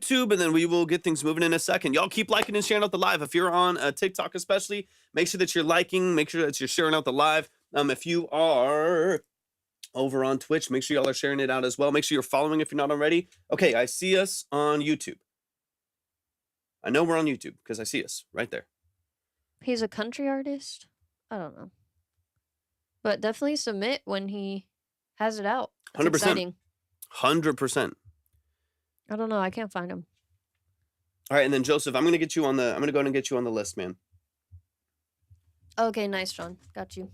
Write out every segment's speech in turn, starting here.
YouTube, and then we will get things moving in a second. Y'all keep liking and sharing out the live. If you're on TikTok especially, make sure that you're liking, make sure that you're sharing out the live. If you are over on Twitch, make sure y'all are sharing it out as well. Make sure you're following if you're not already. Okay, I see us on YouTube. I know we're on YouTube because I see us right there. He's a country artist? I don't know. But definitely submit when he has it out. That's 100%. exciting. 100%. I don't know. I can't find him. All right, and then Joseph, I'm gonna go ahead and get you on the list, man. Okay, nice, John. Got you.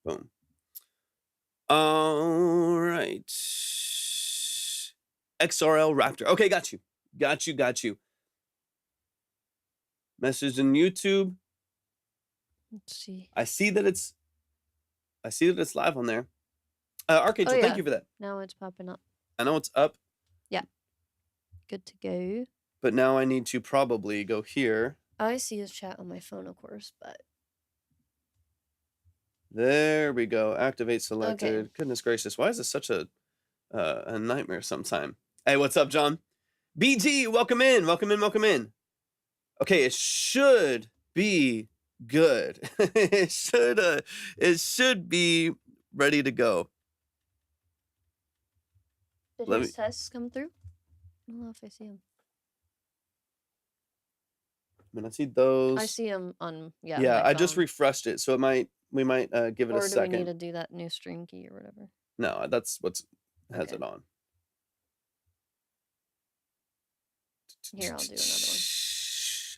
Boom. All right. XRL Raptor. Okay, got you. Got you. Message in YouTube. Let's see. I see that it's live on there. Archangel, thank you for that. Now it's popping up. I know it's up. Yeah. Good to go. But now I need to probably go here. I see his chat on my phone, of course, but there we go. Activate selected. Okay. Goodness gracious. Why is this such a nightmare sometime? Hey, what's up, John? BG, welcome in. Okay, it should be good. it should be ready to go. Did his tests come through? I don't know if I see him. I mean, I see those. I see him on Yeah, I just refreshed it, so we might give it a second. Or do we need to do that new stream key or whatever? No, that's what's has it on. Here, I'll do another one.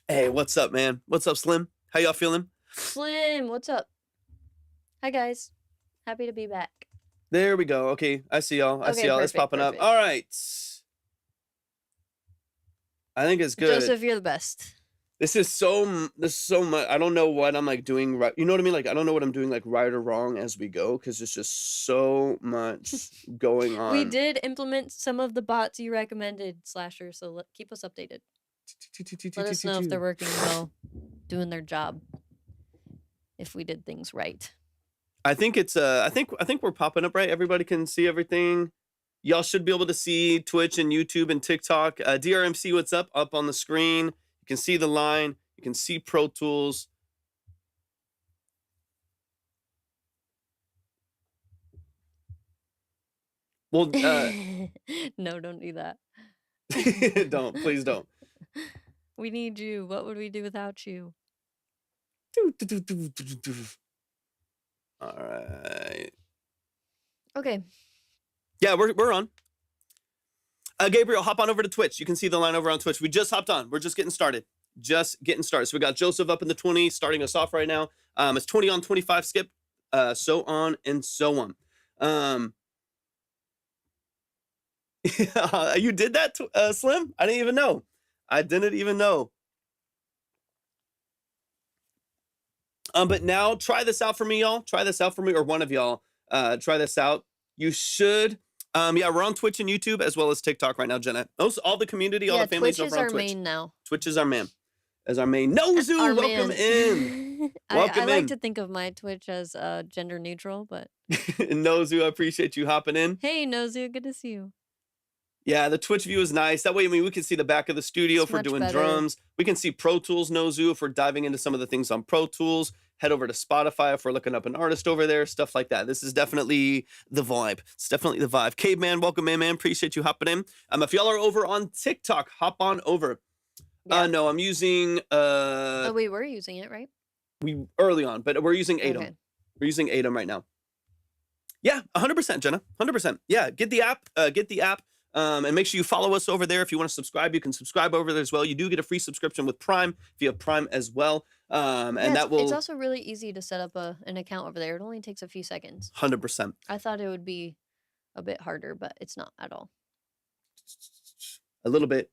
Hey, what's up, man? What's up, Slim? How y'all feeling? Slim, what's up? Hi, guys. Happy to be back. There we go. Okay, I see y'all. It's popping up. All right. I think it's good. Joseph, you're the best. This is so much. I don't know what I'm like doing right. You know what I mean? Like, I don't know what I'm doing like right or wrong as we go because there's just so much going on. We did implement some of the bots you recommended, Slasher, so keep us updated. Let us know if they're working well, doing their job. If we did things right. I think it's I think we're popping up right. Everybody can see everything. Y'all should be able to see Twitch and YouTube and TikTok. DRMC, what's up on the screen. You can see the line. You can see Pro Tools. Well, no, don't do that. Please don't. We need you. What would we do without you? All right. Okay. Yeah, we're on. Gabriel, hop on over to Twitch. You can see the line over on Twitch. We just hopped on. We're just getting started. So we got Joseph up in the 20, starting us off right now. It's 20 on 25 skip, so on and so on. You did that, Slim? I didn't even know. But now try this out for me, y'all. Or one of y'all. Try this out. You should. Yeah, we're on Twitch and YouTube as well as TikTok right now, Jenna. All the community, all the families over on Twitch. Twitch is our main now. Twitch is our man. Nozu, welcome in. I like to think of my Twitch as gender neutral, but Nozu, I appreciate you hopping in. Hey, Nozu, good to see you. Yeah, the Twitch view is nice. That way, I mean, we can see the back of the studio if we're doing drums. We can see Pro Tools, Nozu, if we're diving into some of the things on Pro Tools. Head over to Spotify if we're looking up an artist over there, stuff like that. This is definitely the vibe. It's definitely the vibe. Caveman, welcome in, man. Appreciate you hopping in. If y'all are over on TikTok, hop on over. Yeah. No, I'm using... we were using it, right? We early on, but we're using Atom. Okay. We're using Atom right now. Yeah, 100%, Jenna. 100%. Yeah, get the app. And make sure you follow us over there. If you want to subscribe, you can subscribe over there as well. You do get a free subscription with Prime if you have Prime as well. It's also really easy to set up an account over there. It only takes a few seconds. 100%. I thought it would be a bit harder, but it's not at all. A little bit.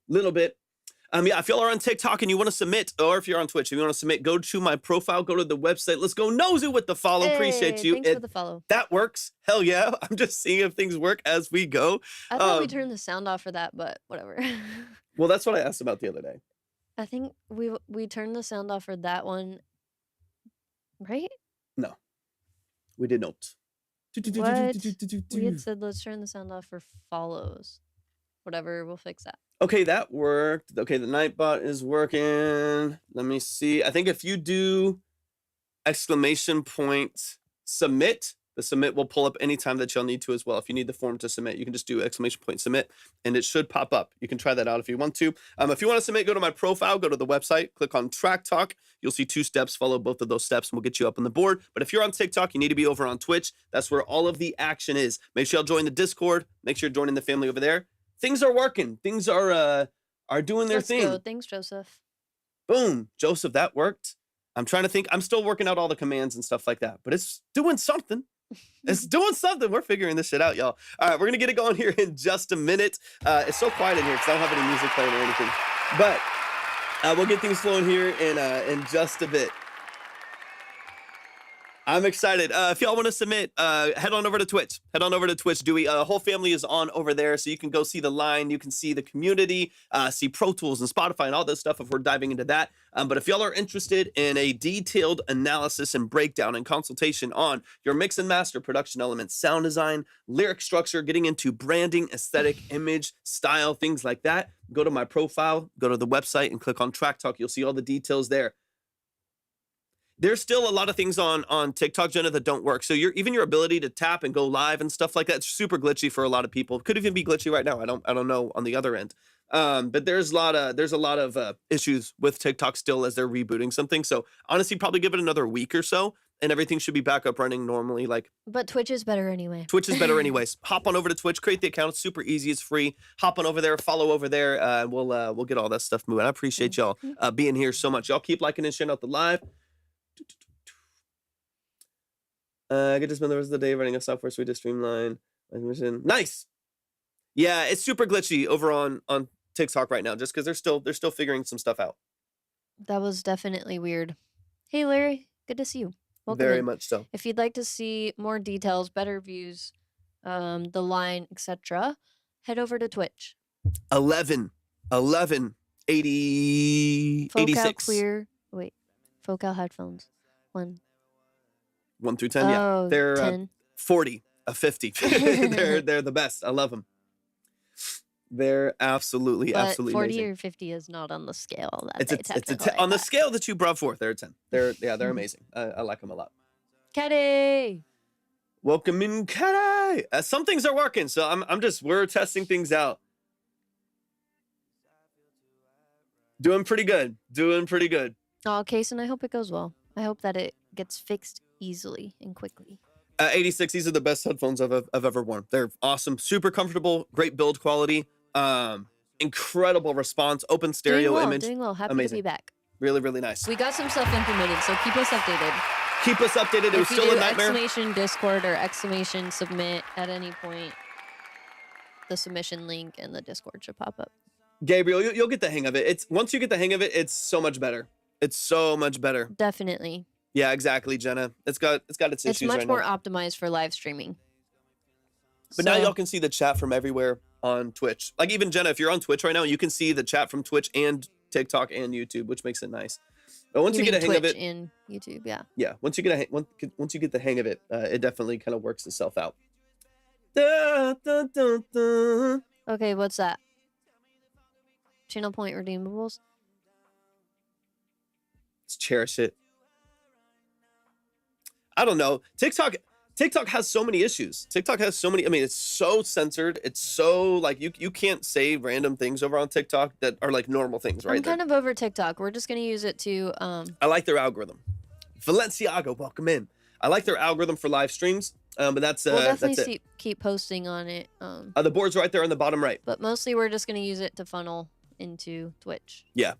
Yeah, if y'all are on TikTok and you want to submit, or if you're on Twitch and you want to submit, go to my profile, go to the website. Let's go Nozu with the follow. Hey, appreciate you. Thanks for the follow. That works. Hell yeah. I'm just seeing if things work as we go. I thought we turned the sound off for that, but whatever. Well, that's what I asked about the other day. I think we turned the sound off for that one, right? No, we did not. What? We had said let's turn the sound off for follows. Whatever, we'll fix that. Okay, that worked. Okay, the Nightbot is working. Let me see. I think if you do exclamation point submit, the submit will pull up anytime that you'll need to as well. If you need the form to submit, you can just do exclamation point submit and it should pop up. You can try that out if you want to. If you want to submit, go to my profile, go to the website, click on Track Talk. You'll see 2 steps, follow both of those steps and we'll get you up on the board. But if you're on TikTok, you need to be over on Twitch. That's where all of the action is. Make sure you'll join the Discord. Make sure you're joining the family over there. Things are working. Things are doing their thing. Go. Thanks, Joseph. Boom. Joseph, that worked. I'm trying to think. I'm still working out all the commands and stuff like that, but it's doing something. It's doing something. We're figuring this shit out, y'all. All right, we're going to get it going here in just a minute. It's so quiet in here because I don't have any music playing or anything. But we'll get things flowing here in just a bit. I'm excited. If y'all want to submit, head on over to Twitch. Head on over to Twitch, Dewey. Whole family is on over there, so you can go see the line. You can see the community, see Pro Tools and Spotify and all this stuff if we're diving into that. But if y'all are interested in a detailed analysis and breakdown and consultation on your mix and master production elements, sound design, lyric structure, getting into branding, aesthetic, image, style, things like that, go to my profile, go to the website, and click on Track Talk. You'll see all the details there. There's still a lot of things on TikTok, Jenna, that don't work. So even your ability to tap and go live and stuff like that, it's super glitchy for a lot of people. Could even be glitchy right now. I don't know on the other end. But there's a lot of issues with TikTok still as they're rebooting something. So honestly, probably give it another week or so, and everything should be back up running normally. But Twitch is better anyway. Twitch is better anyways. Hop on over to Twitch, create the account. It's super easy. It's free. Hop on over there, follow over there, and we'll get all that stuff moving. I appreciate y'all being here so much. Y'all keep liking and sharing out the live. I get to spend the rest of the day running a software suite to streamline my mission. Nice. Yeah, it's super glitchy over on TikTok right now, just because they're still figuring some stuff out. That was definitely weird. Hey, Larry, good to see you. Welcome Very in. much so. If you'd like to see more details, better views, the line, etc., head over to Twitch. 11, 80, Focal 86. clear. Wait, Focal headphones. 1 through 10. Yeah, Oh, they're 10. 40, a 50. they're the best. I love them. They're absolutely But 40 amazing. or 50 is not on the scale. It's a 10 on the scale that you brought forth. They're a 10. They're amazing. I like them a lot. Caddy. Welcome in, Caddy. Some things are working, so we're testing things out. Doing pretty good. Oh, Kason, I hope it goes well. I hope that it gets fixed easily and quickly. 86. These are the best headphones I've ever worn. They're awesome, super comfortable, great build quality, incredible response, open stereo image. Doing well. Happy Amazing. to be back. Really, really nice. We got some stuff implemented, so keep us updated. Keep us updated. It was If you still do a nightmare. exclamation Discord or exclamation submit at any point, the submission link and the Discord should pop up. Gabriel, you'll get the hang of it. Once you get the hang of it, it's so much better. It's so much better. Definitely. Yeah, exactly, Jenna. It's got its issues. It's much right more now. optimized for live streaming. But now y'all can see the chat from everywhere on Twitch. Like even Jenna, if you're on Twitch right now, you can see the chat from Twitch and TikTok and YouTube, which makes it nice. But once you get a hang of it, and YouTube, yeah. Yeah, once you get once you get the hang of it, it definitely kind of works itself out. Da, da, da, da. Okay, what's that? Channel point redeemables. Let's cherish it. I don't know. TikTok has so many issues. TikTok has so many. I mean, it's so censored. It's so like you can't say random things over on TikTok that are like normal things, right? I'm kind of over TikTok. We're just gonna use it to I like their algorithm. Valenciago, welcome in. I like their algorithm for live streams. But that's we'll definitely that's it. keep posting on it. The board's right there on the bottom right. But mostly we're just gonna use it to funnel into Twitch. Yeah.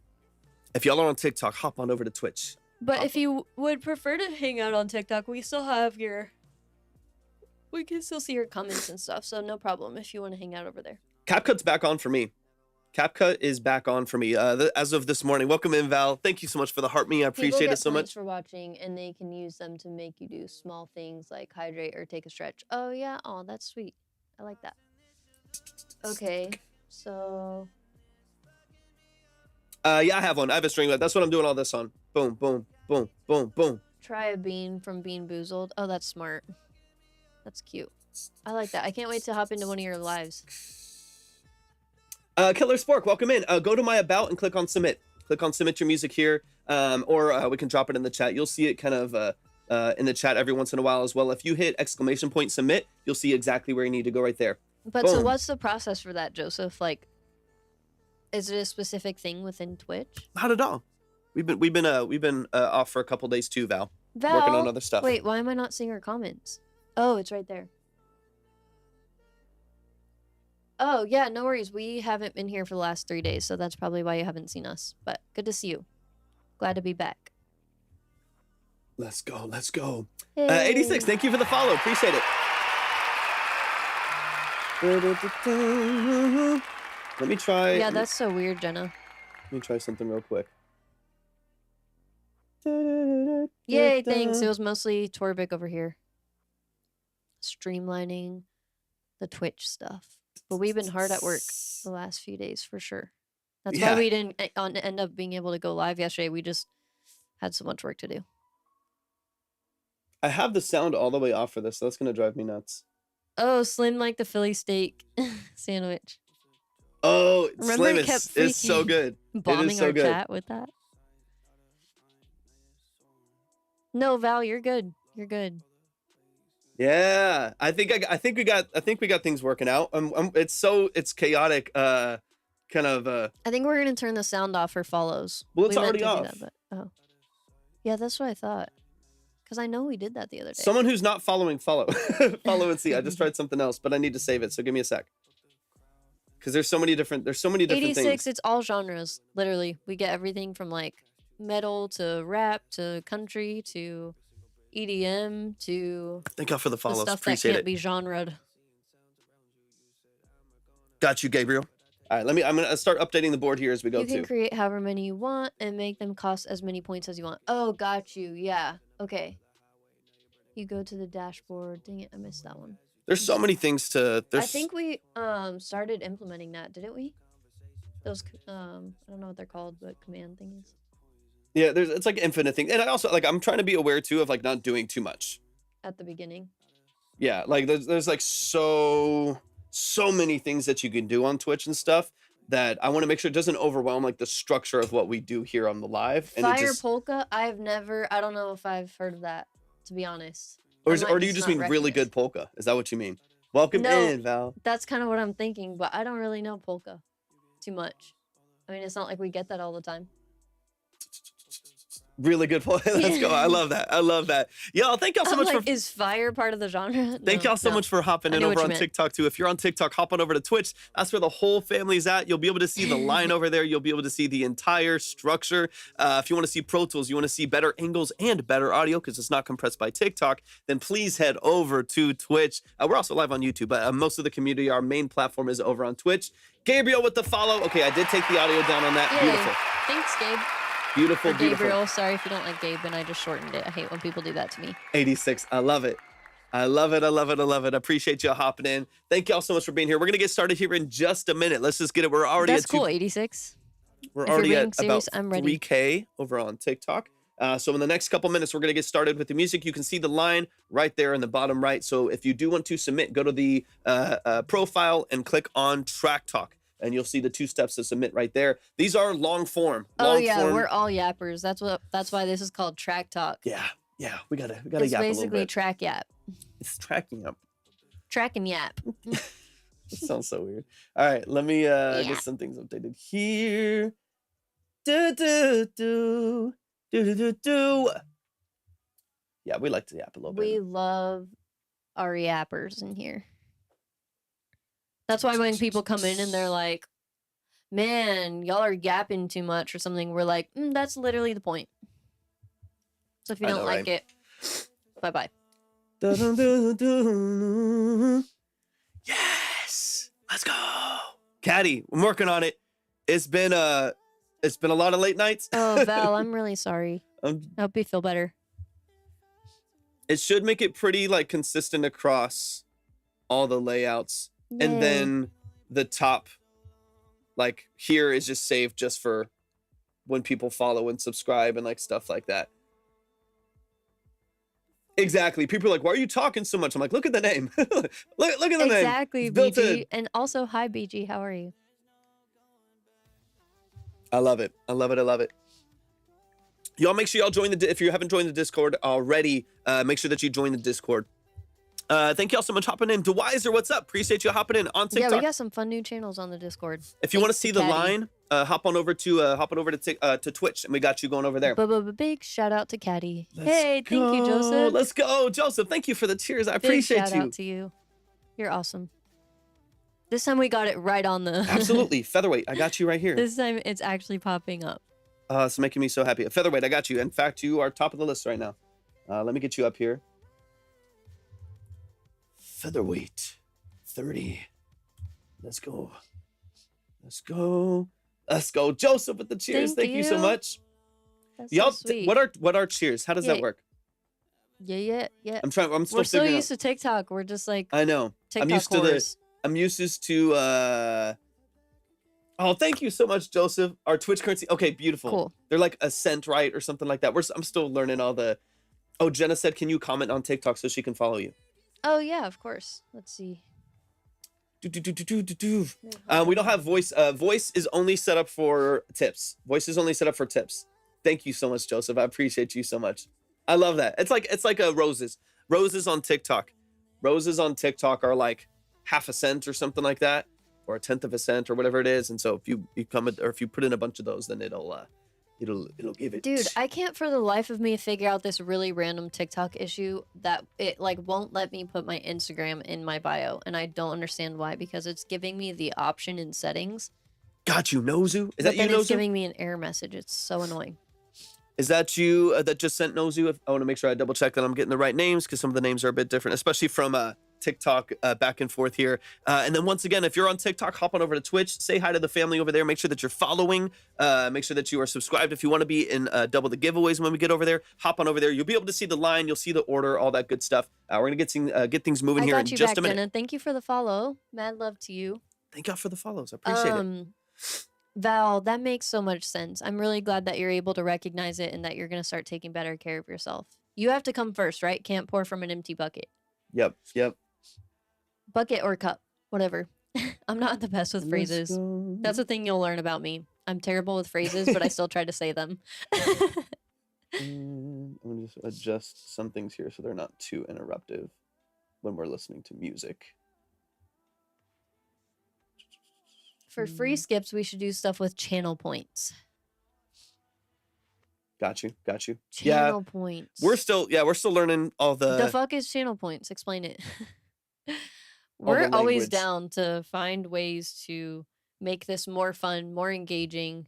If y'all are on TikTok, hop on over to Twitch. But if you would prefer to hang out on TikTok, we can still see your comments and stuff, so no problem if you want to hang out over there. CapCut's back on for me. CapCut is back on for me as of this morning. Welcome in, Val. Thank you so much for the heart me. I appreciate it so much. For watching, and they can use them to make you do small things like hydrate or take a stretch. Oh yeah, oh that's sweet. I like that. Okay, so yeah, I have one. I have a string. That's what I'm doing all this on. Boom, boom, boom, boom, boom. Try a bean from Bean Boozled. Oh, that's smart. That's cute. I like that. I can't wait to hop into one of your lives. Killer Spork, welcome in. Go to my about and click on submit. Click on submit your music here, or we can drop it in the chat. You'll see it kind of in the chat every once in a while as well. If you hit !submit, you'll see exactly where you need to go right there. But Boom. So what's the process for that, Joseph? Like, is it a specific thing within Twitch? Not at all. We've been off for a couple days too, Val. Val, working on other stuff. Wait, why am I not seeing her comments? Oh, it's right there. Oh, yeah, no worries. We haven't been here for the last 3 days, so that's probably why you haven't seen us. But good to see you. Glad to be back. Let's go. Let's go. Hey. 86, thank you for the follow. Appreciate it. Let me try. Yeah, that's so weird, Jenna. Let me try something real quick. Yay, thanks. It was mostly Torvik over here. Streamlining the Twitch stuff. But we've been hard at work the last few days, for sure. That's why we didn't end up being able to go live yesterday. We just had so much work to do. I have the sound all the way off for this, so that's going to drive me nuts. Oh, Slim like the Philly steak sandwich. Oh, Remember Slim it kept is so good. Bombing it is so our good. chat with that. No, Val, you're good. You're good. Yeah, I think we got things working out. It's chaotic. Kind of. I think we're gonna turn the sound off for follows. Well, it's We meant already to do off. that, but, oh, yeah, that's what I thought. Because I know we did that the other day. Someone who's not following, follow. Follow and see. I just tried something else, but I need to save it. So give me a sec. Because there's so many different 86, things. it's all genres. Literally, we get everything from like metal to rap to country to EDM to Thank God for the follows. stuff Appreciate that can't it. be genred. Got you, Gabriel. All right, I'm gonna start updating the board here as we go. You can create however many you want and make them cost as many points as you want. Oh, got you. Yeah. Okay. You go to the dashboard. Dang it, I missed that one. There's so many things to. I think we started implementing that, didn't we? Those I don't know what they're called, but command things. Yeah, it's like infinite thing, and I also I'm trying to be aware too of not doing too much at the beginning. Yeah, like there's like so many things that you can do on Twitch and stuff that I want to make sure it doesn't overwhelm like the structure of what we do here on the live. And Fire polka, I don't know if I've heard of that, to be honest. Or do you just mean really good polka? Is that what you mean? Welcome in, Val. That's kind of what I'm thinking, but I don't really know polka too much. I mean, it's not like we get that all the time. Really good polka. Let's go. I love that. I love that. Y'all, thank y'all so much for. Is fire part of the genre? Thank y'all so much for hopping in over on TikTok too. If you're on TikTok, hop on over to Twitch. That's where the whole family's at. You'll be able to see the line over there. You'll be able to see the entire structure. If you want to see Pro Tools, you want to see better angles and better audio because it's not compressed by TikTok, then please head over to Twitch. We're also live on YouTube, but most of the community, our main platform is over on Twitch. Gabriel with the follow. Okay, I did take the audio down on that. Yay. Beautiful. Thanks, Gabe. Beautiful, Gabriel, beautiful. Sorry if you don't like Gabe, and I just shortened it. I hate when people do that to me. 86. I love it. I love it. I love it. I love it. I appreciate y'all hopping in. Thank y'all so much for being here. We're gonna get started here in just a minute. Let's just get it. We're already That's at cool. 86. We're already at serious, about I'm ready. 3K over on TikTok. So in the next couple minutes, we're gonna get started with the music. You can see the line right there in the bottom right. So if you do want to submit, go to the profile and click on Track Talk. And you'll see the 2 steps to submit right there. These are long form. We're all yappers. That's why this is called Track Talk. Yeah, we gotta it's yap a little basically bit. track yap. It's tracking up. Track and yap. It sounds so weird. All right, let me get some things updated here. Yeah, we like to yap a little bit. We love our yappers in here. That's why when people come in and they're like, man, y'all are yapping too much or something, we're like, that's literally the point. So if you don't like it, bye-bye. Yes! Let's go! Caddy, I'm working on it. It's been a lot of late nights. Oh, Val, I'm really sorry. I hope you feel better. It should make it pretty consistent across all the layouts. Yay. And then the top here is just saved just for when people follow and subscribe and stuff like that. Exactly. People are like, why are you talking so much? I'm like, look at the name. look at the name. Exactly, It's built in. BG. And also, hi, BG. How are you? I love it. I love it. I love it. Y'all make sure y'all join if you haven't joined the Discord already, make sure that you join the Discord. Thank y'all so much hopping in. DeWiser, what's up? Appreciate you hopping in on TikTok. Yeah, we got some fun new channels on the Discord. If you want to see the line, hop on over to Twitch, and we got you going over there. Big shout out to Caddy. Hey, thank you, Joseph. Let's go, Joseph. Thank you for the cheers. I appreciate you. Shout out to you. You're awesome. This time we got it right on the. Absolutely, featherweight. I got you right here. This time it's actually popping up. It's making me so happy. Featherweight, I got you. In fact, you are top of the list right now. Let me get you up here. Featherweight 30. Let's go. Let's go. Let's go. Joseph with the cheers. Thank you so much. That's Y'all, so sweet. what are cheers? How does that work? Yeah. I'm still We're so figuring used to TikTok. We're just like I know. TikTok I'm used to Oh, thank you so much, Joseph. Our Twitch currency. Okay, beautiful. Cool. They're like a cent, right? Or something like that. I'm still learning all the. Oh, Jenna said, can you comment on TikTok so she can follow you? Oh, yeah, of course. Let's see. We don't have voice. Voice is only set up for tips. Voice is only set up for tips. Thank you so much, Joseph. I appreciate you so much. I love that. It's like a roses. Roses on TikTok. Roses on TikTok are like half a cent or something like that, or a tenth of a cent or whatever it is. And so if you if you put in a bunch of those, then it'll give it. Dude, I can't for the life of me figure out this really random TikTok issue that it like won't let me put my Instagram in my bio, and I don't understand why, because it's giving me the option in settings. Got you, Nozu. Is that you, Nozu? It's giving me an error message. It's so annoying. Is that you that just sent Nozu? I want to make sure I double check that I'm getting the right names, because some of the names are a bit different, especially from TikTok back and forth here. And then once again, if you're on TikTok, hop on over to Twitch, say hi to the family over there. Make sure that you're following, make sure that you are subscribed. If you want to be in double the giveaways when we get over there, hop on over there. You'll be able to see the line, you'll see the order, all that good stuff. We're gonna get things moving here in just a minute. Jenna. Thank you for the follow. Mad love to you. Thank y'all for the follows. I appreciate it. Val, that makes so much sense. I'm really glad that you're able to recognize it and that you're gonna start taking better care of yourself. You have to come first, right? Can't pour from an empty bucket. Yep. Bucket or cup, whatever. I'm not the best with phrases. That's the thing you'll learn about me. I'm terrible with phrases, but I still try to say them. I'm gonna just adjust some things here so they're not too interruptive when we're listening to music. For free skips, we should do stuff with channel points. Got you. Channel points. We're still learning all the. The fuck is channel points? Explain it. We're always down to find ways to make this more fun, more engaging.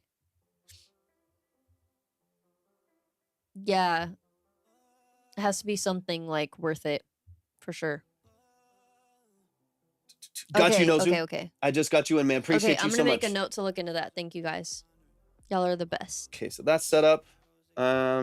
Yeah. It has to be something like worth it, for sure. Got you, Nozu. Okay. I just got you in, man. Appreciate you so much. I'm gonna make a note to look into that. Thank you, guys. Y'all are the best. Okay, so that's set up.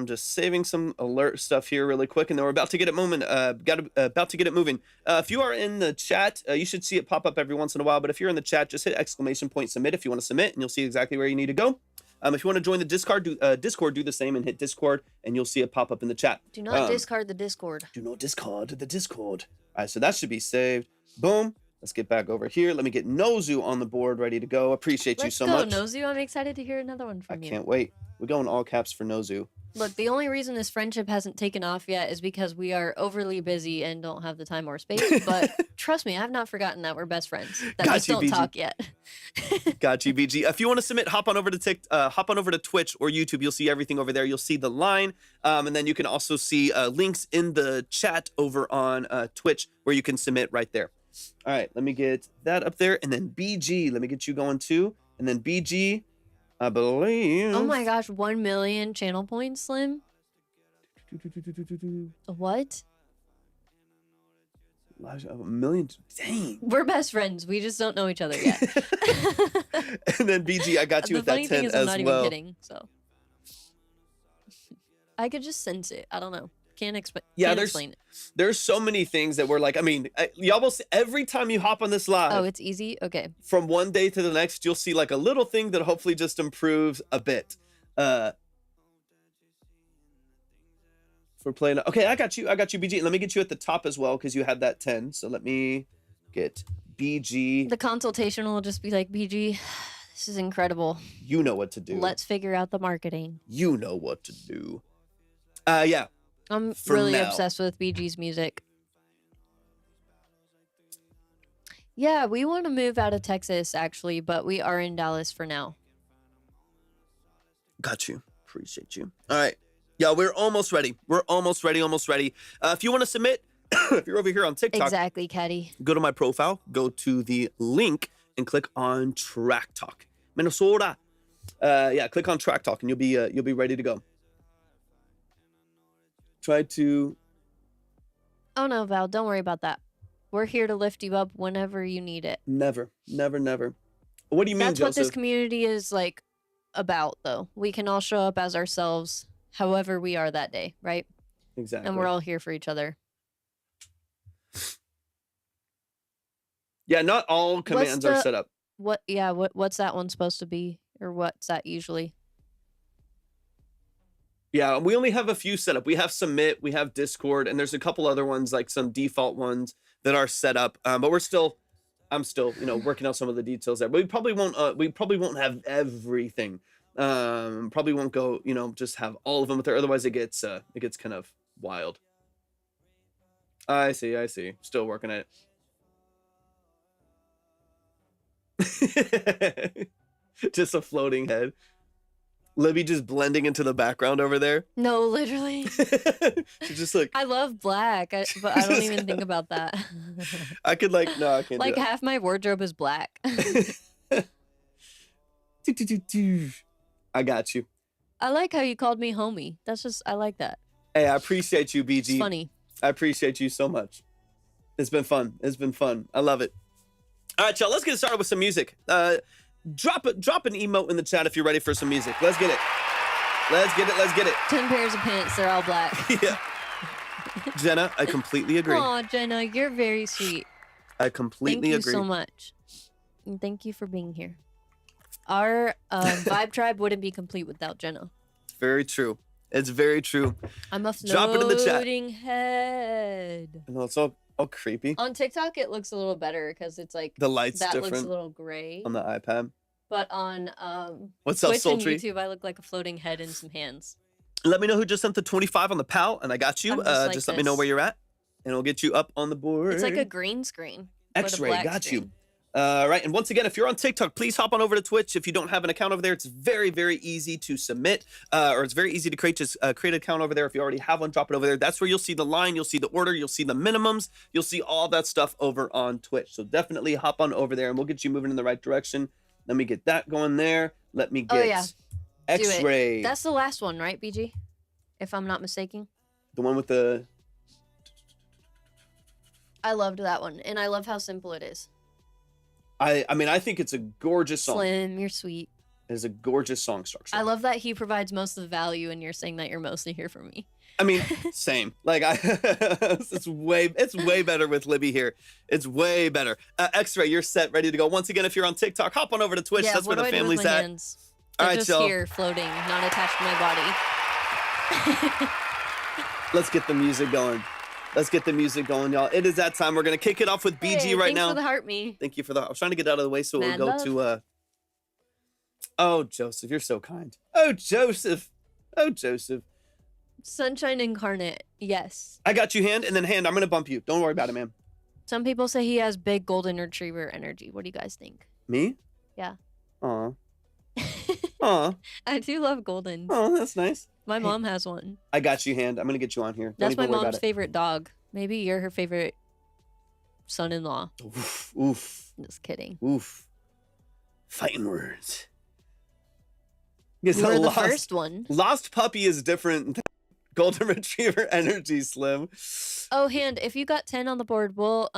Just saving some alert stuff here really quick, and then we're about to get it moving. About to get it moving. If you are in the chat, you should see it pop up every once in a while. But if you're in the chat, just hit ! Submit if you want to submit, and you'll see exactly where you need to go. If you want to join the Discord, do the same and hit Discord, and you'll see it pop up in the chat. Do not discard the Discord. Do not discard the Discord. All right, so that should be saved. Boom. Let's get back over here. Let me get Nozu on the board, ready to go. Appreciate you so much. Let's go, Nozu. I'm excited to hear another one from you. I can't wait. We're going all caps for Nozu. Look, the only reason this friendship hasn't taken off yet is because we are overly busy and don't have the time or space. But trust me, I've not forgotten that we're best friends. That we don't talk yet. Got you, BG. If you want to submit, hop on over to Twitch or YouTube. You'll see everything over there. You'll see the line, and then you can also see links in the chat over on Twitch where you can submit right there. All right, let me get that up there, and then BG. Let me get you going too, and then BG. I believe. Oh my gosh, 1 million channel points, Slim. What? A million. Dang. We're best friends. We just don't know each other yet. And then BG, I got you with that 10 as well. The funny thing is, I'm not even kidding. So I could just sense it. I don't know. Can't explain it. There's so many things that we're like, I mean, you almost every time you hop on this live. Oh, it's easy. Okay. From one day to the next, you'll see like a little thing that hopefully just improves a bit. for playing. Okay, I got you, BG. Let me get you at the top as well because you had that 10. So let me get BG. The consultation will just be like, BG, this is incredible. You know what to do. Let's figure out the marketing. You know what to do. Yeah. I'm really obsessed with BG's music. Yeah, we want to move out of Texas, actually, but we are in Dallas for now. Got you. Appreciate you. All right. Yeah, we're almost ready. We're almost ready. If you want to submit, if you're over here on TikTok. Exactly, Caddy. Go to my profile, go to the link, and click on Track Talk. Minnesota. Yeah, click on Track Talk, and you'll be ready to go. Try to... Oh, no, Val, don't worry about that. We're here to lift you up whenever you need it. Never. What do you mean, That's Joseph? what this community is like about, though. We can all show up as ourselves, however we are that day, right? Exactly. And we're all here for each other. Yeah, not all commands are set up. What's that one supposed to be? Or what's that usually? Yeah, we only have a few set up. We have Submit, we have Discord, and there's a couple other ones, like some default ones that are set up. But I'm still, working out some of the details there. But we probably won't have everything. Probably won't go, just have all of them there. Otherwise, it gets kind of wild. I see. Still working at it. Just a floating head. Libby just blending into the background over there. No, literally. She's just like... I love black, but I don't even think about that. I could I can't like do half my wardrobe is black. I got you. I like how you called me homie. I like that. Hey, I appreciate you, BG. It's funny. I appreciate you so much. It's been fun. I love it. All right, y'all, let's get started with some music. Drop an emote in the chat if you're ready for some music. Let's get it. 10 pairs of pants, they're all black. Yeah. Jenna, I completely agree. Oh, Jenna, you're very sweet. I completely agree. Thank you so much. And thank you for being here. Our vibe tribe wouldn't be complete without Jenna. Very true. It's very true. I'm a Drop it in the chat. floating head. No, it's all creepy. On TikTok, it looks a little better because it's like The light's that different looks a little gray. on the iPad. But on What's up, Twitch and Sultry? YouTube, I look like a floating head and some hands. Let me know who just sent the 25 on the PAL, and I got you. I'm just like just let me know this. where you're at, and we'll get you up on the board. It's like a green screen. but a X-ray, black got you. screen. Right, and once again, if you're on TikTok, please hop on over to Twitch. If you don't have an account over there, it's very, very easy to submit, or it's very easy to create. Just create an account over there. If you already have one, drop it over there. That's where you'll see the line, you'll see the order, you'll see the minimums, you'll see all that stuff over on Twitch. So definitely hop on over there, and we'll get you moving in the right direction. Let me get that going there. Let me get X-ray. That's the last one, right, BG? If I'm not mistaken. The one with the... I loved that one, and I love how simple it is. I mean, I think it's a gorgeous song. Slim, you're sweet. It's a gorgeous song structure. I love that he provides most of the value, and you're saying that you're mostly here for me. I mean, same. Like, it's way better with Libby here. It's way better. X-ray, you're set, ready to go. Once again, if you're on TikTok, hop on over to Twitch. That's where the family's at. Hands? All They're right, just y'all. here floating, not attached to my body. Let's get the music going. Y'all. It is that time. We're gonna kick it off with BG Hey, right thanks now. for the heart me. Thank you for that. I was trying to get out of the way so Mad it'll go love. to Oh, Joseph, you're so kind. Oh, Joseph. Sunshine incarnate, yes. I got you, Hand, and then Hand, I'm gonna bump you. Don't worry about it, man. Some people say he has big golden retriever energy. What do you guys think? Me? Yeah. Aw. Aw. I do love goldens. Oh, that's nice. My Hey. mom has one. I got you, Hand. I'm gonna get you on here. Don't That's my even worry mom's about favorite dog. Maybe you're her favorite son-in-law. it. Oof. Just kidding. Oof. Fighting words. Guess You were the lost, first one. lost puppy is different than golden retriever energy, Slim. Oh, Hand, if you got 10 on the board, we'll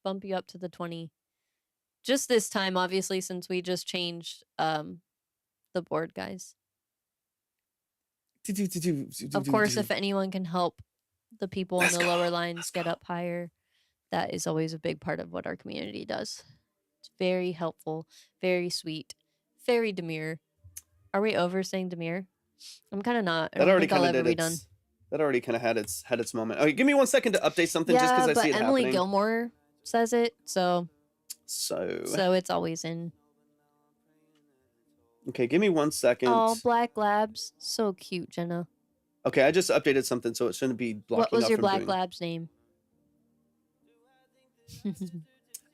bump you up to the 20. Just this time, obviously, since we just changed the board, guys. Of course, if anyone can help the people in the lower lines get up higher, that is always a big part of what our community does. It's very helpful, very sweet, very demure. Are we over saying demure? I'm kind of not. I That don't already think I'll kind of ever did be done. its That already kind of had its moment. Okay, give me 1 second to update something just Yeah, because I but see it Emily happening. Gilmore says it, so So it's always in. okay, give me 1 second. Oh, black labs, so cute, Jenna. Okay, I just updated something, so it shouldn't be blocking What was off your from black doing. lab's name?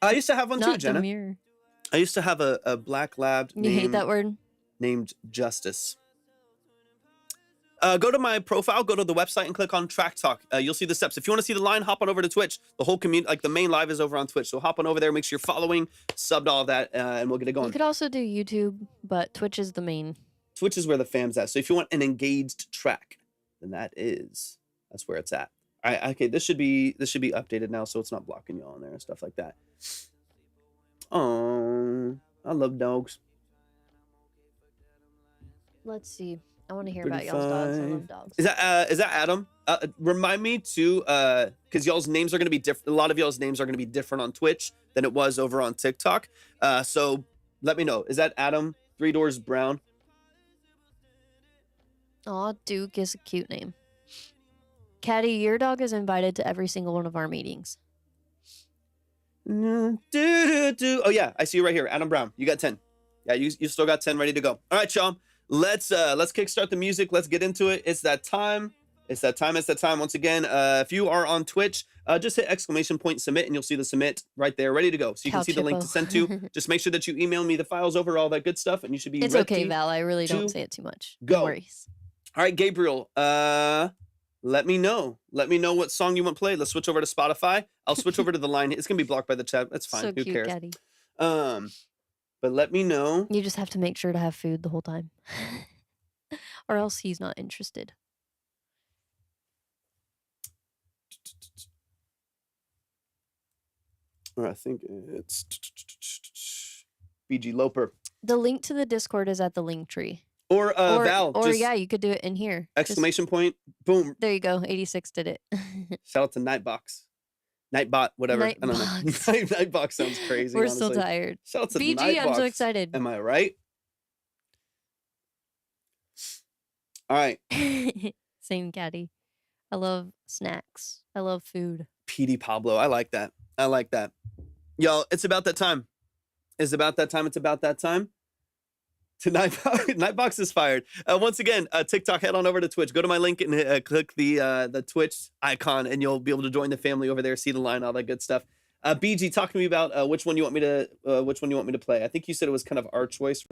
I used to have one too, Not Jenna. Demure. I used to have a black lab You hate that word? named Justice. Go to my profile, go to the website, and click on Track Talk. You'll see the steps. If you want to see the line, hop on over to Twitch. The whole community, like the main live, is over on Twitch. So hop on over there, make sure you're following, subbed all of that, and we'll get it going. You could also do YouTube, but Twitch is the main. Twitch is where the fam's at. So if you want an engaged track, then that's where it's at. All right, okay, this should be updated now, so it's not blocking y'all in there and stuff like that. Oh, I love dogs. Let's see. I want to hear about y'all's dogs. I love dogs. Is that Adam? Remind me too, because y'all's names are going to be different. A lot of y'all's names are going to be different on Twitch than it was over on TikTok. So let me know. Is that Adam 3 Doors Brown? Aw, Duke is a cute name. Caddy, your dog is invited to every single one of our meetings. Oh yeah, I see you right here, Adam Brown. You got 10. Yeah, you still got 10 ready to go. All right, y'all. Let's kickstart the music. Let's get into it. It's that time. Once again, if you are on Twitch, just hit !submit and you'll see the submit right there, ready to go. So you can see the link to send to. Just make sure that you email me the files over, all that good stuff, and you should be It's ready. Okay, Val. I really don't say it too much. Go. No worries. All right, Gabriel. Let me know. Let me know what song you want played. Let's switch over to Spotify. I'll switch over to the line. It's gonna be blocked by the chat. That's fine. So Who cute, cares? Caddy. But let me know. You just have to make sure to have food the whole time. Or else he's not interested. Or I think it's BG Loper. The link to the Discord is at the link tree. Or Val. Or yeah, you could do it in here. Exclamation point. Boom. There you go. 86 did it. Shout out to Nightbox. Nightbot, whatever. I don't know. Nightbox sounds crazy. We're honestly. still tired. Shout out to BG, Nightbox. I'm so excited. Am I right? All right. Same, Caddy. I love snacks. I love food. PD Pablo. I like that. Y'all, it's about that time. It's about that time. To Nightbox is fired. Once again, TikTok, head on over to Twitch. Go to my link and click the Twitch icon, and you'll be able to join the family over there, see the line, all that good stuff. BG, talk to me about which one you want me to play. I think you said it was kind of our choice,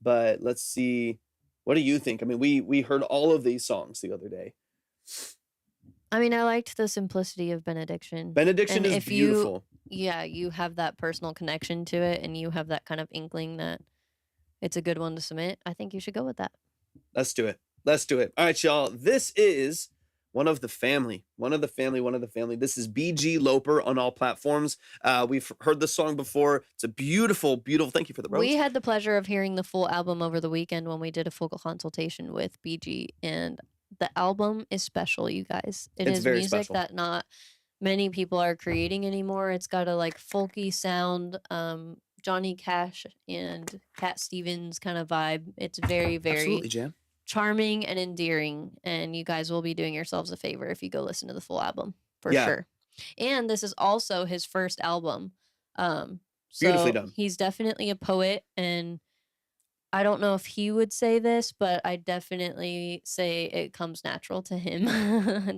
but let's see. What do you think? I mean, we heard all of these songs the other day. I mean, I liked the simplicity of Benediction. Benediction is beautiful. You have that personal connection to it, and you have that kind of inkling that it's a good one to submit. I think you should go with that. Let's do it. All right, y'all. This is one of the family. This is BG Loper on all platforms. We've heard the song before. It's a beautiful, beautiful. Thank you for the rose. We had the pleasure of hearing the full album over the weekend when we did a full consultation with BG, and the album is special, you guys. It's very music special. that not many people are creating anymore. It's got a like folky sound, Johnny Cash and Cat Stevens kind of vibe. It's very, very Absolutely, Jam. charming and endearing, and you guys will be doing yourselves a favor if you go listen to the full album for sure. And this is also his first album. So Beautifully done. He's definitely a poet, and I don't know if he would say this, but I definitely say it comes natural to him.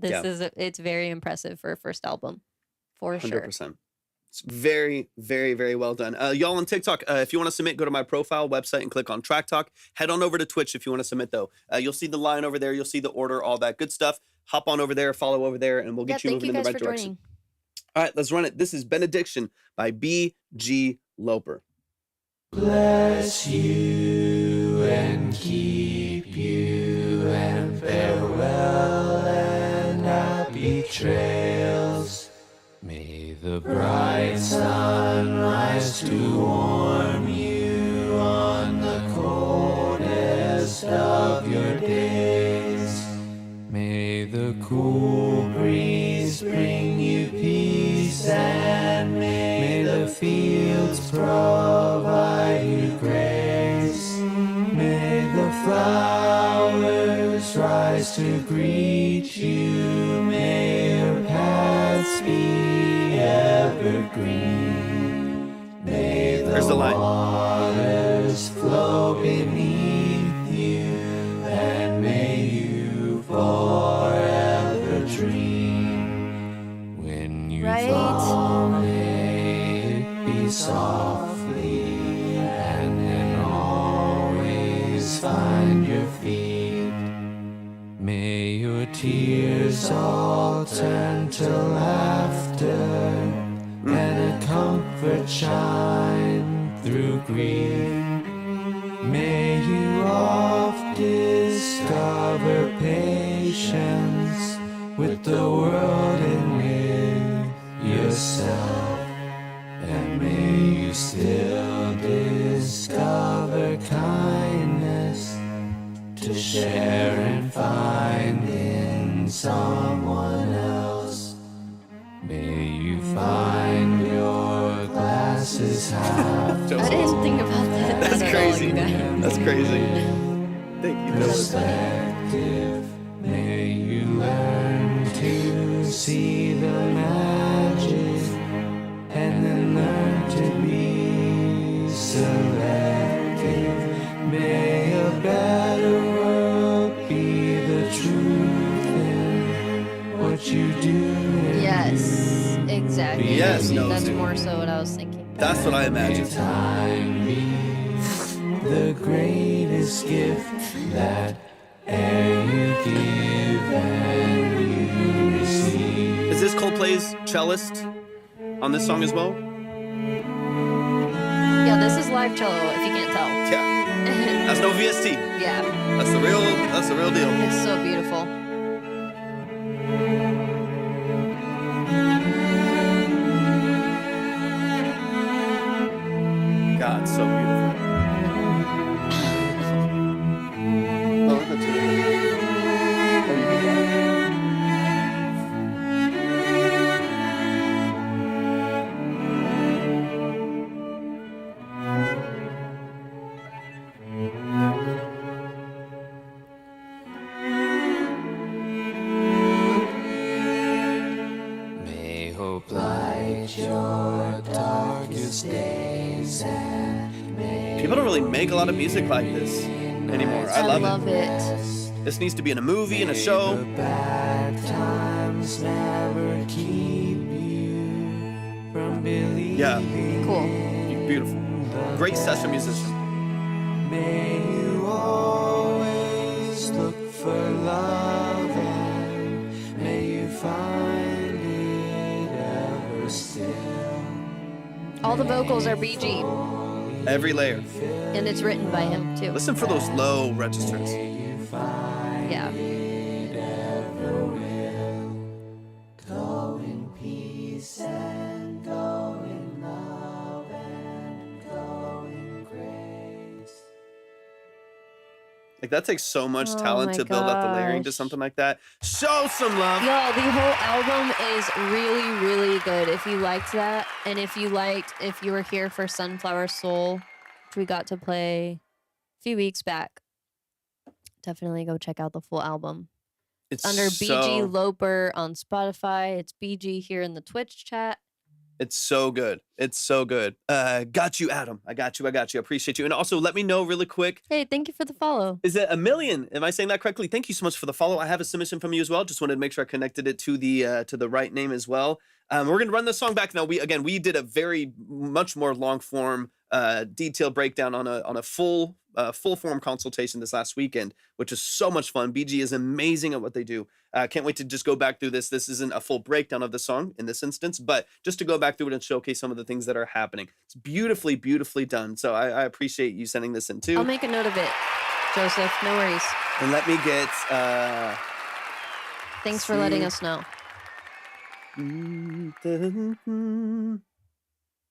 It's very impressive for a first album, for 100%. Sure. It's very, very, very well done. Y'all on TikTok, if you want to submit, go to my profile website and click on Track Talk. Head on over to Twitch if you want to submit, though. You'll see the line over there. You'll see the order, all that good stuff. Hop on over there, follow over there, and we'll get you moving in the right direction. All right, let's run it. This is Benediction by B.G. Loper. Bless you and keep you, and farewell and happy trails. May the bright sun rise to warm you on the coldest of your days. May the cool breeze bring you peace, and may the fields provide you grace. May the flowers rise to greet you, may your paths be evergreen. May There's the line. waters flow beneath you, and may you forever dream. When you Right? fall, may it be softly, and then always find your feet. May your tears all turn to laughter, and a comfort shine through grief. May you oft discover patience with the world and with yourself. And may you still discover kindness to share and find in someone else. May you find your glasses half I didn't think about that. That's at all, crazy. you guys. That's crazy. Thank you, Phyllis. perspective. May you learn to see the magic, and then learn to be selective. May a better world be the truth in what you do. Yes, exactly. Yes, no, That's dude. more so what I was thinking. That's what I imagined. Time be the greatest gift that ere you give and you receive. Is this Coldplay's cellist on this song as well? Yeah, this is live cello, if you can't tell. Yeah. That's no VST. Yeah, That's the real deal. it's so beautiful. God, so beautiful. Oh, that's it. Oh, you can go. May hope light your darkest days, and may People don't really make a lot of music like this anymore. I love it. it. This needs to be in a movie, in a show. bad times never keep you from believing. Yeah, Cool. beautiful. Great session musician. May you always look for love, and may you find it ever still. All the vocals are BG, Every layer. and it's written by him too. Listen for those low registers. Yeah. Go in peace and go in love and go in grace. Like that takes so much Oh talent my to build up the layering to gosh. something like that. Show some love. Yo, the whole album is really, really good. If you liked that, and if you were here for Sunflower Soul, which we got to play a few weeks back, definitely go check out the full album. It's Under BG so, Loper on Spotify. It's BG here in the Twitch chat. it's so good. It's so good. Got you, Adam. I got you. I appreciate you. And also let me know really quick. Hey, thank you for the follow. Is it 1,000,000? Am I saying that correctly? Thank you so much for the follow. I have a submission from you as well. Just wanted to make sure I connected it to the right name as well. We're gonna run the song back now. We did a very much more long form, detailed breakdown on a full form consultation this last weekend, which is so much fun. BG is amazing at what they do. Can't wait to just go back through this. This isn't a full breakdown of the song in this instance, but just to go back through it and showcase some of the things that are happening. It's beautifully, beautifully done. So I appreciate you sending this in too. I'll make a note of it, Joseph. No worries. And let me get Thanks for letting see. us know.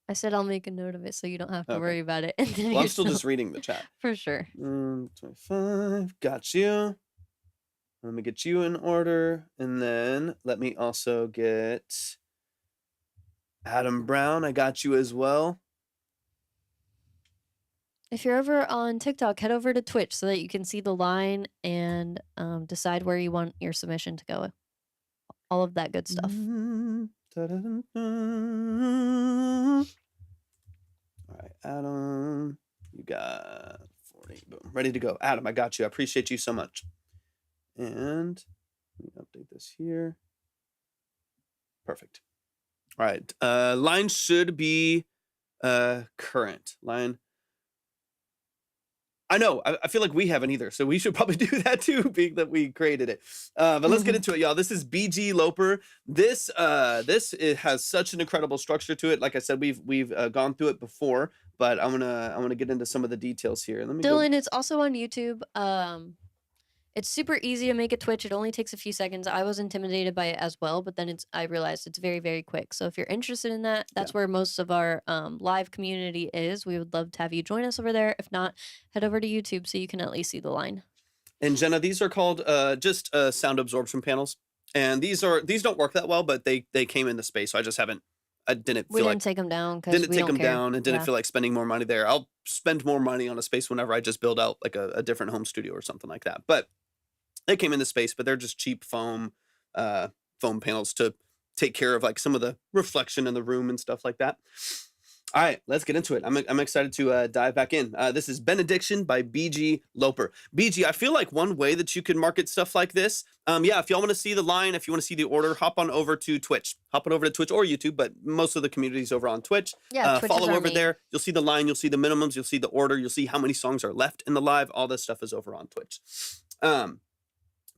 I said I'll make a note of it so you don't have to Okay. worry about it. And then Well, I'm still yourself. just reading the chat. For sure. 25. Got you. Let me get you in order. And then let me also get Adam Brown. I got you as well. If you're ever on TikTok, head over to Twitch so that you can see the line and decide where you want your submission to go. All of that good stuff. All right, Adam, you got 40. Boom, ready to go. Adam, I got you. I appreciate you so much. And let me update this here. Perfect. All right, line should be current line. I know. I feel like we haven't either, so we should probably do that too, being that we created it. But let's get into it, y'all. This is BG Loper. This it has such an incredible structure to it. Like I said, we've gone through it before, but I'm gonna get into some of the details here. Let me Dylan, it's also on YouTube. It's super easy to make a Twitch. It only takes a few seconds. I was intimidated by it as well, but then I realized it's very, very quick. So if you're interested in that, that's where most of our live community is. We would love to have you join us over there. If not, head over to YouTube so you can at least see the line. And Jenna, these are called just sound absorption panels, and these don't work that well, but they came in the space, so I didn't take them down because didn't take them down and didn't feel like spending more money there. I'll spend more money on a space whenever I just build out like a different home studio or something like that. But they came in the space, but they're just cheap foam panels to take care of like some of the reflection in the room and stuff like that. All right, let's get into it. I'm excited to dive back in. This is Benediction by BG Loper. BG, I feel like one way that you can market stuff like this, if y'all want to see the line, if you want to see the order, hop on over to Twitch. Hop on over to Twitch or YouTube, but most of the community's over on Twitch. Yeah, Twitch follow over there. You'll see the line, you'll see the minimums, you'll see the order, you'll see how many songs are left in the live. All this stuff is over on Twitch.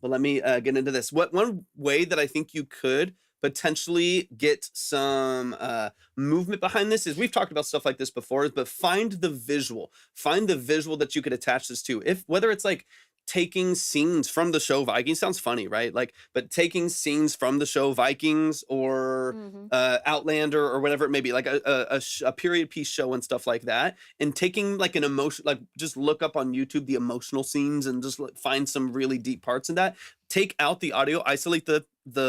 But let me get into this. One way that I think you could potentially get some movement behind this is, we've talked about stuff like this before, but find the visual that you could attach this to. Whether it's like taking scenes from the show Vikings, sounds funny, right? Like, but taking scenes from the show Vikings or Outlander or whatever it may be, like a period piece show and stuff like that, and taking like an emotion, like just look up on YouTube the emotional scenes and just find some really deep parts in that. Take out the audio, isolate the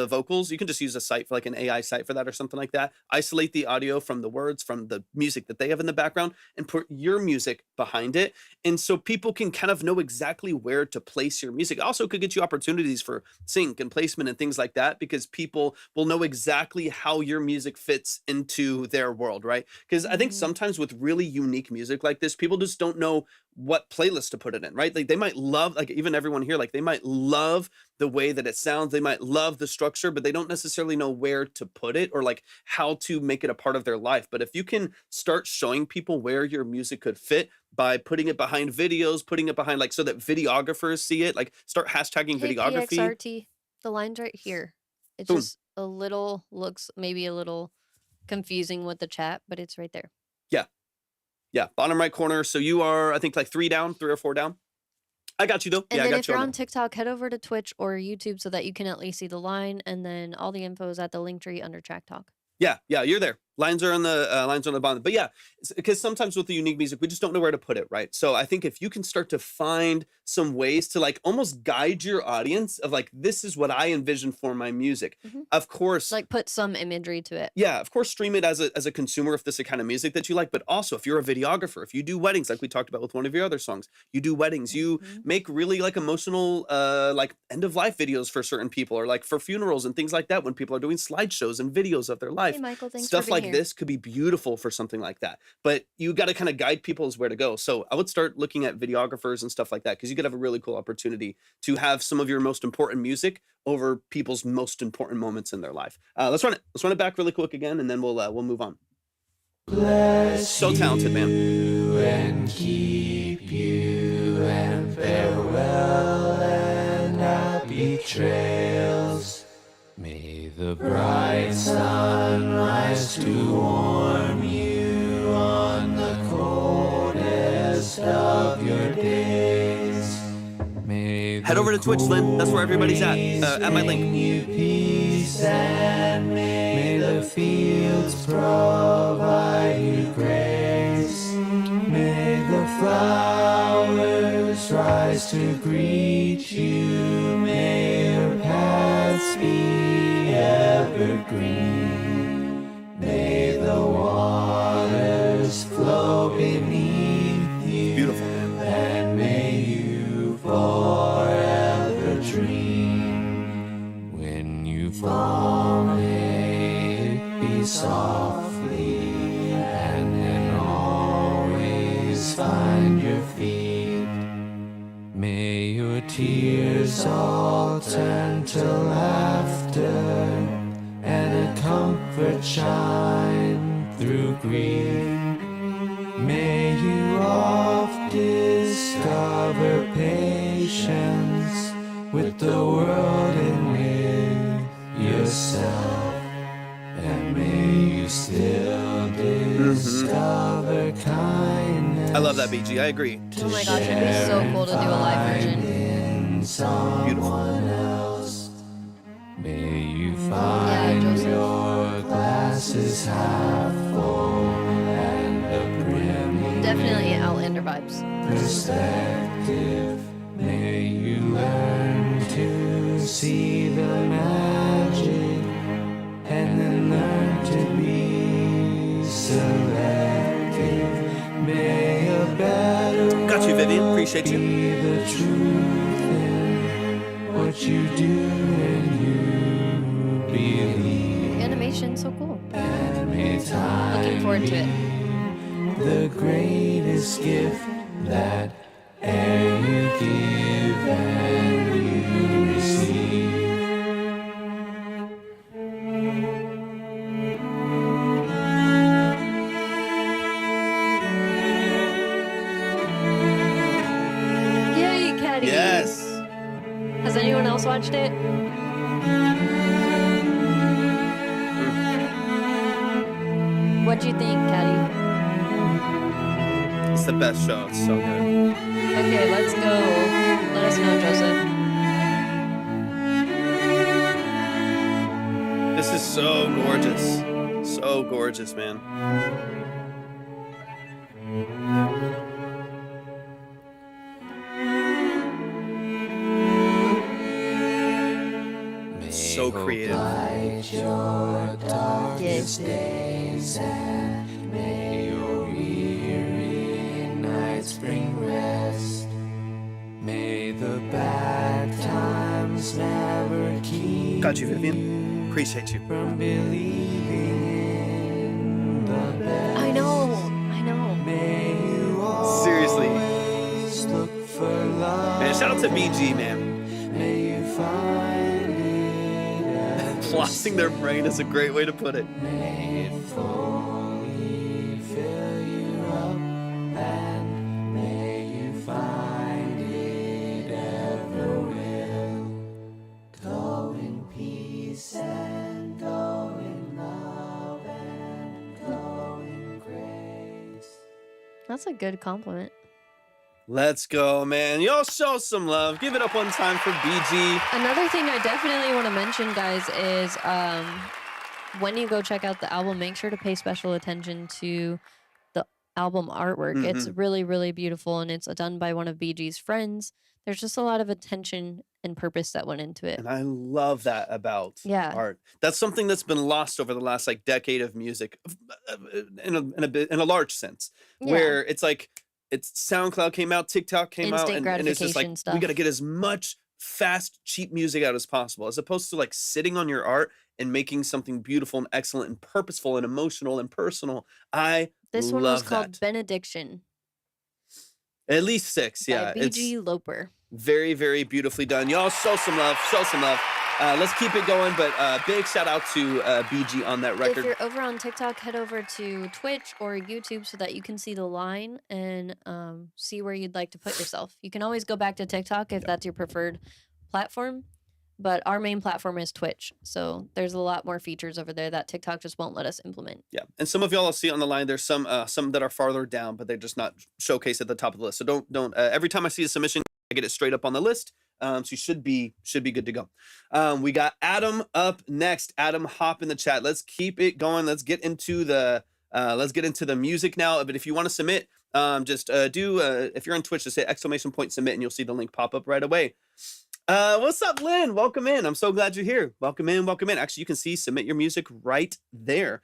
vocals. You can just use a site for like an AI site for that or something like that. Isolate the audio from the words, from the music that they have in the background, and put your music behind it. And so people can kind of know exactly where to place your music. Also could get you opportunities for sync and placement and things like that, because people will know exactly how your music fits into their world, right? Because I think sometimes with really unique music like this, people just don't know what playlist to put it in, right? Like they might love, like even everyone here, like they might love the way that it sounds, they might love the structure, but they don't necessarily know where to put it or like how to make it a part of their life. But if you can start showing people where your music could fit by putting it behind videos, putting it behind like so that videographers see it, like start hashtagging videography. PXRT, the line's right here. It just looks maybe a little confusing with the chat, but it's right there. Yeah, bottom right corner. So you are, I think, like 3 or 4 down. I got you though. And yeah, then I got if you you're on TikTok, head over to Twitch or YouTube so that you can at least see the line, and then all the info is at the link tree under Track Talk. Yeah, you're there. Lines are on the bottom. But yeah, because sometimes with the unique music, we just don't know where to put it, right? So I think if you can start to find some ways to like almost guide your audience of like, this is what I envision for my music. Of course, like put some imagery to it. Yeah, of course, stream it as a consumer if this is the kind of music that you like. But also, if you're a videographer, if you do weddings, like we talked about with one of your other songs, you do weddings, you make really like emotional like end of life videos for certain people, or like for funerals and things like that, when people are doing slideshows and videos of their life. Hey, Michael, thanks Stuff for being like here. this could be beautiful for something like that, but you got to kind of guide people as where to go. So I would start looking at videographers and stuff like that, because you could have a really cool opportunity to have some of your most important music over people's most important moments in their life. Let's run it back really quick again, and then we'll move on. Bless So talented, man. you and keep you, and farewell and happy trails. May the bright sun rise to warm you on the coldest of your days. May Head over to Twitch, Lynn. That's where everybody's at my link. you peace, and may the fields provide you grace. May the flowers rise to greet you. May your paths be evergreen. May the waters flow beneath you. your feet. May your tears all turn to laughter, and a comfort shine through grief. May you oft discover patience with the world and with yourself. And may you still discover kindness. I love that, BG. I agree. Oh my gosh, it'd be so cool to do a live version. Beautiful. Else. May you find your glasses half full and the brim Definitely Outlander vibes. perspective. May you learn to see the magic and then learn to be selective. May a better Got you, Vivian. Appreciate you. be the truth in what you do and you believe. Animation's so cool. And may time Looking forward to it. the greatest gift that e'er you give and you receive. Yay, Caddy! Yes. Has anyone else watched it? What'd you think, Caddy? It's the best show. It's so good. Okay, let's go. Let us know, Joseph. This is so gorgeous. So gorgeous, man. So creative. Light your darkest Yes. days, and may your weary nights bring rest. May the bad times never keep Got you, Vivian. Appreciate you. from believing in the best. I know. I know. May you Seriously. always look for love. Man, shout out to BG, man. May you find it. Flossing their brain is a great way to put it. May it fully fill you up, and may you find it ever will. Go in peace and go in love and go in grace. That's a good compliment. Let's go, man. Y'all show some love. Give it up one time for BG. Another thing I definitely want to mention, guys, is when you go check out the album, make sure to pay special attention to the album artwork. It's really, really beautiful, and it's done by one of BG's friends. There's just a lot of attention and purpose that went into it. And I love that about Yeah. art. That's something that's been lost over the last like decade of music, in a large sense, Yeah. where it's like it's SoundCloud came out, TikTok came out, Instant and it's just like gratification we stuff. got to get as much fast, cheap music out as possible, as opposed to like sitting on your art and making something beautiful and excellent and purposeful and emotional and personal. I This one love was called that. Benediction At least 6, by yeah. It's BG Loper. very, very beautifully done. Y'all show some love. Show some love. Let's keep it going, but big shout out to BG on that If record. you're over on TikTok, head over to Twitch or YouTube so that you can see the line and see where you'd like to put yourself. You can always go back to TikTok if that's your preferred platform, but our main platform is Twitch. So there's a lot more features over there that TikTok just won't let us implement. Yeah, and some of y'all will see on the line. There's some that are farther down, but they're just not showcased at the top of the list. So don't. Every time I see a submission, I get it straight up on the list. So you should be good to go. We got Adam up next. Adam, hop in the chat. Let's keep it going. Let's get into the music now. But if you want to submit, just do if you're on Twitch, just say !submit, and you'll see the link pop up right away. What's up, Lynn? Welcome in. I'm so glad you're here. Welcome in. Welcome in. Actually, you can see submit your music right there.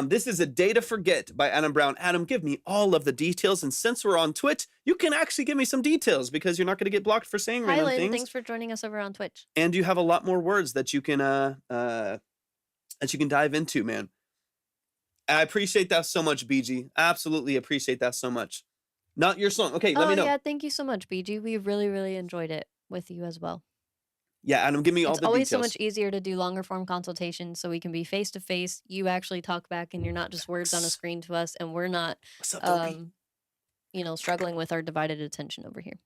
This is A Day to Forget by Adam Brown. Adam, give me all of the details. And since we're on Twitch, you can actually give me some details because you're not going to get blocked for saying Hi, random Lynn. things. Thanks for joining us over on Twitch. And you have a lot more words that you can dive into, man. I appreciate that so much, BG. Absolutely appreciate that so much. Not your song. Okay, let me know. Yeah, thank you so much, BG. We really, really enjoyed it with you as well. Yeah, Adam, give me all It's the always so details. much easier to do longer form consultations so we can be face to face. You actually talk back and you're not just words on a screen to us, and we're not What's up, Dopey? struggling with our divided attention over here.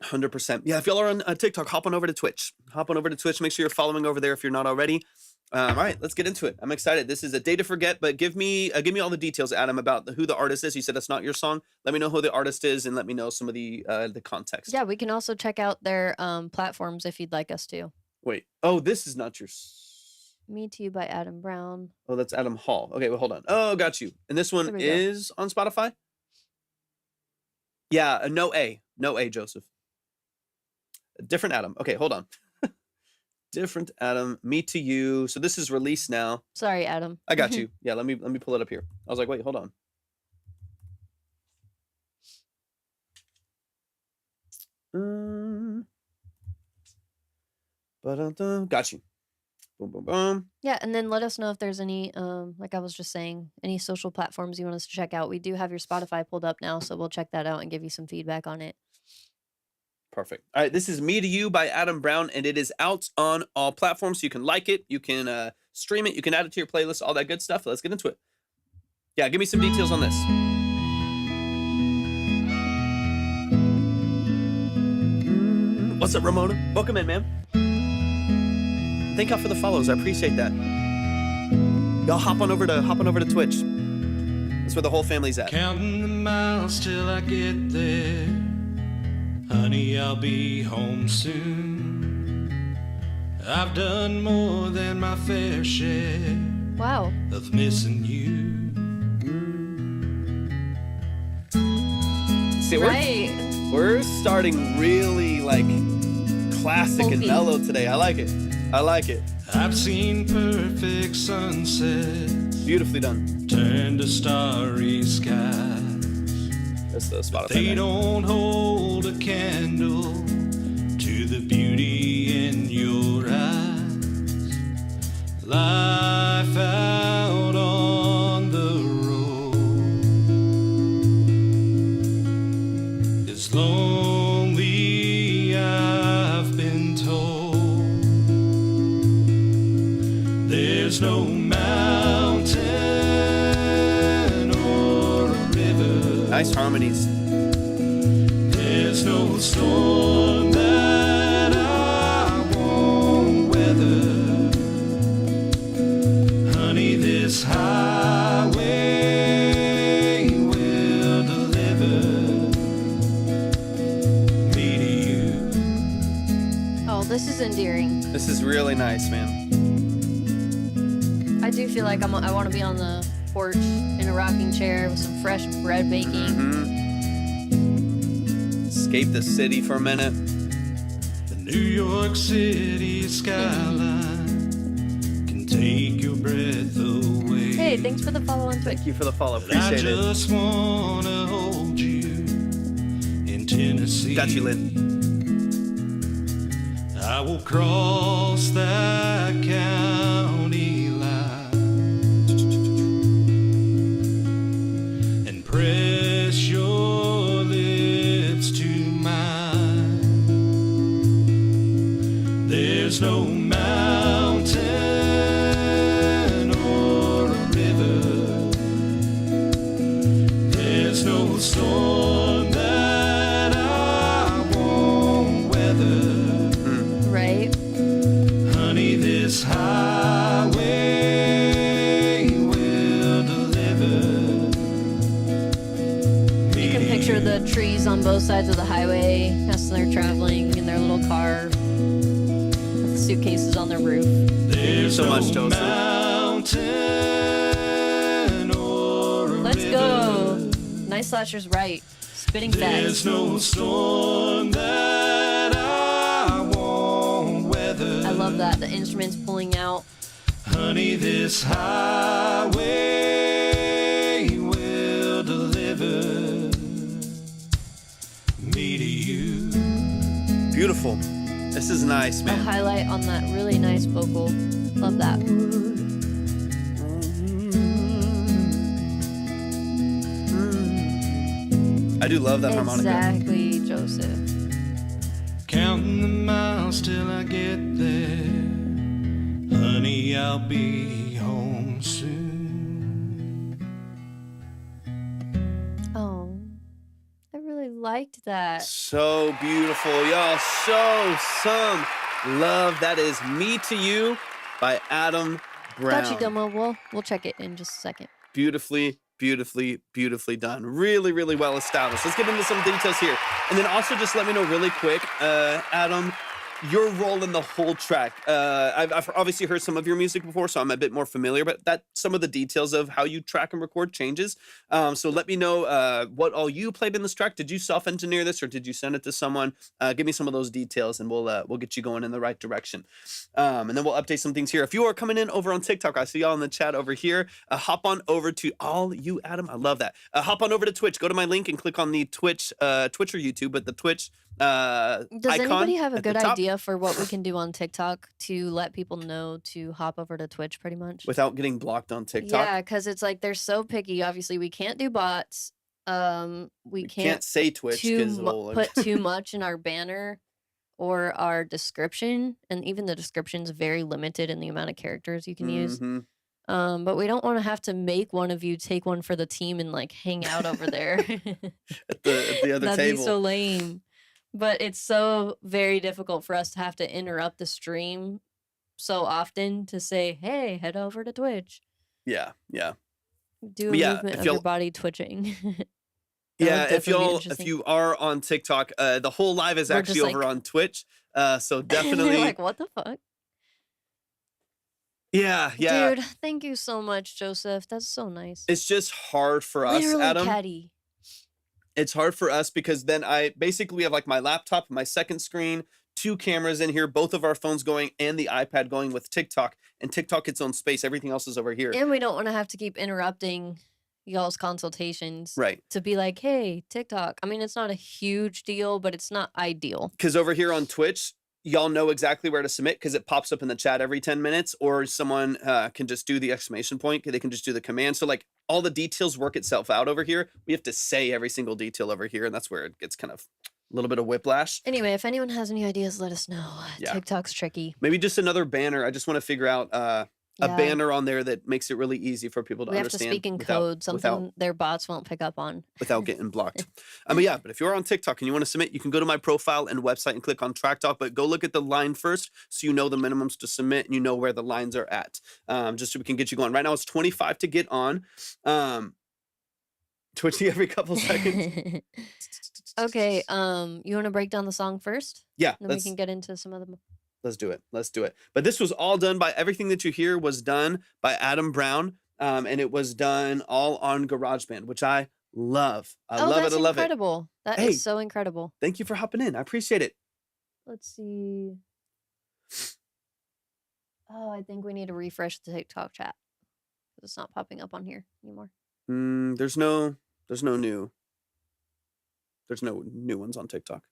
100%. Yeah, if y'all are on TikTok, hop on over to Twitch. Hop on over to Twitch. Make sure you're following over there if you're not already. All right, let's get into it. I'm excited. This is a day to forget, but give me all the details, Adam, about who the artist is. You said that's not your song. Let me know who the artist is, and let me know some of the context. Yeah, we can also check out their platforms if you'd like us to. Wait. Oh, this is not your. Me Too by Adam Brown. Oh, that's Adam Hall. Okay, well, hold on. Oh, got you. And this one is on Spotify? Yeah, no A, Joseph. A different Adam. Okay, hold on. Different Adam. Me to You. So this is released now. Sorry, Adam. I got you. Yeah, let me pull it up here. I was like, wait, hold on. Got you. Boom, boom, boom. Yeah, and then let us know if there's any, like I was just saying, any social platforms you want us to check out. We do have your Spotify pulled up now, so we'll check that out and give you some feedback on it. Perfect. All right, this is Me to You by Adam Brown, and it is out on all platforms. So you can like it, you can stream it, you can add it to your playlist, all that good stuff. Let's get into it. Yeah, give me some details on this. What's up, Ramona? Welcome in, man. Thank y'all for the follows. I appreciate that. Y'all hop on over to Twitch. That's where the whole family's at. Counting the miles till I get there. Honey, I'll be home soon. I've done more than my fair share. Wow. Of missing you. See, we're starting really like classic and mellow today. I like it. I've seen perfect sunsets. Beautifully done. Turn to starry skies. That's the Spotify. They don't hold a candle to the beauty in your eyes. Life out on the road is lonely, I've been told. There's no mountain or a river. Nice harmonies. There's no storm that I won't weather. Honey, this highway will deliver me to you. Oh, this is endearing. This is really nice, man. I do feel like I want to be on the porch in a rocking chair with some fresh bread baking. Escape the city for a minute. The New York City skyline can take your breath away. Hey, thanks for the follow on Twitch. Thank you for the follow. I Appreciate it. just wanna hold you in Tennessee. Got you, Lynn. I will cross that county line and press your lips to mine. There's no mountain or a river. There's no storm that I won't weather. Right? Honey, this highway will deliver. You can picture the trees on both sides of the highway as they're traveling in their little car with suitcases on their roof. There's so much, no Joseph. mountain or a Let's river. go. Nice Slasher's right. Spitting There's facts. no storm that I won't weather. I love that. The instruments pulling out. Honey, this highway will deliver me to you. Beautiful. This is nice, A man. highlight on that really nice vocal. Love that. I do love that harmonica. Exactly, Joseph. Counting the miles till I get there. Honey, I'll be home soon. Oh, I really liked that. So beautiful, y'all. So some love. That is Me to You by Adam Brown. Got you, Domo. We'll check it in just a second. Beautifully, beautifully, beautifully done. Really, really well established. Let's get into some details here. And then also just let me know really quick, Adam, your role in the whole track. I've obviously heard some of your music before, so I'm a bit more familiar, but that some of the details of how you track and record changes. So let me know what all you played in this track. Did you self-engineer this or did you send it to someone? Give me some of those details and we'll get you going in the right direction. And then we'll update some things here. If you are coming in over on TikTok, I see y'all in the chat over here. Hop on over to all you, Adam. I love that. Hop on over to Twitch. Go to my link and click on the Twitch or YouTube, but the Twitch Does icon anybody have a at the good top. idea for what we can do on TikTok to let people know to hop over to Twitch pretty much? Without getting blocked on TikTok. Yeah, because it's like they're so picky. Obviously, we can't do bots. We Can't say Twitch because put too much in our banner or our description, and even the description's very limited in the amount of characters you can use. Mhm. But we don't want to have to make one of you take one for the team and like hang out over there. At the other That'd table. be so lame. But it's so very difficult for us to have to interrupt the stream so often to say, hey, head over to Twitch. Yeah. Do a But yeah, movement if of your y'all- body twitching. Yeah, would if definitely be y'all if interesting. you are on TikTok, the whole live is We're actually just over like- on Twitch. So They're definitely like, what the fuck? yeah. Dude, thank you so much, Joseph. That's so nice. It's just hard for us, Literally Adam. catty. It's hard for us because then we have like my laptop, my second screen, 2 cameras in here, both of our phones going and the iPad going with TikTok, and TikTok its own space. Everything else is over here. And we don't want to have to keep interrupting y'all's consultations Right. to be like, hey, TikTok. I mean, it's not a huge deal, but it's not ideal. Because over here on Twitch, y'all know exactly where to submit because it pops up in the chat every 10 minutes, or someone can just do the exclamation point. They can just do the command. So like all the details work itself out over here. We have to say every single detail over here, and that's where it gets kind of a little bit of whiplash. Anyway, if anyone has any ideas, let us know. Yeah. TikTok's tricky. Maybe just another banner. I just want to figure out a Yeah. banner on there that makes it really easy for people to We have to understand. speak in without- code, something without their bots won't pick up on. without getting blocked. But if you're on TikTok and you want to submit, you can go to my profile and website and click on Track Talk, but go look at the line first so you know the minimums to submit and you know where the lines are at, just so we can get you going. Right now it's 25 to get on. Twitching every couple seconds. Okay, you want to break down the song first? Yeah, Then we can get into some of the... let's do it. Let's do it. But this was all done by everything that you hear was done by Adam Brown. And it was done all on GarageBand, which I love. I love that's it. I love it. incredible. That is Hey. so incredible. Thank you for hopping in. I appreciate it. Let's see. Oh, I think we need to refresh the TikTok chat. It's not popping up on here anymore. There's no new ones on TikTok.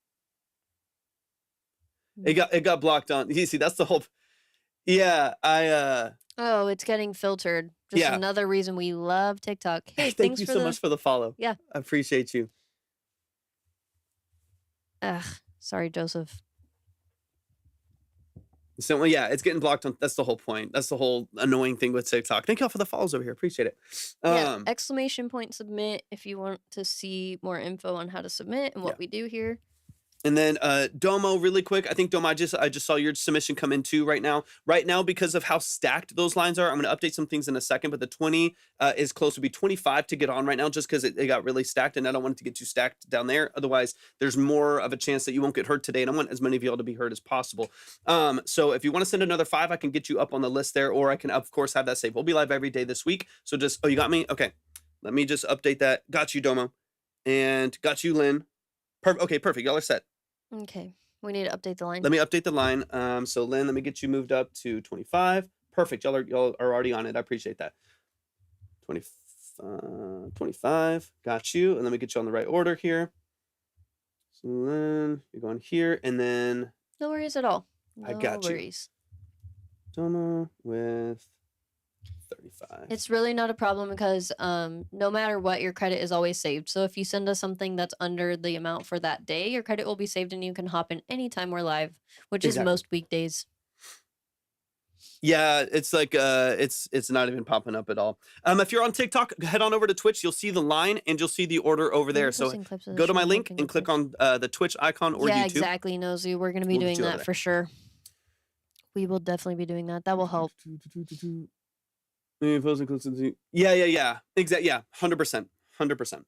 It got blocked on. You see, that's the whole. Yeah, Oh, it's getting filtered. Just Yeah. another reason we love TikTok. Hey, thank thanks you for so the... much for the follow. Yeah. I appreciate you. Ugh, sorry, Joseph. So yeah, it's getting blocked on. That's the whole point. That's the whole annoying thing with TikTok. Thank y'all for the follows over here. Appreciate it. Yeah, exclamation point submit if you want to see more info on how to submit and what Yeah. we do here. And then Domo, really quick. I think Domo, I just saw your submission come in too right now. Right now, because of how stacked those lines are, I'm going to update some things in a second. But the 20 is close to be 25 to get on right now, just because it got really stacked, and I don't want it to get too stacked down there. Otherwise, there's more of a chance that you won't get heard today, and I want as many of y'all to be heard as possible. So if you want to send another 5, I can get you up on the list there, or I can of course have that saved. We'll be live every day this week. So just you got me? Okay, let me just update that. Got you, Domo, and got you, Lynn. Okay, perfect. Y'all are set. Okay, we need to update the line. Let me update the line. So Lynn, let me get you moved up to 25. Perfect. Y'all are already on it. I appreciate that. 25. Got you. And let me get you on the right order here. So Lynn, you're going here, and then No worries at all. I No got you. worries. Domo with 35. It's really not a problem because no matter what, your credit is always saved. So if you send us something that's under the amount for that day, your credit will be saved and you can hop in anytime we're live, which is Exactly. most weekdays. Yeah, it's like it's not even popping up at all. If you're on TikTok, head on over to Twitch. You'll see the line and you'll see the order over there. So go to my link and click on the Twitch icon or yeah, YouTube. exactly, Nosy. We're gonna be doing that for sure. We will definitely be doing that. That will help. Yeah. Exactly. Yeah, 100%. 100%.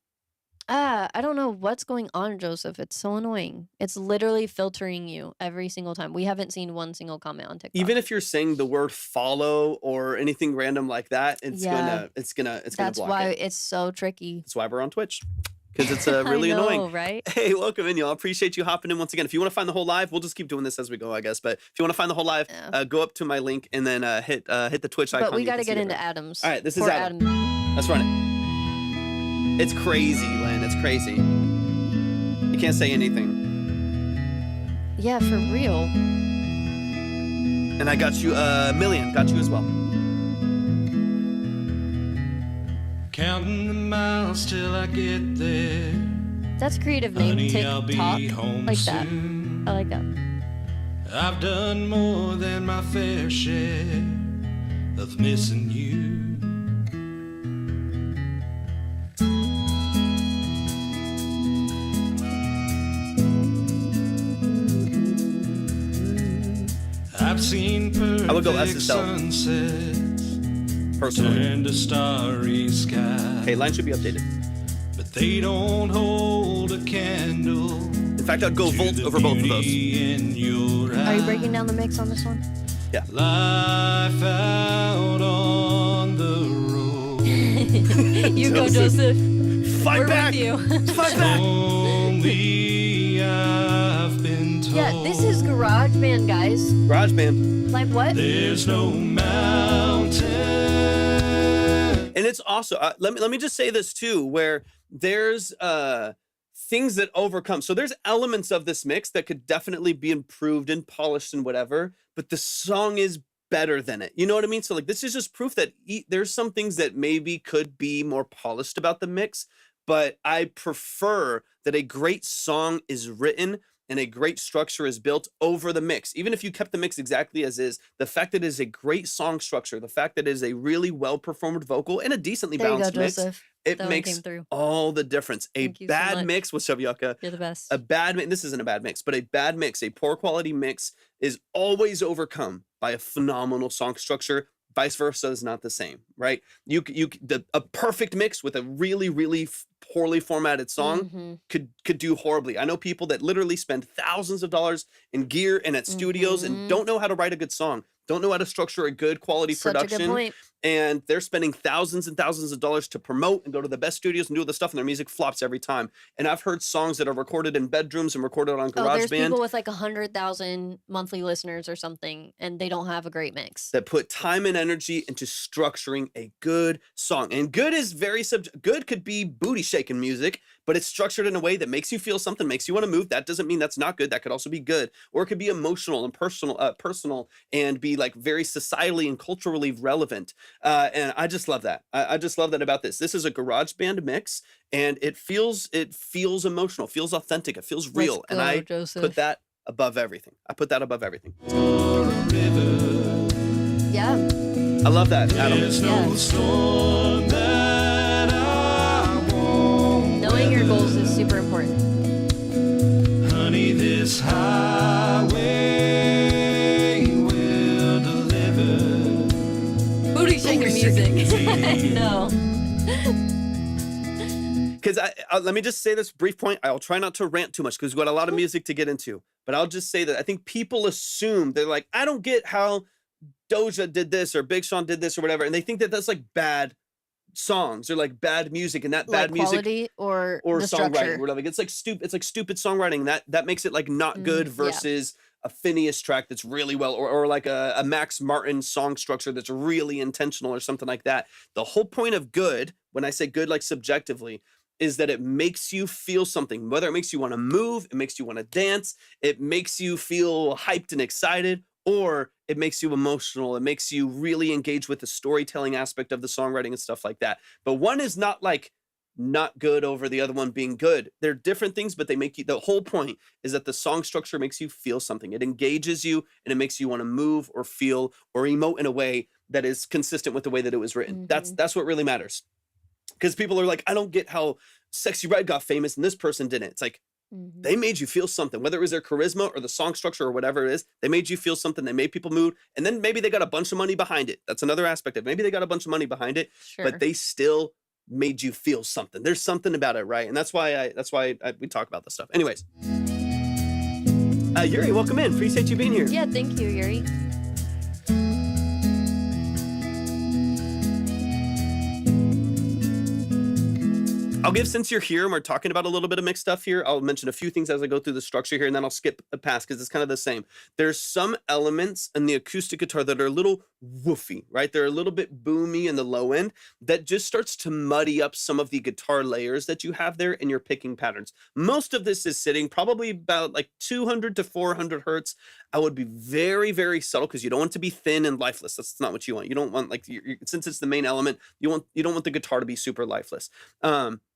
I don't know what's going on, Joseph. It's so annoying. It's literally filtering you every single time. We haven't seen one single comment on TikTok. Even if you're saying the word follow or anything random like that, it's gonna That's block why it. it's so tricky. That's why we're on Twitch. Because it's really I know, annoying. Right? Hey, welcome in, y'all. Appreciate you hopping in once again. If you want to find the whole live, we'll just keep doing this as we go, I guess. But if you want to find the whole live, go up to my link and then hit the Twitch icon. But we got to get into Adams. All right, this is Adam. Let's run it. It's crazy, Lynn. It's crazy. You can't say anything. Yeah, for real. And I got you a million. Got you as well. Counting the miles till I get there. That's a creative name. Honey, I'll be TikTok. home Like that. soon. I like that. I've done more than my fair share of missing you. I've seen perfect I would go SSL. sunsets Personally. turn to starry sky. Hey, line should be updated. But they don't hold a candle. In fact, I'd go Volt over both of those. Are you breaking down the mix on this one? Yeah. Life out on the road. You go, Joseph. Fight We're back! with you. Fight back! Only I've been told. Yeah, this is GarageBand, guys. GarageBand. Like what? There's no mountain. And it's also let me just say this too, where there's things that overcome. So there's elements of this mix that could definitely be improved and polished and whatever, but the song is better than it. You know what I mean? So like this is just proof that there's some things that maybe could be more polished about the mix, but I prefer that a great song is written and a great structure is built over the mix. Even if you kept the mix exactly as is, the fact that it is a great song structure, the fact that it is a really well-performed vocal and a decently balanced mix, it makes all the difference. A bad mix, what's up, Yucca? You're the best. A bad mix, this isn't a bad mix, but a bad mix, a poor quality mix is always overcome by a phenomenal song structure. Vice versa is not the same, right? A perfect mix with a really poorly formatted song could do horribly. I know people that literally spend thousands of dollars in gear and at studios and don't know how to write a good song, don't know how to structure a good quality production. A good point. And they're spending thousands and thousands of dollars to promote and go to the best studios and do all the stuff, and their music flops every time. And I've heard songs that are recorded in bedrooms and recorded on GarageBand. There's people with like 100,000 monthly listeners or something, and they don't have a great mix. That put time and energy into structuring a good song. And good is very good could be booty shaking music, but it's structured in a way that makes you feel something, makes you want to move. That doesn't mean that's not good. That could also be good. Or it could be emotional and personal and be like very societally and culturally relevant. And I just love that. I just love that about this. This is a GarageBand mix, and it feels emotional, feels authentic, it feels real. Let's go, and I put that above everything. I put that above everything. Yeah. I love that, Adam. There's no storm that I won't Knowing your goals is super important. Honey, this highway will deliver. Booty shaking music. No. Because let me just say this brief point. I'll try not to rant too much because we've got a lot of music to get into. But I'll just say that I think people assume, they're like, I don't get how Doja did this or Big Sean did this or whatever, and they think that that's like bad songs or like bad music, and that bad music or or the songwriting structure. or whatever. It's like stupid songwriting. That makes it like not good versus a Phineas track that's really well, or like a Max Martin song structure that's really intentional or something like that. The whole point of good, when I say good like subjectively, is that it makes you feel something, whether it makes you want to move, it makes you want to dance, it makes you feel hyped and excited, or it makes you emotional. It makes you really engage with the storytelling aspect of the songwriting and stuff like that. But one is not like not good over the other one being good. They're different things, but they make you, the whole point is that the song structure makes you feel something. It engages you and it makes you want to move or feel or emote in a way that is consistent with the way that it was written. That's what really matters. Because people are like, I don't get how Sexy Red got famous and this person didn't. It's like, they made you feel something, whether it was their charisma or the song structure or whatever it is. They made you feel something. They made people move. And then maybe they got a bunch of money behind it. That's another aspect of it. Maybe they got a bunch of money behind it, but they still made you feel something. There's something about it, right? And that's why we talk about this stuff. Anyways, Yuri, welcome in. Appreciate you being here. Yeah, thank you, Yuri. I'll give, since you're here and we're talking about a little bit of mixed stuff here, I'll mention a few things as I go through the structure here, and then I'll skip past because it's kind of the same. There's some elements in the acoustic guitar that are a little woofy, right? They're a little bit boomy in the low end that just starts to muddy up some of the guitar layers that you have there in your picking patterns. Most of this is sitting probably about like 200 to 400 hertz. I would be very, very subtle because you don't want it to be thin and lifeless. That's not what you want. You don't want, like, since it's the main element, you don't want the guitar to be super lifeless.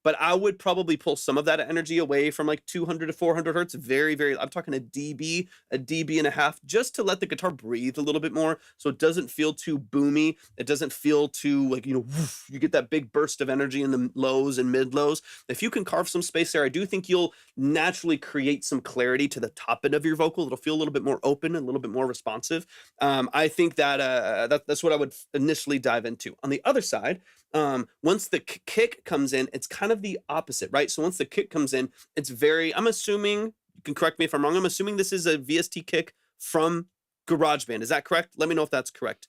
But I would probably pull some of that energy away from like 200 to 400 hertz. Very, very, I'm talking a dB and a half, just to let the guitar breathe a little bit more so it doesn't feel too boomy. It doesn't feel too like, woof, you get that big burst of energy in the lows and mid lows. If you can carve some space there, I do think you'll naturally create some clarity to the top end of your vocal. It'll feel a little bit more open, a little bit more responsive. I think that's what I would initially dive into. On the other side, once the kick comes in, it's kind of the opposite, right? So once the kick comes in, it's very, I'm assuming, you can correct me if I'm wrong, I'm assuming this is a VST kick from GarageBand. Is that correct? Let me know if that's correct.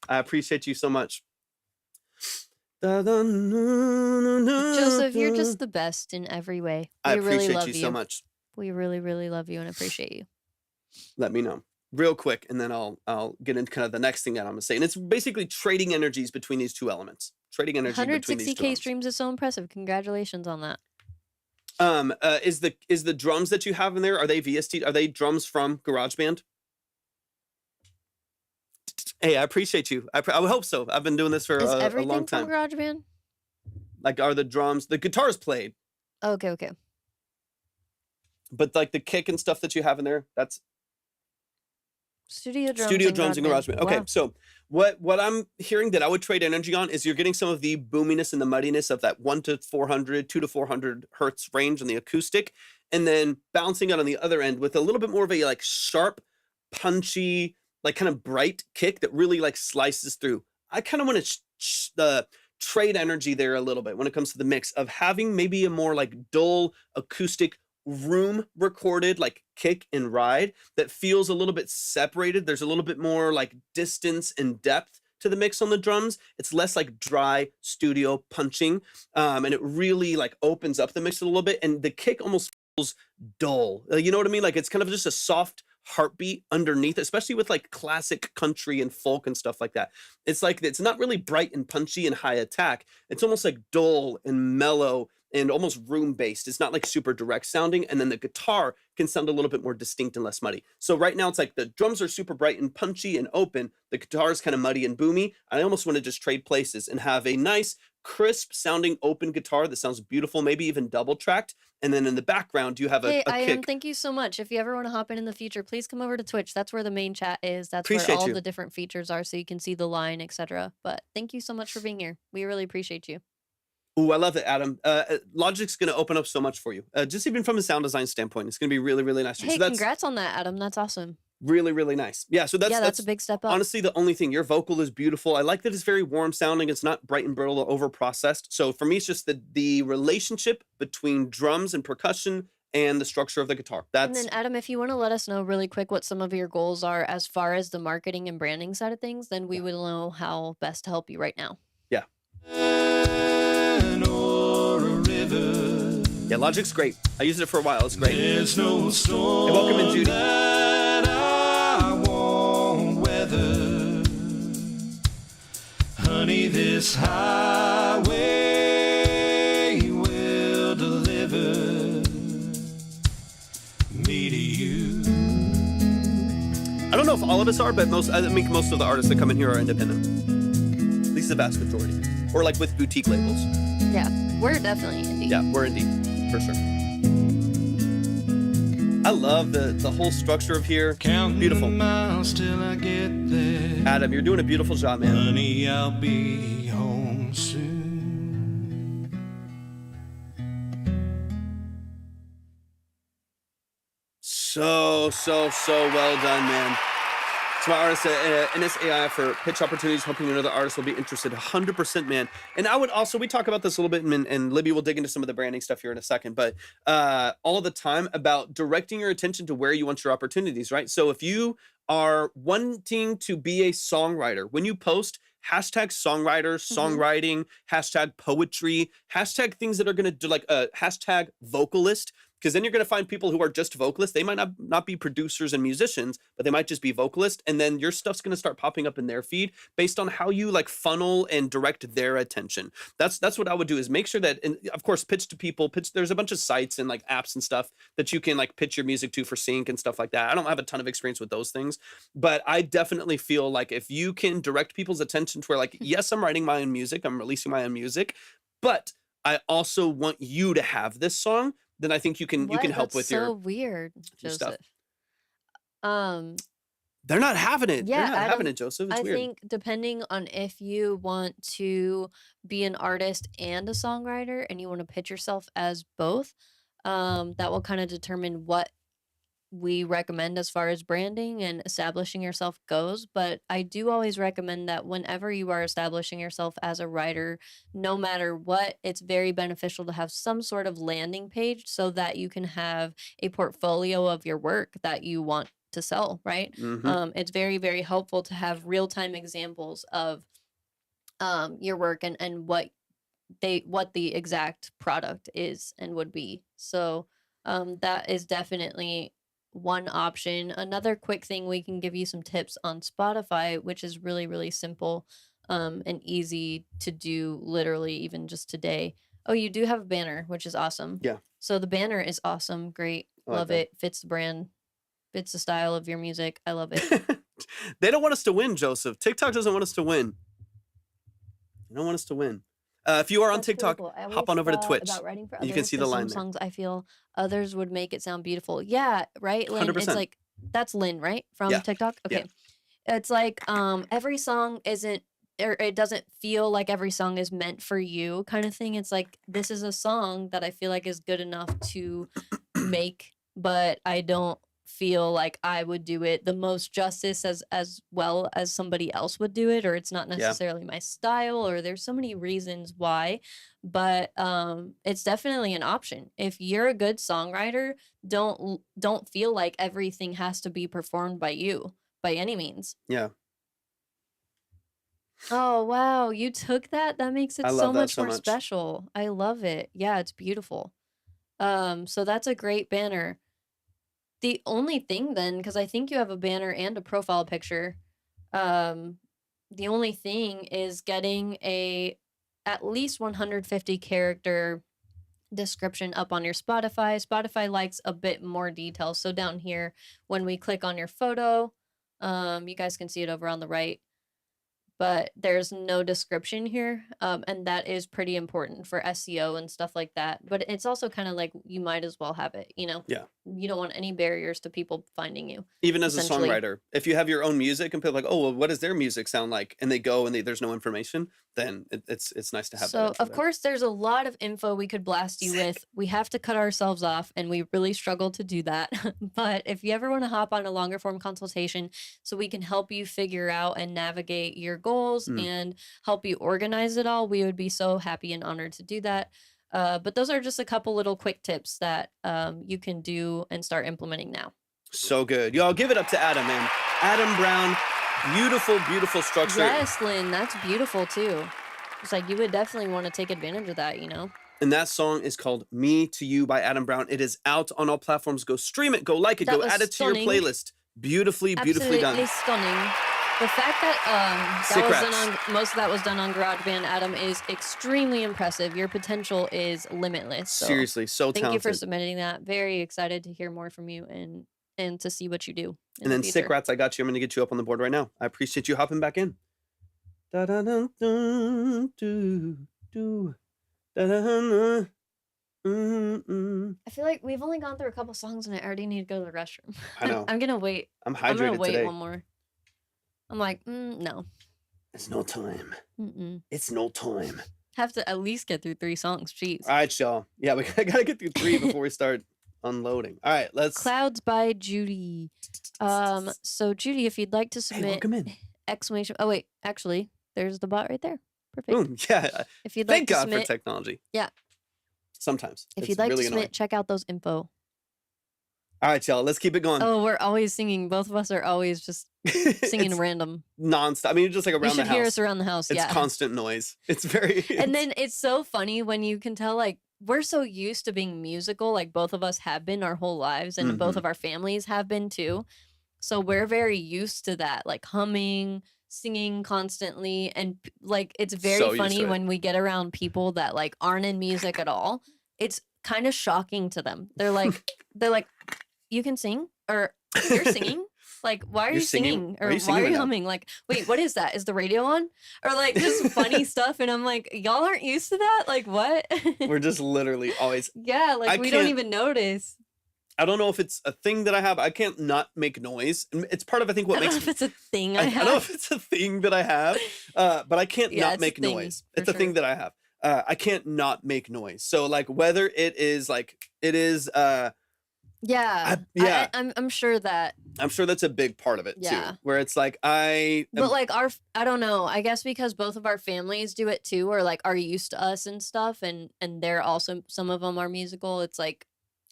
I appreciate you so much. Joseph, you're just the best in every way. I appreciate you so much. We really, really love you and appreciate you. Let me know real quick, and then I'll get into kind of the next thing that I'm gonna say. And it's basically trading energies between these two elements. Trading energy between these two 160K streams is so impressive. Congratulations on that. Is the drums that you have in there, are they VST? Are they drums from GarageBand? Hey, I appreciate you. I would hope so. I've been doing this for a long time. Is everything from GarageBand? Like, are the drums, the guitar's played. Okay. But like the kick and stuff that you have in there, that's Studio drums and GarageBand. Okay, wow. So what I'm hearing that I would trade energy on is you're getting some of the boominess and the muddiness of that 2 to 400 hertz range on the acoustic, and then bouncing out on the other end with a little bit more of a like sharp, punchy, like kind of bright kick that really like slices through. I kind of want to trade energy there a little bit when it comes to the mix of having maybe a more like dull acoustic room recorded like kick and ride that feels a little bit separated. There's a little bit more like distance and depth to the mix on the drums. It's less like dry studio punching, and it really like opens up the mix a little bit, and the kick almost feels dull. You know what I mean? Like it's kind of just a soft heartbeat underneath, especially with like classic country and folk and stuff like that. It's like, it's not really bright and punchy and high attack. It's almost like dull and mellow and almost room based. It's not like super direct sounding. And then the guitar can sound a little bit more distinct and less muddy. So right now it's like the drums are super bright and punchy and open. The guitar is kind of muddy and boomy. I almost want to just trade places and have a nice crisp sounding open guitar that sounds beautiful, maybe even double tracked. And then in the background, you have a kick. Thank you so much. If you ever want to hop in the future, please come over to Twitch. That's where the main chat is. That's where all the different features are, so you can see the line, etc. But thank you so much for being here. We really appreciate you. Ooh, I love it, Adam. Logic's going to open up so much for you. Just even from a sound design standpoint, it's going to be really, really nice. Hey, so congrats on that, Adam. That's awesome. Really, really nice. Yeah, so that's a big step up. Honestly, the only thing, your vocal is beautiful. I like that it's very warm sounding. It's not bright and brittle or over processed. So for me, it's just the relationship between drums and percussion and the structure of the guitar. And then Adam, if you want to let us know really quick what some of your goals are as far as the marketing and branding side of things, then we will know how best to help you right now. Yeah. Yeah, Logic's great. I used it for a while. It's great. There's no storm. Hey, welcome in, Judy. Honey, this highway will deliver me to you. I don't know if all of us are, but I think most of the artists that come in here are independent. At least the vast majority. Or like with boutique labels. Yeah, we're definitely indie. Yeah, we're indie, for sure. I love the whole structure of here. Counting Beautiful. the miles till I get there. Adam, you're doing a beautiful job, man. Honey, I'll be home soon. So well done, man. To my artists at NSAI for pitch opportunities, hoping another artist will be interested 100%, man. And I would also, we talk about this a little bit, and Libby will dig into some of the branding stuff here in a second, but all the time about directing your attention to where you want your opportunities, right? So if you are wanting to be a songwriter, when you post, hashtag songwriter, songwriting, hashtag poetry, hashtag things that are going to do like hashtag vocalist, because then you're going to find people who are just vocalists. They might not be producers and musicians, but they might just be vocalists. And then your stuff's going to start popping up in their feed based on how you like funnel and direct their attention. That's what I would do, is make sure that, and of course, pitch to people, there's a bunch of sites and like apps and stuff that you can like pitch your music to for sync and stuff like that. I don't have a ton of experience with those things, but I definitely feel like if you can direct people's attention to where like, yes, I'm writing my own music, I'm releasing my own music, but I also want you to have this song, then I think you can help with your so weird, your stuff. Joseph. They're not having it. Yeah, They're not Adam, having it, Joseph. It's I weird. think depending on if you want to be an artist and a songwriter and you want to pitch yourself as both, that will kind of determine what we recommend as far as branding and establishing yourself goes. But I do always recommend that whenever you are establishing yourself as a writer, no matter what, it's very beneficial to have some sort of landing page so that you can have a portfolio of your work that you want to sell, right? It's very, very helpful to have real-time examples of your work and what the exact product is and would be. So that is definitely one option. Another quick thing, we can give you some tips on Spotify, which is really, really simple and easy to do literally even just today. Oh, you do have a banner, which is awesome. Yeah. So the banner is awesome. Great. Love it. Fits the brand. Fits the style of your music. I love it. They don't want us to win, Joseph. TikTok doesn't want us to win. They don't want us to win. If you are on That's really TikTok, cool. I hop always on over to thought Twitch. about writing for You can others, see the but line some there. songs I feel others would make it sound beautiful. Yeah, right, Lynn? 100%. It's like, that's Lynn, right? From Yeah. TikTok? Yeah. Okay. It's like every song isn't, or it doesn't feel like every song is meant for you kind of thing. It's like, this is a song that I feel like is good enough to make, but I don't feel like I would do it the most justice as well as somebody else would do it, or it's not necessarily my style, or there's so many reasons why, but it's definitely an option. If you're a good songwriter, don't feel like everything has to be performed by you by any means. Yeah. Oh wow, you took that? That makes it I love so that much so more much. special. I love it. Yeah, it's beautiful. So that's a great banner. The only thing then, because I think you have a banner and a profile picture, the only thing is getting at least 150 character description up on your Spotify. Spotify likes a bit more detail. So down here, when we click on your photo, you guys can see it over on the right, but there's no description here, and that is pretty important for SEO and stuff like that. But it's also kind of like, you might as well have it, Yeah. You don't want any barriers to people finding you. Even as a Essentially. songwriter, if you have your own music and people are like, oh, well, what does their music sound like? And they go and there's no information, then it's nice to have that. So info of there. course there's a lot of info we could blast you with. We have to cut ourselves off, and we really struggle to do that. But if you ever want to hop on a longer form consultation so we can help you figure out and navigate your goals and help you organize it all, we would be so happy and honored to do that. But those are just a couple little quick tips that you can do and start implementing now. So good. Y'all give it up to Adam, man. Adam Brown, beautiful, beautiful structure. Yes, Lynn, that's beautiful too. It's like, you would definitely want to take advantage of that, And that song is called Me to You by Adam Brown. It is out on all platforms. Go stream it, go like it, That go was add it to your stunning. playlist. Beautifully Absolutely done. stunning. The fact that Sick that was raps. done on, most of that was done on GarageBand, Adam, is extremely impressive. Your potential is limitless. So Seriously, so thank you talented. for submitting that. Very excited to hear more from you and and to see what you do. And then Sick Rats, I got you. I'm going to get you up on the board right now. I appreciate you hopping back in. I feel like we've only gone through a couple songs and I already need to go to the restroom. I know. I'm gonna wait. I'm I'm gonna hydrated wait today. one more. I'm like, no. It's no time. Mm-mm. It's no time. Have to at least get through 3 songs. Jeez. All right, y'all. Yeah, we gotta get through 3 before we start unloading. All right, let's. Clouds by Judy. So Judy, if you'd like to Hey, submit welcome in. exclamation. Oh wait, actually, there's the bot right there. Perfect. Boom. Yeah. If you'd like Thank to God submit, for technology. Yeah. Sometimes. If It's you'd like really to submit, annoying. check out those info. All right, y'all. Let's keep it going. Oh, we're always singing. Both of us are always just singing It's random. nonstop. I mean, just like You around the should hear house. us around the house. It's Yeah. constant noise. It's very. And then it's so funny when you can tell, like, we're so used to being musical, like both of us have been our whole lives, and both of our families have been too. So we're very used to that, like humming, singing constantly, and like it's very So used funny to it. when we get around people that like aren't in music at all. It's kind of shocking to them. They're like, you can sing, or you're singing. Like, why are You're you singing? singing? Why Or are you why singing are right you now? humming? Like, wait, what is that? Is the radio on? Or like just funny stuff. And I'm like, y'all aren't used to that? Like, what? We're just literally always. Yeah, like I we don't can't- even notice. I don't know if it's a thing that I have. I can't not make noise. And it's part of, I think, I what don't know makes if it's a thing I I have. don't know if it's a thing that I have, but I can't Yeah, not it's a make thing, noise. for It's a thing sure. that I have. I can't not make noise. So like whether it is like it is, Yeah. yeah. I'm sure that, I'm sure that's a big part of it Yeah. too. Where it's like I am, but like I don't know, I guess because both of our families do it too, or like are used to us and stuff, and they're also, some of them are musical. It's like,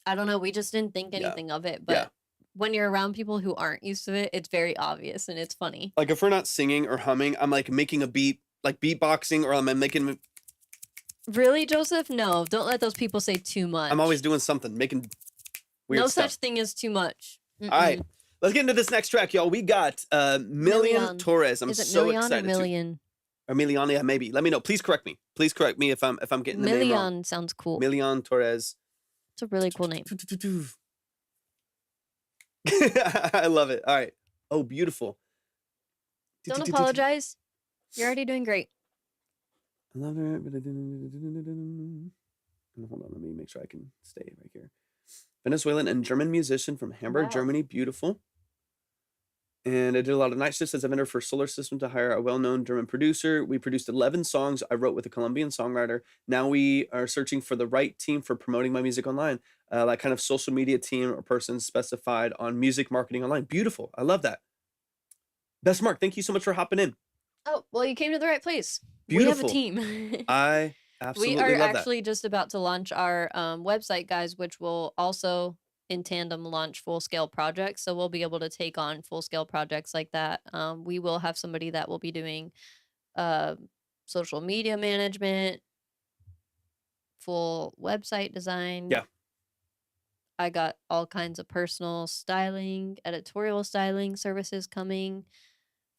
I don't know, we just didn't think Yeah. anything of it. But Yeah. when you're around people who aren't used to it, it's very obvious and it's funny. like if we're not singing or humming, I'm like making a beat, like beatboxing, or I'm making. Really, Joseph? No, don't let those people say too much. I'm always doing something, making weird no stuff. such thing as too much. All right, let's get into this next track, y'all. We got Million Million. Torres. I'm Is it so Million excited. or Million? Or Million, yeah, maybe. Let me know. Please correct me. Please correct me if I'm getting the name wrong. Million sounds cool. Million Torres. It's a really cool name. I love it. All right. Oh, beautiful. Don't apologize. You're already doing great. I love it. Hold on, let me make sure I can stay right here. Venezuelan and German musician from Hamburg, Wow. Germany. Beautiful. And I did a lot of night shifts as a vendor for Solar System to hire a well-known German producer. We produced 11 songs I wrote with a Colombian songwriter. Now we are searching for the right team for promoting my music online, like kind of social media team or person specified on music marketing online. Beautiful. I love that. Best Mark, thank you so much for hopping in. Oh, well, you came to the right place. Beautiful. We have a team. I absolutely We are love actually just about to launch our website, guys, which will also in tandem launch full scale projects. So we'll be able to take on full scale projects like that. We will have somebody that will be doing social media management, full website design. Yeah. I got all kinds of personal styling, editorial styling services coming.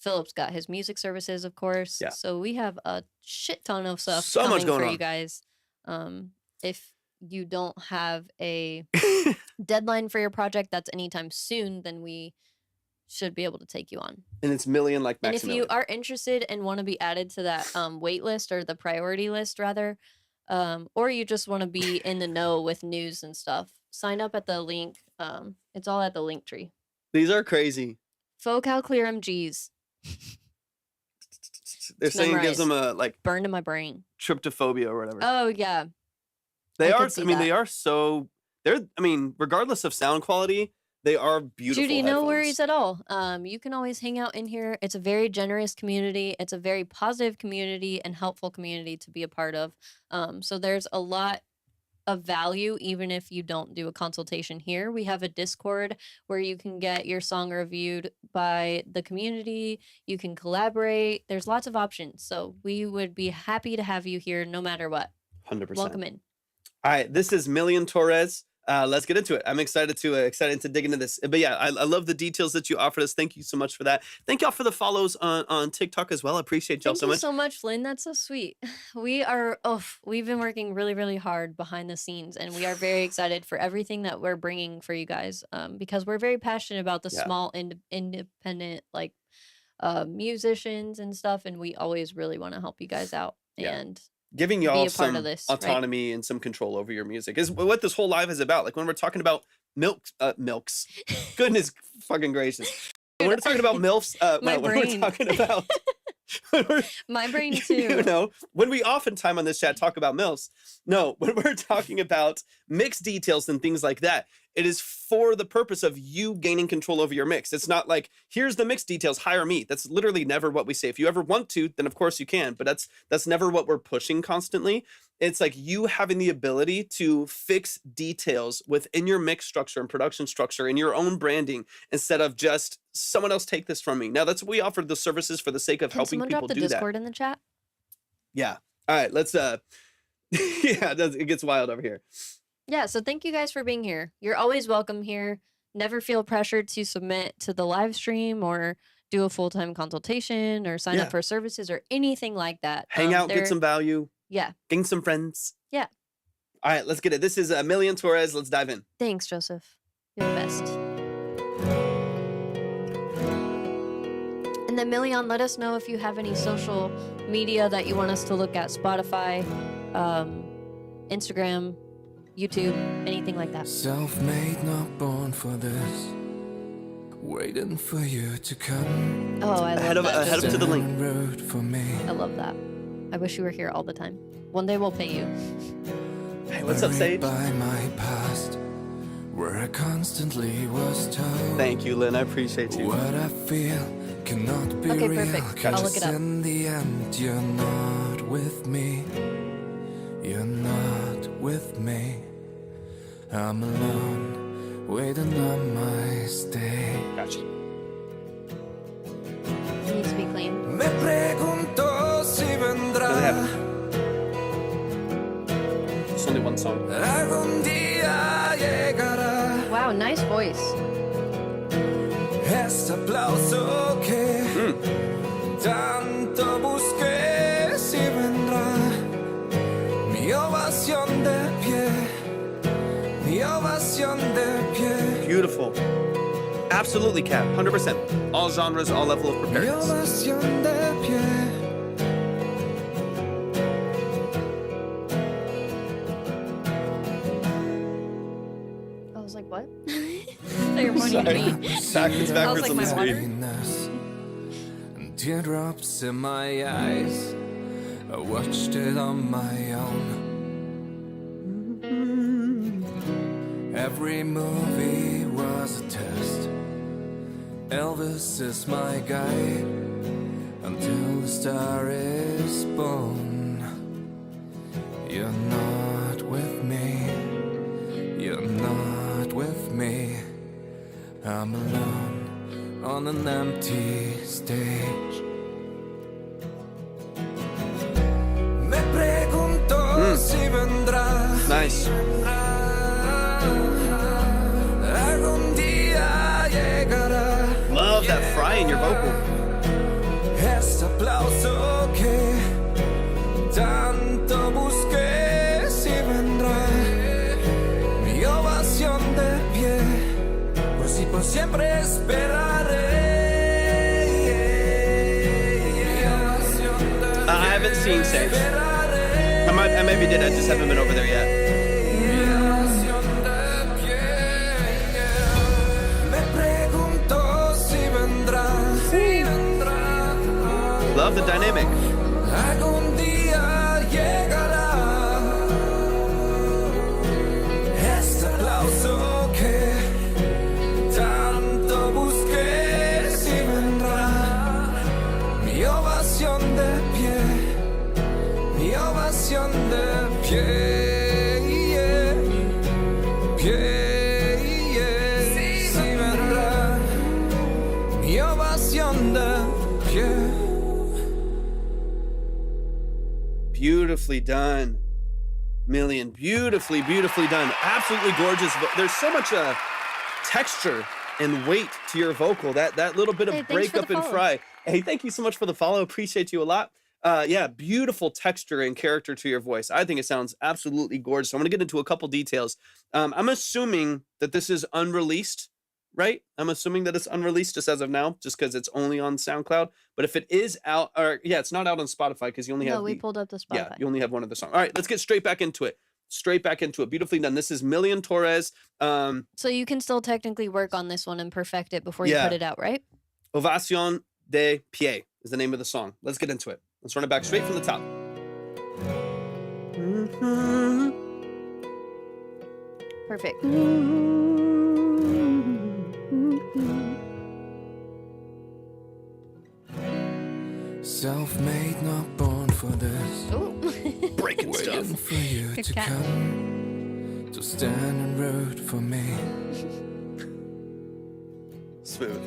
Philip's got his music services, of course. Yeah. So we have a shit ton of stuff So much coming going for on. you guys. If you don't have a deadline for your project that's anytime soon, then we should be able to take you on. And it's Million like And if you Maximilian. are interested and want to be added to that wait list, or the priority list rather, or you just want to be in the know with news and stuff, sign up at the link. It's all at the link tree. These are crazy. Focal Clear MGs They're It's saying it gives memorized. them a like burned in my brain. tryptophobia or whatever. Oh yeah. They I are. could see I mean, that. they are so. They're. I mean, regardless of sound quality, they are beautiful. Judy, no headphones. worries at all. You can always hang out in here. It's a very generous community. It's a very positive community and helpful community to be a part of. So there's a lot of value, even if you don't do a consultation here. We have a Discord where you can get your song reviewed by the community. You can collaborate. There's lots of options. So we would be happy to have you here no matter what. 100%. Welcome in. All right, this is Million Torres. Let's get into it. I'm excited to dig into this. But yeah, I love the details that you offered us. Thank you so much for that. Thank y'all for the follows on TikTok as well. I appreciate y'all Thank so you much. so much, Lynn. That's so sweet. We've been working really, really hard behind the scenes, and we are very excited for everything that we're bringing for you guys. Because we're very passionate about the Yeah. small independent musicians and stuff, and we always really want to help you guys out. Yeah. And Giving be y'all a part some of this, right? autonomy and some control over your music is what this whole live is about. Like when we're talking about milks, goodness fucking gracious. When we're talking about MILFs, My when we're brain. talking about when we're- My brain too. you know, when we oftentimes on this chat talk about MILFs, no, when we're talking about mix details and things like that, it is for the purpose of you gaining control over your mix. It's not like, here's the mix details, hire me. That's literally never what we say. If you ever want to, then of course you can, but that's never what we're pushing constantly. It's like you having the ability to fix details within your mix structure and production structure and your own branding instead of just someone else take this from me. Now that's what we offered the services for the sake of Can helping someone people drop the do Discord in the chat? that. Yeah. All right, let's yeah, it gets wild over here. Yeah, so thank you guys for being here. You're always welcome here. Never feel pressured to submit to the live stream or do a full-time consultation or sign Yeah. up for services or anything like that. Hang out, get some value, Yeah, gain some friends. Yeah. All right, let's get it. This is Million Torres. Let's dive in. thanks, Joseph. You're the best. And then Million, let us know if you have any social media that you want us to look at. Spotify, Instagram, YouTube, anything like that. Self-made, not born for this. Waiting for you to come. Oh, I love Ahead of- that. ahead of Joseph. to the link. Road for me. I love that. I wish you were here all the time. One day we'll pay you. Hey, what's up, Worried Sage? by my past, where I constantly was told. Thank you, Lynn. I appreciate you. What I feel cannot be Okay, real. perfect. I'll look it 'Cause up. in the end, you're not with me. You're not with me. I'm alone, waiting on my stay. Gotcha. It needs to be clean. Me pregunto si vendrá. No, they haven't. It's only one song. Algún día llegará Wow, nice voice. este aplauso que tanto busqué. Si vendrá mi ovación de pie, mi ovación de pie, Beautiful. Absolutely, Cap. 100%. All genres, all level of mi preparedness. ovación de pie. I was like, what? They're pointing at Sorry. me. Backwards, backwards like on the my screen. water. Happiness and teardrops in my eyes. I watched it on my own. Every movie was a test. Elvis is my guide until the star is born. You're not with me. You're not with me. I'm alone on an empty stage. Me pregunto si vendrá. Nice. Algún día llegará. Love that fry in your vocal. Este aplauso que tanto busqué. Si vendrá mi ovación de pie. Pues y por siempre esperaré. Mi ovación de pie. I haven't seen Sage. Esperaré. I maybe did. I just haven't been over there yet. Mi ovación de pie. Me pregunto si vendrá. Si vendrá. Love the dynamic. Algún día llegará este aplauso que tanto busqué. Si vendrá mi ovación de pie, mi ovación de pie, pie. Si vendrá mi ovación de pie. Beautifully done. Million, beautifully done. Absolutely gorgeous. There's so much texture and weight to your vocal. That little bit of Hey, thanks break for the up and follow. fry. Hey, thank you so much for the follow. Appreciate you a lot. Yeah, beautiful texture and character to your voice. I think it sounds absolutely gorgeous. I'm gonna get into a couple details. I'm assuming that this is unreleased, right? I'm assuming that it's unreleased just as of now, just because it's only on SoundCloud. But if it is out, or yeah, it's not out on Spotify because you only No, have we pulled up the yeah, Spotify. you only have one of the songs. All right, let's get straight back into it. Straight back into it. Beautifully done. This is Million Torres. So you can still technically work on this one and perfect it before you Yeah. put it out, right? Ovacion de Pie is the name of the song. Let's get into it. Let's run it back straight from the top. Perfect. Self-made, not born for this. Ooh. Breaking Waiting stuff. for you Good to cat. come to stand and root for me. Smooth.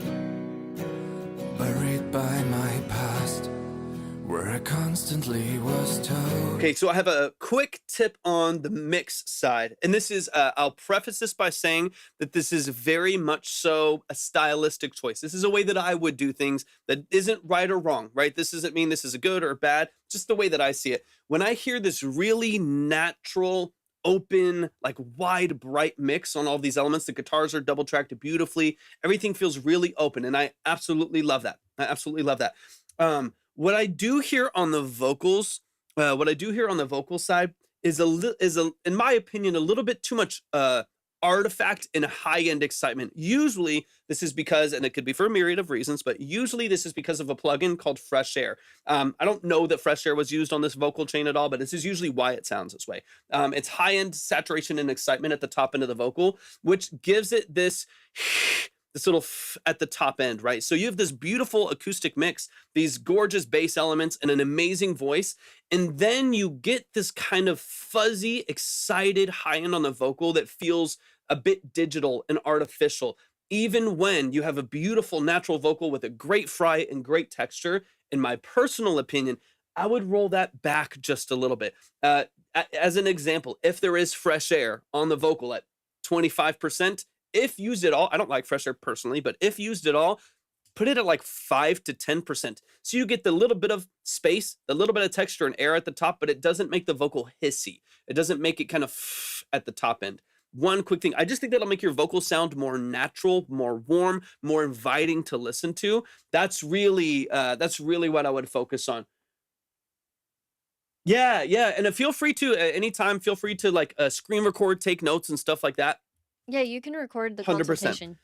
Buried by my past, where I constantly was told. Okay, so I have a quick tip on the mix side. And this is, I'll preface this by saying that this is very much so a stylistic choice. This is a way that I would do things that isn't right or wrong, right? This doesn't mean this is a good or bad, just the way that I see it. When I hear this really natural, open, like wide, bright mix on all these elements, the guitars are double tracked beautifully. Everything feels really open, and I absolutely love that. I absolutely love that. What I do here on the vocals, side is in my opinion, a little bit too much artifact and high-end excitement. Usually this is because, and it could be for a myriad of reasons, but usually this is because of a plugin called Fresh Air. I don't know that Fresh Air was used on this vocal chain at all, but this is usually why it sounds this way. It's high-end saturation and excitement at the top end of the vocal, which gives it this little at the top end, right? So you have this beautiful acoustic mix, these gorgeous bass elements, and an amazing voice. And then you get this kind of fuzzy, excited high end on the vocal that feels a bit digital and artificial, even when you have a beautiful natural vocal with a great fry and great texture. In my personal opinion, I would roll that back just a little bit. As an example, if there is fresh air on the vocal at 25%, if used at all, I don't like fresh air personally, but if used at all, put it at like 5 to 10%. So you get the little bit of space, the little bit of texture and air at the top, but it doesn't make the vocal hissy. It doesn't make it kind of at the top end. One quick thing, I just think that'll make your vocal sound more natural, more warm, more inviting to listen to. That's really what I would focus on. Yeah, and feel free to anytime, feel free to like screen record, take notes and stuff like that. Yeah, you can record the 100%. consultation.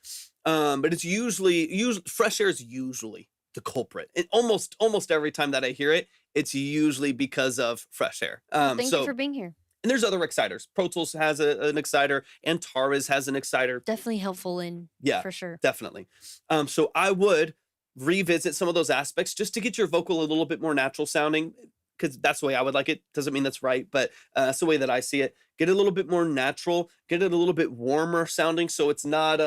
But it's usually fresh air is usually the culprit. It almost every time that I hear it, it's usually because of fresh air. Thank you for being here. And there's other exciters. Pro Tools has an exciter, and Antares has an exciter. Definitely helpful for sure. Definitely. So I would revisit some of those aspects just to get your vocal a little bit more natural sounding, because that's the way I would like it. Doesn't mean that's right, but that's the way that I see it. Get it a little bit more natural, get it a little bit warmer sounding, so it's not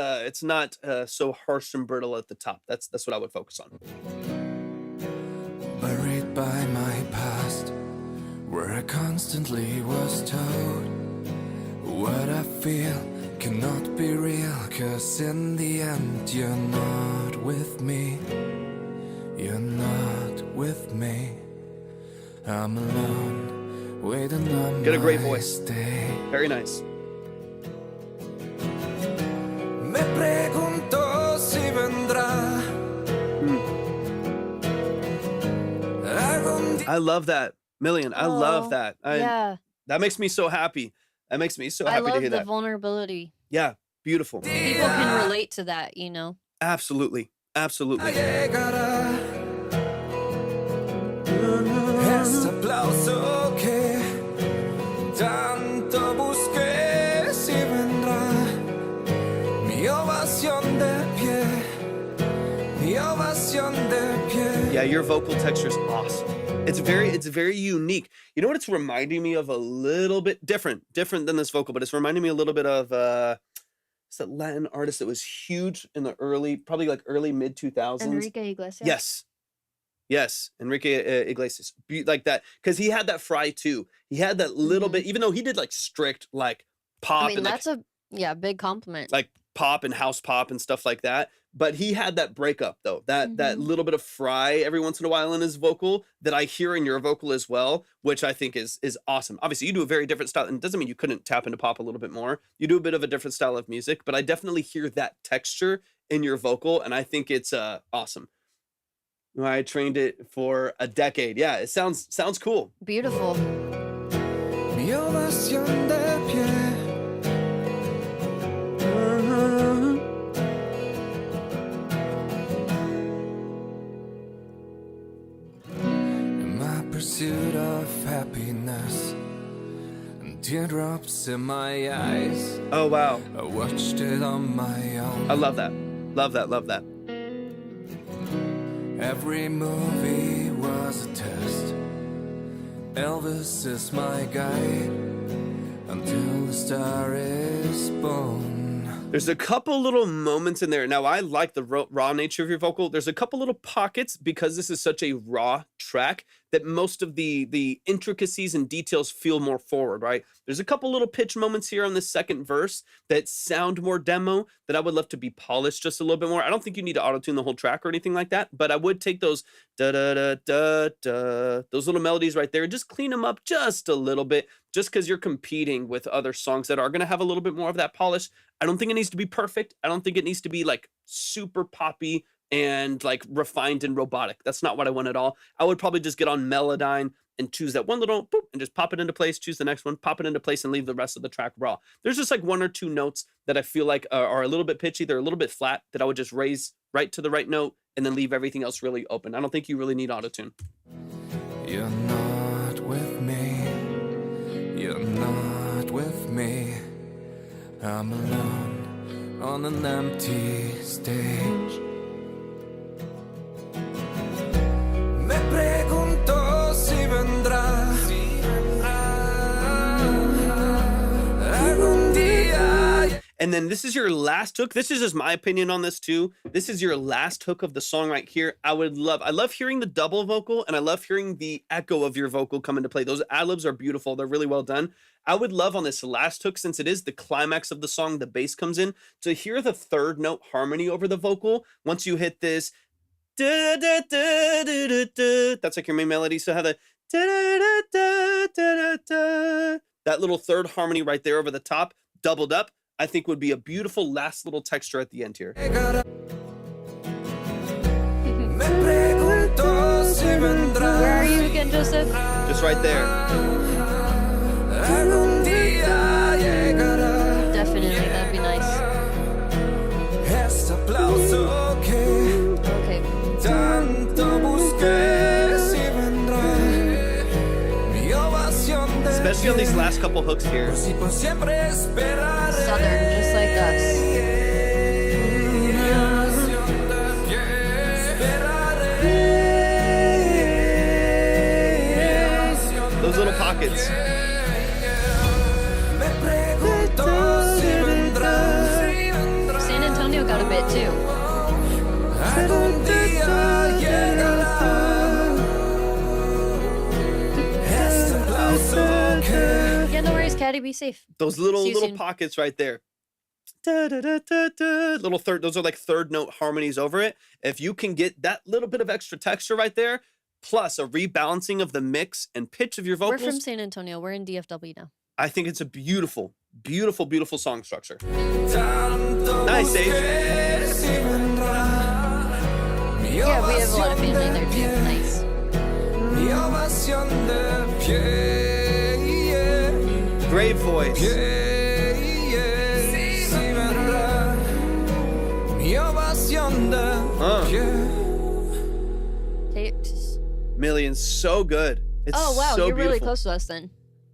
so harsh and brittle at the top. That's what I would focus on. Buried by my past, where I constantly was told what I feel cannot be real, 'cause in the end you're not with me. You're not with me. I'm alone, waiting on Got a great my voice. stay. Very nice. Me pregunto si vendrá. I love that, Million. I love that. Yeah, That makes me so happy. That makes me so I happy to love hear the that. vulnerability. Yeah, beautiful. People can relate to that, you know. Absolutely. Llegará este aplauso que tanto busqué, si vendrá mi ovación de pie, mi ovación de pie. Yeah, your vocal texture is awesome. It's very unique. You know what it's reminding me of a little bit different than this vocal, but it's reminding me a little bit of it's that Latin artist that was huge in the early mid 2000s. Enrique Iglesias. Yes. Yes, Enrique Iglesias, like that, because he had that fry too. He had that little bit, even though he did like strict like pop I mean, and that's a big compliment. like pop and house pop and stuff like that. But he had that breakup though, that little bit of fry every once in a while in his vocal that I hear in your vocal as well, which I think is awesome. Obviously, you do a very different style, and it doesn't mean you couldn't tap into pop a little bit more. You do a bit of a different style of music, but I definitely hear that texture in your vocal, and I think it's awesome. I trained it for a decade. Yeah, it sounds cool. Beautiful. Mi ovación de pie. In my pursuit of happiness, and teardrops in my eyes. Oh wow. I watched it on my own. I love that. Love that. Love that. Every movie was a test. Elvis is my guide until the star is born. There's a couple little moments in there. Now, I like the raw nature of your vocal. There's a couple little pockets because this is such a raw track that most of the intricacies and details feel more forward, right? There's a couple little pitch moments here on the second verse that sound more demo that I would love to be polished just a little bit more. I don't think you need to auto-tune the whole track or anything like that, but I would take those da-da-da-da-da, those little melodies right there and just clean them up just a little bit, just because you're competing with other songs that are going to have a little bit more of that polish. I don't think it needs to be perfect. I don't think it needs to be like super poppy and like refined and robotic. That's not what I want at all. I would probably just get on Melodyne and choose that one little boop and just pop it into place, choose the next one, pop it into place, and leave the rest of the track raw. There's just like one or two notes that I feel like are a little bit pitchy. They're a little bit flat that I would just raise right to the right note and then leave everything else really open. I don't think you really need autotune. You're not with me. You're not with me. I'm alone on an empty stage. Me pregunto si vendrá algún día. And then this is your last hook. This is just my opinion on this too. This is your last hook of the song right here. I love hearing the double vocal, and I love hearing the echo of your vocal come into play. Those ad-libs are beautiful. They're really well done. I would love on this last hook, since it is the climax of the song, the bass comes in, to hear the third note harmony over the vocal. Once you hit this, da, da, da, da, da, da, that's like your main melody. So have the da, da, da, da, da, da, that little third harmony right there over the top, doubled up, I think would be a beautiful last little texture at the end here. Where are you again, Joseph? Just right there. Definitely, that'd be nice. Okay. Especially on these last couple hooks here. Southern, just like us. Those little pockets. San Antonio got a bit too. Yeah, no worries, Caddy. Be safe. Those little pockets right there. Da, da, da, da, da. Little third. Those are like third note harmonies over it. If you can get that little bit of extra texture right there, plus a rebalancing of the mix and pitch of your vocals. We're from San Antonio. We're in DFW now. I think it's a beautiful, beautiful, beautiful song structure. Nice, Sage. Yeah, we have a lot of family there too. Nice. Great voice. Million, so good. It's oh wow, so you're really beautiful. close to us then,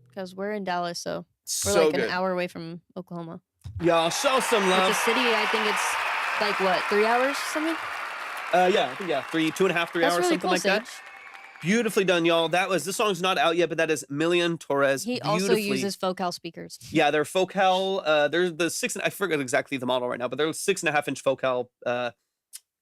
because we're in Dallas, so we're So like good. an hour away from Oklahoma. Y'all show some It's a love. city. I think it's like what, 3 hours or something? Yeah, I think 2.5, 3 That's hours, really something cool, like that. Sage. Beautifully done, y'all. This song's not out yet, but that is Million Torres. He also uses Focal speakers. Yeah, they're Focal. They're the I forget exactly the model right now, but they're 6.5-inch Focal.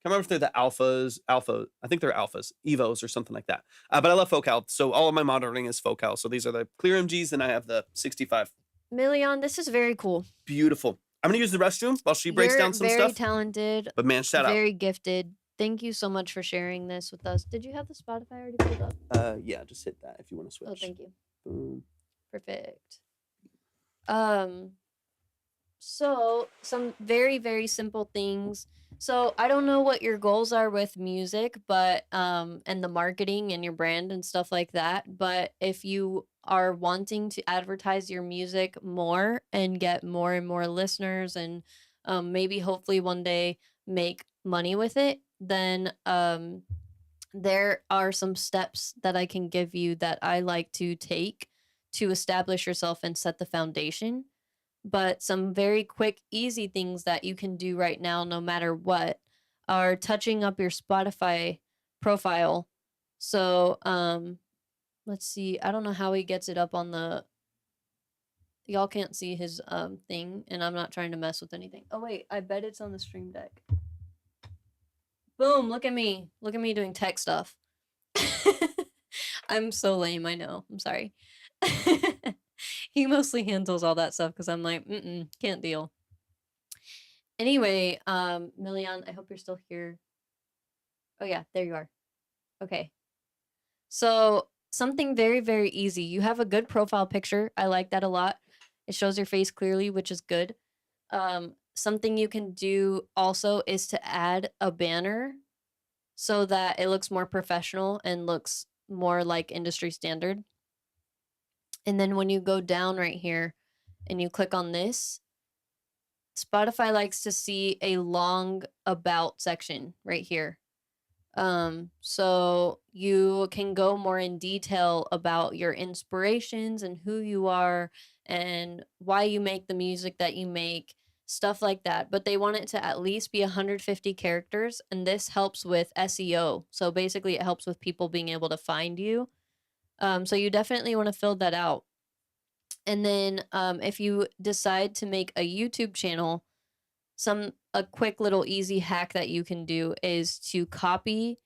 can't remember if they're the alpha. I think they're alphas, Evos or something like that. But I love Focal. So all of my monitoring is Focal. So these are the clear MGs, and I have the 65. Million, this is very cool. Beautiful. I'm gonna use the restroom while she breaks You're down some very stuff. talented, But man, shout out. very gifted. Thank you so much for sharing this with us. Did you have the Spotify already pulled up? Yeah, just hit that if you want to switch. Oh, thank you. Boom. Perfect. So some very, very simple things. So I don't know what your goals are with music, but and the marketing and your brand and stuff like that. But if you are wanting to advertise your music more and get more and more listeners and maybe hopefully one day make money with it, then there are some steps that I can give you that I like to take to establish yourself and set the foundation. But some very quick, easy things that you can do right now, no matter what, are touching up your Spotify profile. So, let's see. I don't know how he gets it up on the. Y'all can't see his thing, and I'm not trying to mess with anything. Oh wait, I bet it's on the stream deck. Boom! Look at me. Look at me doing tech stuff. I'm so lame. I know. I'm sorry. He mostly handles all that stuff because I'm like, can't deal. Anyway, Million, I hope you're still here. Oh yeah, there you are. Okay. So something very, very easy. You have a good profile picture. I like that a lot. It shows your face clearly, which is good. Something you can do also is to add a banner so that it looks more professional and looks more like industry standard. And then when you go down right here and you click on this, Spotify likes to see a long about section right here. So you can go more in detail about your inspirations and who you are and why you make the music that you make, stuff like that. But they want it to at least be 150 characters, and this helps with SEO. So basically it helps with people being able to find you. So you definitely want to fill that out. And then if you decide to make a YouTube channel, a quick little easy hack that you can do is to copy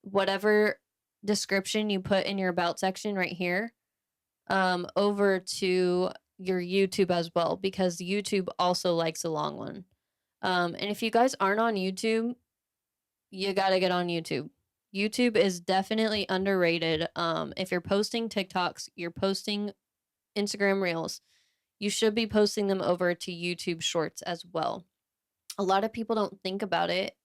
whatever description you put in your about section right here over to your YouTube as well, because YouTube also likes a long one. And if you guys aren't on YouTube, you got to get on YouTube. YouTube is definitely underrated. If you're posting TikToks, you're posting Instagram Reels, you should be posting them over to YouTube Shorts as well. A lot of people don't think about it,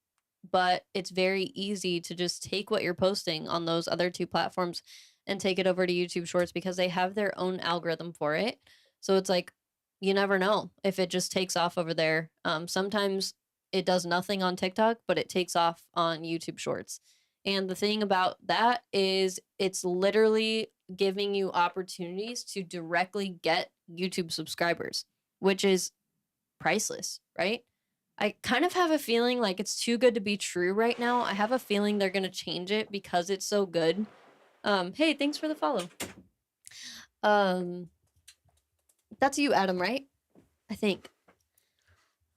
but it's very easy to just take what you're posting on those other two platforms and take it over to YouTube Shorts because they have their own algorithm for it. So it's like, you never know if it just takes off over there. Sometimes it does nothing on TikTok, but it takes off on YouTube Shorts. And the thing about that is it's literally giving you opportunities to directly get YouTube subscribers, which is priceless, right? I kind of have a feeling like it's too good to be true right now. I have a feeling they're going to change it because it's so good. Hey, thanks for the follow. That's you, Adam, right? I think.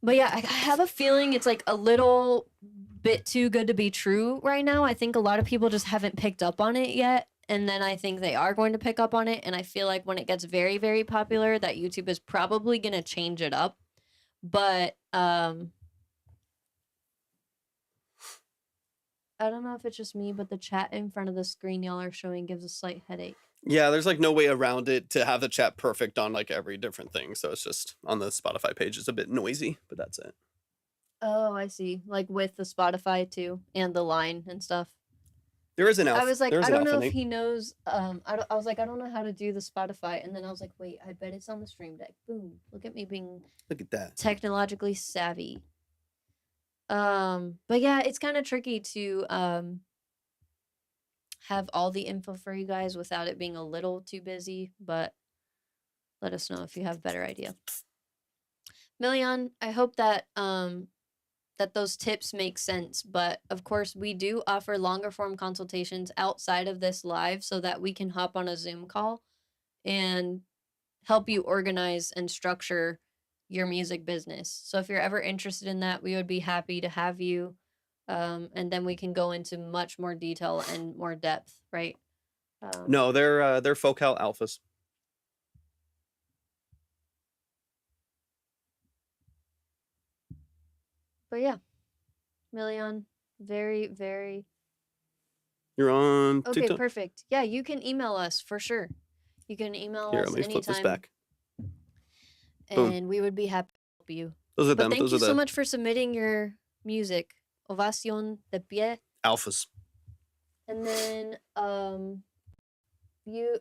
But yeah, I have a feeling it's like a little bit too good to be true right now. I think a lot of people just haven't picked up on it yet. And then I think they are going to pick up on it. And I feel like when it gets very, very popular, that YouTube is probably going to change it up. But I don't know if it's just me, but the chat in front of the screen y'all are showing gives a slight headache. Yeah, there's like no way around it to have the chat perfect on like every different thing. So it's just on the Spotify page, it's a bit noisy, but that's it. Oh, I see. Like with the Spotify too, and the line and stuff. There is an alpha. I was like, There's I an don't know alpha if name. he knows. I was like, I don't know how to do the Spotify, and then I was like, wait, I bet it's on the stream deck. Boom! Look at me being Look at that. technologically savvy. But yeah, it's kind of tricky to have all the info for you guys without it being a little too busy. But let us know if you have a better idea. Million, I hope that that those tips make sense, but of course we do offer longer form consultations outside of this live so that we can hop on a Zoom call and help you organize and structure your music business. So if you're ever interested in that, we would be happy to have you and then we can go into much more detail and more depth, right? No, they're Focal alphas. But yeah, Million, very, very. You're on Okay, TikTok? perfect. Yeah, you can email us for sure. You can email Here, us let me flip this anytime, back. Boom. and we would be happy to help you. Those are But them. thank Those you are the so much for submitting your music. Ovación de pie. alphas. And then you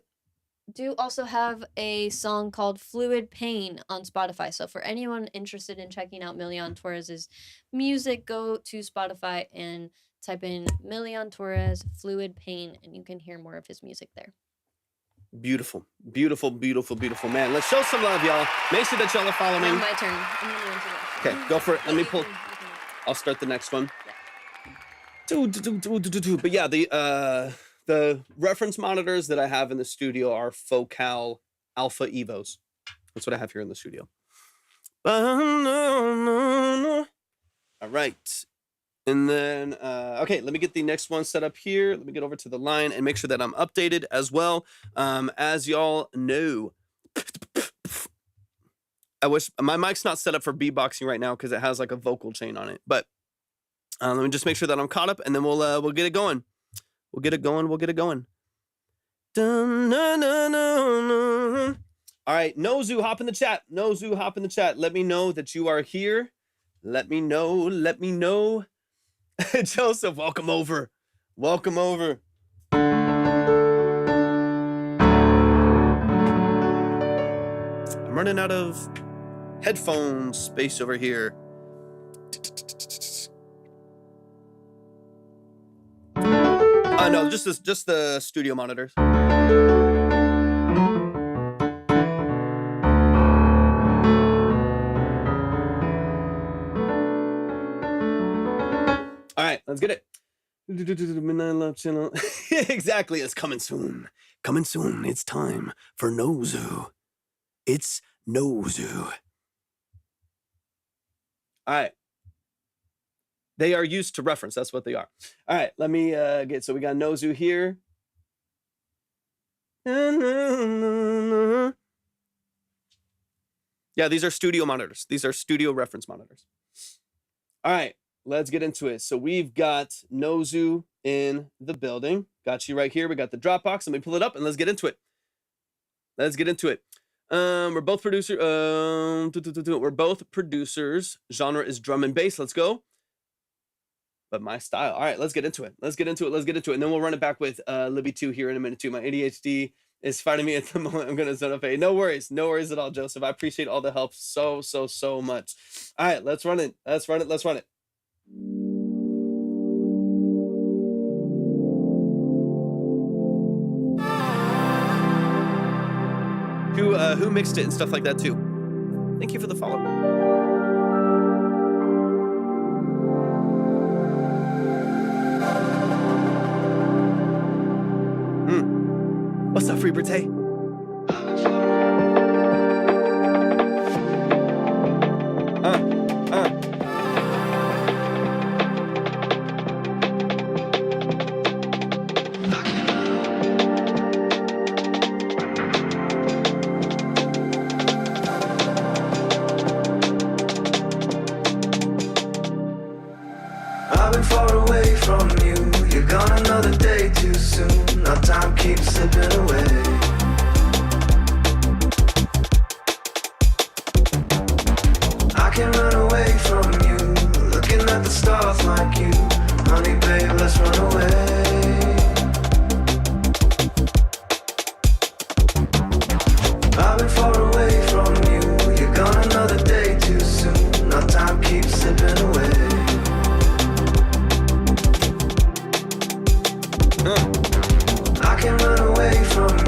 do also have a song called Fluid Pain on Spotify. So for anyone interested in checking out Million Torres's music, go to Spotify and type in Million Torres Fluid Pain, and you can hear more of his music there. Beautiful, beautiful, beautiful, beautiful, man. Let's show some love, y'all. Make sure that y'all are following. Now my turn. I'm gonna go into that. Okay, go for it. Let me pull. You can- I'll start the next one. Yeah. But yeah, the reference monitors that I have in the studio are Focal Alpha Evos. That's what I have here in the studio. All right. And then, okay, let me get the next one set up here. Let me get over to the line and make sure that I'm updated as well. As y'all know, I wish my mic's not set up for beatboxing right now because it has like a vocal chain on it. But let me just make sure that I'm caught up, and then we'll get it going. We'll get it going. We'll get it going. Dun, dun, dun, dun, dun. All right, Nozu, hop in the chat. Nozu, hop in the chat. Let me know that you are here. Let me know. Let me know. Joseph, welcome over. Welcome over. I'm running out of headphone space over here. No, just the studio monitors. All right, let's get it. Midnight Love Channel. Exactly, it's coming soon. Coming soon. It's time for Nozu. It's Nozu. All right. They are used to reference. That's what they are. All right, let me get, so we got Nozu here. Yeah, these are studio monitors. These are studio reference monitors. All right, let's get into it. So we've got Nozu in the building. Got you right here. We got the Dropbox. Let me pull it up and let's get into it. Let's get into it. We're both producers. We're both producers. Genre is drum and bass. Let's go. But my style. All right, let's get into it. Let's get into it. Let's get into it. And then we'll run it back with Libby 2 here in a minute too. My ADHD is fighting me at the moment. I'm gonna zone up. No worries. No worries at all, Joseph. I appreciate all the help so much. All right, let's run it. Let's run it. Let's run it. Who mixed it and stuff like that too. Thank you for the follow. What's up, Free Brite? I've been far away from you. You're gone another day too soon. Our time keeps slipping away. I can't run away from you. Looking at the stars like you. Honey, babe, let's run away. I've been far away from you. You're gone another day too soon. Our time keeps slipping away. I can't run away from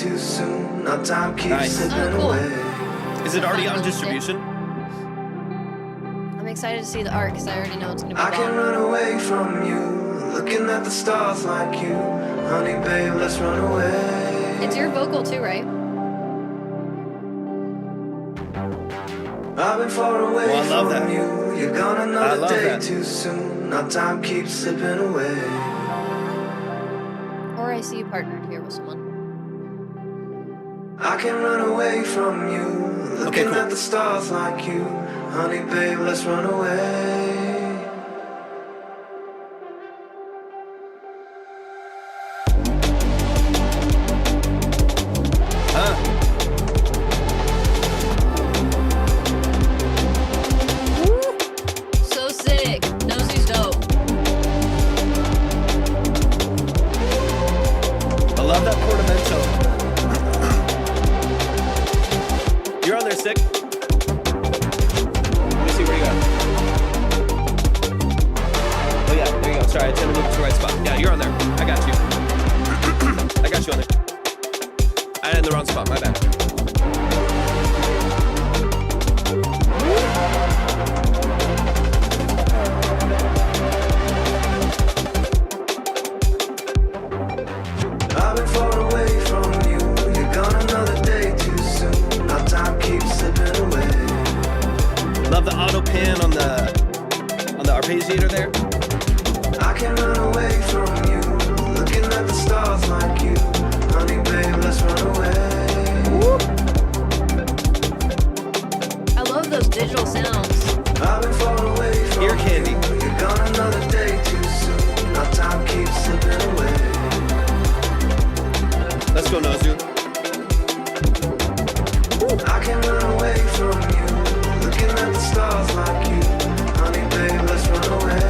too soon. Our time keeps Nice. slipping Oh, cool. away. Is it already on distribution? I'm excited to see the art because I already know it's gonna be I can bomb. run away from you, looking at the stars like you. Honey, babe, let's run away. It's your vocal too, right? I've been far away Well, I love from that. you. You're gone I another love day that. too soon. Our time keeps slipping away. Or I see you partnered here with someone. I can run away from you, looking cool. at the stars like you. Honey, babe, let's run away. Huh? So sick. Nosey's dope. I love that portamento. You're on there, sick. Let me see where you got. Oh yeah, there you go. Sorry, I tried to move it to the right spot. Yeah, you're on there. I got you. I got you on there. I had it in the wrong spot. My bad. I've been far away from you. You're gone another day too soon. Our time keeps slipping away. Love the auto pan on the arpeggiator there. I can run away from you, looking at the stars like you. Honey, babe, let's run away. I love those digital sounds. I've been far away from Ear candy. you. You're gone another day too soon. Our time keeps slipping away. Let's go, Nozu. I can run away from you, looking at the stars like you. Honey, babe, let's run away.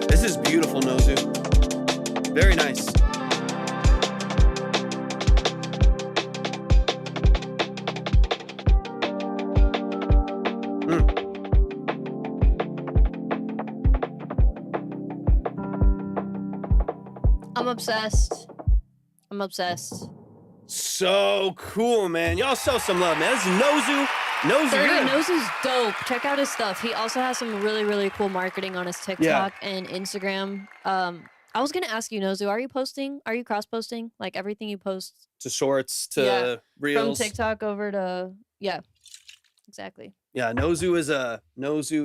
This is beautiful, Nozu. Very nice. I'm obsessed. I'm obsessed. So cool, man. Y'all show some love, man. This is Nozu. Nozu, 30 you're- Nosey's dope. Check out his stuff. He also has some really, really cool marketing on his TikTok and Instagram. I was gonna ask you, Nozu, are you posting? Are you cross-posting? Like everything you post to shorts, to Yeah, reels. from TikTok over to exactly. Yeah, Nozu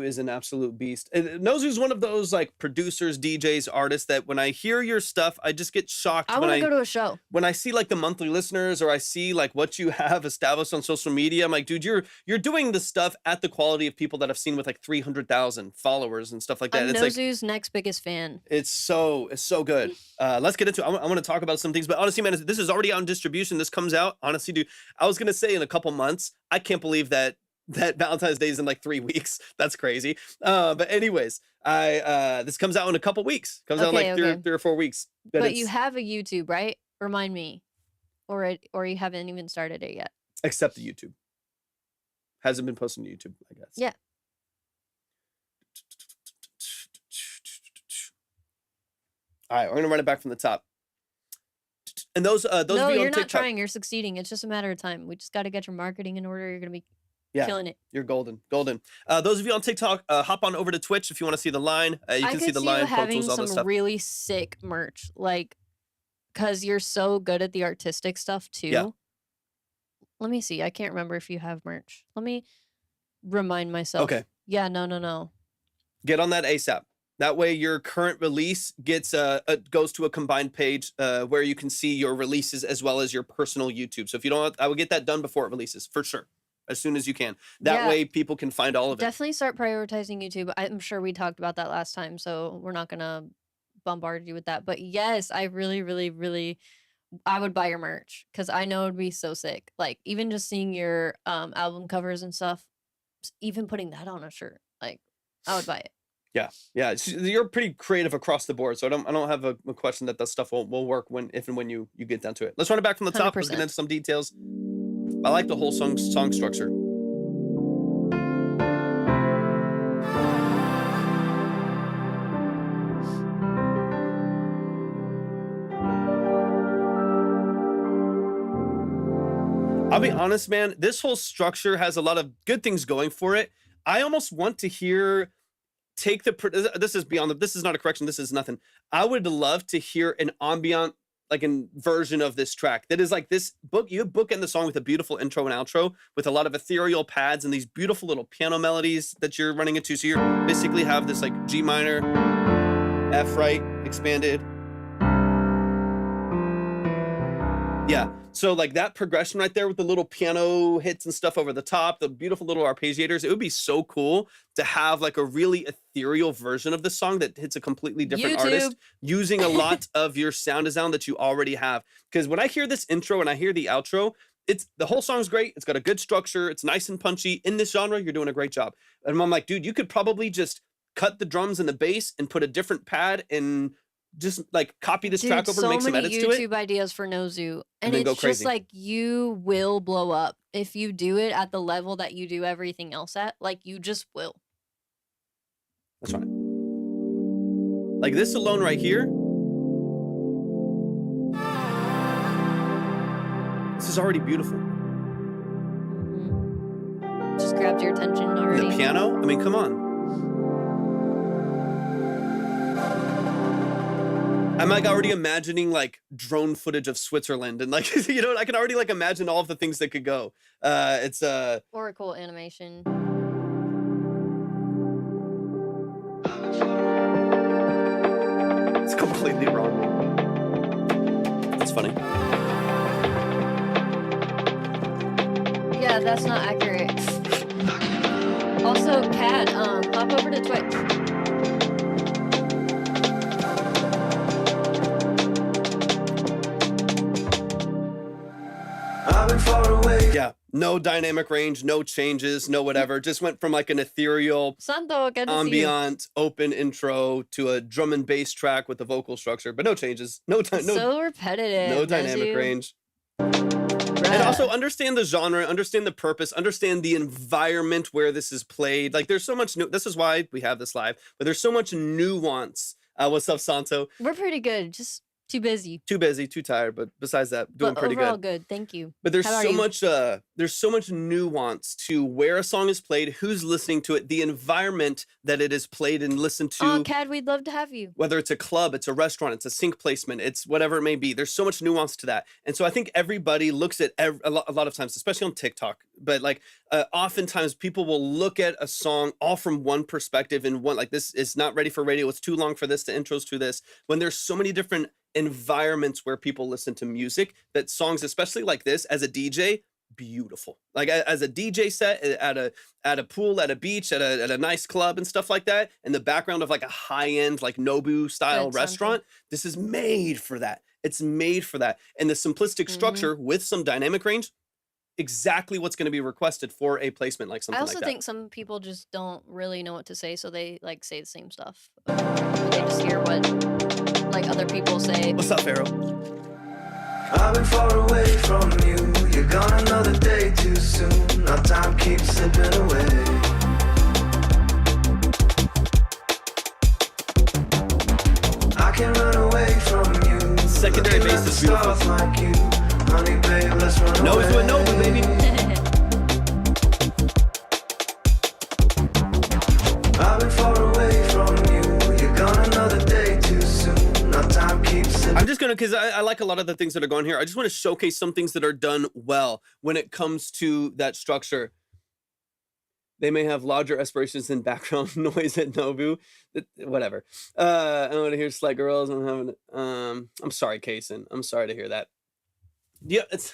is an absolute beast. Nozu is one of those like producers, DJs, artists that when I hear your stuff, I just get shocked I when want to go to a show. when I see like the monthly listeners or I see like what you have established on social media. I'm like, dude, you're doing the stuff at the quality of people that I've seen with like 300,000 followers and stuff like that. I'm It's like Nozu's next biggest fan. it's so good. Let's get into it. I want to talk about some things, but honestly, man, this is already out in distribution. This comes out. Honestly, dude, I was gonna say in a couple months. I can't believe that Valentine's Day is in like 3 weeks. That's crazy. But anyways, this comes out in a couple weeks. Comes out in like Okay. 3 or 4 weeks. But you have a YouTube, right? Remind me, or you haven't even started it yet. except the YouTube hasn't been posted to YouTube, I guess. Yeah. All right, we're gonna run it back from the top. And those No, of you you're on not TikTok, trying. You're succeeding. It's just a matter of time. We just got to get your marketing in order. You're gonna be Yeah. killing it. you're golden. Those of you on TikTok, hop on over to Twitch if you want to see the line. You I can could see the you line, Pro having Tools, all that some stuff. really sick merch, like, cause you're so good at the artistic stuff too. Yeah. Let me see. I can't remember if you have merch. Let me remind myself. Okay. Yeah. No. Get on that ASAP. That way, your current release gets goes to a combined page where you can see your releases as well as your personal YouTube. So if you don't, I would get that done before it releases for sure, as soon as you can. That Yeah. way, people can find all of it. Definitely start prioritizing YouTube. I'm sure we talked about that last time, so we're not gonna bombard you with that. But yes, I really, really, really, I would buy your merch because I know it'd be so sick. Like even just seeing your album covers and stuff, even putting that on a shirt, like I would buy it. Yeah, you're pretty creative across the board. So I don't have a question that stuff will work if and when you get down to it. Let's run it back from the top. Let's get 100%. into some details. I like the whole song structure. I'll be honest, man, this whole structure has a lot of good things going for it. I almost want to hear this is beyond this is not a correction, this is nothing. I would love to hear an ambient like a version of this track that is like this book. You bookend the song with a beautiful intro and outro with a lot of ethereal pads and these beautiful little piano melodies that you're running into. So you're basically have this like G minor, F right, expanded. Yeah. So like that progression right there with the little piano hits and stuff over the top, the beautiful little arpeggiators, it would be so cool to have like a really ethereal version of the song that hits a completely different artist using a lot of your sound design that you already have. Because when I hear this intro and I hear the outro, the whole song's great. It's got a good structure. It's nice and punchy. In this genre, you're doing a great job. And I'm like, dude, you could probably just cut the drums and the bass and put a different pad and just like copy this track over and make some edits to it. So many YouTube ideas for Nozu, and then go it's crazy. just like you will blow up if you do it at the level that you do everything else at. Like you just will. That's right. Like this alone right here. This is already beautiful. Just grabbed your attention already. The piano. I mean, come on. I'm like already imagining like drone footage of Switzerland and like, you know, I can already like imagine all of the things that could go. It's Oracle animation. It's completely wrong. That's funny. Yeah, that's not accurate. Also, Kat, hop over to Twitch. Yeah, no dynamic range, no changes, no whatever. Just went from like an ethereal, Santo, good to see you. ambient, open intro to a drum and bass track with the vocal structure, but no changes, So repetitive. no dynamic range. And also understand the genre, understand the purpose, understand the environment where this is played. Like there's so much new. This is why we have this live, but there's so much nuance. What's up, Santo? We're pretty good. Just too busy. Too busy, too tired, but besides that, doing pretty overall good. Thank you. But there's How are so you? much nuance to where a song is played, who's listening to it, the environment that it is played and listened to. Oh, Cad, we'd love to have you. Whether it's a club, it's a restaurant, it's a sync placement, it's whatever it may be. There's so much nuance to that. And so I think everybody looks at a lot of times, especially on TikTok, but like oftentimes people will look at a song all from one perspective and one like this is not ready for radio. It's too long for this, the intros to this, when there's so many different environments where people listen to music that songs, especially like this as a DJ, beautiful. Like as a DJ set at a pool, at a beach, at a nice club and stuff like that, in the background of like a high-end like Nobu style restaurant, this is made for that. It's made for that. And the simplistic structure with some dynamic range, exactly what's going to be requested for a placement like something like that. I also think some people just don't really know what to say, so they like say the same stuff. They just hear what like other people say. What's up, Pharaoh? I've been far away from you. You're gone another day too soon. Our time keeps slipping away. I can run away from you. Secondary bass is beautiful. Like you. Honey, babe, let's run Nose away. with Nobu, baby. I've been far away from you. You're gone another day too soon. Our time keeps slipping. I'm just gonna, because I like a lot of the things that are going here. I just want to showcase some things that are done well when it comes to that structure. They may have larger aspirations than background noise at Nobu. Whatever. I don't want to hear Slight Girls. I'm sorry, Kaysen. I'm sorry to hear that. Yeah, that's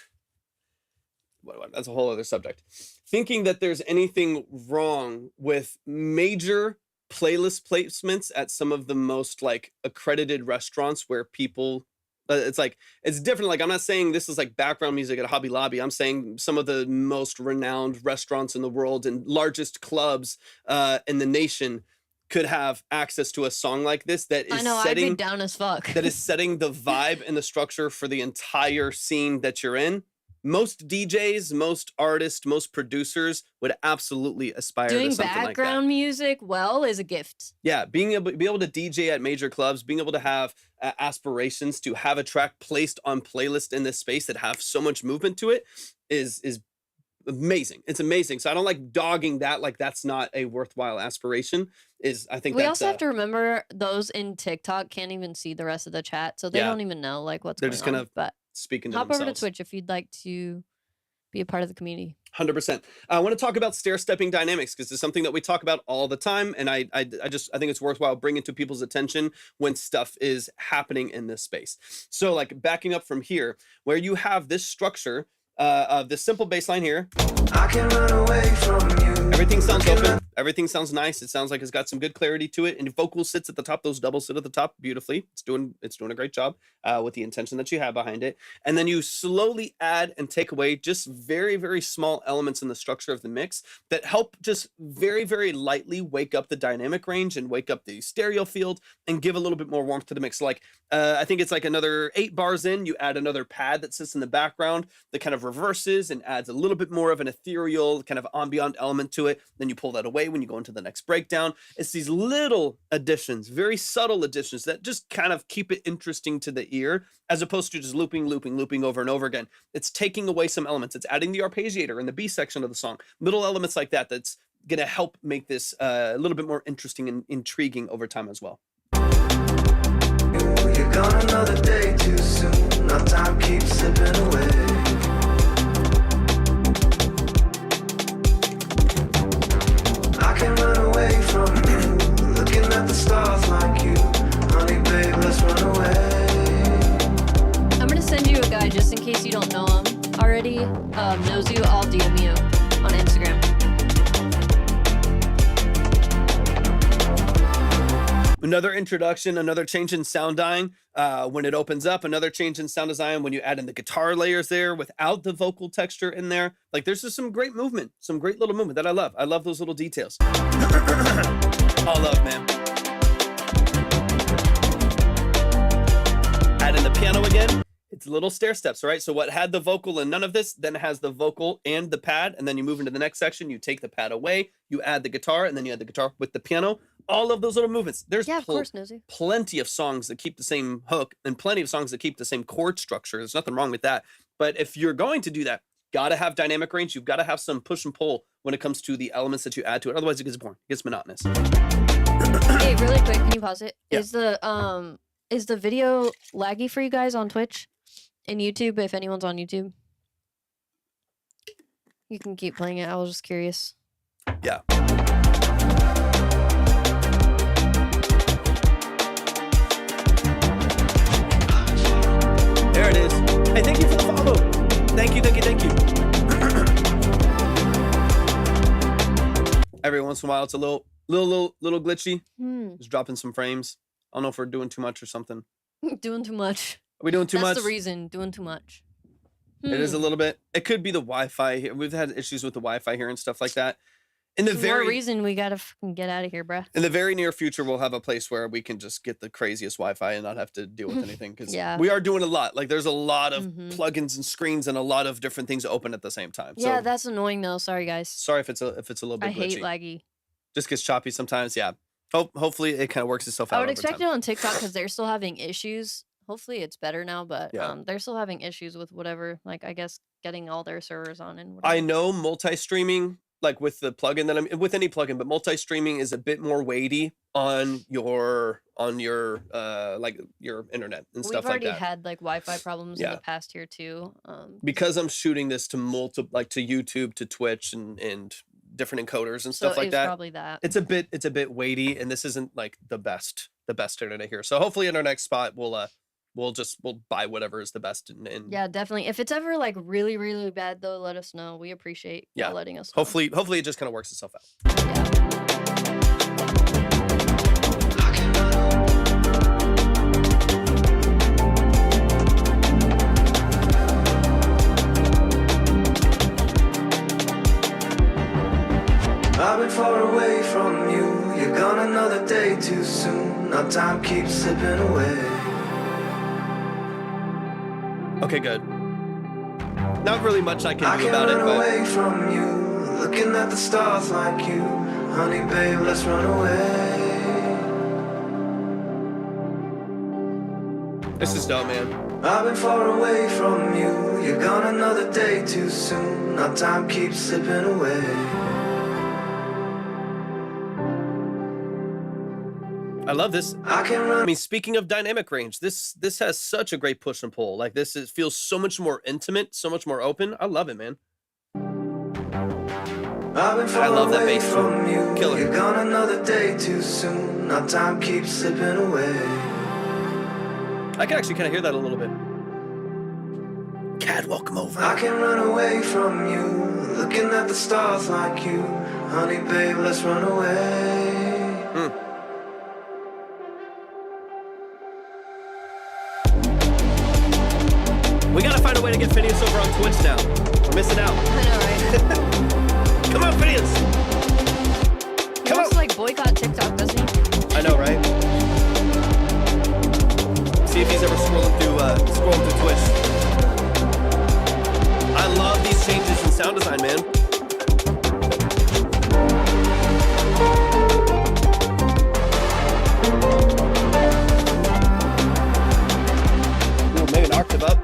a whole other subject. Thinking that there's anything wrong with major playlist placements at some of the most like accredited restaurants where people it's like it's different. Like I'm not saying this is like background music at Hobby Lobby. I'm saying some of the most renowned restaurants in the world and largest clubs in the nation could have access to a song like this that is I'd be down as fuck. that is setting the vibe and the structure for the entire scene that you're in. Most DJs, most artists, most producers would absolutely aspire Doing to something like that. background music well is a gift. Yeah, be able to DJ at major clubs, being able to have aspirations to have a track placed on playlist in this space that have so much movement to it is amazing. It's amazing. So I don't like dogging that. Like that's not a worthwhile aspiration. I think we that's, also have to remember those in TikTok can't even see the rest of the chat, so they don't even know like what's they're going just kind on. of But speaking to hop over to themselves. Twitch if you'd like to be a part of the community. 100%. I want to talk about stair-stepping dynamics because it's something that we talk about all the time, and I think it's worthwhile bringing to people's attention when stuff is happening in this space. So like backing up from here, where you have this structure of this simple bass line here. I can run away from you. Everything sounds open. Everything sounds nice. It sounds like it's got some good clarity to it. And vocal sits at the top. Those doubles sit at the top beautifully. It's doing a great job with the intention that you have behind it. And then you slowly add and take away just very, very small elements in the structure of the mix that help just very, very lightly wake up the dynamic range and wake up the stereo field and give a little bit more warmth to the mix. Like I think it's like another 8 bars in, you add another pad that sits in the background that kind of reverses and adds a little bit more of an ethereal kind of ambient element to it. Then you pull that away when you go into the next breakdown. It's these little additions, very subtle additions that just kind of keep it interesting to the ear as opposed to just looping over and over again. It's taking away some elements. It's adding the arpeggiator in the B section of the song. Little elements like that that's going to help make this a little bit more interesting and intriguing over time as well. You're gone another day too soon. Our time keeps slipping away. I can run away from you, looking at the stars like you. Honey, babe, let's run away. I'm gonna send you a guy just in case you don't know him already. Knows you, I'll DM you on Instagram. Another introduction, another change in sound dying when it opens up, another change in sound design when you add in the guitar layers there without the vocal texture in there. Like there's just some great movement, some great little movement that I love. I love those little details. All love, man. Add in the piano again. It's little stair steps, right? So what had the vocal and none of this, then has the vocal and the pad, and then you move into the next section, you take the pad away, you add the guitar, and then you add the guitar with the piano. All of those little movements. There's of course, Nosy. Plenty of songs that keep the same hook and plenty of songs that keep the same chord structure. There's nothing wrong with that. But if you're going to do that, gotta have dynamic range. You've got to have some push and pull when it comes to the elements that you add to it. Otherwise, it gets boring. It gets monotonous. Hey, really quick, can you pause it? Yeah. Is the video laggy for you guys on Twitch and YouTube? If anyone's on YouTube, you can keep playing it. I was just curious. Yeah. There it is. Hey, thank you for the follow. Thank you. Every once in a while, it's a little glitchy. Just dropping some frames. I don't know if we're doing too much or something. Doing too much. Are we doing too much? That's the reason. Doing too much. It is a little bit. It could be the Wi-Fi here. We've had issues with the Wi-Fi here and stuff like that. In the more reason we gotta fucking get out of here, bruh. In the very near future, we'll have a place where we can just get the craziest Wi-Fi and not have to deal with anything because we are doing a lot. Like there's a lot of plugins and screens and a lot of different things open at the same time. Yeah, so, that's annoying though. Sorry, guys. Sorry if it's a little bit. I hate laggy. Just gets choppy sometimes. Yeah. Hopefully it kind of works itself out. I would expect it on TikTok because they're still having issues. Hopefully it's better now, but they're still having issues with whatever. Like I guess getting all their servers on and whatever. I know multi-streaming. Like with the plugin that I'm with any plugin, but multi-streaming is a bit more weighty on your like your internet and stuff like that. We've already had like Wi-Fi problems in the past year too. Because I'm shooting this to to YouTube, to Twitch, and different encoders and stuff like that. Probably that. It's a bit weighty, and this isn't like the best internet here. So hopefully in our next spot we'll buy whatever is the best. And yeah, definitely. If it's ever like really, really bad though, let us know. We appreciate you letting us know. Hopefully it just kind of works itself out. Yeah. I've been far away from you. You're gone another day too soon. Our time keeps slipping away. Okay, good. Not really much I can do about it, run but away from you, looking at the stars like you. Honey, babe, let's run away. This is dope, man. I've been far away from you. You're gone another day too soon. Now time keeps slipping away. I love this. I can run. I mean, speaking of dynamic range, this has such a great push and pull. Like this feels so much more intimate, so much more open. I love it, man. I've been far I love that away bass from you. Killer. You're gone another day too soon. Now time keeps slipping away. I can actually kind of hear that a little bit. Cad, welcome over. I can run away from you, looking at the stars like you. Honey, babe, let's run away. We gotta find a way to get Phineas over on Twitch now. We're missing out. I know, right? Come on, Phineas. He wants to like boycott TikTok, doesn't he? I know, right? See if he's ever scrolling through Twitch. I love these changes in sound design, man. Ooh, maybe an octave up.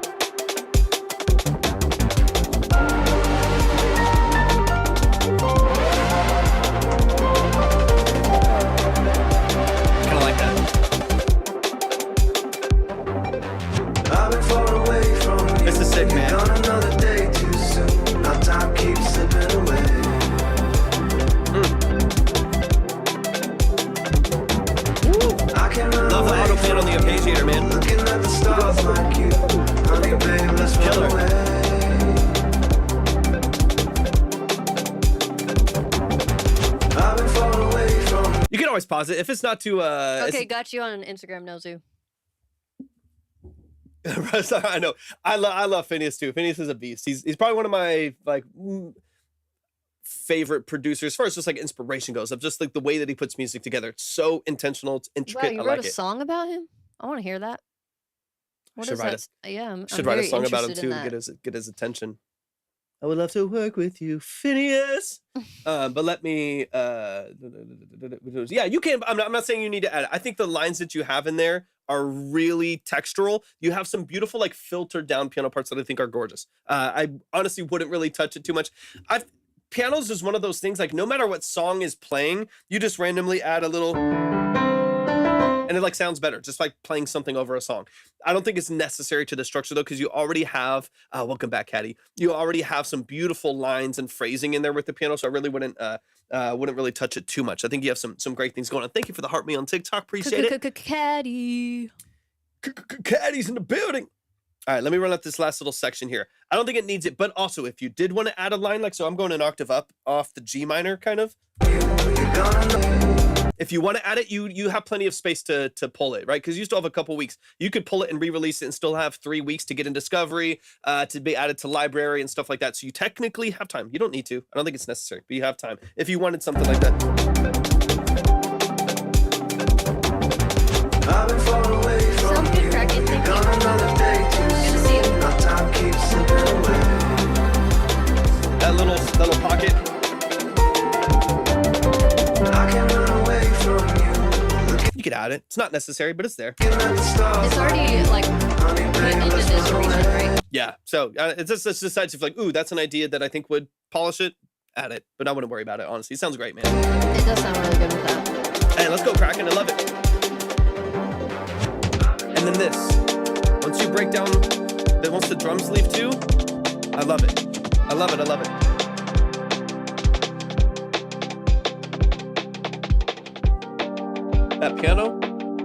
Kinda like that. I've been far away from you. This is sick, man. You're gone another day too soon. Now time keeps slipping away. I can run Love the away auto pan on the from you, arpeggiator, man. looking at the stars like you. Honey, babe, let's Killer. run away. I've been far away from You can always pause it if it's not too. Okay, got you on Instagram, Nozu. I know. I love Phineas too. Phineas is a beast. He's probably one of my favorite producers as far as just like inspiration goes, of just like the way that he puts music together. It's so intentional. It's Wow, intricate. you I wrote like a it. song about him? I want to hear that. What Should is write that? Yeah, I'm Should write a very song about him interested too. in that. Get his attention. I would love to work with you, Phineas. But let me. Yeah, you can. I'm not saying you need to add it. I think the lines that you have in there are really textural. You have some beautiful, like filtered down piano parts that I think are gorgeous. I honestly wouldn't really touch it too much. Pianos is one of those things, like no matter what song is playing, you just randomly add a little, and it like sounds better, just like playing something over a song. I don't think it's necessary to the structure though, because you already have, welcome back, Caddy. You already have some beautiful lines and phrasing in there with the piano, so I really wouldn't really touch it too much. I think you have some great things going on. Thank you for the heart me on TikTok, appreciate it. Caddy. Caddy's in the building. All right, let me run up this last little section here. I don't think it needs it, but also if you did want to add a line, like, so I'm going an octave up off the G minor, kind of. If you want to add it, you have plenty of space to pull it, right? Because you still have a couple weeks. You could pull it and re-release it and still have 3 weeks to get in Discovery, to be added to library and stuff like that. So you technically have time. You don't need to. I don't think it's necessary, but you have time if you wanted something like that. I've been far away from Sounds good, you. Kraken. Thank you. Gone another day too Good to soon. see you. Now time keeps slipping away. That little pocket. I can run away from you. You could add it. It's not necessary, but it's there. Looking at the stars It's already like honey, put babe, into let's this run region, away. right? Yeah. So it's just decides if like, ooh, that's an idea that I think would polish it. Add it, but I wouldn't worry about it. Honestly, it sounds great, man. It does sound really good with that. Hey, let's go, Kraken. I love it. And then this. Once you break down, then once the drums leave too, I love it. I love it. I love it. That piano.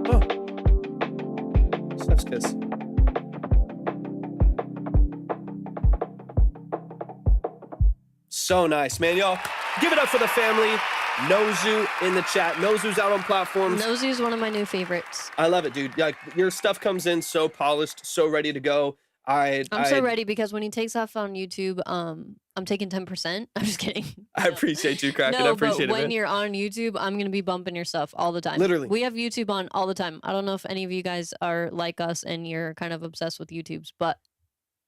Oh. Steph's kiss. So nice, man. Y'all, give it up for the family. Nozu in the chat. Nozu's out on platforms. Nozu's one of my new favorites. I love it, dude. Like your stuff comes in so polished, so ready to go. I'm so ready because when he takes off on YouTube, I'm taking 10%. I'm just kidding. I appreciate you, Kraken. I No, appreciate but it, when man. you're on YouTube, I'm gonna be bumping your stuff all the time. Literally. We have YouTube on all the time. I don't know if any of you guys are like us and you're kind of obsessed with YouTubes, but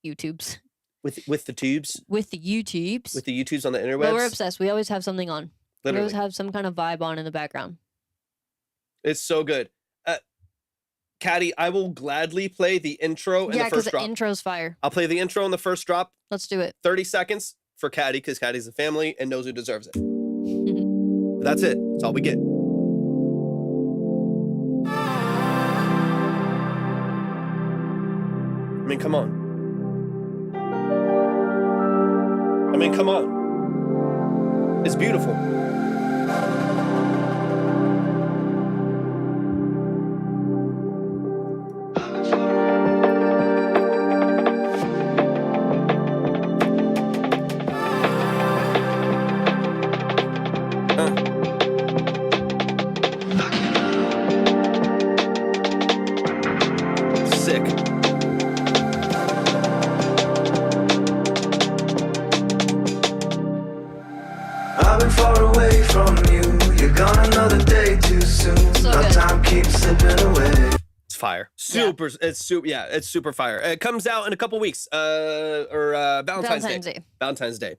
YouTubes. With the tubes, With the YouTubes. with the YouTubes on the interwebs. But we're obsessed. We always have something on. We Literally, always have some kind of vibe on in the background. it's so good. Caddy, I will gladly play the intro and Yeah, the because first the drop. intro's fire. I'll play the intro and the first drop. Let's do it. 30 seconds for Caddy, because Caddy's a family and knows who deserves it. That's it. That's all we get. I mean, come on. I mean, come on. It's beautiful. Sick. I've been far away from you. You're gone another day too soon. So My good. time keeps slipping away. It's fire. Super. It's super. Yeah, it's super fire. It comes out in a couple weeks. Valentine's Day. Valentine's Day.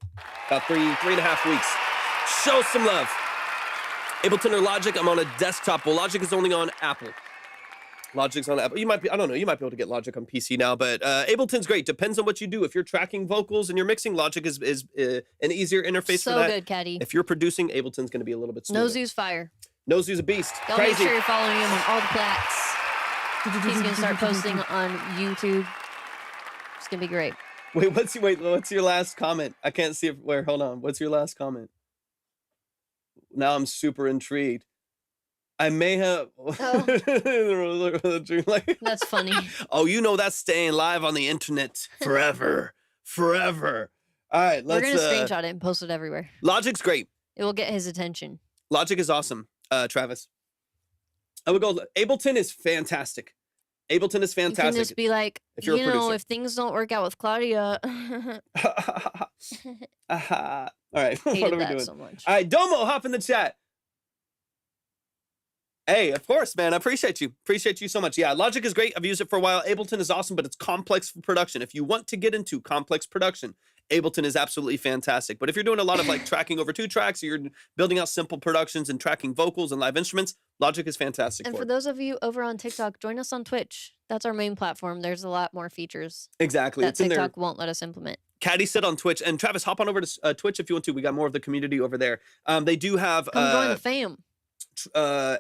About 3.5 weeks. Show some love. Ableton or Logic? I'm on a desktop. Well, Logic is only on Apple. Logic's on Apple. You might be, I don't know, you might be able to get Logic on PC now, but Ableton's great. Depends on what you do. If you're tracking vocals and you're mixing, Logic is an easier interface So for that. good, Caddy. If you're producing, Ableton's going to be a little bit smoother. Nozu's fire. Nozu's a beast. Y'all Crazy. make sure you're following him on all the plats. He's gonna start posting on YouTube. It's gonna be great. Wait, what's your last comment? I can't see it. Where? Hold on. What's your last comment? Now I'm super intrigued. I may have. That's funny. Oh, you know that's staying live on the internet forever, forever. All right, We're let's. gonna screenshot it and post it everywhere. Logic's great. It will get his attention. Logic is awesome. Travis, I would go. Ableton is fantastic. Ableton is You can fantastic. just be like, if you're a you know, producer. if things don't work out with Claudia. All right, what Hated are we that doing? so much. All right, Domo, hop in the chat. Hey, of course, man. I appreciate you. Appreciate you so much. Yeah, Logic is great. I've used it for a while. Ableton is awesome, but it's complex for production. If you want to get into complex production, Ableton is absolutely fantastic. But if you're doing a lot of like tracking over 2 tracks, or you're building out simple productions and tracking vocals and live instruments, Logic is fantastic And for for it. those of you over on TikTok, join us on Twitch. That's our main platform. There's a lot more features Exactly. that It's in there. TikTok won't let us implement. Caddy said on Twitch, and Travis, hop on over to Twitch if you want to. We got more of the community over there. They do have Come join the fam.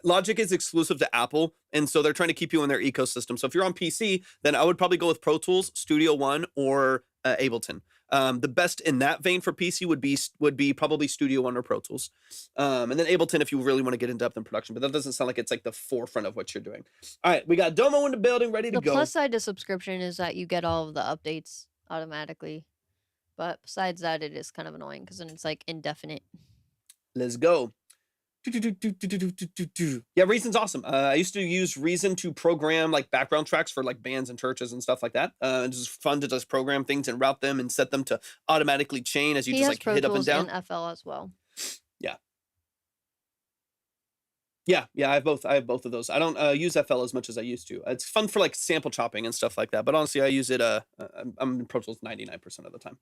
Logic is exclusive to Apple, and so they're trying to keep you in their ecosystem. So if you're on PC, then I would probably go with Pro Tools, Studio One, or Ableton. The best in that vein for PC would be probably Studio One or Pro Tools, and then Ableton if you really want to get in depth in production. But that doesn't sound like it's like the forefront of what you're doing. All right, we got Domo in the building, ready to The go. plus side to subscription is that you get all of the updates automatically. But besides that, it is kind of annoying because then it's like indefinite. Let's go. Yeah, Reason's awesome. I used to use Reason to program like background tracks for like bands and churches and stuff like that. It's just fun to just program things and route them and set them to automatically chain as you He just has like Pro hit up and Tools down. and FL as well. Yeah, I have both of those. I don't use FL as much as I used to. It's fun for like sample chopping and stuff like that. But honestly, I use it. I'm in Pro Tools 99% of the time.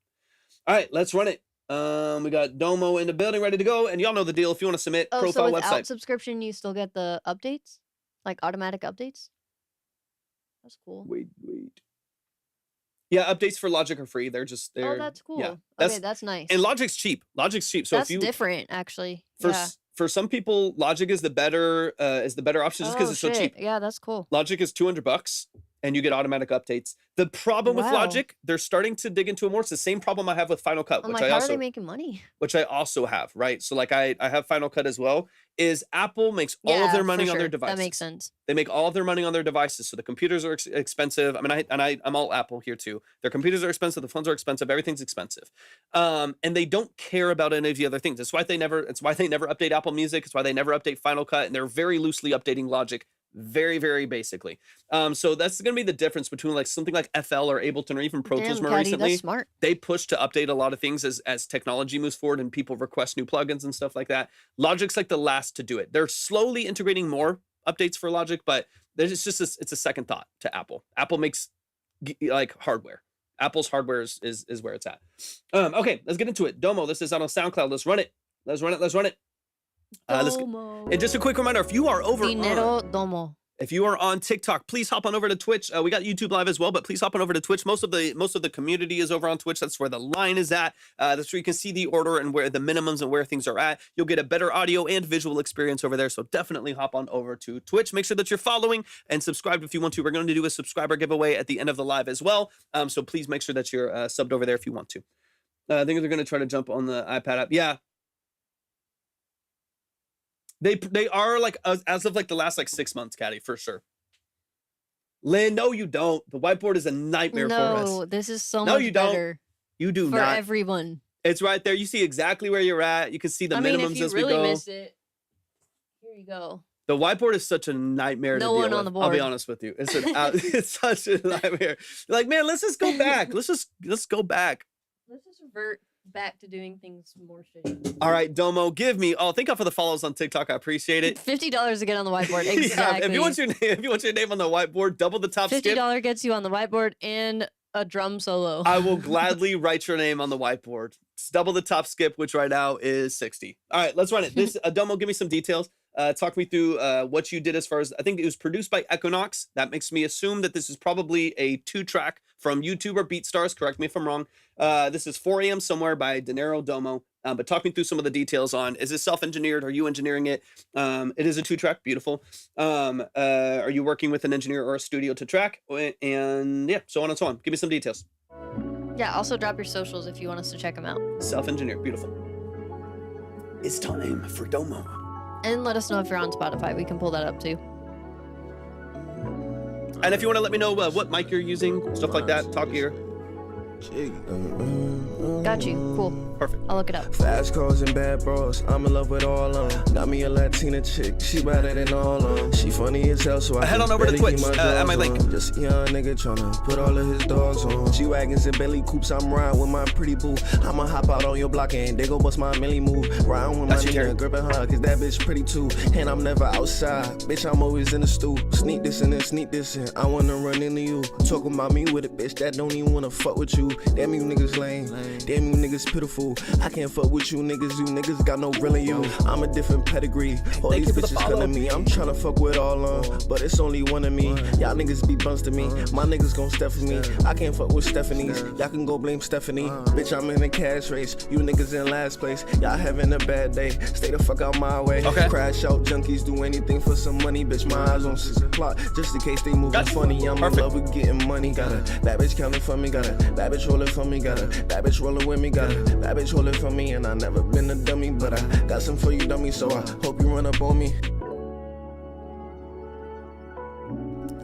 All right, let's run it. We got Domo in the building, ready to go. And y'all know the deal. If you want to submit, Oh, profile so without website. subscription, you still get the updates? Like automatic updates? That's cool. Wait. Yeah, updates for Logic are free. They're Oh, that's cool. Yeah, Okay, that's nice. and Logic's cheap. So That's if you different, actually. for Yeah. for some people, Logic is the better option just because Oh, it's so shit. cheap. Yeah, that's cool. Logic is $200 and you get automatic updates. The problem with Wow. Logic, they're starting to dig into it more. It's the same problem I have with Final Cut, I'm which like, I how are they also making money? have, right? So like I have Final Cut as well. Is Apple makes all of Yeah, their for money on their sure. devices. That makes sense. They make all of their money on their devices, so the computers are expensive. I mean, I'm all Apple here too. Their computers are expensive, the phones are expensive, everything's expensive, and they don't care about any of the other things. That's why they never. It's why they never update Apple Music. It's why they never update Final Cut, and they're very loosely updating Logic, very, very basically. So that's going to be the difference between like something like FL or Ableton or even Pro Tools Damn, more Caddy, recently. that's smart. They push to update a lot of things as technology moves forward and people request new plugins and stuff like that. Logic's like the last to do it. They're slowly integrating more updates for Logic, but it's a second thought to Apple. Apple makes like hardware. Apple's hardware is where it's at. Okay, let's get into it. Domo, this is out on SoundCloud. Let's run it. Let's run it. Domo. And just a quick reminder, if you are over on Dinero Domo. If you are on TikTok, please hop on over to Twitch. We got YouTube Live as well, but please hop on over to Twitch. Most of the community is over on Twitch. That's where the line is at. That's where you can see the order and where the minimums and where things are at. You'll get a better audio and visual experience over there. So definitely hop on over to Twitch. Make sure that you're following and subscribed if you want to. We're going to do a subscriber giveaway at the end of the live as well. So please make sure that you're subbed over there if you want to. I think they're going to try to jump on the iPad app. Yeah. They are like as of like the last like 6 months, Caddy, for sure. Lynn, no, you don't. The whiteboard is a nightmare for us. No, this is so No, much you don't. better You do for not. everyone. It's right there. You see exactly where you're at. You can see the I mean, minimums if you as really we go. miss it, here you go. The whiteboard is such a nightmare to No deal one on with. the I'll be board. honest with you. It's it's such a nightmare. You're like, man, let's just go back. Let's go back. Let's just revert back to doing things more shitty. All right, Domo, give me. Oh, thank God for the follows on TikTok. I appreciate it. $50 to get on the whiteboard. Yeah, Exactly. if you want your name on the whiteboard, double the top skip. $50 gets you on the whiteboard and a drum solo. I will gladly write your name on the whiteboard. It's double the top skip, which right now is 60. All right, let's run it. This Domo, give me some details. Talk me through what you did as far as, I think it was produced by Equinox. That makes me assume that this is probably a 2-track from YouTube or BeatStars. Correct me if I'm wrong. This is 4 a.m. Somewhere by Dinero Domo. But talk me through some of the details on, is this self-engineered? Are you engineering it? It is a 2-track, beautiful. Are you working with an engineer or a studio to track? And yeah, so on and so on. Give me some details. Yeah, also drop your socials if you want us to check them out. Self-engineered, beautiful. It's time for Domo. And let us know if you're on Spotify. We can pull that up too. And if you want to let me know what mic you're using, stuff like that, talk here. Got you. Cool. Perfect. I'll look it up. Fast cars and bad bros, I'm in love with all of them. Got me a Latina chick, she better than all of them. She funny as hell, so I head on over to Twitch, at my link. Just a young nigga tryna put all of his dogs on. G-Wagons and Bentley coupes, I'm riding with my pretty boo. I'ma hop out on your block and they go bust my milli move. Riding with my nigga, gripping her, cause that bitch pretty too. And I'm never outside, bitch, I'm always in the stew. Sneak this and I wanna run into you. Talking about me with a bitch that don't even wanna fuck with you. Damn you niggas lame, damn you niggas pitiful. I can't fuck with you niggas got no real in you. I'm a different pedigree, all these bitches come to me. I'm tryna fuck with all of them, but it's only one of me. Y'all niggas be buns to me, my niggas gon' step for me. I can't fuck with Stephanie's, y'all can go blame Stephanie. Bitch, I'm in a cash race, you niggas in last place. Y'all having a bad day, stay the fuck out my way. Crash out junkies, do anything for some money. Bitch, my eyes on 6 o'clock, just in case they moving funny. I'm in love with getting money, got a bad bitch counting for me, got a bad bitch rolling for me, got a bad bitch rolling with me, got a bad bitch rolling for me. And I never been a dummy, but I got some for you dummy, so I hope you run up on me.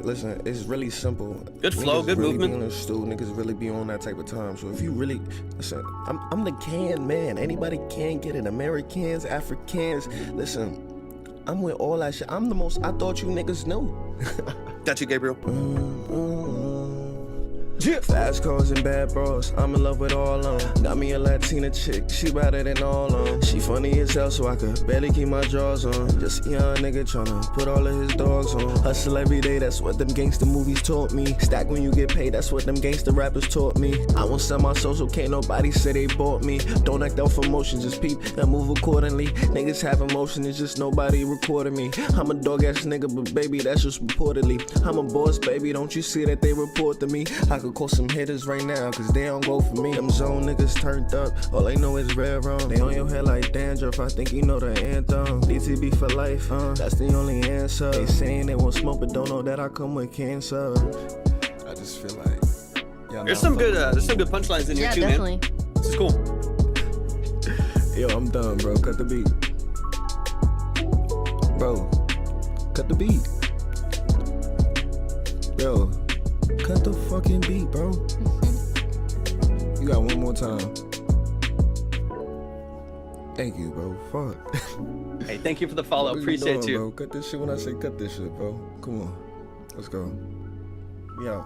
Listen, it's really simple. Good flow, niggas good really movement. Be on the stool, niggas really be on that type of time. So if you really listen, I'm the can man. Anybody can get it. Americans, Africans. Listen, I'm with all that shit. I'm the most. I thought you niggas knew. Got you, Gabriel. Fast cars and bad bros, I'm in love with all of them. Got me a Latina chick, she better than all of them. She funny as hell, so I could barely keep my jaws on. Just a young nigga tryna put all of his dogs on. Hustle every day, that's what them gangster movies taught me. Stack when you get paid, that's what them gangster rappers taught me. I won't sell my soul, so can't nobody say they bought me. Don't act out for motion, just peep and move accordingly. Niggas have emotion, it's just nobody recording me. I'm a dog ass nigga, but baby, that's just reportedly. I'm a boss, baby, don't you see that they report to me? I could call some hitters right now, cause they don't go for me. Them zone niggas turned up, all they know is red wrong. They on your head like dandruff, I think you know the anthem. DTB for life, that's the only answer. They saying they want smoke, but don't know that I come with cancer. I just feel like there's some good punchlines in here too, definitely. man. This is cool. Yo, I'm done, bro. Cut the beat. Bro, cut the beat. Yo, cut the fucking beat, bro. You got one more time. Thank you, bro. Fuck. Hey, thank you for the follow. What Appreciate doing, you. Bro? Cut this shit when I say cut this shit, bro. Come on. Let's go. We out.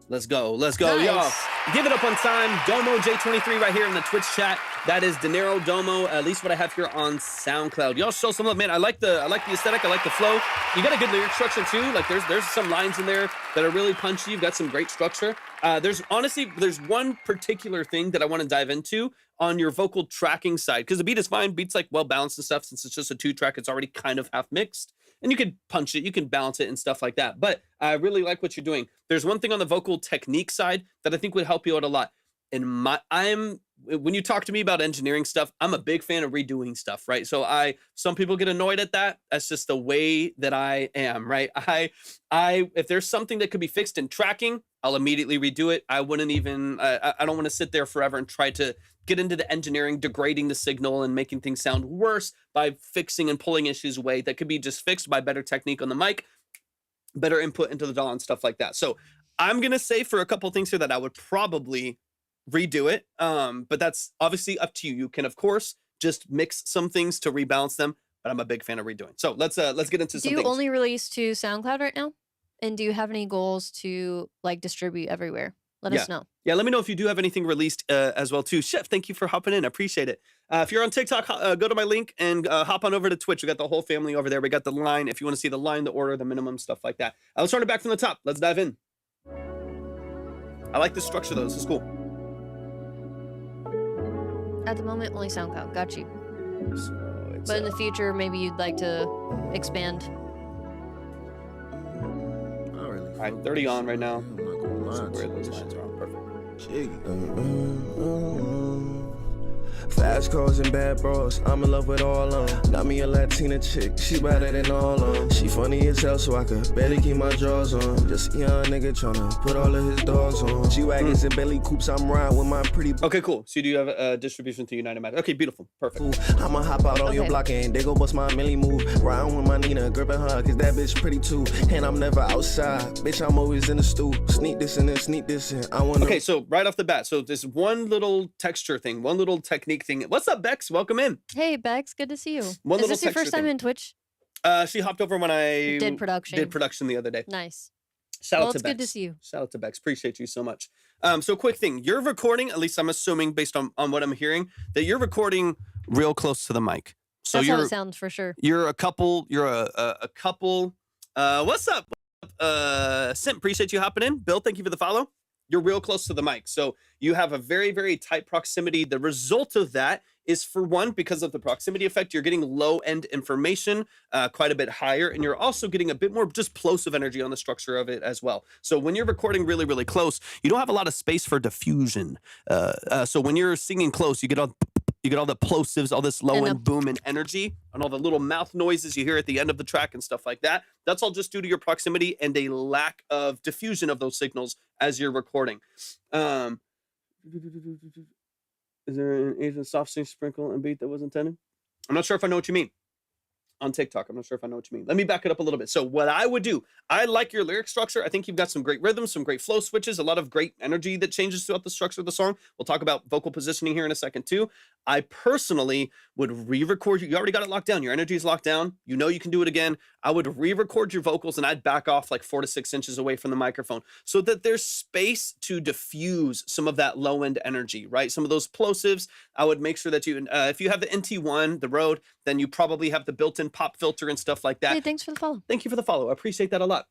Let's go. Let's go, Nice. y'all. Give it up on time. Domo J23 right here in the Twitch chat. That is Dinero Domo, at least what I have here on SoundCloud. Y'all show some love, man. I like the aesthetic. I like the flow. You got a good lyric structure too. Like there's some lines in there that are really punchy. You've got some great structure. There's one particular thing that I want to dive into on your vocal tracking side, because the beat is fine. Beat's like well balanced and stuff. Since it's just a 2-track, it's already kind of half mixed. And you can punch it, you can balance it and stuff like that. But I really like what you're doing. There's one thing on the vocal technique side that I think would help you out a lot. When you talk to me about engineering stuff, I'm a big fan of redoing stuff, right? So some people get annoyed at that. That's just the way that I am, right? If there's something that could be fixed in tracking, I'll immediately redo it. I wouldn't even, I don't want to sit there forever and try to get into the engineering, degrading the signal and making things sound worse by fixing and pulling issues away that could be just fixed by better technique on the mic, better input into the DAW and stuff like that. So I'm going to say for a couple things here that I would probably redo it. But that's obviously up to you. You can, of course, just mix some things to rebalance them, but I'm a big fan of redoing. So let's get into some Do you things. only release to SoundCloud right now? And do you have any goals to like distribute everywhere? Let us know. Yeah, let me know if you do have anything released as well too. Chef, thank you for hopping in. I appreciate it. If you're on TikTok, go to my link and hop on over to Twitch. We got the whole family over there. We got the line. If you want to see the line, the order, the minimum, stuff like that. Let's start it back from the top. Let's dive in. I like the structure though. This is cool. At the moment, only SoundCloud. Got you. So But in the future, maybe you'd like to expand. all right, 30 on right now. I'm not gonna lie So to where you. those lines are on. Perfect. Fast cars and bad bros, I'm in love with all of them. Got me a Latina chick, she better than all of them. She funny as hell, so I could barely keep my jaws on. Just a young nigga tryna put all of his dogs on. G-Wagons and Bentley coupes, I'm riding with my pretty Okay, cool. So you do have a distribution to United Matter. Okay, beautiful. Perfect. I'ma hop out on your Okay. block and they go bust my milli move. Riding with my Nina, gripping her, cause that bitch pretty too. And I'm never outside, bitch, I'm always in the stew. Sneak this and then sneak this and I wanna. Okay, so right off the bat, so there's one little texture thing, one little technique thing. What's up, Bex? Welcome in. Hey, Bex, good to see you. One Is little this your texture first time thing. in Twitch? She hopped over when I Did production. did production the other day. Nice. Shout Well, out to it's Bex. good to see you. Shout out to Bex. Appreciate you so much. So quick thing, you're recording, at least I'm assuming based on what I'm hearing, that you're recording real close to the mic. So That's how you're it sounds for sure. you're a couple, you're a couple. What's up? Simp, appreciate you hopping in. Bill, thank you for the follow. You're real close to the mic. So you have a very, very tight proximity. The result of that is, for one, because of the proximity effect, you're getting low end information quite a bit higher. And you're also getting a bit more just plosive energy on the structure of it as well. So when you're recording really, really close, you don't have a lot of space for diffusion. So when you're singing close, you get all the plosives, all this low And end boom and energy, and all the little mouth noises you hear at the end of the track and stuff like that. That's all just due to your proximity and a lack of diffusion of those signals as you're recording. Is there an Asian soft sync sprinkle and beat that was intended? I'm not sure if I know what you mean. On TikTok, I'm not sure if I know what you mean. Let me back it up a little bit. So what I would do, I like your lyric structure. I think you've got some great rhythms, some great flow switches, a lot of great energy that changes throughout the structure of the song. We'll talk about vocal positioning here in a second too. I personally would re-record you. You already got it locked down. Your energy is locked down. You know you can do it again. I would re-record your vocals and I'd back off like 4 to 6 inches away from the microphone so that there's space to diffuse some of that low end energy, right? Some of those plosives. I would make sure that you, if you have the NT1, the Rode, then you probably have the built-in pop filter and stuff like that. Hey, thanks for the follow. Thank you for the follow. I appreciate that a lot.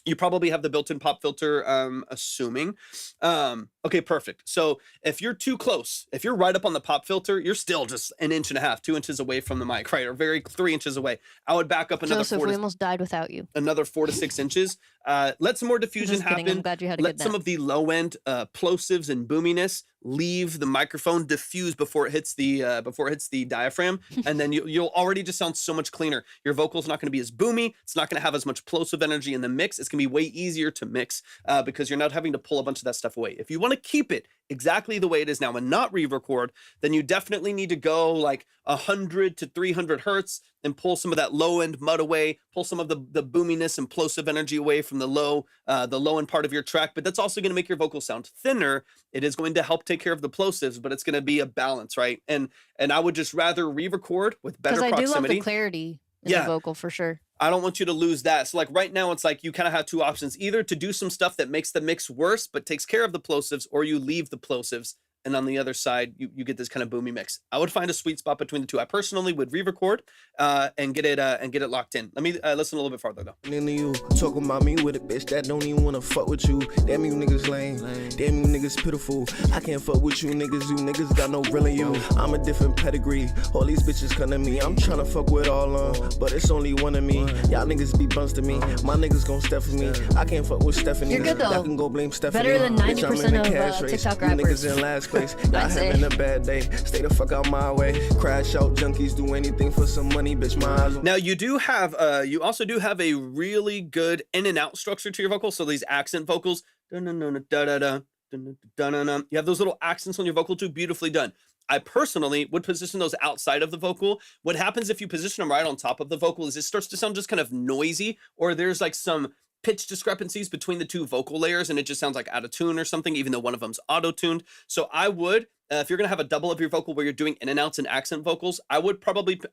You probably have the built-in pop filter, assuming. Okay, perfect. So if you're too close, if you're right up on the pop filter, you're still just 1.5 inches, 2 inches away from the mic, right? Or 3 inches away. I would back up another Joseph, we almost died without you. 4 to 6 inches. Let some more diffusion Just kidding. happen. I'm glad you had a Let good some nap. of the low end plosives and boominess leave the microphone, diffuse before it hits the diaphragm, and then you'll already just sound so much cleaner. Your vocal's not going to be as boomy. It's not going to have as much plosive energy in the mix. It's going to be way easier to mix because you're not having to pull a bunch of that stuff away. If you want to keep it exactly the way it is now and not re-record, then you definitely need to go like 100 to 300 hertz and pull some of that low end mud away, pull some of the boominess and plosive energy away from the low end part of your track. But that's also going to make your vocal sound thinner. It is going to help take care of the plosives, but it's going to be a balance, right? And I would just rather re-record with better Because I do love proximity. the clarity in Yeah. the vocal for sure. I don't want you to lose that. So like right now, it's like you kind of have two options: either to do some stuff that makes the mix worse but takes care of the plosives, or you leave the plosives and on the other side, you get this kind of boomy mix. I would find a sweet spot between the two. I personally would re-record and get it locked in. Let me listen a little bit farther though. Into you talking about me with a bitch that don't even wanna fuck with you. Damn you niggas lame. Damn you niggas pitiful. I can't fuck with you niggas. You niggas got no real in you. I'm a different pedigree. All these bitches come to me. I'm tryna fuck with all but it's only one of me. Y'all niggas be bunts to me. My niggas gon' step for me. I can't fuck with Stephanie. You're good though. Y'all can go blame Stephanie. Better than 90% of TikTok you rappers. niggas in last place. Y'all having a bad day. Stay the fuck out my way. Crash out junkies. Do anything for some money, bitch. My eyes. Now you do have you also do have a really good in and out structure to your vocals. So these accent vocals, you have those little accents on your vocal too, beautifully done. I personally would position those outside of the vocal. What happens if you position them right on top of the vocal is it starts to sound just kind of noisy, or there's like some pitch discrepancies between the two vocal layers and it just sounds like out of tune or something, even though one of them's auto-tuned. So I would, if you're gonna have a double of your vocal where you're doing in and outs and accent vocals, I'll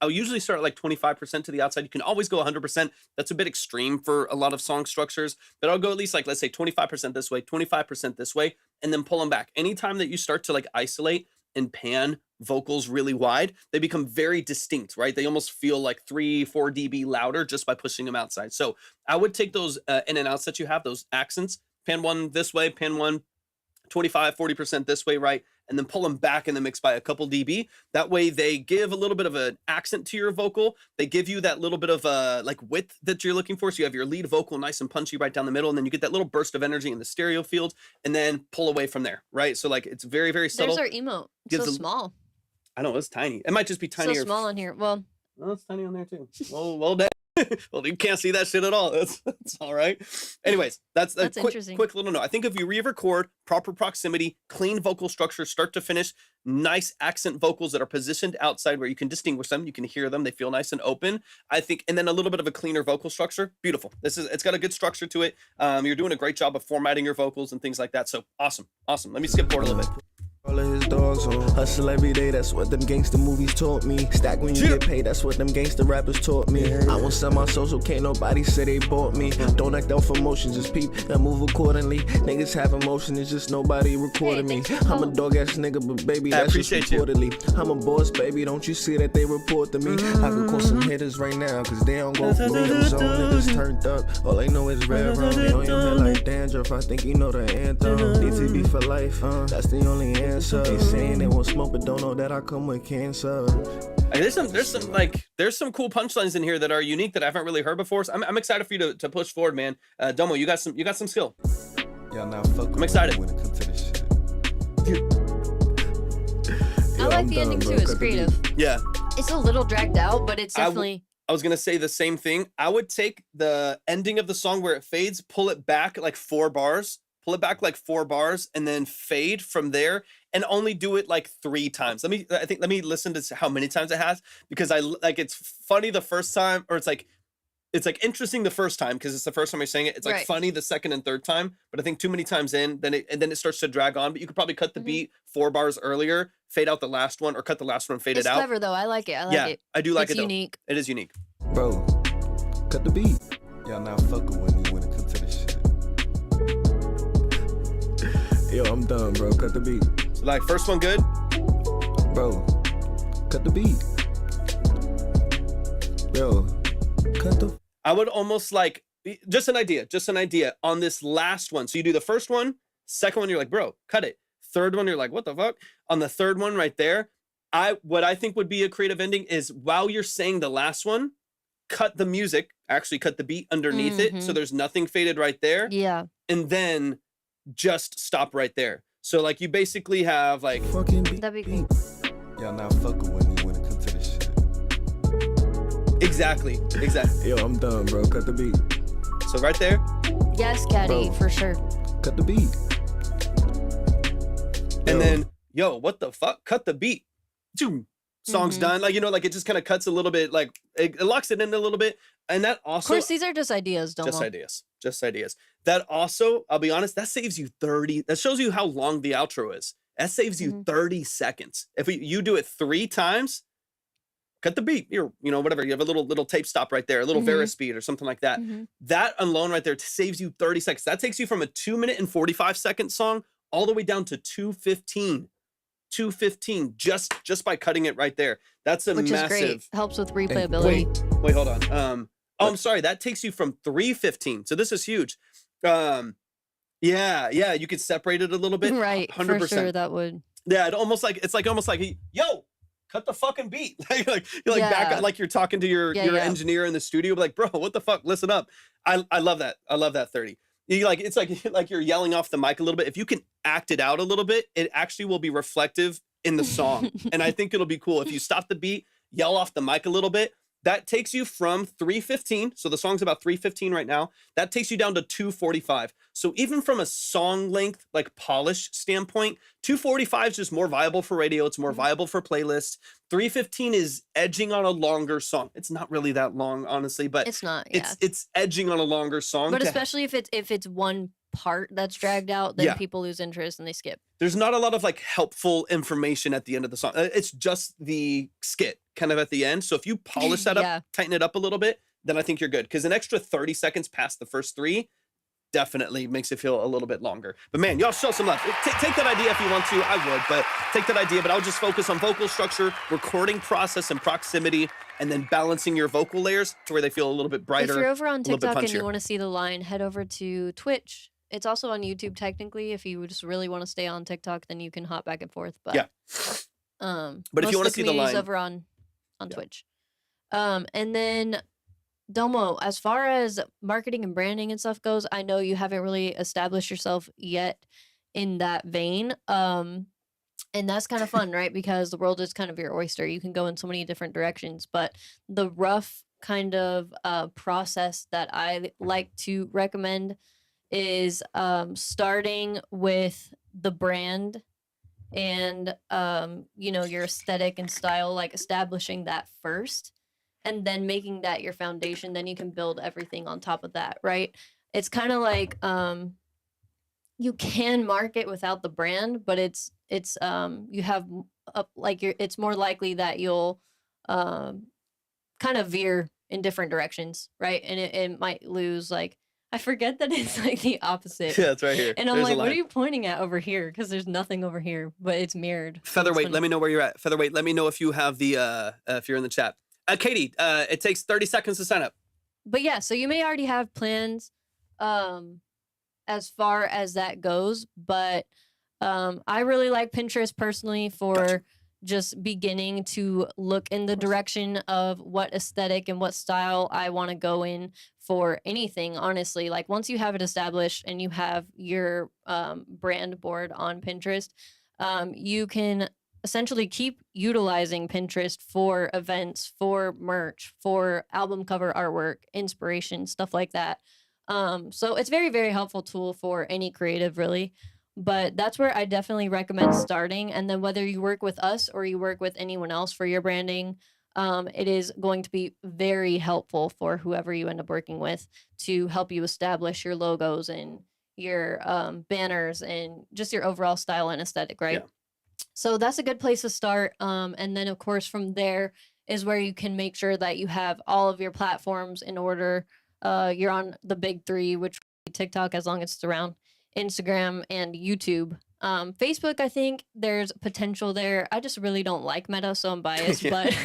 usually start at like 25% to the outside. You can always go 100%. That's a bit extreme for a lot of song structures, but I'll go at least like, let's say 25% this way, 25% this way, and then pull them back. Anytime that you start to like isolate and pan vocals really wide, they become very distinct, right? They almost feel like 3-4 dB louder just by pushing them outside. So I would take those in and outs that you have, those accents, pan one this way, pan one 25-40% this way, right? And then pull them back in the mix by a couple dB. That way they give a little bit of an accent to your vocal. They give you that little bit of like width that you're looking for. So you have your lead vocal nice and punchy right down the middle, and then you get that little burst of energy in the stereo field, and then pull away from there, right? So like it's very, very subtle. There's our emote. It's so small. I know, it's tiny. It might just be tinier. So small on here. Well, it's tiny on there too. Well done. Well, you can't see that shit at all. That's all right. Anyways, that's a quick little note. I think if you re-record, proper proximity, clean vocal structure, start to finish, nice accent vocals that are positioned outside where you can distinguish them, you can hear them, they feel nice and open, I think, and then a little bit of a cleaner vocal structure, beautiful. It's got a good structure to it. You're doing a great job of formatting your vocals and things like that. So awesome. Let me skip forward a little bit. All of his dogs on. Hustle every day, that's what them gangster movies taught me. Stack when you get paid, that's what them gangster rappers taught me. I won't sell my social, can't nobody say they bought me. Don't act out for emotion, just peep and move accordingly. Niggas have emotion, it's just nobody recording me. I'm a dog ass nigga, but baby, that's just reportedly. I'm a boss, baby, don't you see that they report to me? I could call some hitters right now, cause they don't go for me. Them zone niggas turned up, all they know is red rum. They on your head like dandruff, I think you know the anthem. DTB for life, that's the only answer. They saying they won't smoke, but don't know that I come with cancer. There's some cool punchlines in here that are unique that I haven't really heard before. So I'm excited for you to push forward, man. Domo, you got some skill. Y'all now fuck. I'm excited. When it comes to this shit. I like the ending too. It's creative. Yeah. It's a little dragged out, but it's definitely. I was gonna say the same thing. I would take the ending of the song where it fades, pull it back like 4 bars. Pull it back like 4 bars and then fade from there, and only do it like 3 times. Let me listen to how many times it has, because it's funny the first time, or it's like interesting the first time because it's the first time you're saying it. It's like funny the second and third time, but I think too many times in, then it starts to drag on. But you could probably cut the beat 4 bars earlier, fade out the last one, or cut the last one, fade it out. It's clever though. I like it. I like it. I do like it. It's unique. It is unique. Bro, cut the beat. Y'all now fucking with me when it comes to this shit. Yo, I'm done, bro. Cut the beat. So like first one good? Bro, cut the beat. Yo, cut the... I would almost like, just an idea on this last one. So you do the first one, second one, you're like, bro, cut it. Third one, you're like, what the fuck? On the third one right there, what I think would be a creative ending is while you're saying the last one, cut the music, actually cut the beat underneath it. So there's nothing faded right there. Yeah. And then just stop right there. So like you basically have like fucking beat. That'd be cool. Y'all now fucking with me when it comes to this shit. Exactly. Yo, I'm done, bro. Cut the beat. So right there. Yes, Caddy, for sure. Cut the beat. And then, yo, what the fuck? Cut the beat. Song's done. Like, like it just kind of cuts a little bit, like it locks it in a little bit. And that also, of course, these are just ideas, Domo. Just ideas. That also, I'll be honest, that saves you 30. That shows you how long the outro is. That saves you 30 seconds. If you do it 3 times, cut the beat. Whatever. You have a little tape stop right there, a little Verispeed or something like that. That alone right there saves you 30 seconds. That takes you from a 2 minute and 45 second song all the way down to 2:15. 215 just by cutting it right there. That's a Which massive. is great. Helps with replayability. Wait, hold on. Oh, I'm sorry. That takes you from 315. So this is huge. Yeah, you could separate it a little bit. Right. 100%. For sure, that would. Yeah, almost like yo, cut the fucking beat. You're like back up, like you're talking to your engineer in the studio, like, bro, what the fuck? Listen up. I love that. I love that 30. It's like you're yelling off the mic a little bit. If you can act it out a little bit, it actually will be reflective in the song. And I think it'll be cool if you stop the beat, yell off the mic a little bit. That takes you from 315. So the song's about 315 right now. That takes you down to 245. So even from a song length, like polish standpoint, 245 is just more viable for radio. It's more viable for playlists. 315 is edging on a longer song. It's not really that long, honestly, but it's not. Yeah. It's edging on a longer song. But especially if it's one part that's dragged out, then people lose interest and they skip. There's not a lot of like helpful information at the end of the song. It's just the skit kind of at the end. So if you polish that up, tighten it up a little bit, then I think you're good. Because an extra 30 seconds past the first 3 definitely makes it feel a little bit longer. But man, y'all show some love. Take that idea if you want to. I would, but take that idea. But I'll just focus on vocal structure, recording process and proximity, and then balancing your vocal layers to where they feel a little bit brighter. If you're over on TikTok and you want to see the line, head over to Twitch. It's also on YouTube technically. If you just really want to stay on TikTok, then you can hop back and forth. But but if you want to see the line, over on Twitch. And then Domo, as far as marketing and branding and stuff goes, I know you haven't really established yourself yet in that vein. And that's kind of fun, right? Because the world is kind of your oyster. You can go in so many different directions. But the rough kind of process that I like to recommend is starting with the brand and your aesthetic and style, like establishing that first and then making that your foundation. Then you can build everything on top of that, right? It's kind of like you can market without the brand, but it's you have it's more likely that you'll kind of veer in different directions, right? And it might lose, like, I forget that it's like the opposite. Yeah, it's right here. And I'm like, what are you pointing at over here? Because there's nothing over here, but it's mirrored. Featherweight, let me know where you're at. Featherweight, let me know if you have the, if you're in the chat. Katie, it takes 30 seconds to sign up. But yeah, so you may already have plans as far as that goes. But I really like Pinterest personally for just beginning to look in the direction of what aesthetic and what style I want to go in for anything, honestly. Like once you have it established and you have your brand board on Pinterest, you can essentially keep utilizing Pinterest for events, for merch, for album cover artwork, inspiration, stuff like that. So it's very, very helpful tool for any creative, really. But that's where I definitely recommend starting. And then whether you work with us or you work with anyone else for your branding, it is going to be very helpful for whoever you end up working with to help you establish your logos and your banners and just your overall style and aesthetic, right? Yeah. So that's a good place to start. And then, of course, from there is where you can make sure that you have all of your platforms in order. You're on the big 3, which would be TikTok, as long as it's around, Instagram, and YouTube. Facebook, I think there's potential there. I just really don't like Meta, so I'm biased. But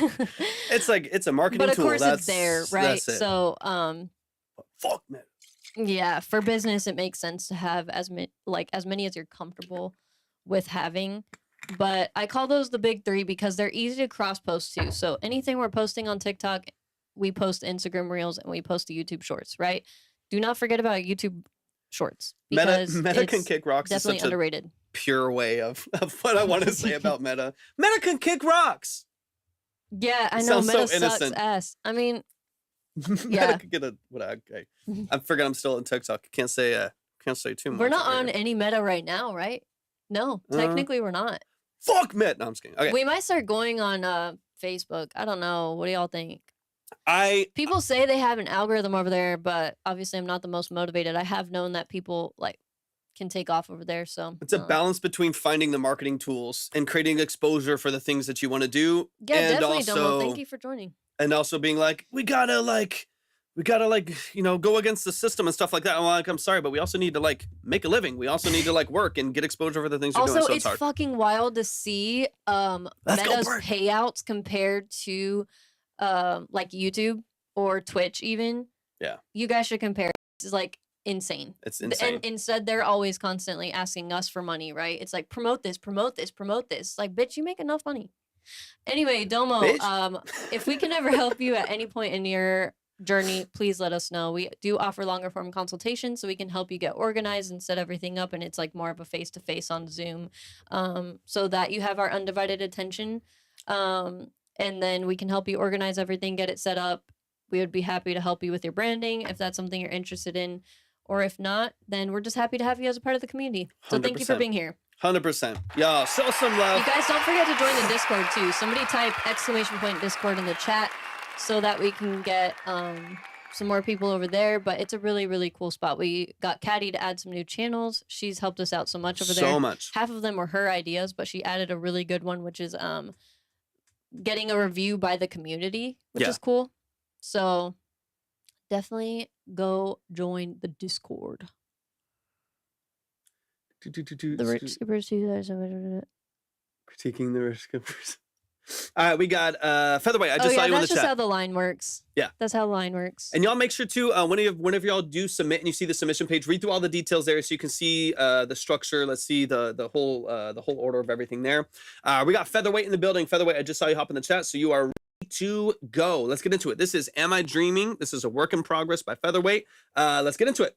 it's a marketing tool. But of course, it's there, right? So fuck Meta. Yeah, for business, it makes sense to have as many as you're comfortable with having. But I call those the big 3 because they're easy to cross post to. So anything we're posting on TikTok, we post Instagram Reels and we post the YouTube Shorts, right? Do not forget about YouTube Shorts, because Meta can kick rocks. Definitely is underrated. Pure way of what I want to say about Meta. Meta can kick rocks. Yeah, I know. Meta sucks ass. I mean, Meta could get a okay. I forget I'm still on TikTok. Can't say too much. We're not on any Meta right now, right? No, technically we're not. Fuck Meta. No, I'm just kidding. Okay. We might start going on Facebook. I don't know. What do y'all think? People say they have an algorithm over there, but obviously I'm not the most motivated. I have known that people can take off over there. So it's a balance between finding the marketing tools and creating exposure for the things that you want to do. Yeah, and definitely. Also, Domo, thank you for joining. And also being like, we gotta we gotta like, you know, go against the system and stuff like that. I'm like, I'm sorry, but we also need to like make a living. We also need to like work and get exposure for the things we're doing. Also, So it's hard. fucking wild to see Meta's payouts compared to like YouTube or Twitch even. Yeah. You guys should compare. It's like insane. It's insane. And instead they're always constantly asking us for money, right? It's like promote this, promote this, promote this. Like, bitch, you make enough money. Anyway, Domo, if we can ever help you at any point in your journey, please let us know. We do offer longer form consultations so we can help you get organized and set everything up, and it's like more of a face-to-face on Zoom, so that you have our undivided attention, and then we can help you organize everything, get it set up. We would be happy to help you with your branding if that's something you're interested in, or if not, then we're just happy to have you as a part of the community. So 100%. Thank you for being here. 100%. Y'all show some love. You guys don't forget to join the Discord too. Somebody type !Discord in the chat so that we can get some more people over there. But it's a really, really cool spot. We got Caddy to add some new channels. She's helped us out so much over there. So much. Half of them were her ideas, but she added a really good one, which is getting a review by the community, which is cool. So definitely go join the Discord. The Rich Skippers 2000. Critiquing the Rich Skippers. All right, we got Featherweight. I just saw you in the chat. That's just how the line works. Yeah. That's how the line works. And y'all make sure to, whenever y'all do submit and you see the submission page, read through all the details there so you can see the structure. Let's see the whole order of everything there. We got Featherweight in the building. Featherweight, I just saw you hop in the chat, so you are ready to go. Let's get into it. This is Am I Dreaming? This is a work in progress by Featherweight. Let's get into it.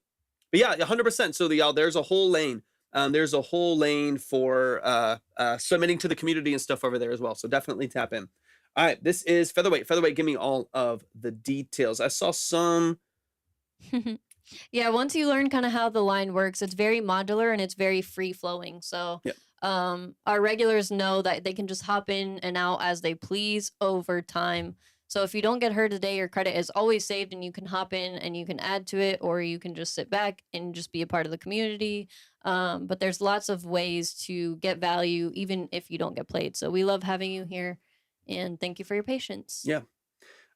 But yeah, 100%. So y'all, there's a whole lane. There's a whole lane for submitting to the community and stuff over there as well. So definitely tap in. All right, this is Featherweight. Featherweight, give me all of the details. I saw some. Yeah, once you learn kind of how the line works, it's very modular and it's very free flowing. So our regulars know that they can just hop in and out as they please over time. So if you don't get her today, your credit is always saved and you can hop in and you can add to it, or you can just sit back and just be a part of the community. But there's lots of ways to get value even if you don't get played. So we love having you here and thank you for your patience. Yeah.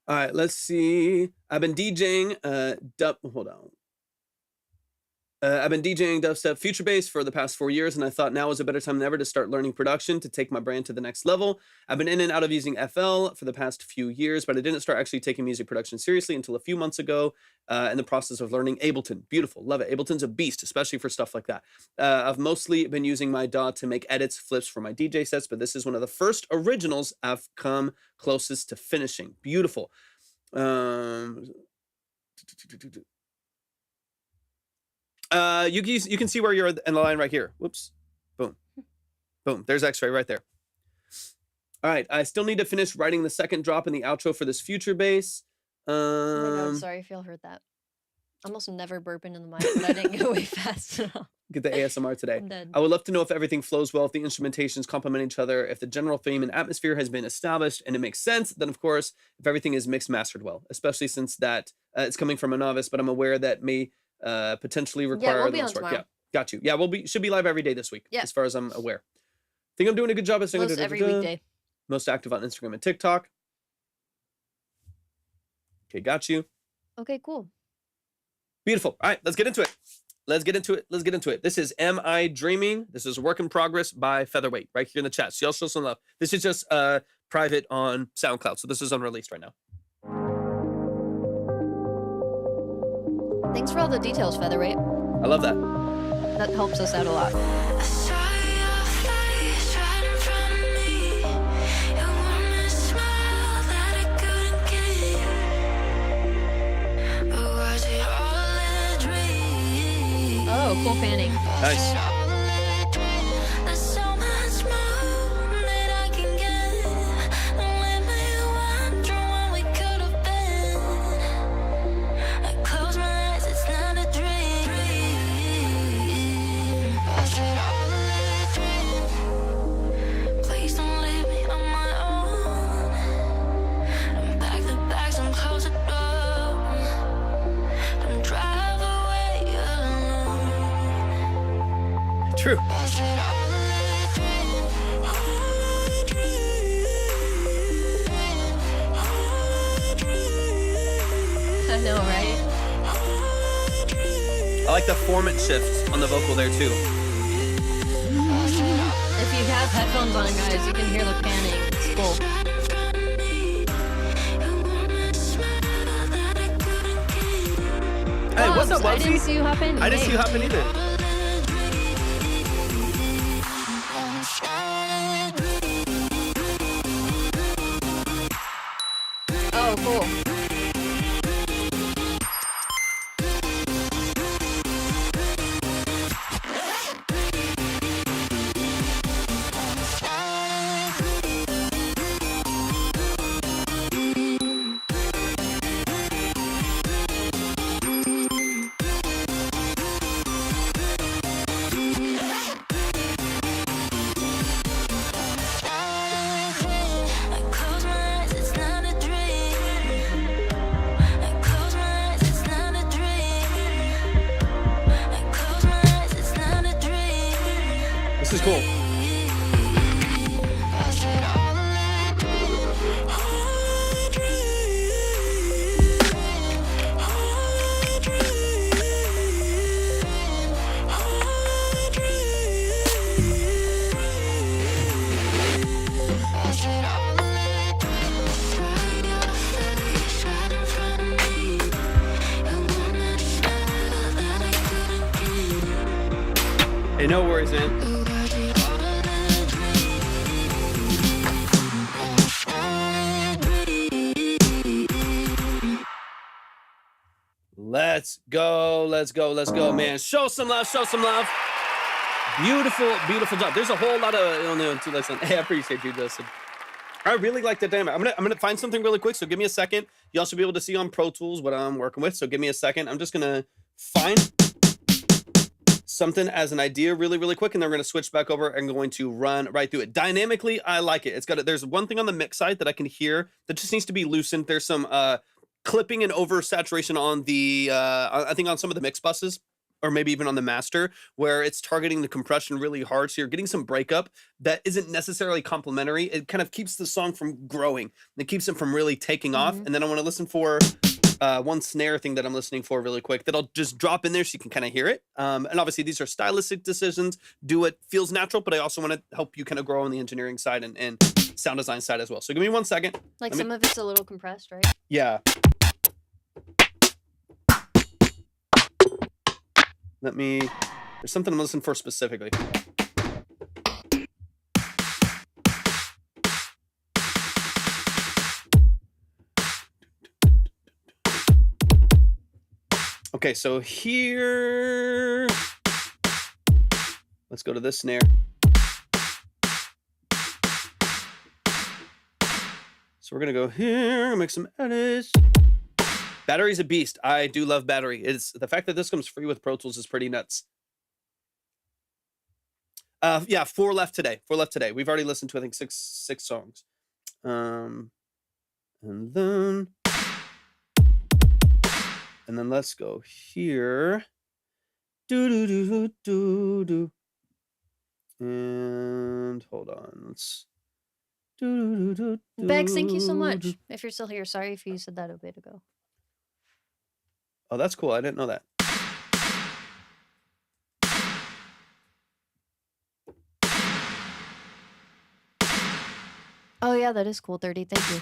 All right, let's see. I've been DJing hold on. I've been DJing dubstep future bass for the past 4 years, and I thought now was a better time than ever to start learning production to take my brand to the next level. I've been in and out of using FL for the past few years, but I didn't start actually taking music production seriously until a few months ago in the process of learning Ableton. Beautiful. Love it. Ableton's a beast, especially for stuff like that. I've mostly been using my DAW to make edits, flips for my DJ sets, but this is one of the first originals I've come closest to finishing. Beautiful. You can see where you're in the line right here. Whoops. Boom. Boom. There's X-ray right there. All right. I still need to finish writing the second drop in the outro for this future bass. Oh my God, sorry if y'all heard that. I almost never burping in the mic, but I didn't go way fast enough. Get the ASMR today. I'm dead. I would love to know if everything flows well, if the instrumentations complement each other, if the general theme and atmosphere has been established and it makes sense. Then, of course, if everything is mixed mastered well, especially since that it's coming from a novice, but I'm aware that may potentially require we'll be on work. tomorrow. Yeah, got you. Yeah, should be live every day this week, as far as I'm aware. Think I'm doing a good job at Most every weekday. Most active on Instagram and TikTok. Okay, got you. Okay, cool. Beautiful. All right, let's get into it. Let's get into it. This is Am I Dreaming? This is Work in Progress by Featherweight right here in the chat. So y'all show some love. This is just private on SoundCloud, so this is unreleased right now. Thanks for all the details, Featherweight. I love that. That helps us out a lot. Oh, cool panning. Nice. True. know, right? I like the formant shifts on the vocal there too. If you have headphones on, guys, you can hear the panning. It's cool. Hey, what's up, I Wubsy? didn't see you hop in. I didn't see you Hey. hop in either. Oh, cool. This is cool. Hey, no worries, man. Let's go, let's go, let's go, man. Show some love, show some love. Beautiful, beautiful job. There's a whole lot of Hey, I appreciate you, Justin. I really like the demo. I'm gonna find something really quick, so give me a second. You also be able to see on Pro Tools what I'm working with, so give me a second. I'm just gonna find something as an idea really quick, and then we're gonna switch back over and going to run right through it. Dynamically, I like it. There's one thing on the mix side that I can hear that just needs to be loosened. There's some clipping and oversaturation on the I think on some of the mix buses, or maybe even on the master, where it's targeting the compression really hard. So you're getting some breakup that isn't necessarily complementary. It kind of keeps the song from growing. It keeps it from really taking off. And then I want to listen for one snare thing that I'm listening for really quick that I'll just drop in there so you can kind of hear it. And obviously these are stylistic decisions. Do what feels natural, but I also want to help you kind of grow on the engineering side and sound design side as well. So give me 1 second. Like some of it's a little compressed, right? Yeah. There's something I'm listening for specifically. Okay, so here, let's go to this snare. So we're gonna go here, make some edits. Battery's a beast. I do love Battery. It's the fact that this comes free with Pro Tools is pretty nuts. Yeah, 4 left today. 4 left today. We've already listened to I think six songs. And then let's go here. Do. And hold on. Let's Bex, thank you so much. If you're still here, sorry if you said that a bit ago. Oh, that's cool. I didn't know that. Oh yeah, that is cool, 30. Thank you.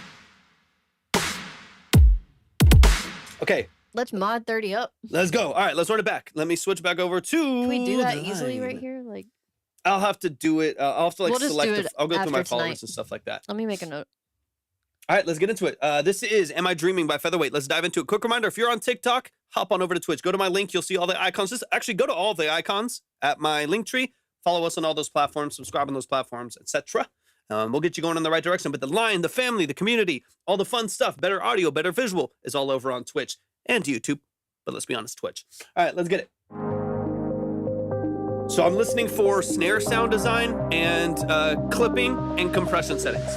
Okay. Let's mod 30 up. Let's go. All right, let's run it back. Let me switch back over to. Can we do that easily Line. right here? Like, I'll have to do it. I'll have to like We'll just select. do it I'll go through my after followers tonight. and stuff like that. let me make a note. All right, let's get into it. This is Am I Dreaming by Featherweight. Let's dive into it. Quick reminder, if you're on TikTok, hop on over to Twitch. Go to my link. You'll see all the icons. Just actually go to all the icons at my link tree. Follow us on all those platforms. Subscribe on those platforms, etc. We'll get you going in the right direction. But the line, the family, the community, all the fun stuff, better audio, better visual is all over on Twitch and YouTube. But let's be honest, Twitch. All right, let's get it. So I'm listening for snare sound design and clipping and compression settings.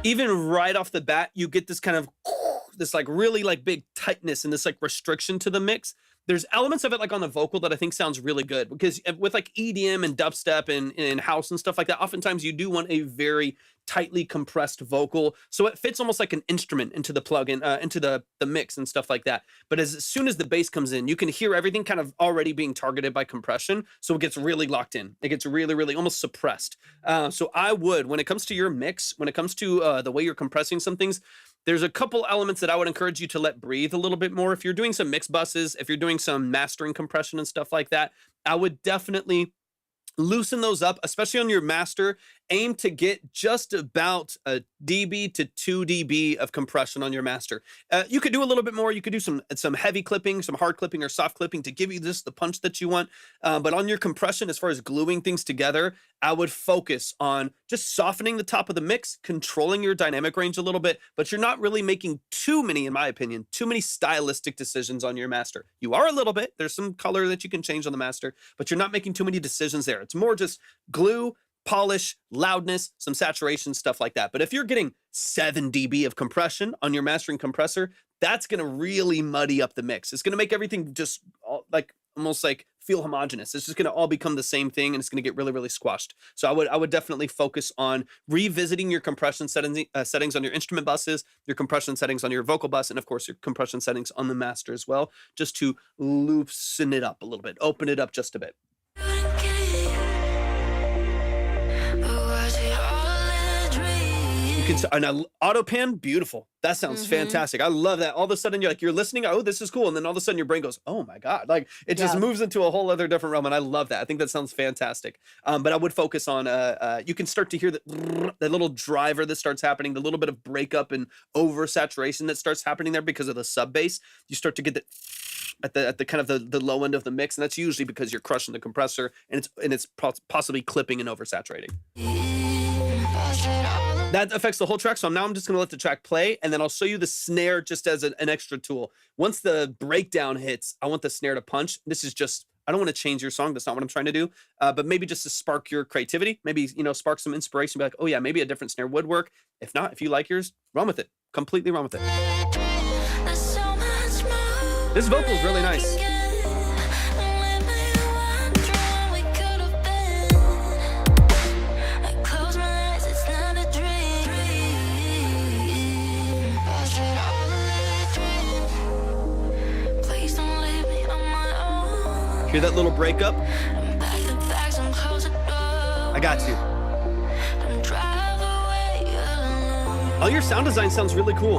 Even right off the bat, you get this kind of this like really like big tightness and this like restriction to the mix there's elements of it like on the vocal that I think sounds really good, because with like EDM and dubstep and house and stuff like that, oftentimes you do want a very tightly compressed vocal, so it fits almost like an instrument into the plugin, into the mix and stuff like that. But as soon as the bass comes in, you can hear everything kind of already being targeted by compression, so it gets really locked in. It gets really, really almost suppressed. So I would, when it comes to your mix, when it comes to the way you're compressing some things, there's a couple elements that I would encourage you to let breathe a little bit more. If you're doing some mix buses, if you're doing some mastering compression and stuff like that, I would definitely loosen those up, especially on your master. Aim to get just about a dB to 2 dB of compression on your master. You could do a little bit more. You could do some heavy clipping, some hard clipping or soft clipping to give you the punch that you want. But on your compression, as far as gluing things together, I would focus on just softening the top of the mix, controlling your dynamic range a little bit, but you're not really making too many, in my opinion, too many stylistic decisions on your master. You are a little bit. There's some color that you can change on the master, but you're not making too many decisions there. It's more just glue, polish, loudness, some saturation, stuff like that. But if you're getting 7 dB of compression on your mastering compressor, that's going to really muddy up the mix. It's going to make everything just almost like feel homogenous. It's just going to all become the same thing, and it's going to get really, really squashed. So I would definitely focus on revisiting your compression settings on your instrument buses, your compression settings on your vocal bus, and of course your compression settings on the master as well, just to loosen it up a little bit, open it up just a bit. And auto pan, beautiful. That sounds fantastic. I love that. All of a sudden you're listening, oh, this is cool, and then all of a sudden your brain goes, oh my god, like it just moves into a whole other different realm, and I love that. I think that sounds fantastic. But I would focus on you can start to hear the little driver that starts happening, the little bit of breakup and oversaturation that starts happening there because of the sub bass. You start to get that at the kind of the low end of the mix, and that's usually because you're crushing the compressor and it's possibly clipping and oversaturating. That affects the whole track. So now I'm just going to let the track play, and then I'll show you the snare just as an extra tool. Once the breakdown hits, I want the snare to punch. This is just, I don't want to change your song. That's not what I'm trying to do. But maybe just to spark your creativity, maybe, spark some inspiration, be like, oh yeah, maybe a different snare would work. If not, if you like yours, run with it. Completely run with it. This vocal is really nice. Hear that little breakup? I got you. All your sound design sounds really cool.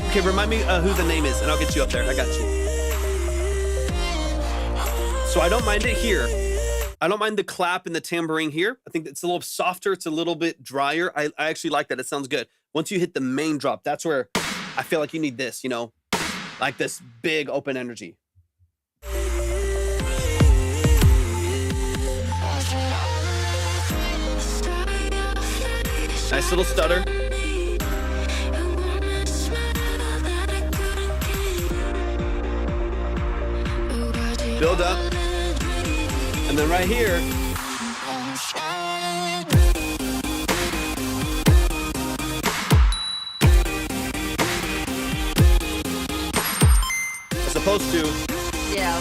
Okay, remind me who the name is, and I'll get you up there. I got you. So I don't mind it here. I don't mind the clap and the tambourine here. I think it's a little softer. It's a little bit drier. I actually like that. It sounds good. Once you hit the main drop, that's where I feel like you need this, like this big open energy. Nice little stutter. Build up. And then right here, as opposed to, yeah.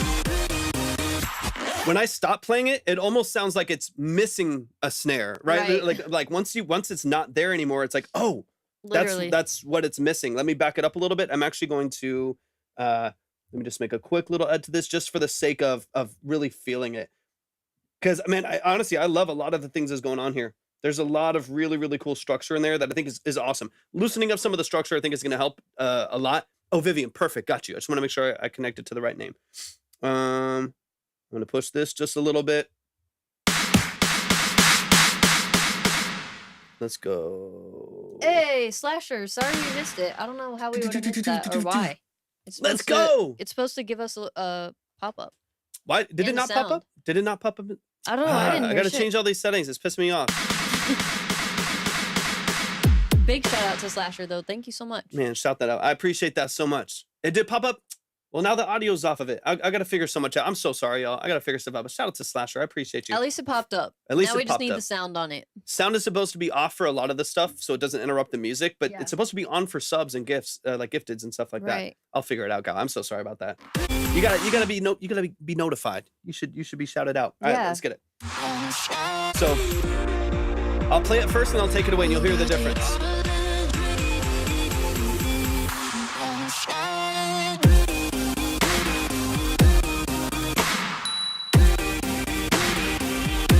When I stop playing it, it almost sounds like it's missing a snare, right? Like once it's not there anymore, it's like, oh, that's what it's missing. Let me back it up a little bit. I'm actually going to let me just make a quick little add to this just for the sake of really feeling it. Because, man, honestly, I love a lot of the things that's going on here. There's a lot of really, really cool structure in there that I think is awesome. Loosening up some of the structure, I think, is going to help a lot. Oh, Vivian, perfect. Got you. I just want to make sure I connected to the right name. I'm going to push this just a little bit. Let's go. Hey, Slasher. Sorry you missed it. I don't know how we would have missed that or why. Let's go. It's supposed to give us a pop-up. Why did it not pop up? Did it not pop up? I don't know. I gotta change all these settings. It's pissing me off. Big shout out to Slasher though. Thank you so much. Man, shout that out. I appreciate that so much. It did pop up. Well, now the audio's off of it. I got to figure so much out. I'm so sorry, y'all. I got to figure stuff out. But shout out to Slasher. I appreciate you. At least it popped up. At least now it we just popped need up. the sound on it. Sound is supposed to be off for a lot of the stuff, so it doesn't interrupt the music. But Yeah. it's supposed to be on for subs and gifts, like gifteds and stuff like that. Right. I'll figure it out, Gal. I'm so sorry about that. You gotta be notified. You should be shouted out. All right, Yeah. let's get it. So I'll play it first and I'll take it away, and you'll hear the difference.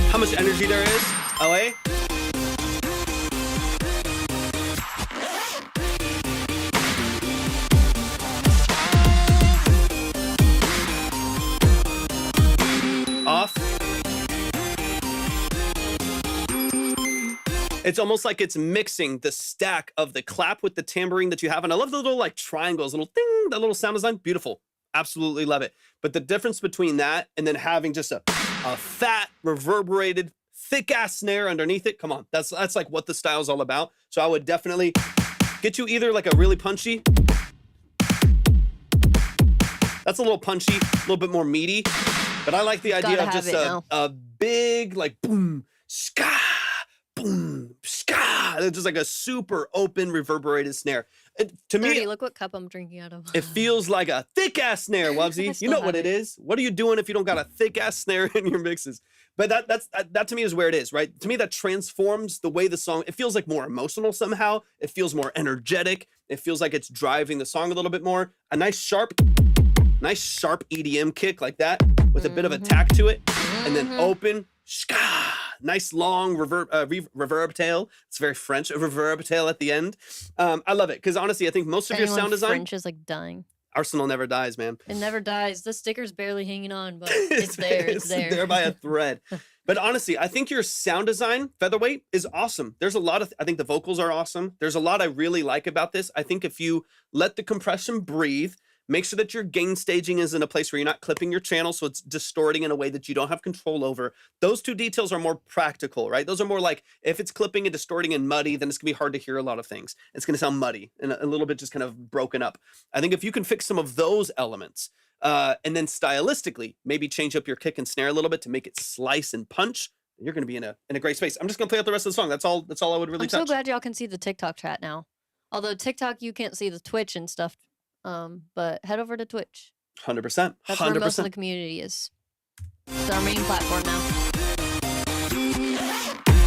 How much energy there is, LA? Off. It's almost like it's mixing the stack of the clap with the tambourine that you have. And I love the little like triangles, little ding, that little sound design. Beautiful. Absolutely love it. But the difference between that and then having just a fat, reverberated, thick ass snare underneath it. Come on. That's like what the style's all about. So I would definitely get you either like a really punchy. That's a little punchy, a little bit more meaty. But I like the idea of just a big like boom, ska, boom, ska. It's just like a super open, reverberated snare. To me, look what cup I'm drinking out of. it feels like a thick ass snare, Wubsy. You know what it is. What are you doing if you don't got a thick ass snare in your mixes? But that to me is where it is, right? To me, that transforms the way the song. It feels like more emotional somehow. It feels more energetic. It feels like it's driving the song a little bit more. A nice sharp EDM kick like that with a bit of attack to it, and then open ska. Nice long reverb tail. It's very French, a reverb tail at the end. I love it because honestly, I think most of your sound design. French is like dying. Arsenal never dies, man. It never dies. The sticker's barely hanging on, but it's there. It's there. There by a thread. But honestly, I think your sound design, Featherweight, is awesome. There's a lot of, I think the vocals are awesome. There's a lot I really like about this. I think if you let the compression breathe, make sure that your gain staging is in a place where you're not clipping your channel, so it's distorting in a way that you don't have control over. Those two details are more practical, right? Those are more like, if it's clipping and distorting and muddy, then it's gonna be hard to hear a lot of things. It's gonna sound muddy and a little bit just kind of broken up. I think if you can fix some of those elements, and then stylistically, maybe change up your kick and snare a little bit to make it slice and punch, you're gonna be in a great space. I'm just gonna play out the rest of the song. That's all I would really touch. I'm so glad y'all can see the TikTok chat now. Although TikTok, you can't see the Twitch and stuff. But head over to Twitch. 100%. That's where most of the community is. It's our main platform now.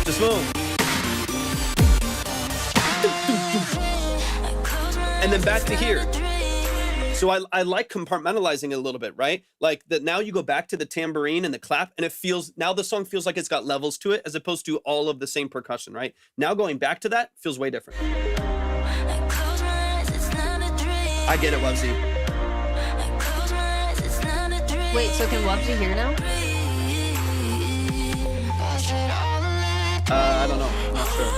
Just move. And then back to here. So I like compartmentalizing it a little bit, right? Like that now you go back to the tambourine and the clap, and it feels, now the song feels like it's got levels to it as opposed to all of the same percussion, right? Now going back to that feels way different. I get it, Wubsy. Wait, so can Wubsy hear now? I don't know. I'm not sure.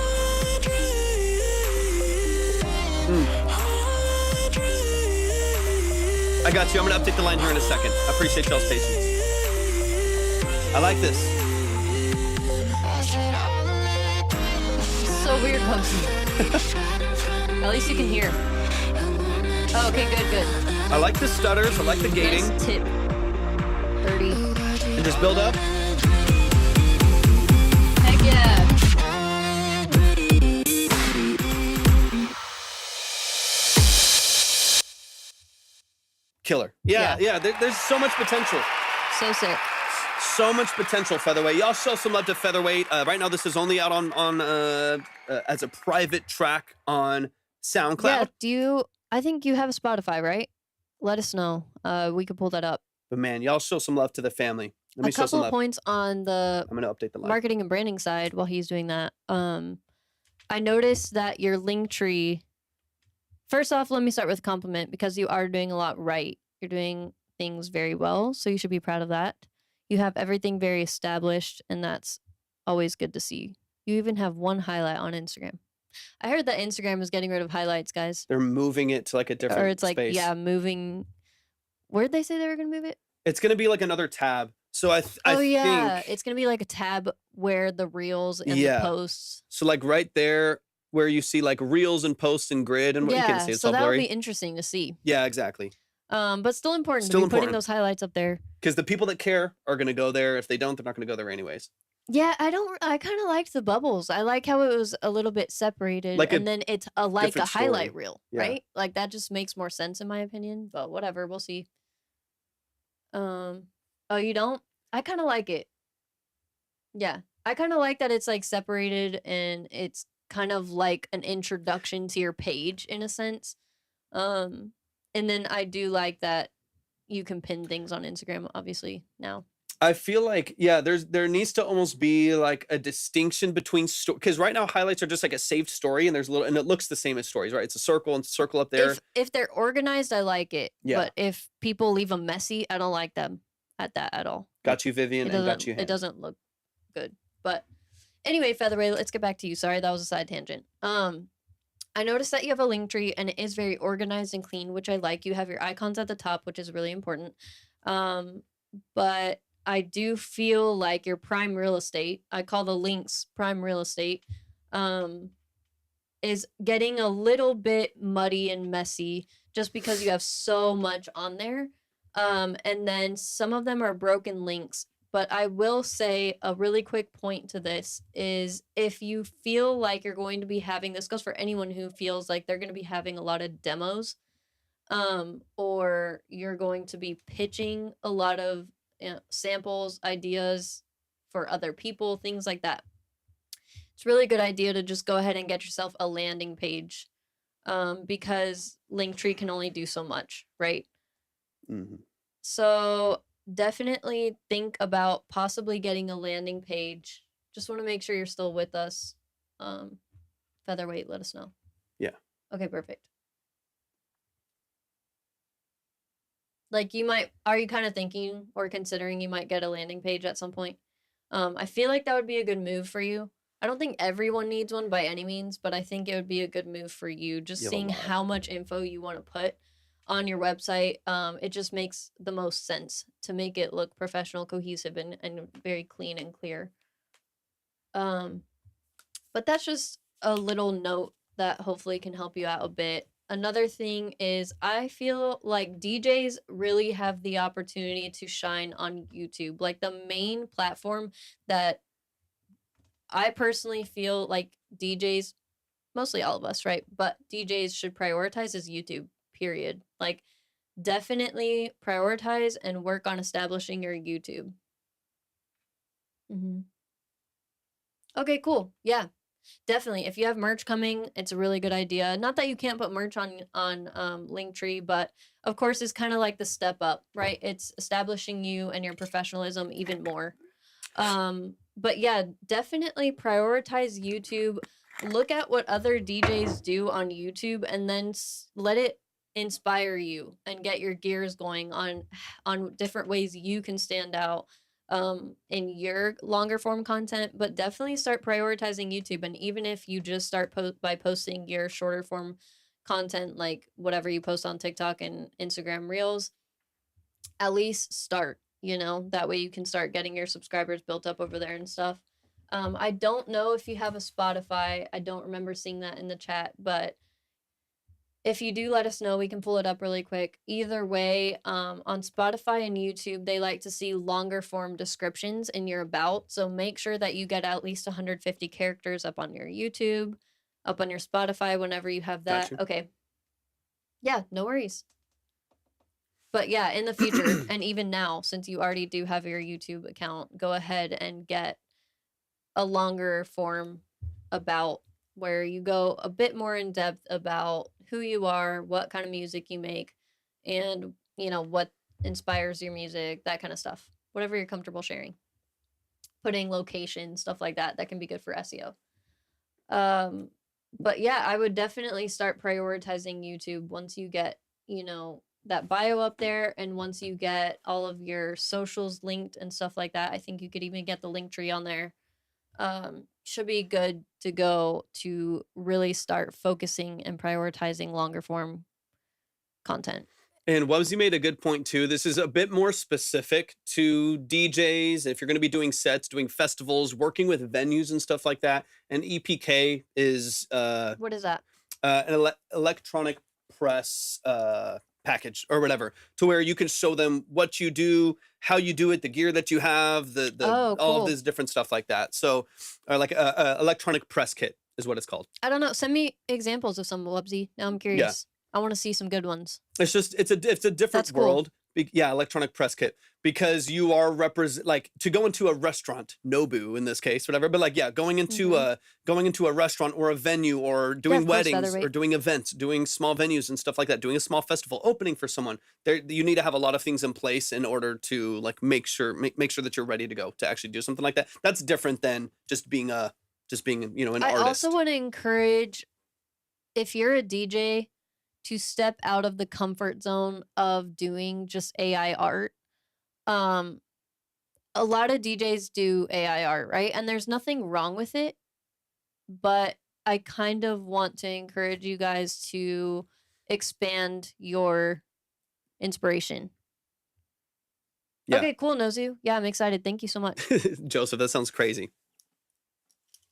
I got you. I'm going to update the line here in a second. I appreciate y'all's patience. I like this. So weird, Wubsy. At least you can hear. Oh, okay, good. I like the stutters. I like the gating. Nice tip. 30. And just build up. Heck yeah. Killer. Yeah. There's so much potential. So sick. So much potential, Featherweight. Y'all show some love to Featherweight. Right now, this is only out on as a private track on SoundCloud. Yeah, I think you have a Spotify, right? Let us know. We could pull that up. But man, y'all show some love to the family. Let me show some couple of love. points on the I'm gonna update the line. marketing and branding side while he's doing that. I noticed that your link tree. First off, let me start with a compliment because you are doing a lot right. You're doing things very well, so you should be proud of that. You have everything very established, and that's always good to see. You even have one highlight on Instagram. I heard that Instagram is getting rid of highlights, guys. They're moving it to like a different Or it's like, space. yeah, moving. Where'd they say they were going to move it? It's gonna be like another tab. So I think It's going to be like a tab where the reels and the posts. so like right there where you see like reels and posts and grid and what you can see. It's so all that would blurry. be interesting to see. Yeah, exactly. But still important Still to be putting important. those highlights up there. Because the people that care are going to go there. If they don't, they're not going to go there anyways. Yeah, I kind of liked the bubbles. I like how it was a little bit separated, Like and then it's like a different story. highlight reel, Yeah. right? Like that just makes more sense in my opinion. But whatever, we'll see. Oh, you don't? I kind of like it. Yeah, I kind of like that it's like separated and it's kind of like an introduction to your page in a sense. And then I do like that you can pin things on Instagram, obviously now. I feel like, yeah, there needs to almost be like a distinction between because right now highlights are just like a saved story, and there's a little, and it looks the same as stories, right? It's a circle and circle up there. If they're organized, I like it. Yeah. But if people leave them messy, I don't like them at all. Got you, Vivian, and got you. It doesn't look good. But anyway, Featherweight, let's get back to you. Sorry, that was a side tangent. I noticed that you have a link tree and it is very organized and clean, which I like. You have your icons at the top, which is really important. But I do feel like your prime real estate, I call the links prime real estate, is getting a little bit muddy and messy just because you have so much on there. And then some of them are broken links. But I will say a really quick point to this is if you feel like you're going to be having, this goes for anyone who feels like they're going to be having a lot of demos, or you're going to be pitching a lot of samples, ideas for other people, things like that. It's a really good idea to just go ahead and get yourself a landing page, because Linktree can only do so much, right? Mm-hmm. So definitely think about possibly getting a landing page. Just want to make sure you're still with us. Featherweight, let us know. Yeah. Okay, perfect. Like are you kind of thinking or considering you might get a landing page at some point? I feel like that would be a good move for you. I don't think everyone needs one by any means, but I think it would be a good move for you. Just seeing how much info you want to put on your website. It just makes the most sense to make it look professional, cohesive, and very clean and clear. But that's just a little note that hopefully can help you out a bit. Another thing is I feel like DJs really have the opportunity to shine on YouTube. Like the main platform that I personally feel like DJs, mostly all of us, right? But DJs should prioritize is YouTube, period. Like definitely prioritize and work on establishing your YouTube. Okay, cool. Yeah. Definitely. If you have merch coming, it's a really good idea. Not that you can't put merch on Linktree, but of course it's kind of like the step up, right? It's establishing you and your professionalism even more. But yeah, definitely prioritize YouTube. Look at what other DJs do on YouTube and then let it inspire you and get your gears going on different ways you can stand out in your longer form content, but definitely start prioritizing YouTube. And even if you just start by posting your shorter form content, like whatever you post on TikTok and Instagram Reels, at least start, that way you can start getting your subscribers built up over there and stuff. I don't know if you have a Spotify. I don't remember seeing that in the chat, but if you do, let us know. We can pull it up really quick. Either way, on Spotify and YouTube, they like to see longer form descriptions in your about. So make sure that you get at least 150 characters up on your YouTube, up on your Spotify whenever you have that. Gotcha. Okay. Yeah, no worries. But yeah, in the future, and even now, since you already do have your YouTube account, go ahead and get a longer form about where you go a bit more in depth about who you are, what kind of music you make, and what inspires your music, that kind of stuff. Whatever you're comfortable sharing. Putting location, stuff like that can be good for SEO. But yeah, I would definitely start prioritizing YouTube once you get, that bio up there, and once you get all of your socials linked and stuff like that. I think you could even get the link tree on there. Should be good to go to really start focusing and prioritizing longer form content. And Wubsy made a good point too. This is a bit more specific to DJs. If you're going to be doing sets, doing festivals, working with venues and stuff like that. And EPK is what is that? An electronic press package or whatever, to where you can show them what you do, how you do it, the gear that you have, Oh, all of cool. this different stuff like that. So, or like a electronic press kit is what it's called. I don't know. Send me examples of some, Wubsy. Now I'm curious. I want to see some good ones. It's a different That's cool. world. Yeah, electronic press kit, because you are like to go into a restaurant, Nobu in this case, whatever. But like, yeah, going into a restaurant or a venue, or doing of course, weddings Featherweight. or doing events, doing small venues and stuff like that, doing a small festival, opening for someone. There, you need to have a lot of things in place in order to like make sure that you're ready to go to actually do something like that. That's different than just being an I artist. also want to encourage, if you're a DJ, to step out of the comfort zone of doing just AI art. A lot of DJs do AI art, right? And there's nothing wrong with it, but I kind of want to encourage you guys to expand your inspiration. Yeah. Okay, cool, Nozu. Yeah, I'm excited. Thank you so much. Joseph, that sounds crazy.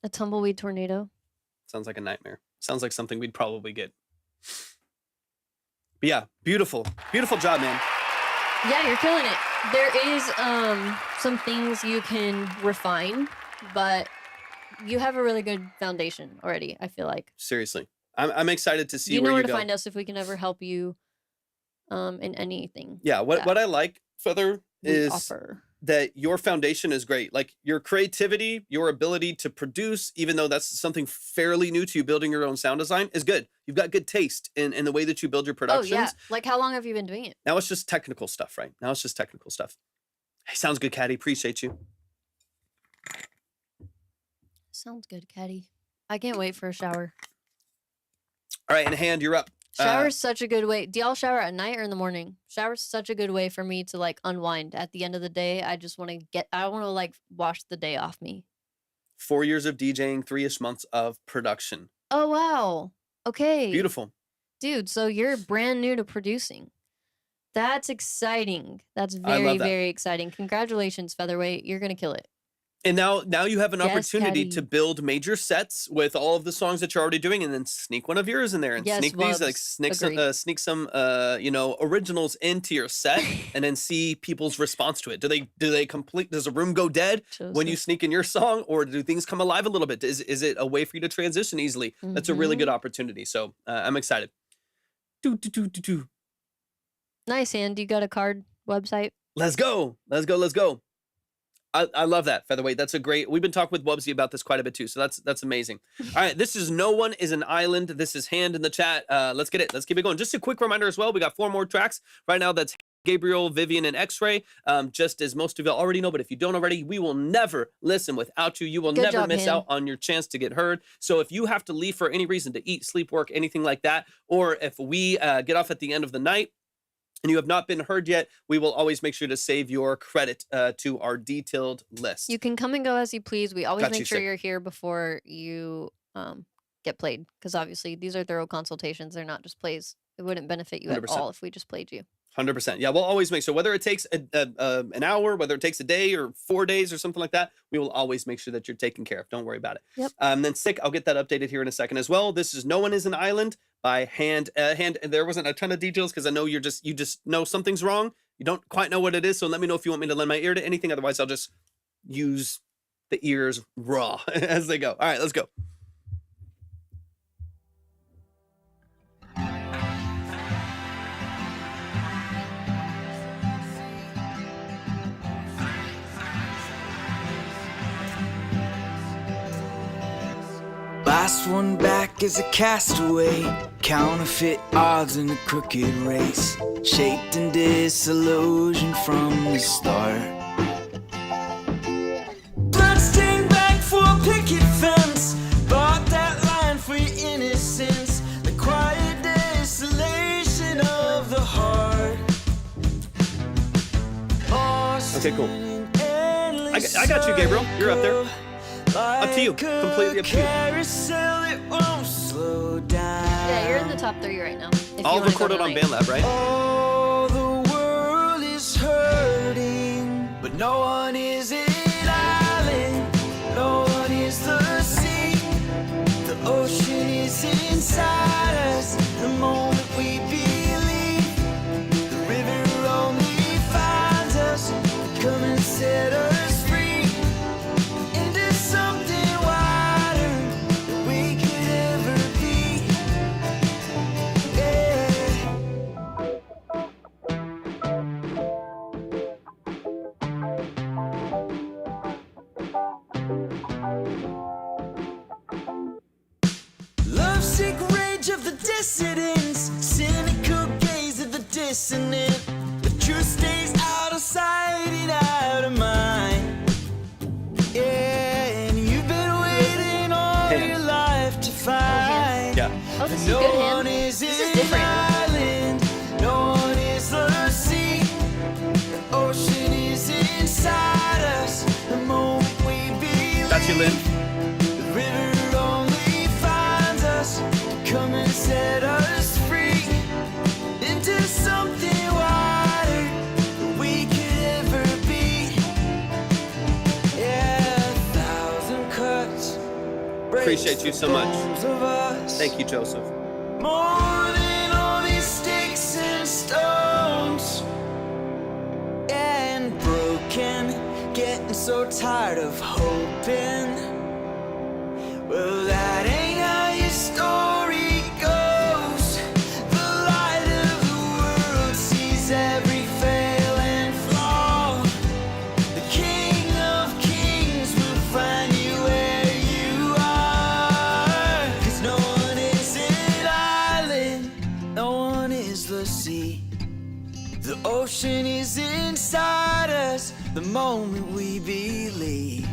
A tumbleweed tornado. Sounds like a nightmare. Sounds like something we'd probably get. But yeah, beautiful job, man. Yeah, you're killing it. There is some things you can refine, but you have a really good foundation already, I feel like. Seriously, I'm excited to see You know where where you to go. find us if we can ever help you in anything. Yeah, what I like, Feather, we is offer. that your foundation is great. Like your creativity, your ability to produce, even though that's something fairly new to you, building your own sound design, is good. You've got good taste in the way that you build your productions. Oh yeah, like how long have you been doing it? Now it's just technical stuff, right? Now it's just technical stuff. Hey, sounds good, Caddy. Appreciate you. Sounds good, Caddy. I can't wait for a shower. All right, and Hand, you're up. Shower's such a good way. Do y'all shower at night or in the morning? Shower's such a good way for me to like unwind. At the end of the day, I just want to like wash the day off me. 4 years of DJing, 3-ish months of production. Oh wow. Okay. Beautiful. Dude, so you're brand new to producing. That's exciting. That's I love very, that. very exciting. Congratulations, Featherweight. You're gonna kill it. And now you have an Yes, opportunity to Caddy. build major sets with all of the songs that you're already doing, and then sneak one of yours in there and Yes, sneak these, like Wubs. sneak some originals into your set, and then see people's response to it. Do they complete? Does a room go dead when you sneak in your song, or do things come alive a little bit? Is it a way for you to transition easily? That's a really good opportunity. So I'm excited. Nice, Hand. You got a card website? Let's go. I love that, Featherweight. That's a great. We've been talking with Wubsy about this quite a bit too, so that's amazing. All right, this is No One Is an Island. This is Hand in the chat. Let's get it. Let's keep it going. Just a quick reminder as well. We got 4 more tracks right now. That's Gabriel, Vivian, and X-Ray. Just as most of you already know, but if you don't already, we will never listen without you. You will Good never job, miss Hand. out on your chance to get heard. So if you have to leave for any reason, to eat, sleep, work, anything like that, or if we get off at the end of the night and you have not been heard yet, we will always make sure to save your credit to our detailed list. You can come and go as you please. We always Got make you, sure sick. you're here before you get played, because obviously these are thorough consultations. They're not just plays. It wouldn't benefit you at 100%. all if we just played you. 100%. Yeah, we'll always make sure, whether it takes an hour, whether it takes a day or 4 days or something like that, we will always make sure that you're taken care of. Don't worry about it. Yep. Then Sick, I'll get that updated here in a second as well. This is No One Is an Island by Hand. And there wasn't a ton of details because I know you just know something's wrong. You don't quite know what it is. So let me know if you want me to lend my ear to anything. Otherwise, I'll just use the ears raw as they go. All right, let's go. Last one back is a castaway, counterfeit odds in a crooked race, shaped in disillusion from the start. Bloodstained bank for a picket fence, bought that line for your innocence, the quiet desolation of the heart. Okay, cool. I got you, Gabriel. You're up there. Up to you. Completely up to you. Yeah, you're in the top 3 right now. if you All wanna go recorded on tonight. BandLab, right? Oh, the world is hurting, but no one is an island. No one is the sea. The ocean is inside us. The moment we believe Frantic rage of the dissidents, cynical gaze of the dissonant. The truth stays out of sight and out of mind. Yeah, and you've been waiting all your life to find. Yeah. Oh, this is No good, one him. is This is an different. island, no one is the sea. The ocean is inside us the moment we believe. Got you, Lynn. The river only finds us to come and set us free into something wider than we could ever be. Yeah, 1,000 cuts. Appreciate you so much. bones of us. Thank you, Joseph. More than all these sticks and stones. And broken, getting so tired of hoping. Well, that ain't how your story goes. The light of the world sees every fail and flaw. The King of Kings will find you where you are. 'Cause no one is an island, no one is the sea. The ocean is inside us the moment we believe.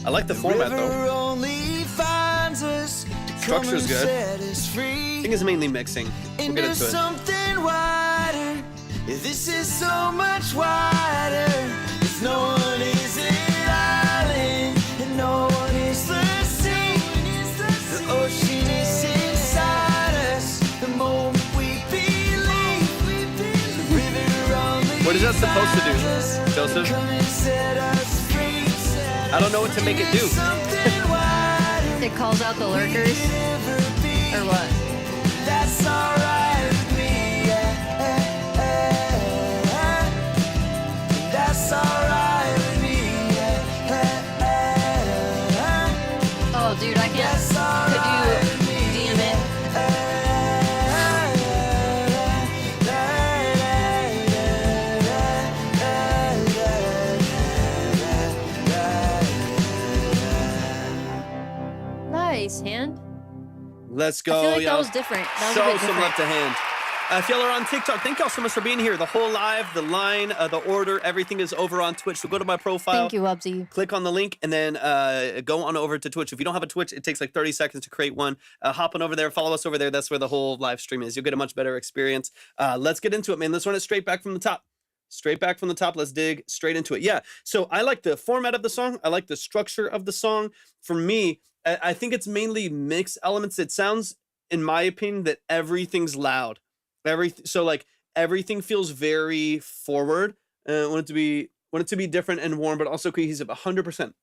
I like the format River though. only finds us to come Structure's and good. set us I free think it's mainly mixing. We'll get into into it. something wider. Yeah, this is so much wider. 'Cause no one is an island and no one is the sea. The ocean is inside us the moment we believe. The river only What is that supposed to do, finds us Joseph? come and set us free. I don't know what to make it do. Something wider It calls out the lurkers, or what? that's alright with me, yeah. That's alright with me, yeah. Oh, dude, I can't. That's Could alright with you me, DM it? Nice, hand. Let's I go, feel like y'all. that was different. That was a Show bit some different. love to hand. If y'all are on TikTok, thank y'all so much for being here. The whole live, the line, the order, everything is over on Twitch. So go to my profile. Thank you, Ubsy. Click on the link and then go on over to Twitch. If you don't have a Twitch, it takes like 30 seconds to create one. Hop on over there, follow us over there. That's where the whole live stream is. You'll get a much better experience. Let's get into it, man. Let's run it straight back from the top. Straight back from the top. Let's dig straight into it. Yeah. So I like the format of the song. I like the structure of the song. For me, I think it's mainly mixed elements. It sounds, in my opinion, that everything's loud. So like everything feels very forward. Want it to be different and warm, but also cohesive 100%.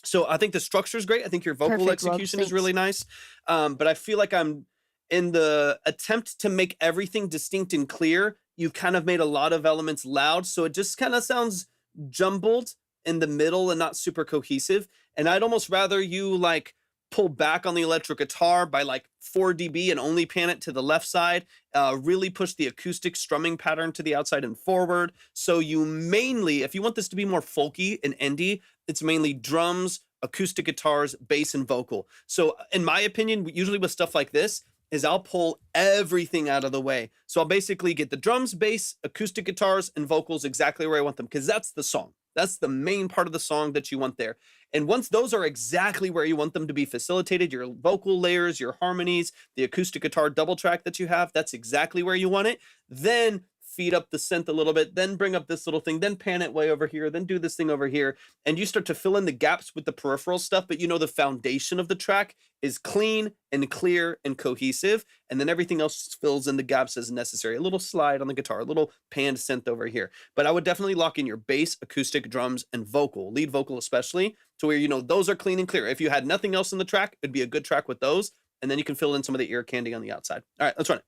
So I think the structure is great. I think your vocal Perfect, Rob. execution is Thanks. really nice. But I feel like I'm in the attempt to make everything distinct and clear. You've kind of made a lot of elements loud. So it just kind of sounds jumbled in the middle and not super cohesive. And I'd almost rather you like pull back on the electric guitar by like 4 dB and only pan it to the left side, really push the acoustic strumming pattern to the outside and forward. So you mainly, if you want this to be more folky and indie, it's mainly drums, acoustic guitars, bass, and vocal. So in my opinion, usually with stuff like this, is I'll pull everything out of the way. So I'll basically get the drums, bass, acoustic guitars, and vocals exactly where I want them, because that's the song. That's the main part of the song that you want there. And once those are exactly where you want them to be facilitated, your vocal layers, your harmonies, the acoustic guitar double track that you have, that's exactly where you want it. Then feed up the synth a little bit, then bring up this little thing, then pan it way over here, then do this thing over here. And you start to fill in the gaps with the peripheral stuff, but you know the foundation of the track is clean and clear and cohesive. And then everything else fills in the gaps as necessary. A little slide on the guitar, a little panned synth over here. But I would definitely lock in your bass, acoustic, drums, and vocal, lead vocal especially, to where you know those are clean and clear. If you had nothing else in the track, it'd be a good track with those. And then you can fill in some of the ear candy on the outside. All right, let's run it.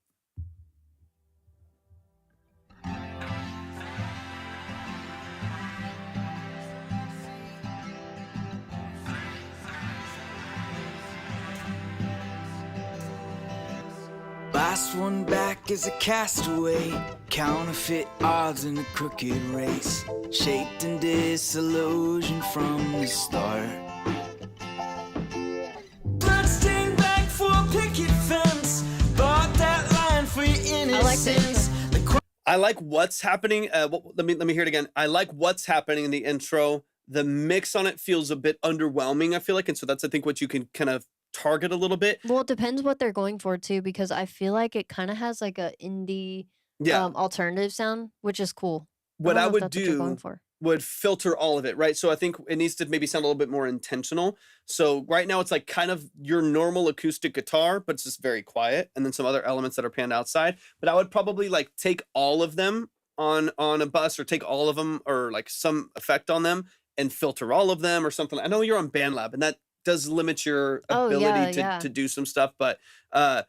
Last one back is a castaway, counterfeit odds in a crooked race, shaped in disillusion from the start. Bloodstained back for a picket fence, innocence. I like what's happening. Let me hear it again. I like what's happening in the intro. The mix on it feels a bit underwhelming, I feel like, and so that's I think what you can kind of target a little bit. Well, it depends what they're going for too, because I feel like it kind of has like a indie alternative sound, which is cool. What I would what you're going do for. would filter all of it, right? So I think it needs to maybe sound a little bit more intentional. So right now it's like kind of your normal acoustic guitar, but it's just very quiet, and then some other elements that are panned outside. But I would probably like take all of them on a bus, or take all of them, or like some effect on them, and filter all of them or something. I know you're on BandLab, and that does limit your ability to do some stuff, but let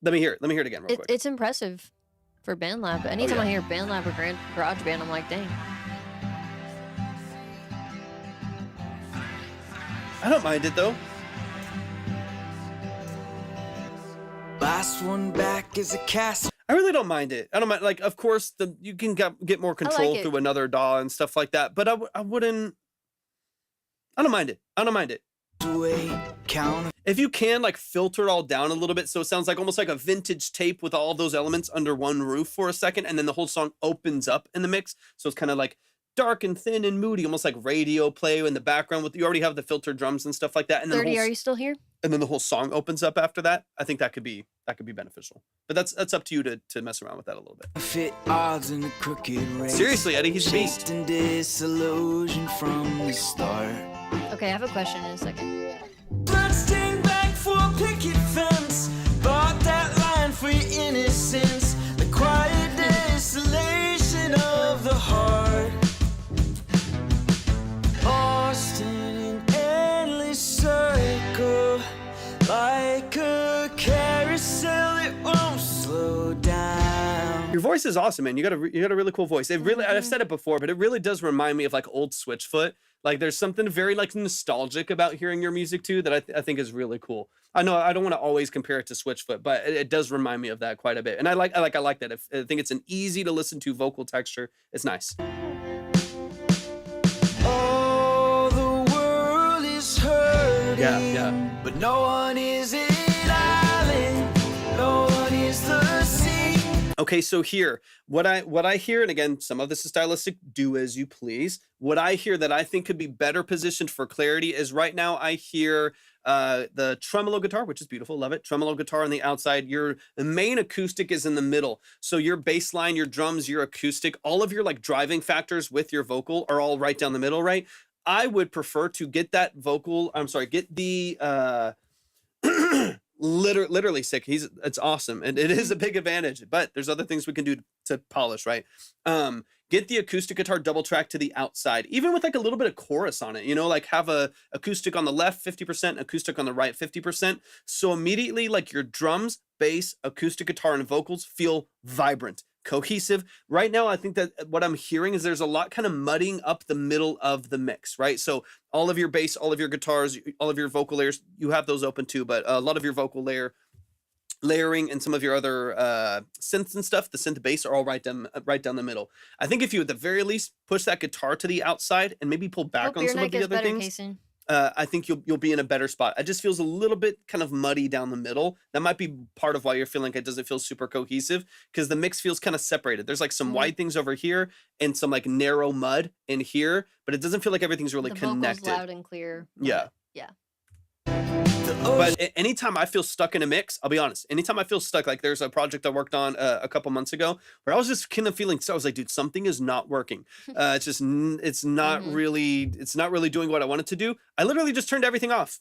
me hear it again real quick. It's impressive for BandLab. Anytime I hear BandLab or GarageBand, I'm like, dang. I don't mind it though. Last one back is a cast. I really don't mind it. I don't mind, like, of course, you can get more control through another DAW and stuff like that, but I wouldn't. I don't mind it. I don't mind it. If you can, like, filter it all down a little bit, so it sounds like almost like a vintage tape with all those elements under one roof for a second, and then the whole song opens up in the mix, so it's kind of like dark and thin and moody, almost like radio play in the background. With you already have the filtered drums and stuff like that. And then 30, are you still here? And then the whole song opens up after that. I think that could be beneficial. But that's up to you to mess around with that a little bit. Fit odds in a crooked race. Seriously, Eddie, he's a beast. And disillusion from the start. Okay, I have a question in a second. Bloodstained back for a picket fence. Bought that line for your innocence. The quiet desolation of the heart. Lost in an endless circle, like a carousel, it won't slow down. Your voice is awesome, man. You got a really cool voice. It really, I've said it before, but it really does remind me of like old Switchfoot. Like there's something very like nostalgic about hearing your music too that I think is really cool. I know I don't want to always compare it to Switchfoot, but it does remind me of that quite a bit. And I like that. I think it's an easy to listen to vocal texture. It's nice. Yeah. But no one is an island, no one is the sea. Okay, so here, what I hear, and again, some of this is stylistic, do as you please. What I hear that I think could be better positioned for clarity is right now I hear the tremolo guitar, which is beautiful, love it. Tremolo guitar on the outside. Your main acoustic is in the middle. So your bass line, your drums, your acoustic, all of your like driving factors with your vocal are all right down the middle, right? I would prefer to get that vocal, get the literally sick. It's awesome. And it is a big advantage, but there's other things we can do to polish, right? Get the acoustic guitar double track to the outside, even with like a little bit of chorus on it, you know, like have a acoustic on the left 50%, acoustic on the right 50%. So immediately like your drums, bass, acoustic guitar, and vocals feel vibrant, cohesive. Right now, I think that what I'm hearing is there's a lot kind of muddying up the middle of the mix, right? So all of your bass, all of your guitars, all of your vocal layers, you have those open too, but a lot of your vocal layering and some of your other synths and stuff, the synth bass are all right down the middle. I think if you at the very least push that guitar to the outside and maybe pull back on some of the other things, I think you'll be in a better spot. It just feels a little bit kind of muddy down the middle. That might be part of why you're feeling like it doesn't feel super cohesive, because the mix feels kind of separated. There's like some wide things over here and some like narrow mud in here, but it doesn't feel like everything's really connected. Vocals loud and clear. Yeah. Yeah. But anytime I feel stuck in a mix, I'll be honest, anytime I feel stuck, like there's a project I worked on a couple months ago where I was just kind of feeling, so I was like, dude, something is not working. It's not really doing what I wanted to do. I literally just turned everything off.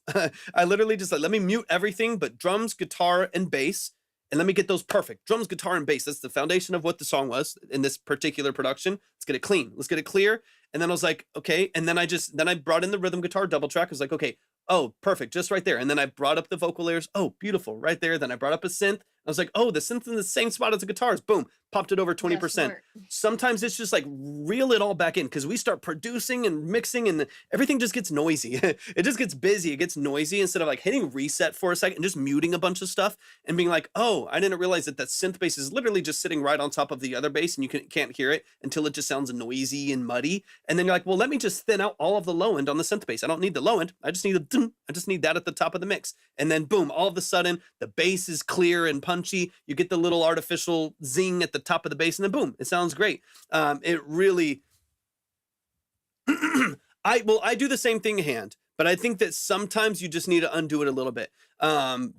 I literally just like, let me mute everything but drums, guitar, and bass. And let me get those perfect. Drums, guitar, and bass. That's the foundation of what the song was in this particular production. Let's get it clean. Let's get it clear. And then I was like, okay. And then I brought in the rhythm guitar double track. I was like, okay, oh, perfect, just right there. And then I brought up the vocal layers. Oh, beautiful, right there. Then I brought up a synth. I was like, oh, the synth's in the same spot as the guitars. Boom, popped it over 20%. Sometimes it's just like reel it all back in, because we start producing and mixing and everything just gets noisy. It just gets busy. It gets noisy instead of like hitting reset for a second and just muting a bunch of stuff and being like, oh, I didn't realize that synth bass is literally just sitting right on top of the other bass and you can't hear it until it just sounds noisy and muddy. And then you're like, well, let me just thin out all of the low end on the synth bass. I don't need the low end. I just need that at the top of the mix. And then boom, all of a sudden the bass is clear and punchy. punchy. You get the little artificial zing at the top of the bass, and then boom, it sounds great. It really. I do the same thing hand, but I think that sometimes you just need to undo it a little bit.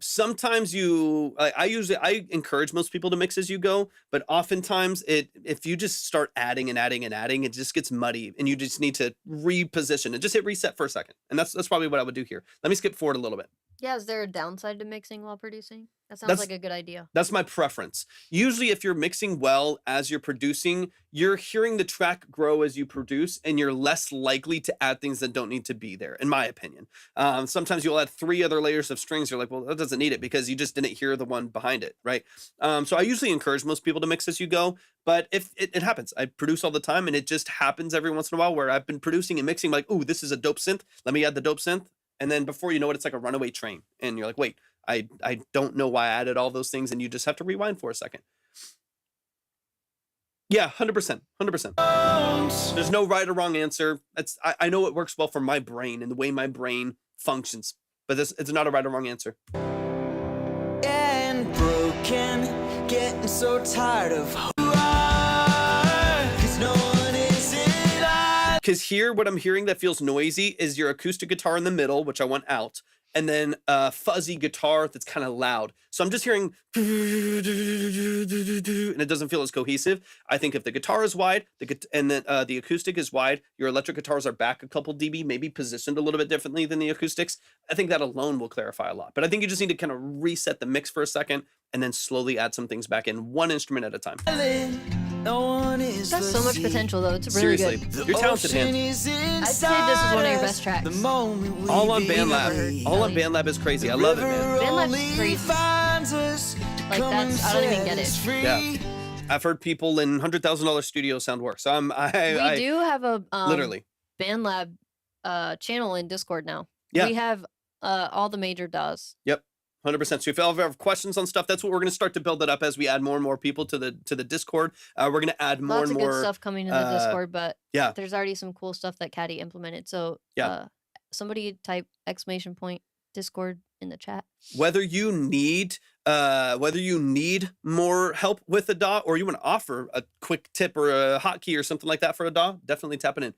Sometimes I encourage most people to mix as you go, but oftentimes if you just start adding and adding and adding, it just gets muddy, and you just need to reposition and just hit reset for a second. And that's probably what I would do here. Let me skip forward a little bit. Yeah, is there a downside to mixing while producing? That sounds like a good idea. That's my preference. Usually if you're mixing well as you're producing, you're hearing the track grow as you produce, and you're less likely to add things that don't need to be there, in my opinion. Sometimes you'll add 3 other layers of strings. You're like, well, that doesn't need it because you just didn't hear the one behind it, right? So I usually encourage most people to mix as you go, but if it happens, I produce all the time, and it just happens every once in a while where I've been producing and mixing like, ooh, this is a dope synth. Let me add the dope synth. And then before you know it, it's like a runaway train. And you're like, wait, I don't know why I added all those things. And you just have to rewind for a second. Yeah, 100%. 100%. There's no right or wrong answer. I know it works well for my brain and the way my brain functions. But it's not a right or wrong answer. And broken, getting so tired of who you are, 'cause no one is in line. Because here, what I'm hearing that feels noisy is your acoustic guitar in the middle, which I want out, and then a fuzzy guitar that's kind of loud. So I'm just hearing, and it doesn't feel as cohesive. I think if the guitar is wide, and then the acoustic is wide, your electric guitars are back a couple dB, maybe positioned a little bit differently than the acoustics. I think that alone will clarify a lot. But I think you just need to kind of reset the mix for a second, and then slowly add some things back in, one instrument at a time. No one is That's so much the potential, though. It's really Seriously, good. you're talented, ocean man. is I'd say this is one of your best tracks. the moment we All on begin. BandLab. All on BandLab is crazy. I love it, man. BandLab's crazy. Like, that's, I don't even get it. Yeah. I've heard people in $100,000 studios sound worse. So We do have a literally BandLab channel in Discord now. Yeah. We have all the major DAWs. Yep. 100%. So if you ever have questions on stuff, that's what we're going to start to build that up as we add more and more people to the Discord. We're going to add more Lots and of more good stuff coming in the Discord, but yeah. there's already some cool stuff that Caddy implemented. So somebody type / Discord in the chat. Whether you need more help with a DAW, or you want to offer a quick tip or a hotkey or something like that for a DAW, definitely tap it in.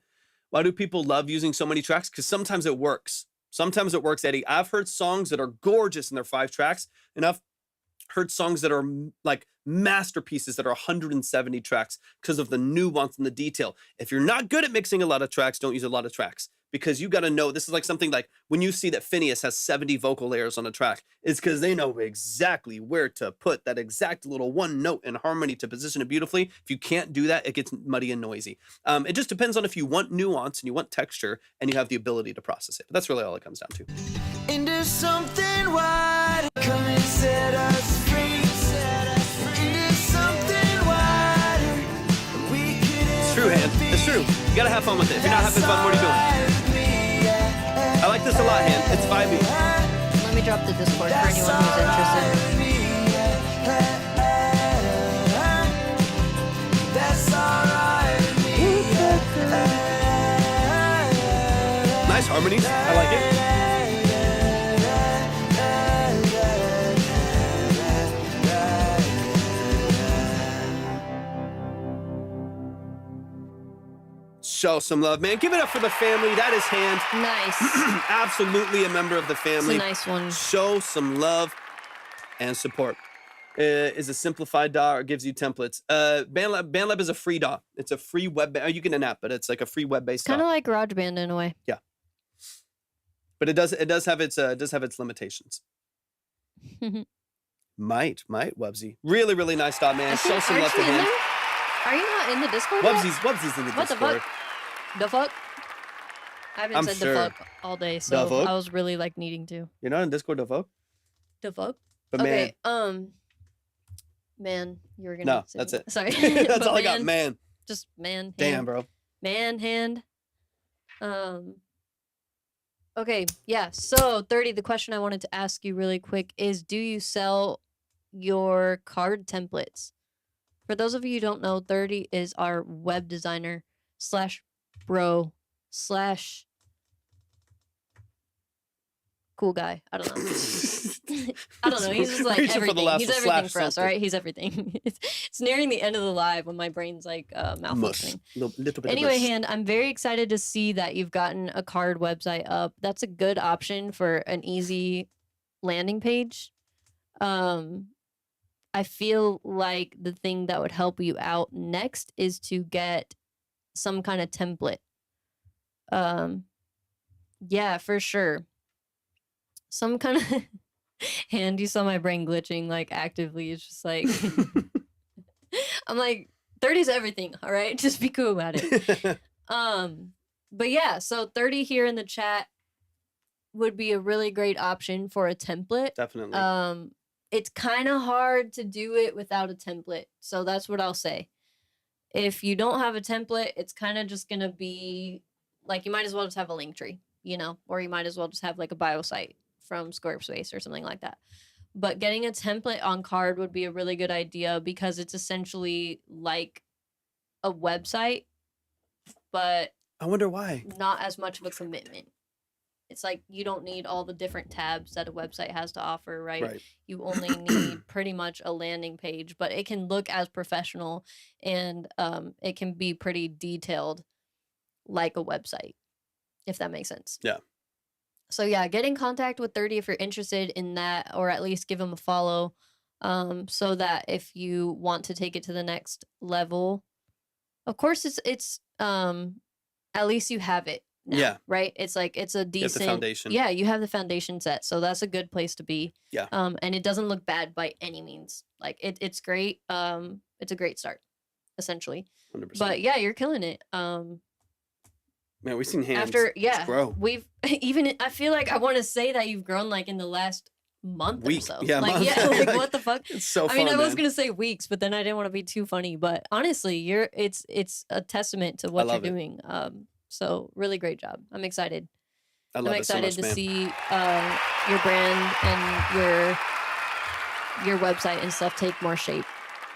Why do people love using so many tracks? Because sometimes it works. Sometimes it works, Eddie. I've heard songs that are gorgeous and they're 5 tracks, and I've heard songs that are like masterpieces that are 170 tracks because of the nuance and the detail. If you're not good at mixing a lot of tracks, don't use a lot of tracks, because you got to know. This is like something like when you see that Phineas has 70 vocal layers on a track, it's because they know exactly where to put that exact little one note in harmony to position it beautifully. If you can't do that, it gets muddy and noisy. It just depends on if you want nuance and you want texture and you have the ability to process it. But that's really all it comes down to. Into something wide, come and set us free. Into something wider, we could. It's true, Han. It's true. You gotta have fun with it. If you're not having fun, what are you doing? I like this a lot, Han. It's vibey. Let me drop the Discord for anyone who's interested. That's alright with me. Nice harmonies. I like it. Show some love, man. Give it up for the family. That is Hand. Nice. Absolutely a member of the It's family. a nice one. Show some love and support. Is a simplified DAW or gives you templates. BandLab is a free DAW. It's a free web. You get an app, but it's like a free web-based DAW. Kind of like GarageBand in a way. Yeah. But it does have its limitations. might Wubsy. Really, really nice DAW, man. Show some love to him. Are you not in the Discord yet? Wubsy's in the What the Discord. fuck? The fuck? I haven't I'm said sure. the fuck all day, The so fuck? I was really like needing to. You're not in Discord, the fuck? The fuck? But Okay, man, you were gonna. No, say- that's it. Sorry, That's But all I got, man. Just man. Damn, hand. bro. Man hand. Okay, yeah. So 30, the question I wanted to ask you really quick is, do you sell your card templates? For those of you who don't know, 30 is our web designer / bro / cool guy. I don't know. I don't know. He's just like Reaching for the everything. last He's one, everything slash for us, all something. right? He's everything. It's nearing the end of the live when my brain's like Mush. malfunctioning. Little bit Anyway, of mush. Hand, I'm very excited to see that you've gotten a card website up. That's a good option for an easy landing page. I feel like the thing that would help you out next is to get some kind of template. Yeah, for sure. Some kind of Hand, you saw my brain glitching like actively. It's just like I'm like 30's everything, all right? Just be cool about it. But yeah, so 30 here in the chat would be a really great option for a template. Definitely. It's kind of hard to do it without a template. So that's what I'll say. If you don't have a template, it's kind of just going to be like, you might as well just have a link tree, you know, or you might as well just have like a bio site from Squarespace or something like that. But getting a template on card would be a really good idea because it's essentially like a website, but I wonder why. not as much of a commitment. It's like you don't need all the different tabs that a website has to offer, right? You only need pretty much a landing page, but it can look as professional and it can be pretty detailed like a website, if that makes sense. Yeah. So yeah, get in contact with 30 if you're interested in that, or at least give them a follow, so that if you want to take it to the next level, of course it's at least you have it now, Yeah. right? It's like it's a You have decent the foundation. Yeah, you have the foundation set, so that's a good place to be. Yeah. And it doesn't look bad by any means. Like it's great. It's a great start, essentially. 100%. But yeah, you're killing it. Man, we've seen hands After just grow. we've even I feel like I want to say that you've grown like in the last month Week. or so. Yeah, like month. yeah, like what the fuck? It's so I mean, fun, I was man. gonna say weeks, but then I didn't want to be too funny. But honestly, it's a testament to what you're love it. doing. So really great job. I'm excited. I love I'm it so excited much, man. to see your brand and your website and stuff take more shape.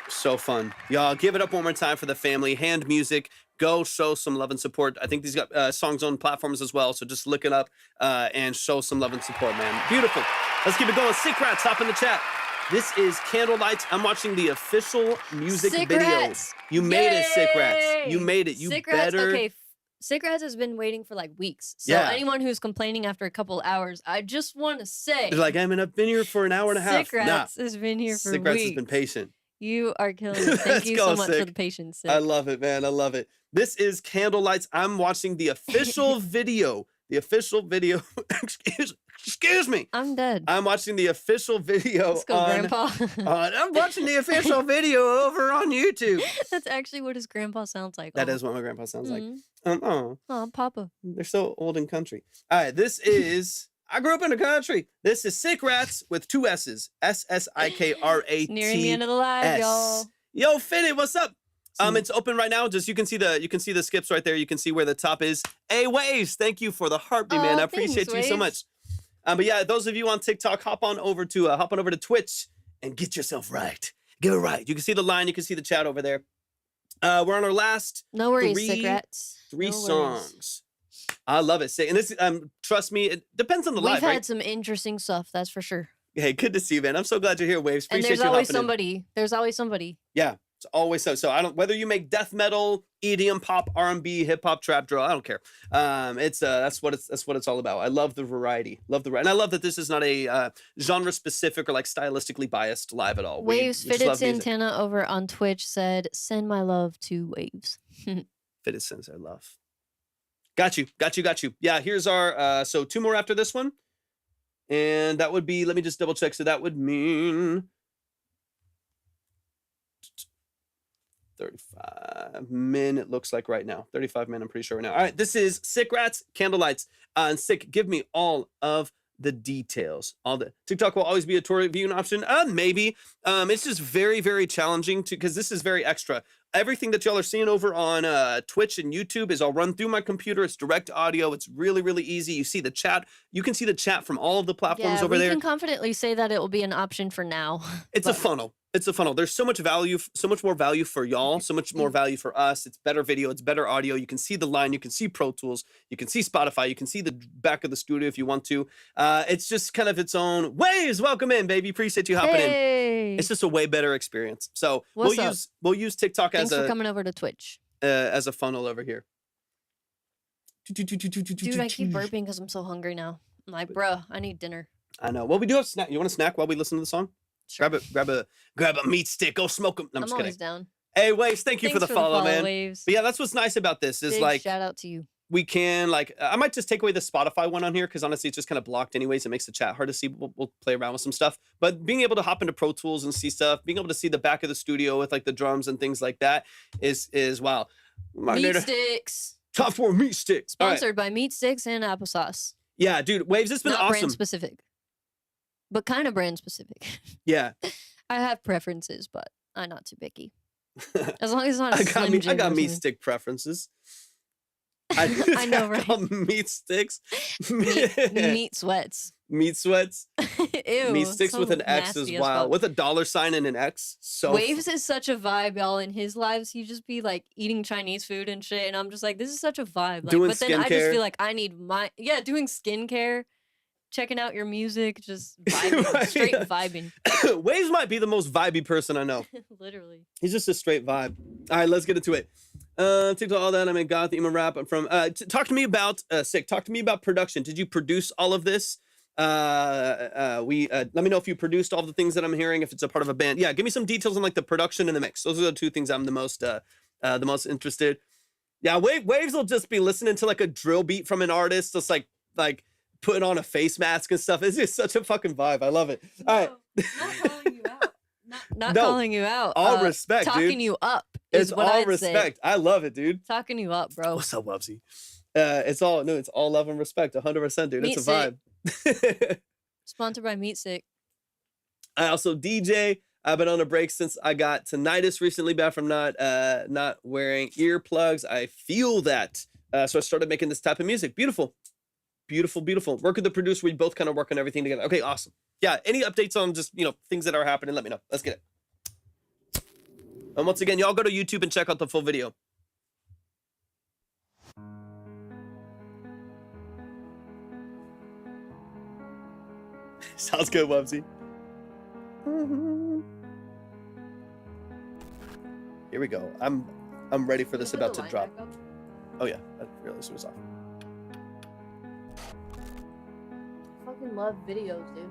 So fun. Y'all give it up one more time for the family. Hand Music. Go show some love and support. I think these got songs on platforms as well. So just look it up and show some love and support, man. Beautiful. Let's keep it going. Sick Rats, hop in the chat. This is Candlelights. I'm watching the official music Sick video. Rats. You made it, Sick Rats. You Yay! made it. You Sick Rats, better. okay. Sick Rats has been waiting for like weeks. So Yeah. anyone who's complaining after a couple hours, I just want to say, They're like, I mean, I've been here for an hour and a half. Sick Rats has been here for Sick Rats weeks. has been patient. You are killing it. Thank Let's you go, so much for Sick. the patience. I Sick. love it, man. I love it. This is Candlelights. I'm watching the official video. The official video. Excuse me. I'm dead. I'm watching the official video. Let's go, Grandpa. I'm watching the official video over on YouTube. That's actually what his grandpa sounds like. That is what my grandpa sounds like. Mhm. Oh, Oh, Papa. they're so old and country. All right, this is. I grew up in the country. This is Sick Rats with two S's. SSIKRATS. Nearing the end of the live, y'all. Yo, Fitty, what's up? It's open right now. Just you can see the skips right there. You can see where the top is. Hey, Waves, thank you for the heartbeat, man. I appreciate thanks, you so much. Waves. But yeah, those of you on TikTok, hop on over to Twitch and get yourself right. Get it right. You can see the line. You can see the chat over there. We're on our last No worries, three- Sick Rats. three No worries. songs. I love it. And this, trust me, it depends on the We've live, had right? some interesting stuff, that's for sure. Hey, good to see you, man. I'm so glad you're here, Waves. And Appreciate there's you always hopping in. somebody. There's always somebody. Yeah, it's always so. So I don't, whether you make death metal, EDM, pop, R&B, hip hop, trap, drill, I don't care. That's what it's all about. I love the variety, and I love that this is not a genre specific or like stylistically biased live at all. Waves we just Fitted love music. Santana over on Twitch said, "Send my love to Waves." Fitted sends our love. Got you. Yeah, here's our so two more after this one. And that would be, let me just double check. So that would mean 35 min, it looks like right now. 35 min, I'm pretty sure right now. All right, this is Sick Rats, Candlelights. And Sick, give me all of the details. All the TikTok will always be a tour viewing option. Maybe. It's just very, very challenging because this is very extra. Everything that y'all are seeing over on Twitch and YouTube is all run through my computer. It's direct audio. It's really, really easy. You see the chat. You can see the chat from all of the platforms over we there. can confidently say that it will be an option for now. It's a but- funnel. It's a funnel. There's so much value, so much more value for y'all, so much more value for us. It's better video, it's better audio. You can see the line, you can see Pro Tools, you can see Spotify, you can see the back of the studio if you want to. It's just kind of its own. Waves, welcome in, baby. Appreciate you hopping in. It's just a way better experience. So we'll use TikTok Thanks as for coming over to Twitch. As a funnel over here. Dude, I keep burping because I'm so hungry now. I'm like, bro, I need dinner. I know. Well, we do have snack. You want a snack while we listen to the song? Sure. Grab a meat stick. Go smoke them. No, I'm just always kidding. down. Hey, Waves, thank you for the follow, man. Waves. But yeah, that's what's nice about this is Big like shout out to you. we can like I might just take away the Spotify one on here because honestly it's just kind of blocked anyways. It makes the chat hard to see. We'll play around with some stuff. But being able to hop into Pro Tools and see stuff, being able to see the back of the studio with like the drums and things like that is wow. Meat sticks. Top 4 meat sticks. Sponsored by meat sticks and applesauce. Yeah, dude, Waves, it's been Not awesome. Brand specific, but kind of brand specific. Yeah. I have preferences, but I'm not too picky. As long as it's not a Slim Jim I got or meat something. stick preferences. I know, right? Meat sticks. Meat sweats. Meat sweats. Ew. Meat sticks so with an X as nasty well. fuck. With a $sign and an X. So Waves is such a vibe, y'all. In his lives, he just be like eating Chinese food and shit, and I'm just like, this is such a vibe. Like, Doing but then I just skincare. feel like I need doing skincare, checking out your music, just vibing, straight vibing. Waves might be the most vibey person I know. Literally. He's just a straight vibe. All right, let's get into it. TikTok, all that. I'm in goth, emo rap. I'm from. Talk to me about Sick. Talk to me about production. Did you produce all of this? Let me know if you produced all the things that I'm hearing. If it's a part of a band, yeah. Give me some details on like the production and the mix. Those are the two things I'm the most interested. Yeah, Waves will just be listening to like a drill beat from an artist, just like putting on a face mask and stuff. It's just such a fucking vibe. I love it. All right. Not calling you out. Not No, calling you out. all respect, talking dude. you up. Is It's what all I'd respect. Say. I love it, dude. Talking you up, bro. What's up, Wubsy? It's all love and respect. 100%, dude. Meat It's a vibe. Sponsored by Meat Stick. I also DJ. I've been on a break since I got tinnitus recently, back from not wearing earplugs. I feel that. So I started making this type of music. Beautiful. Beautiful, beautiful. Work with the producer. We both kind of work on everything together. Okay, awesome. Yeah, any updates on just, things that are happening, let me know. Let's get it. And once again, y'all go to YouTube and check out the full video. Sounds good, Wubsy. Here we go. I'm ready for this about to drop. Oh yeah, I realized it was off. Fucking love videos, dude.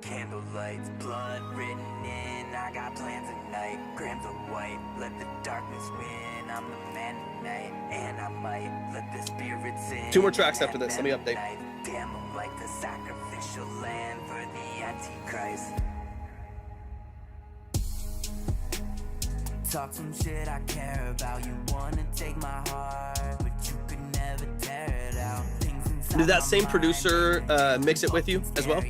Candlelights, blood written in. I got plans at night. Grams of white, let the darkness win. I'm the man tonight, and I might let the spirits in. 2 more tracks after this. Let me update. Damn, I'm like the sacrificial lamb for the Antichrist. Talk some shit I care about. You wanna take my heart, but you could never tear it out. Did that same producer mix it with you as well?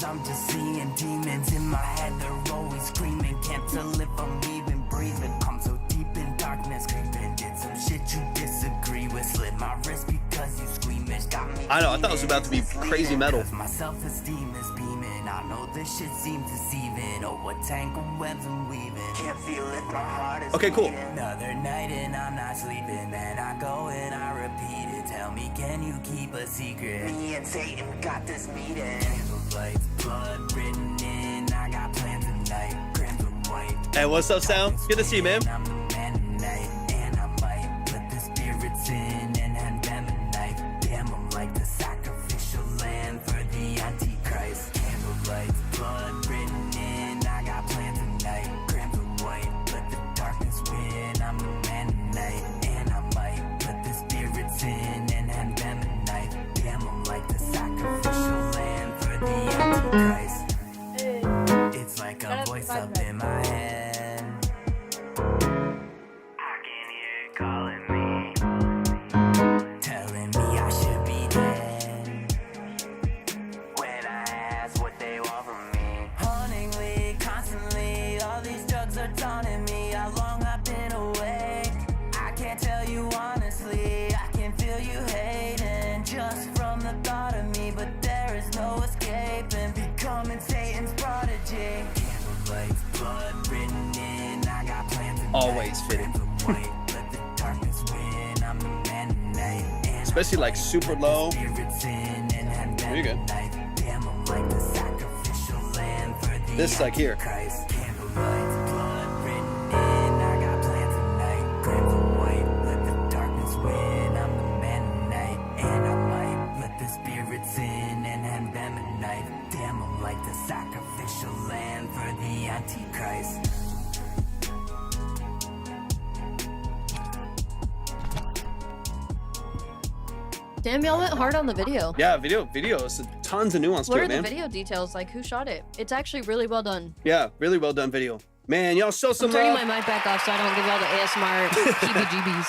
I'm just seeing demons in my head. They're always screaming. Can't tell if I'm even breathing. I'm so deep in darkness, creeping. Did some shit you disagree with. Slit my wrist because you squeamish. Got me. I know. I thought it was about to be crazy metal. My self-esteem is beaming. I know this shit seems deceiving. Oh, what tangled webs I'm weaving. Can't feel it. My heart is okay, cool. Another night and I'm not sleeping. Then I go and I repeat it. Tell me, can you keep a secret? Me and Satan got this meeting. Candlelights, blood written in. I got plans tonight. Grams of white. Hey, what's up, Sound? Good to see you, man. I'm the man tonight, and I might let the spirits in and hand them a knife. Damn, I'm like the sacrificial lamb for the Antichrist. Candlelights, blood written in. I got plans tonight. Grams of white, let the darkness win. I'm the man tonight, and I might let the spirits in and hand them a knife. Damn, I'm like the sacrificial lamb for the Antichrist. It's like a voice up in my head. I can hear it calling me, telling me I should be dead. When I ask what they want from me, hauntingly, constantly, all these drugs are taunting me. How long I've been awake, I can't tell you honestly. I can you hating just from the thought of me, but there is no escaping becoming Satan's prodigy. Candlelights, blood written in. I got plans tonight. Always fitting. Let the darkness win. I'm the man tonight. And Especially like super low. spirits in and There you go. damn, I'm like the sacrificial lamb for the This like here. Christ. Candlelights, blood written in. I got plans tonight. Grams of white. Let the darkness win. I'm the man tonight. And I might let the spirits in and hand them a knife. Damn, I'm like the sacrificial lamb for the Antichrist. Damn, y'all went hard on the video. Yeah, videos, tons of nuance What to are it, the man. video details? Like, who shot it? It's actually really well done. Yeah, really well done video. Man, y'all show some I'm turning love. my mic back off so I don't give y'all the ASMR heebie-jeebies.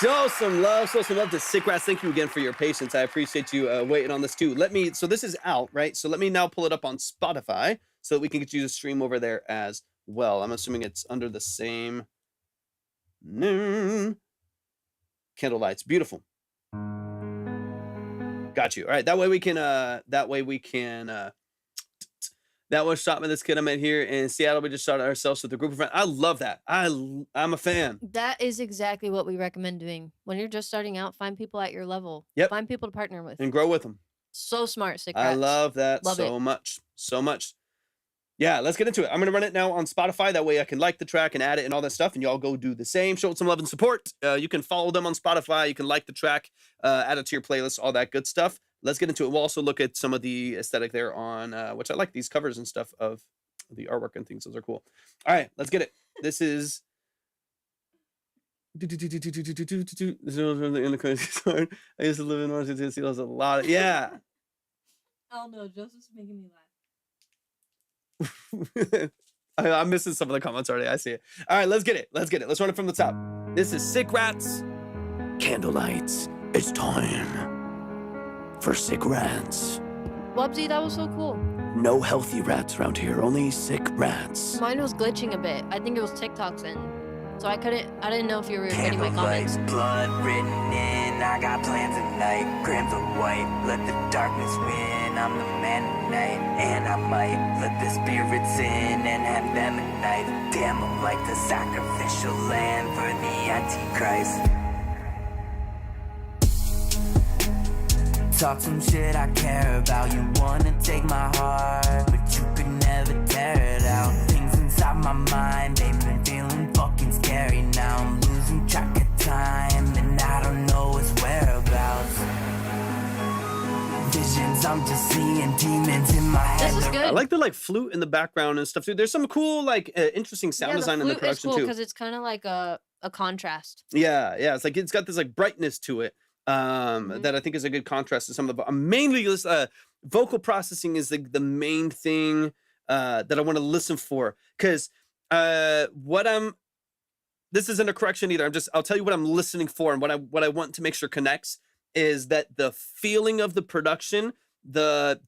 Show some love to Sick Rats. Thank you again for your patience. I appreciate you waiting on this too. So this is out, right? So let me now pull it up on Spotify so that we can get you to stream over there as well. I'm assuming it's under the same noon. Candlelights, beautiful. Got you. All right, that way we can that was shot by this kid I met here in Seattle. We just shot it ourselves with a group of friends. I love that. I'm a fan. That is exactly what we recommend doing. When you're just starting out, find people at your level. Yep. Find people to partner with. And grow with them. So smart, Sick I Rats. love that Love so it. much. So much. Yeah, let's get into it. I'm going to run it now on Spotify. That way I can like the track and add it and all that stuff. And y'all go do the same. Show it some love and support. You can follow them on Spotify. You can like the track, add it to your playlist, all that good stuff. Let's get into it. We'll also look at some of the aesthetic there on, which I like these covers and stuff of the artwork and things. Those are cool. All right, let's get it. This is... This is in the country. I used to live in Washington, D.C. There's a lot of... Yeah. Oh no, Joseph's making me laugh. I'm missing some of the comments already. I see it. All right, let's get it. Let's run it from the top. This is Sick Rats. Candlelights. It's time for Sick Rats. Wubsy, that was so cool. No healthy rats around here, only sick rats. Mine was glitching a bit. I think it was TikTok's end. So I didn't know if you were getting my comments. Candlelights, blood written in. I got plans tonight. Grams of white. Let the darkness win. I'm the man tonight. And I might let the spirits in and have them at night. Damn, I'm like the sacrificial lamb for the Antichrist. Talk some shit I care about. You wanna take my heart, but you could never tear it out. Things inside my mind, they've been feeling fucking scary now. I'm losing track of time, and I don't know its whereabouts. Visions, I'm just seeing demons in my head. This is good. I like the flute in the background and stuff too. There's some cool interesting sound design in the flute is production cool too. because it's kind of like a contrast. Yeah, it's like it's got this brightness to it. That I think is a good contrast to some of the mainly vocal processing is the main thing that I want to listen for, because this isn't a correction either. I'll tell you what I'm listening for, and what I want to make sure connects is that the feeling of the production, the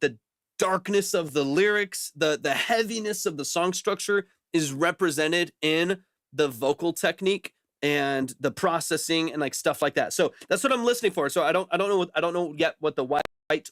darkness of the lyrics, the heaviness of the song structure is represented in the vocal technique and the processing and stuff like that. So that's what I'm listening for. So I don't know yet what the right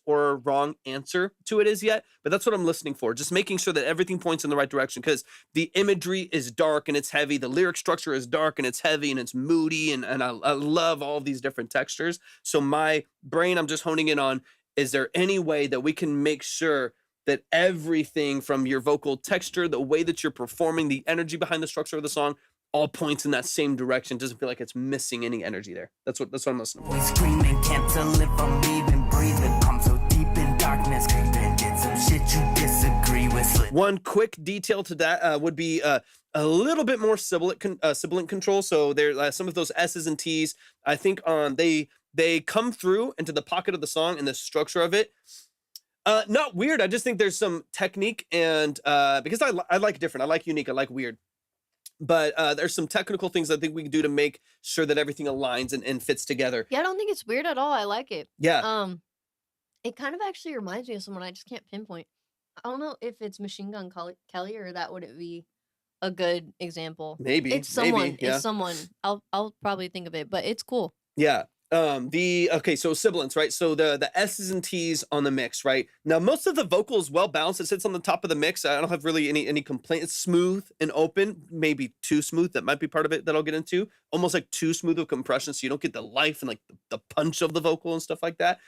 or wrong answer to it is yet, but that's what I'm listening for. Just making sure that everything points in the right direction, because the imagery is dark and it's heavy. The lyric structure is dark and it's heavy and it's moody, and I love all these different textures. So my brain, I'm just honing in on, is there any way that we can make sure that everything from your vocal texture, the way that you're performing, the energy behind the structure of the song, all points in that same direction. Doesn't feel like it's missing any energy there. That's what I'm listening for. We screaming, can't tell if I'm leaving, breathing. I'm so deep in darkness, creeping. Did some shit you disagree with. One quick detail to that would be a little bit more sibilant control. So there, some of those S's and T's, I think they come through into the pocket of the song and the structure of it. Not weird. I just think there's some technique, and because I like different, I like unique, I like weird. But there's some technical things I think we can do to make sure that everything aligns and fits together. Yeah, I don't think it's weird at all. I like it. Yeah. It kind of actually reminds me of someone I just can't pinpoint. I don't know if it's Machine Gun Kelly or that would it be a good example. Maybe. It's someone. Maybe, yeah. It's someone. I'll probably think of it, but it's cool. Yeah. So sibilance, right? So the S's and T's on the mix, right? Now most of the vocal is well balanced. It sits on the top of the mix. I don't have really any complaint. It's smooth and open, maybe too smooth. That might be part of it that I'll get into. Almost like too smooth of compression, so you don't get the life and like the punch of the vocal and stuff like that.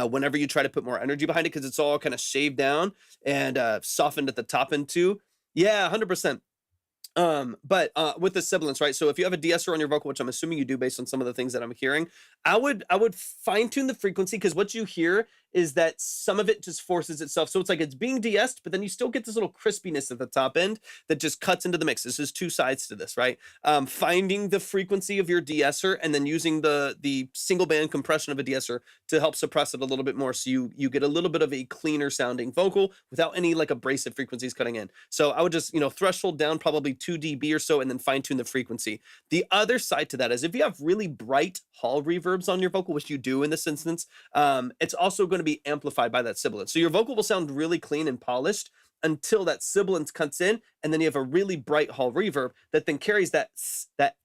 Whenever you try to put more energy behind it, because it's all kind of shaved down and softened at the top end too. Yeah, 100%. But with the sibilance, right? So if you have a de-esser on your vocal, which I'm assuming you do based on some of the things that I'm hearing, I would fine tune the frequency, because what you hear is that some of it just forces itself. So it's like it's being de-essed, but then you still get this little crispiness at the top end that just cuts into the mix. This is two sides to this, right? Finding the frequency of your de-esser and then using the single band compression of a de-esser to help suppress it a little bit more, so you get a little bit of a cleaner sounding vocal without any like abrasive frequencies cutting in. So I would just, threshold down probably 2 dB or so and then fine tune the frequency. The other side to that is if you have really bright hall reverbs on your vocal, which you do in this instance, it's also going to be amplified by that sibilance. So your vocal will sound really clean and polished until that sibilance cuts in, and then you have a really bright hall reverb that then carries that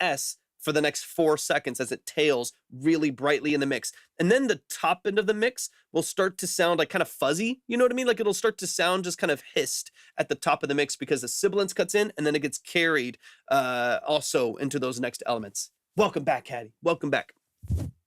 S for the next 4 seconds as it tails really brightly in the mix. And then the top end of the mix will start to sound like kind of fuzzy. You know what I mean? Like it'll start to sound just kind of hissed at the top of the mix because the sibilance cuts in and then it gets carried also into those next elements. Welcome back, Caddy. Welcome back.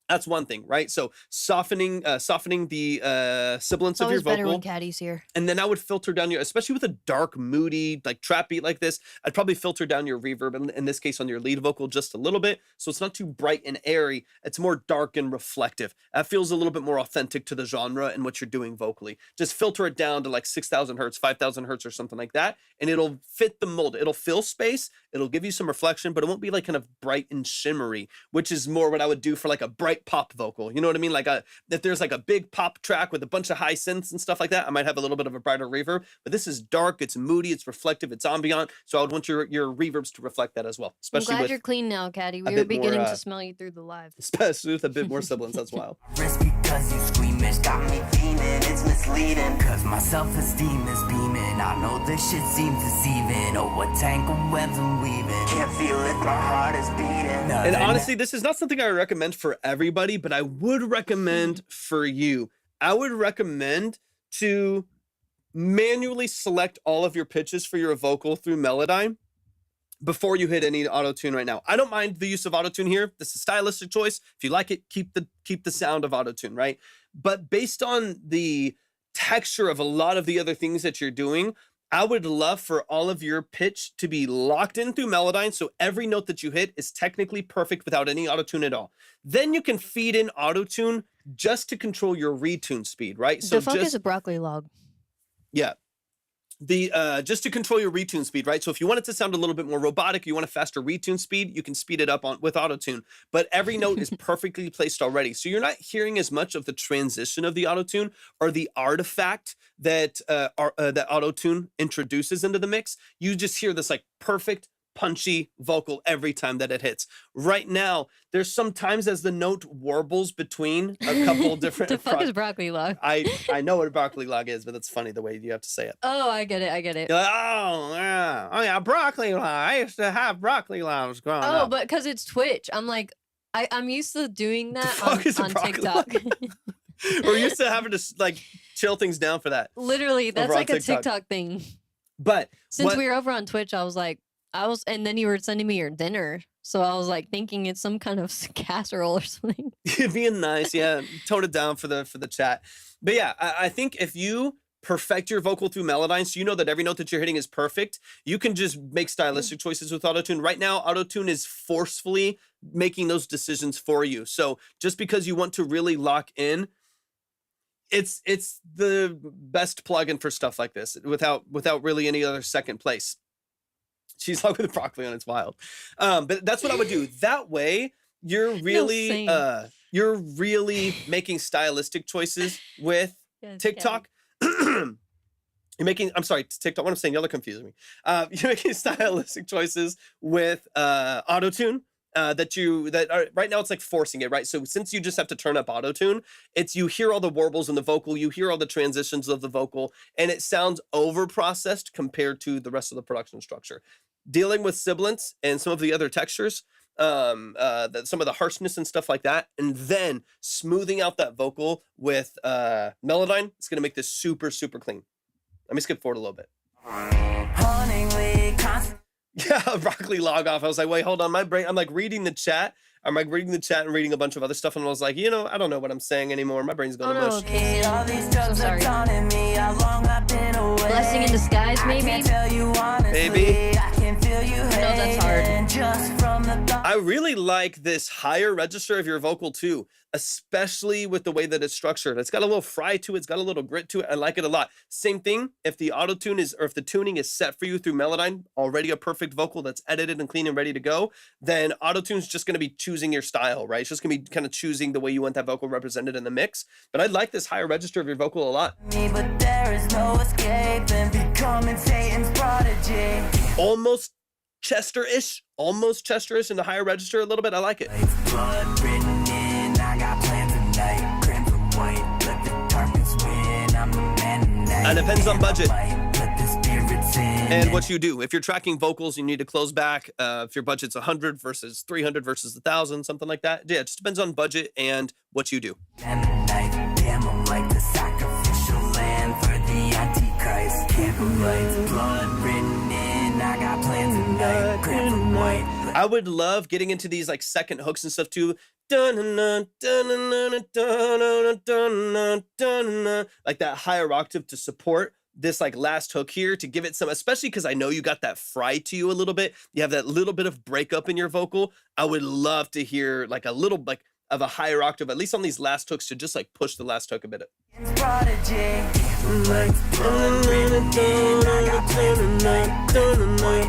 That's one thing, right? So softening the sibilance of your vocal. Better when Caddy's here. And then I would filter down especially with a dark, moody, like trap beat like this, I'd probably filter down your reverb, in this case on your lead vocal, just a little bit. So it's not too bright and airy. It's more dark and reflective. That feels a little bit more authentic to the genre and what you're doing vocally. Just filter it down to like 6,000 hertz, 5,000 hertz or something like that. And it'll fit the mold. It'll fill space. It'll give you some reflection, but it won't be like kind of bright and shimmery, which is more what I would do for like a bright pop vocal. You know what I mean? Like if there's like a big pop track with a bunch of high synths and stuff like that, I might have a little bit of a brighter reverb, but this is dark, it's moody, it's reflective, it's ambient. So I would want your reverbs to reflect that as well. Especially I'm glad you're clean now, Caddy. We were beginning to smell you through the live. Especially with a bit more sibilance, that's wild. Risk because you screaming, got me fiending, it's misleading. Cause my self-esteem is beaming. I know this shit seems deceiving. Oh, what tangled webs I'm weaving. Can't feel it, my heart is beating. And honestly, this is not something I recommend for everybody, but I would recommend for you. I would recommend to manually select all of your pitches for your vocal through Melodyne before you hit any auto-tune right now. I don't mind the use of auto-tune here. This is a stylistic choice. If you like it, keep the sound of auto-tune, right? But based on the texture of a lot of the other things that you're doing, I would love for all of your pitch to be locked in through Melodyne, so every note that you hit is technically perfect without any auto-tune at all. Then you can feed in auto-tune just to control your retune speed, right? So the fuck is a broccoli log? Yeah. Just to control your retune speed, right? So if you want it to sound a little bit more robotic, you want a faster retune speed, you can speed it up with auto-tune. But every note is perfectly placed already. So you're not hearing as much of the transition of the auto-tune or the artifact that that auto-tune introduces into the mix. You just hear this like perfect, punchy vocal every time that it hits. Right now, there's sometimes as the note warbles between a couple different. The fuck is broccoli log? I know what a broccoli log is, but it's funny the way you have to say it. Oh, I get it. You're like, oh yeah, broccoli log. I used to have broccoli logs growing up. Oh, but because it's Twitch, I'm like, I'm used to doing that on TikTok. We're used to having to like chill things down for that. Literally, that's like a TikTok thing. But since we were over on Twitch, and then you were sending me your dinner. So I was like thinking it's some kind of casserole or something. Being nice, yeah. Tone it down for the chat. But yeah, I think if you perfect your vocal through Melodyne, so you know that every note that you're hitting is perfect, you can just make stylistic choices with auto-tune. Right now, auto-tune is forcefully making those decisions for you. So just because you want to really lock in, it's the best plugin for stuff like this without really any other second place. She's like with broccoli on, it's wild. But that's what I would do. That way, you're really making stylistic choices with TikTok. You're making, I'm sorry, TikTok, what I'm saying, y'all are confusing me. You're making stylistic choices with auto-tune. Right now it's like forcing it, right? So since you just have to turn up auto-tune, you hear all the warbles in the vocal, you hear all the transitions of the vocal, and it sounds over-processed compared to the rest of the production structure. Dealing with sibilance and some of the other textures, some of the harshness and stuff like that, and then smoothing out that vocal with Melodyne. It's gonna make this super, super clean. Let me skip forward a little bit. Yeah, broccoli log off. I was like, wait, hold on. My brain, I'm like reading the chat. I'm like reading the chat and reading a bunch of other stuff, and I was like, you know, I don't know what I'm saying anymore. My brain's going to mush. So sorry. Blessing in disguise, maybe? Maybe. I know that's hard. I really like this higher register of your vocal too, especially with the way that it's structured. It's got a little fry to it. It's got a little grit to it. I like it a lot. Same thing if the auto tune is, or if the tuning is set for you through Melodyne, already a perfect vocal that's edited and clean and ready to go, then auto tune's just going to be choosing your style, right? It's just going to be kind of choosing the way you want that vocal represented in the mix. But I like this higher register of your vocal a lot. But there is no escaping becoming Satan's prodigy. Almost Chester-ish in the higher register a little bit. I like it. Blood written in, I got plans tonight. Crimson white, let the darkness win. I'm the man tonight. It depends on budget Let the spirits in. and what you do. If you're tracking vocals, you need to close back. If your budget's 100 versus 300 versus 1,000, something like that. Yeah, it just depends on budget and what you do. And the night, damn, I'm like the sacrificial lamb for the Antichrist. Candlelights, blood written in, I got plans tonight. Crimson white. I would love getting into these like second hooks and stuff too. Like that higher octave to support this like last hook here, to give it some, especially because I know you got that fry to you a little bit. You have that little bit of breakup in your vocal. I would love to hear like a little like of a higher octave, at least on these last hooks, to just like push the last hook a bit. Prodigy. Blood written in, I got plans tonight. Crimson white.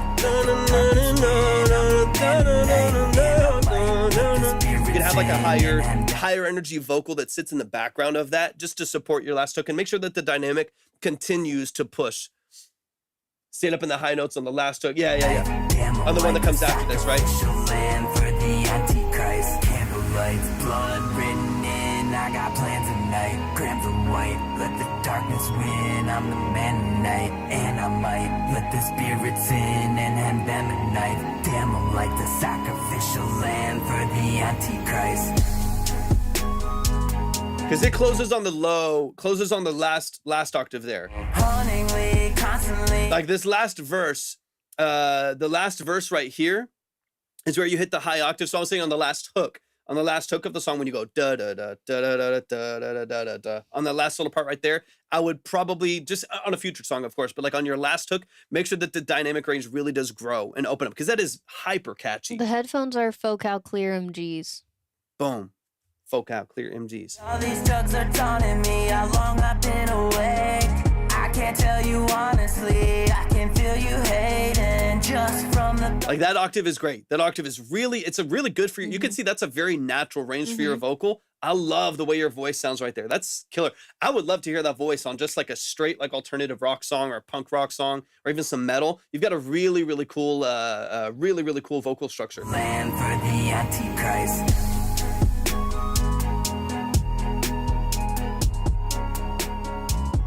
You can have like a higher energy vocal that sits in the background of that, just to support your last hook and make sure that the dynamic continues to push. Stand up in the high notes on the last hook. Yeah. On the one that comes after this, right? Blood written in, I got plans tonight. Crimson white, let the darkness win. I'm the man tonight, and I might let the spirits in and hand them a knife. Damn, I'm like the sacrificial lamb for the Antichrist. Because it closes on the low, closes on the last octave there. Hauntingly, constantly. Like this last verse, the last verse right here is where you hit the high octave. So I was saying on the last hook of the song, when you go da da da da da da da da da da da, on the last little part right there, I would probably just on a future song, of course, but like on your last hook, make sure that the dynamic range really does grow and open up, because that is hyper catchy. The headphones are Focal Clear MGs. Boom. Focal Clear MGs. All these drugs are taunting me, how long I've been awake. I can't tell you honestly, I can feel you hating just from the Like that octave is great. That octave is really, it's a really good for you. You can see that's a very natural range for your vocal. I love the way your voice sounds right there. That's killer. I would love to hear that voice on just like a straight like alternative rock song or a punk rock song or even some metal. You've got a really, really cool, really cool vocal structure. land for the Antichrist.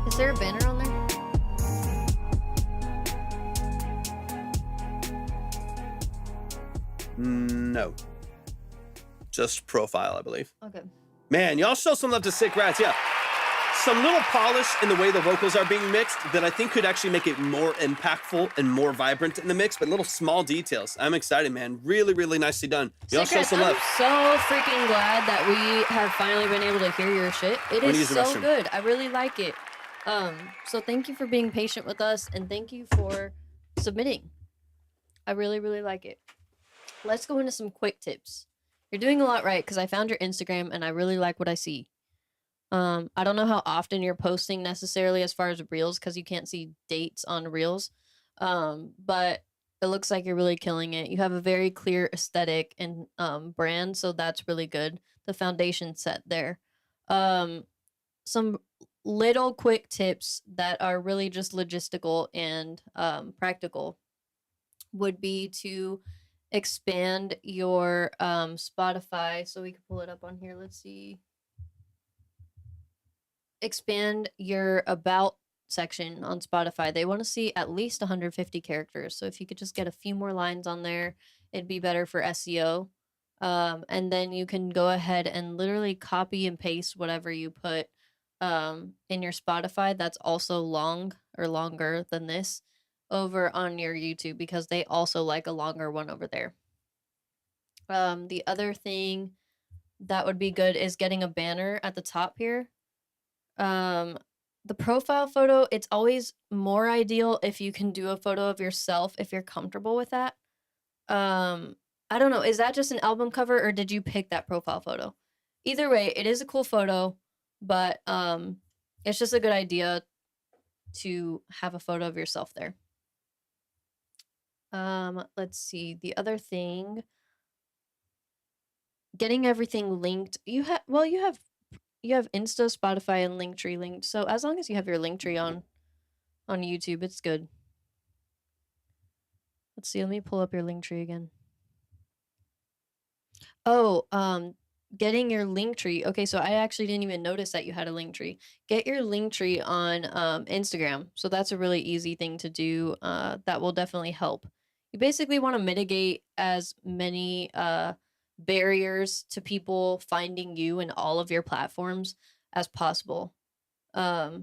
Is there a banner on there? No. Just profile, I believe. Okay. Man, y'all show some love to Sick Rats. Yeah. Some little polish in the way the vocals are being mixed that I think could actually make it more impactful and more vibrant in the mix, but little small details. I'm excited, man. Really, really nicely done. Y'all show Secret, some I'm love. so freaking glad that we have finally been able to hear your shit. It Wanna is use the so restroom. good. I really like it. So thank you for being patient with us, and thank you for submitting. I really, really like it. Let's go into some quick tips. You're doing a lot right, because I found your Instagram and I really like what I see. I don't know how often you're posting necessarily as far as reels, because you can't see dates on reels. But it looks like you're really killing it. You have a very clear aesthetic and brand, so that's really good. The foundation set there. Some little quick tips that are really just logistical and practical would be to expand your Spotify. So we can pull it up on here. Let's see. Expand your about section on Spotify. They want to see at least 150 characters. So if you could just get a few more lines on there It'd be better for SEO. And then you can go ahead and literally copy and paste whatever you put in your Spotify that's also long or longer than this over on your YouTube, because they also like a longer one over there. The other thing that would be good is getting a banner at the top here. The profile photo, it's always more ideal if you can do a photo of yourself if you're comfortable with that. I don't know, is that just an album cover or did you pick that profile photo? Either way, it is a cool photo, but it's just a good idea to have a photo of yourself there. Let's see, the other thing, getting everything linked. You have Insta, Spotify, and Linktree linked. So as long as you have your Linktree on YouTube, it's good. Let's see, let me pull up your Linktree again. Oh, getting your Linktree. Okay, so I actually didn't even notice that you had a Linktree. Get your Linktree on Instagram. So that's a really easy thing to do. That will definitely help. You basically want to mitigate as many barriers to people finding you in all of your platforms as possible. Yeah,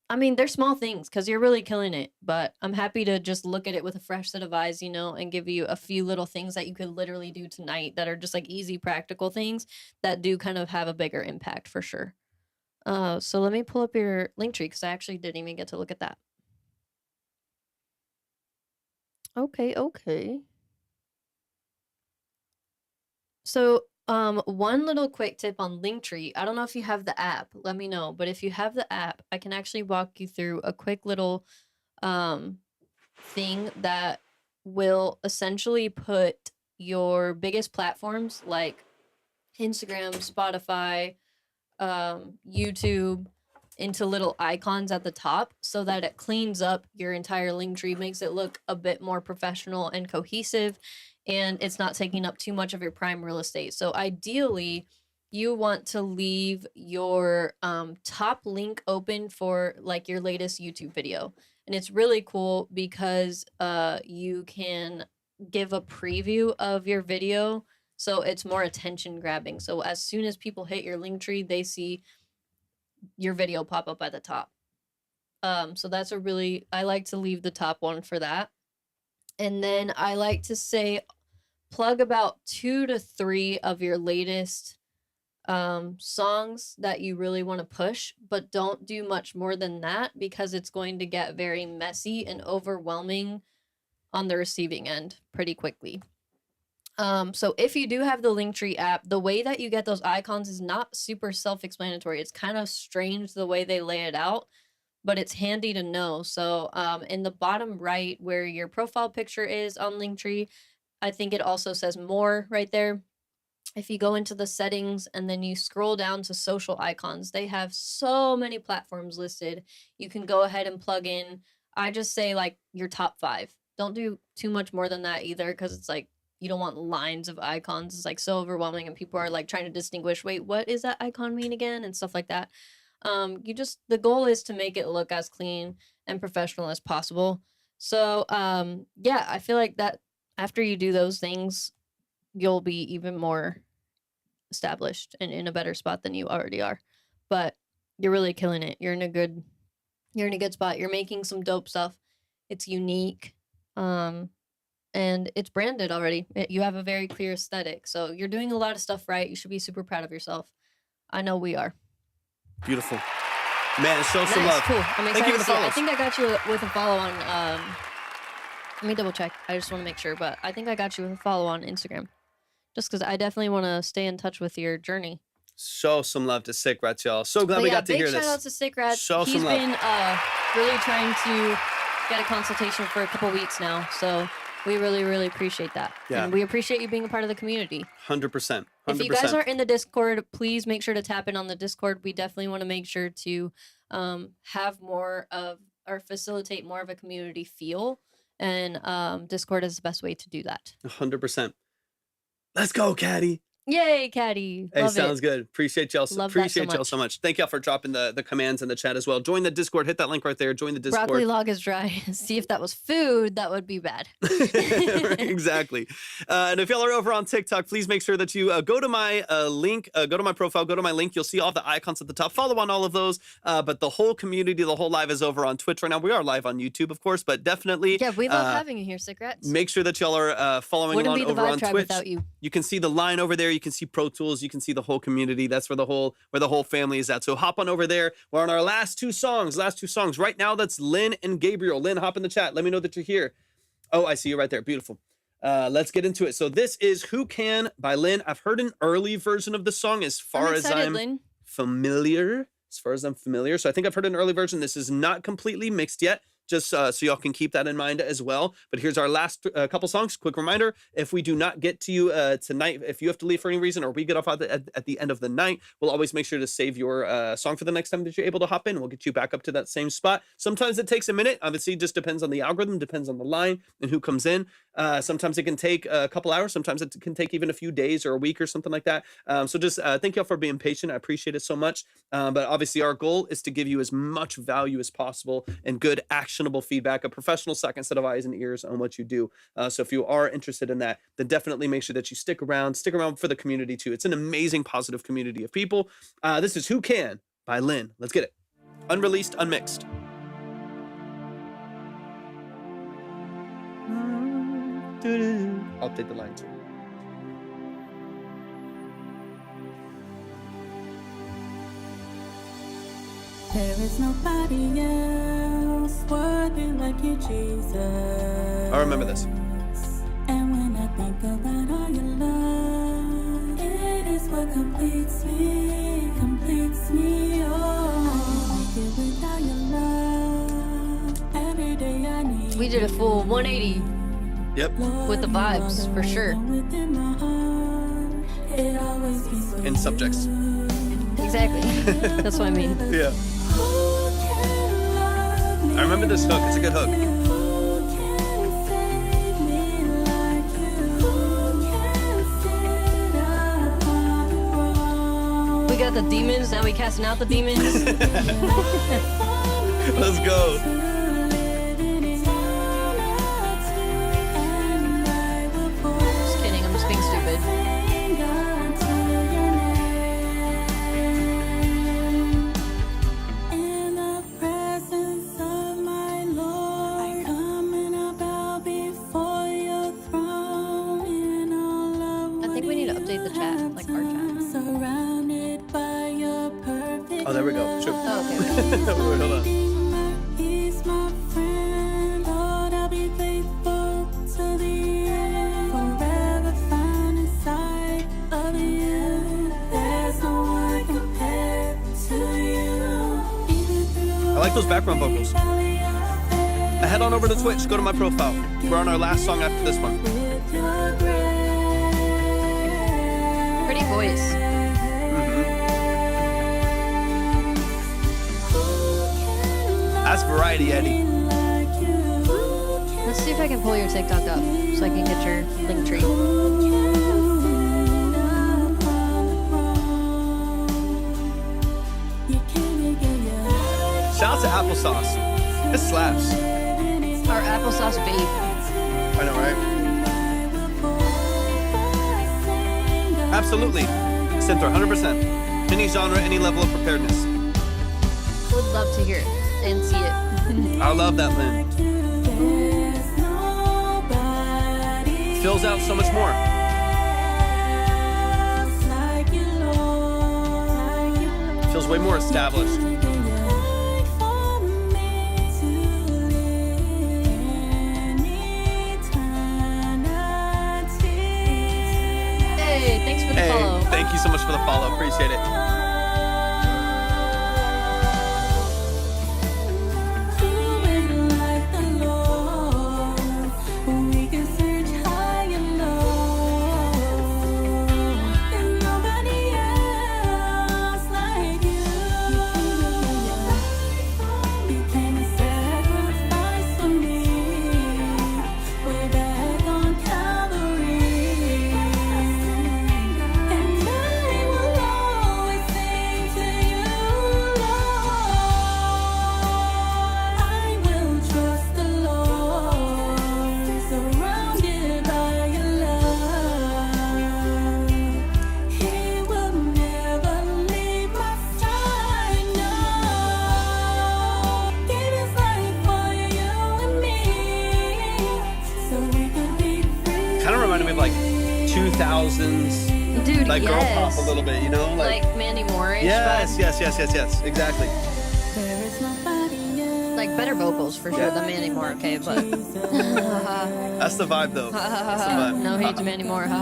I mean, they're small things because you're really killing it, but I'm happy to just look at it with a fresh set of eyes, and give you a few little things that you could literally do tonight that are just like easy, practical things that do kind of have a bigger impact for sure. So let me pull up your Linktree because I actually didn't even get to look at that. Okay. So, one little quick tip on Linktree. I don't know if you have the app. Let me know. But if you have the app, I can actually walk you through a quick little thing that will essentially put your biggest platforms like Instagram, Spotify, YouTube into little icons at the top so that it cleans up your entire Linktree, makes it look a bit more professional and cohesive, and it's not taking up too much of your prime real estate. So ideally, you want to leave your top link open for like your latest YouTube video. And it's really cool because you can give a preview of your video, so it's more attention grabbing. So as soon as people hit your Linktree, they see your video pop up at the top. So that's I like to leave the top one for that. And then I like to say plug about 2 to 3 of your latest songs that you really want to push, but don't do much more than that because it's going to get very messy and overwhelming on the receiving end pretty quickly. So if you do have the Linktree app, the way that you get those icons is not super self-explanatory. It's kind of strange the way they lay it out, but it's handy to know. So in the bottom right where your profile picture is on Linktree, I think it also says more right there. If you go into the settings and then you scroll down to social icons, they have so many platforms listed. You can go ahead and plug in. I just say like your top 5. Don't do too much more than that either, because it's like you don't want lines of icons. It's like so overwhelming and people are like trying to distinguish, wait, what is that icon mean again? And stuff like that. The goal is to make it look as clean and professional as possible. So yeah, I feel like that after you do those things, you'll be even more established and in a better spot than you already are. But you're really killing it. You're in a good spot. You're making some dope stuff. It's unique. And it's branded already. You have a very clear aesthetic. So you're doing a lot of stuff right. You should be super proud of yourself. I know we are. Beautiful. Man, show some Nice, love. cool. I'm Thank you excited for to the see it. I follows. think I got you with a follow on. Let me double check. I just want to make sure, but I think I got you with a follow on Instagram. Just because I definitely want to stay in touch with your journey. Show some love to Sick Rats, y'all. So glad But we yeah, got to hear big shout out this. to Sick Rats. Show He's some love. been really trying to get a consultation for a couple weeks now. So we really, really appreciate that. Yeah. And we appreciate you being a part of the community. 100%. If you guys are in the Discord, please make sure to tap in on the Discord. We definitely want to make sure to have more of or facilitate more of a community feel. And Discord is the best way to do that. 100%. Let's go, Caddy. Yay, Caddy. Hey, Love sounds it. good. Appreciate y'all. Love that so Appreciate y'all so much. Thank y'all for dropping the commands in the chat as well. Join the Discord. Hit that link right there. Join the Discord. Broccoli log is dry. See if that was food, that would be bad. Exactly. And if y'all are over on TikTok, please make sure that you go to my link, go to my profile, go to my link. You'll see all the icons at the top. Follow on all of those. But the whole community, the whole live is over on Twitch right now. We are live on YouTube, of course, but definitely. Yeah, we love having you here, Cigarettes. Make sure that y'all are following Wouldn't along be the over Vibe on Tribe Twitch. without you. You can see the line over there. You can see Pro Tools. You can see the whole community. That's where the whole family is at. So hop on over there. We're on our last two songs. Right now, that's Lynn and Gabriel. Lynn, hop in the chat. Let me know that you're here. Oh, I see you right there. Beautiful. Let's get into it. So this is Who Can by Lynn. I've heard an early version of the song as far as I'm familiar. So I think I've heard an early version. This is not completely mixed yet. Just so y'all can keep that in mind as well. But here's our last couple songs. Quick reminder, if we do not get to you tonight, if you have to leave for any reason or we get off at the end of the night, we'll always make sure to save your song for the next time that you're able to hop in. We'll get you back up to that same spot. Sometimes it takes a minute. Obviously, it just depends on the algorithm, depends on the line and who comes in. Sometimes it can take a couple hours. Sometimes it can take even a few days or a week or something like that. So just thank y'all for being patient. I appreciate it so much. But obviously, our goal is to give you as much value as possible and good actionable feedback, a professional second set of eyes and ears on what you do. So if you are interested in that, then definitely make sure that you stick around for the community too. It's an amazing, positive community of people. This is Who Can by Lynn. Let's get it. Unreleased, unmixed. I'll update the line too. There is nobody else worthy like you, Jesus. I remember this. And when I think about all your love, it is what completes me, oh. I can't make it without your love. Every day I need We did a full 180 Yep. with the vibes, for sure. And subjects. Exactly. That's what I mean. Yeah. I remember this hook. It's a good hook. We got the demons, now we casting out the demons. Let's go. Just kidding, I'm just being stupid. The chat, like our chat. Oh, there we go. Sure. Oh, okay. Wait, hold on. He's my friend, Lord, I'll be faithful to the end. Forever found inside of you. There's no one compared to you. I like those background vocals. Head on over to Twitch. Go to my profile. We're on our last song after this one. Pretty voice. That's variety, Eddie. Let's see if I can pull your TikTok up so I can get your link tree. Shout out to Applesauce. This slaps. Our applesauce babe. I know, right? Absolutely. Center, 100%. Any genre, any level of preparedness. Would love to hear it and see it. I love that, Lynn. Fills out so much more. Feels way more established. Hey, thanks for the follow. Thank you so much for the follow. Appreciate it. like girl pop a little bit, you know, like Mandy Moore-ish. yes, exactly. There is nobody else. Like better vocals for sure than Mandy Moore, okay, but That's the vibe, though. That's the vibe. no hate to Mandy Moore. It is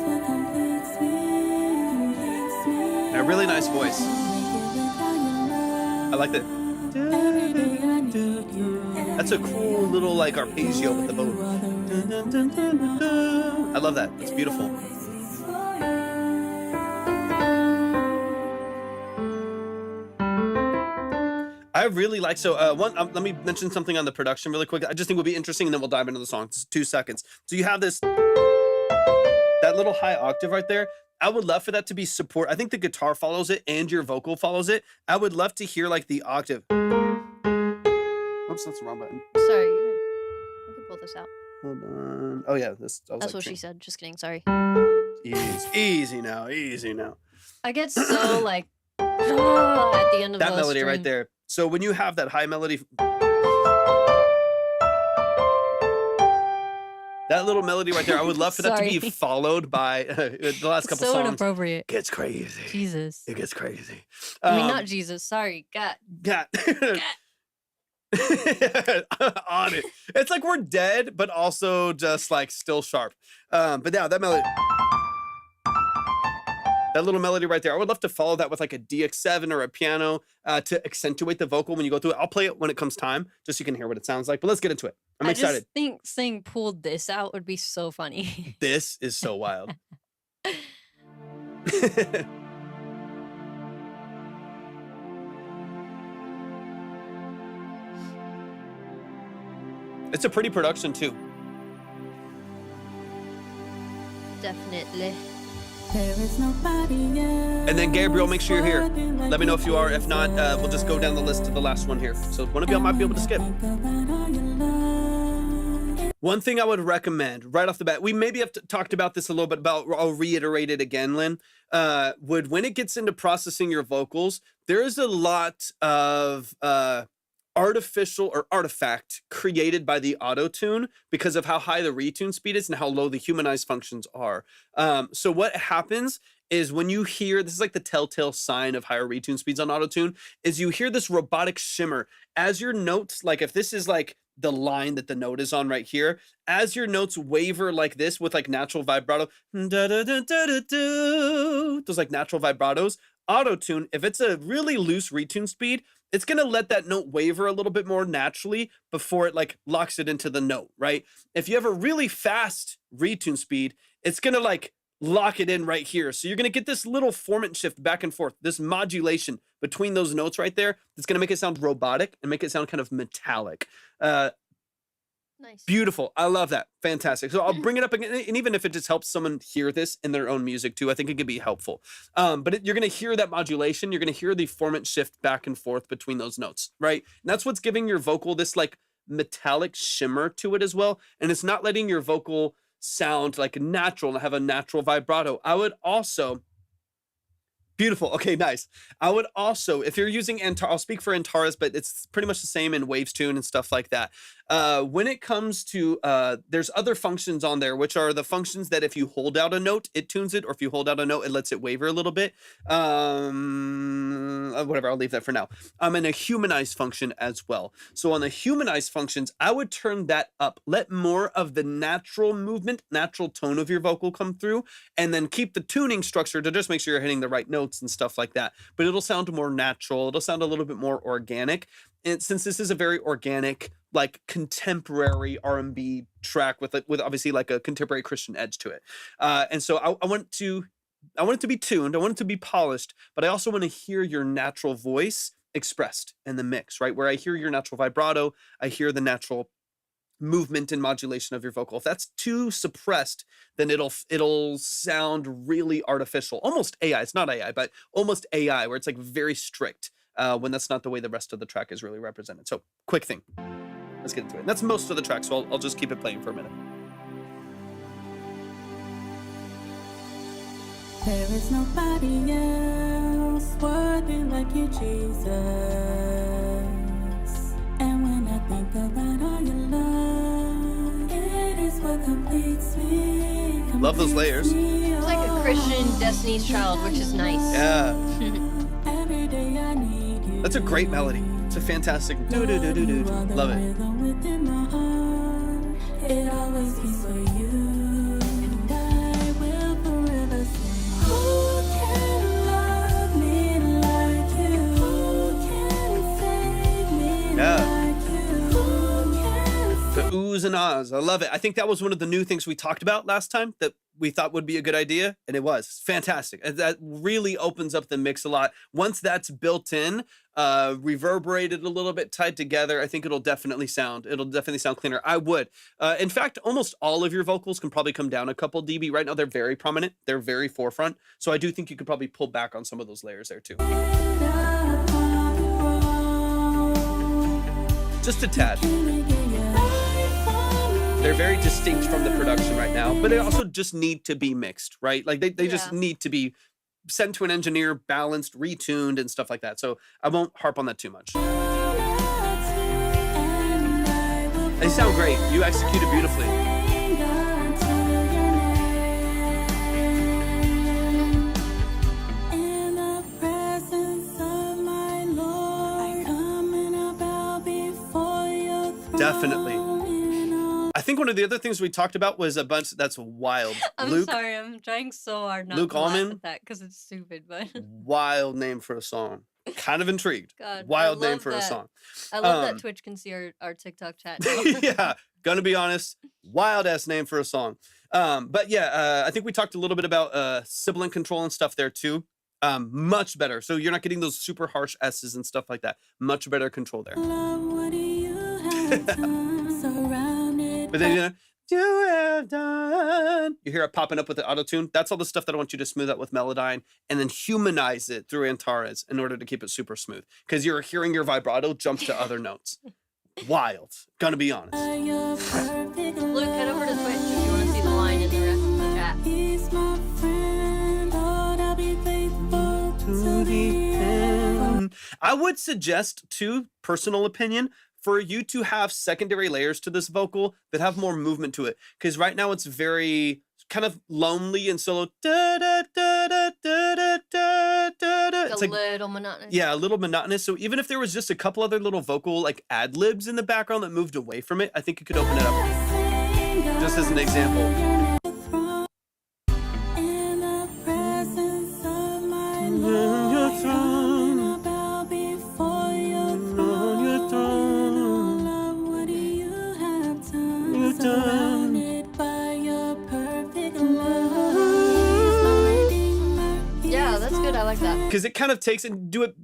what completes me. A really nice voice. I like that. Every day I need you. That's a cool little like arpeggio with the bow. I love that. It's beautiful. I really like, so let me mention something on the production really quick. I just think would be interesting, and then we'll dive into the song. Just 2 seconds. So you have this, that little high octave right there. I would love for that to be support. I think the guitar follows it and your vocal follows it. I would love to hear like the octave. Oops, that's the wrong button. Sorry, you can pull this out. Hold on. Oh yeah, this. That's what she said. Just kidding. Sorry. Easy now. I get so like at the end of That the melody right string. there. So when you have that high melody, that little melody right there, I would love for that to be Sorry. followed by the last couple So songs. inappropriate. Gets crazy. Jesus. It gets crazy. I mean, not Jesus. Sorry, God. God. On it. It's like we're dead, but also just like still sharp. But yeah, that melody. That little melody right there. I would love to follow that with like a DX7 or a piano to accentuate the vocal when you go through it. I'll play it when it comes time, just so you can hear what it sounds like. But let's get into it. I'm excited. I just think saying pulled this out would be so funny. This is so wild. It's a pretty production too. Definitely. There is nobody else. And then Gabriel, make sure you're here. Let me know if you are. If not, we'll just go down the list to the last one here. So one of y'all might be able to skip. One thing I would recommend right off the bat, we maybe have talked about this a little bit, I'll reiterate it again, Lynn, when it gets into processing your vocals, there is a lot of artificial or artifact created by the auto-tune because of how high the retune speed is and how low the humanized functions are. So what happens is when you hear, this is like the telltale sign of higher retune speeds on auto-tune, is you hear this robotic shimmer as your notes, like if this is like the line that the note is on right here, as your notes waver like this with like natural vibrato, those like natural vibratos, auto-tune, if it's a really loose retune speed, it's going to let that note waver a little bit more naturally before it like locks it into the note, right? If you have a really fast retune speed, it's going to like lock it in right here. So you're going to get this little formant shift back and forth, this modulation between those notes right there. That's going to make it sound robotic and make it sound kind of metallic. Nice. Beautiful. I love that. Fantastic. So I'll bring it up again. And even if it just helps someone hear this in their own music too, I think it could be helpful. But you're going to hear that modulation. You're going to hear the formant shift back and forth between those notes, right? And that's what's giving your vocal this like metallic shimmer to it as well. And it's not letting your vocal sound like natural and have a natural vibrato. I would also, beautiful. Okay, nice. I would also, if you're using I'll speak for Antares, but it's pretty much the same in Waves Tune and stuff like that. When it comes to, there's other functions on there, which are the functions that if you hold out a note, it tunes it, or if you hold out a note, it lets it waver a little bit. Whatever, I'll leave that for now. And a humanized function as well. So on the humanized functions, I would turn that up. Let more of the natural movement, natural tone of your vocal come through, and then keep the tuning structure to just make sure you're hitting the right notes and stuff like that. But it'll sound more natural. It'll sound a little bit more organic. And since this is a very organic, like contemporary R&B track with obviously like a contemporary Christian edge to it. And so I want it to be tuned. I want it to be polished, but I also want to hear your natural voice expressed in the mix, right? Where I hear your natural vibrato, I hear the natural movement and modulation of your vocal. If that's too suppressed, then it'll sound really artificial, almost AI. It's not AI, but almost AI, where it's like very strict when that's not the way the rest of the track is really represented. So quick thing, let's get into it. And that's most of the track, so I'll just keep it playing for a minute. There is nobody else worthy like you, Jesus. And when I think about all your love, it is what completes me. Love those layers. It's like a Christian Destiny's Child, which is nice. Yeah. That's a great melody. It's a fantastic do-do-do-do-do. Love it. It always is for you, and I will forever sing. Who can love me like you? Who can save me like you? Who can The oohs and ahs. I love it. I think that was one of the new things we talked about last time that we thought would be a good idea, and it was. It's fantastic. And that really opens up the mix a lot. Once that's built in, reverberated a little bit, tied together, I think it'll definitely sound cleaner. I would. In fact, almost all of your vocals can probably come down a couple dB. Right now, they're very prominent. They're very forefront. So I do think you could probably pull back on some of those layers there too. Just a tad. They're very distinct from the production right now, but they also just need to be mixed, right? Like they just need to be sent to an engineer, balanced, retuned, and stuff like that. So I won't harp on that too much. They sound great. You executed beautifully. Definitely. I think one of the other things we talked about was a bunch that's wild. I'm sorry, I'm trying so hard not Luke to laugh Allman? at that because it's stupid, but Wild name for a song. Kind of intrigued. God, I Wild name love for a that. song. I love that Twitch can see our TikTok chat now. Yeah, gonna be honest, wild ass name for a song. But yeah, I think we talked a little bit about sibling control and stuff there too. Much better. So you're not getting those super harsh S's and stuff like that. Much better control there. But then you have done. You hear it popping up with the auto tune. That's all the stuff that I want you to smooth out with Melodyne and then humanize it through Antares in order to keep it super smooth. Because you're hearing your vibrato jump to other notes. Wild. Gonna be honest. Luke, head over to Twitch if you want to see the line in the rest of the chat. He's my friend, Lord, I'll be faithful to the end. I would suggest, too, personal opinion, for you to have secondary layers to this vocal that have more movement to it. Because right now it's very kind of lonely and solo. It's A like, little monotonous. yeah, a little monotonous. So even if there was just a couple other little vocal like ad libs in the background that moved away from it, I think it could open it up. Just as an example. In the presence of my Lord, I come and I bow before your throne. And all of what you have done, surrounded by your perfect love. He's my redeemer, Yeah, that's good. I like that. Because it kind of takes and do it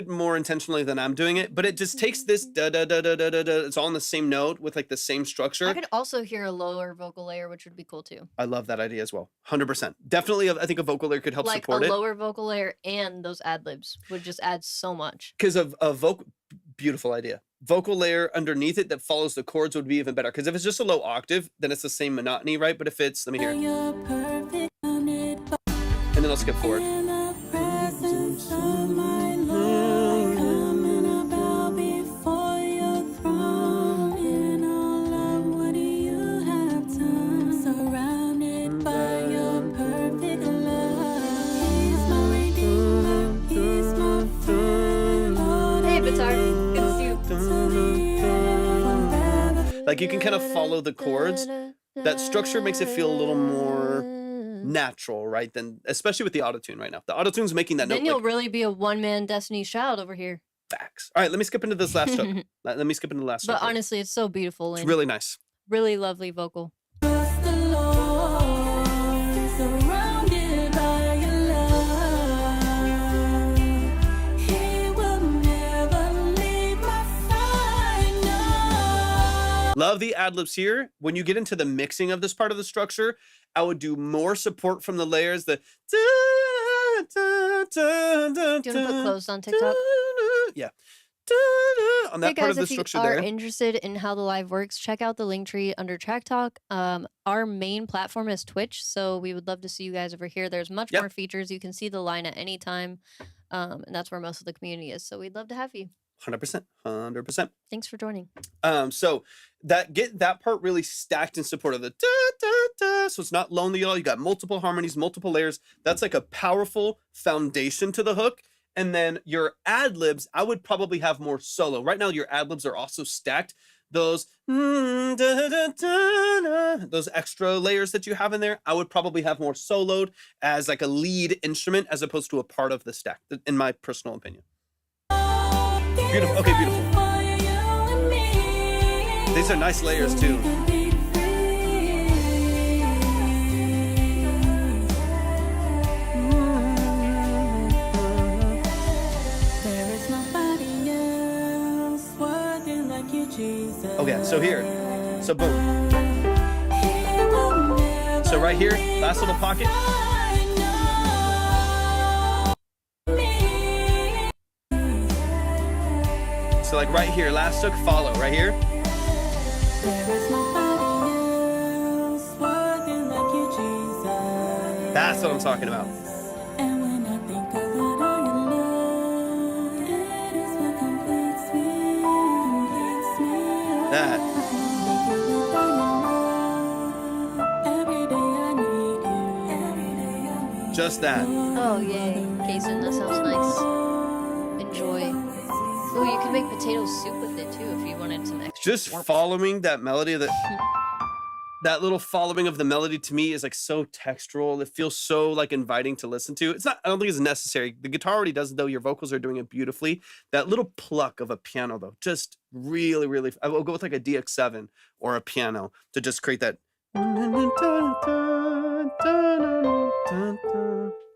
more intentionally than I'm doing it, but it just takes this da da da da da da da. It's all on the same note with like the same structure. I could also hear a lower vocal layer, which would be cool too. I love that idea as well. 100%. Definitely, I think a vocal layer could help Like a support it. lower vocal layer and those ad libs would just add so much. Because of a vocal, beautiful idea. Vocal layer underneath it that follows the chords would be even better. Because if it's just a low octave, then it's the same monotony, right? But if it's, let me hear it. your perfect surrounded by And then I'll skip forward. in the presence of my Lord, I come and I bow before your throne. In all of what you have done, surrounded by your perfect love. He's my redeemer, he's my friend, Lord, Hey, I'll be Batar. Good to see you. faithful to the end, forever. Like you can kind of follow the chords. That structure makes it feel a little more natural, right? Than especially with the autotune right now. The autotune's making that Then note you'll like really be a one-man Destiny's Child over here. facts. All right, let me skip into this last step. Let me skip into the last But step. honestly, it's so beautiful It's and really nice. really lovely vocal. Trust the Lord, surrounded by your love. He will never leave my side, no. Love the ad-libs here. When you get into the mixing of this part of the structure, I would do more support from the layers. The Do you want to put closed on TikTok? Yeah. On that Hey part guys, of the if you structure are there. interested in how the live works, check out the link tree under Track Talk. Our main platform is Twitch, so we would love to see you guys over here. There's much Yep. more features. You can see the line at any time, and that's where most of the community is. So we'd love to have you. 100%. 100%. Thanks for joining. So get that part really stacked in support of the da, da, da, so it's not lonely at all. You got multiple harmonies, multiple layers. That's like a powerful foundation to the hook. And then your ad libs, I would probably have more solo. Right now, your ad libs are also stacked. Those those extra layers that you have in there, I would probably have more soloed as like a lead instrument as opposed to a part of the stack, in my personal opinion. Beautiful. Okay, beautiful. These are nice layers too. Okay, so here, so boom. So right here, last little pocket. So like right here, last hook, follow, right here. That's what I'm talking about. That. Just that. Oh, yay. Kason, that sounds nice. Enjoy. Oh, you could make potato soup with it, too, if you wanted some extra Just warmth. following that melody, that little following of the melody to me is like so textural. It feels so like inviting to listen to. It's not, I don't think it's necessary. The guitar already does it though. Your vocals are doing it beautifully. That little pluck of a piano though, just really, really, I will go with like a DX7 or a piano to just create that.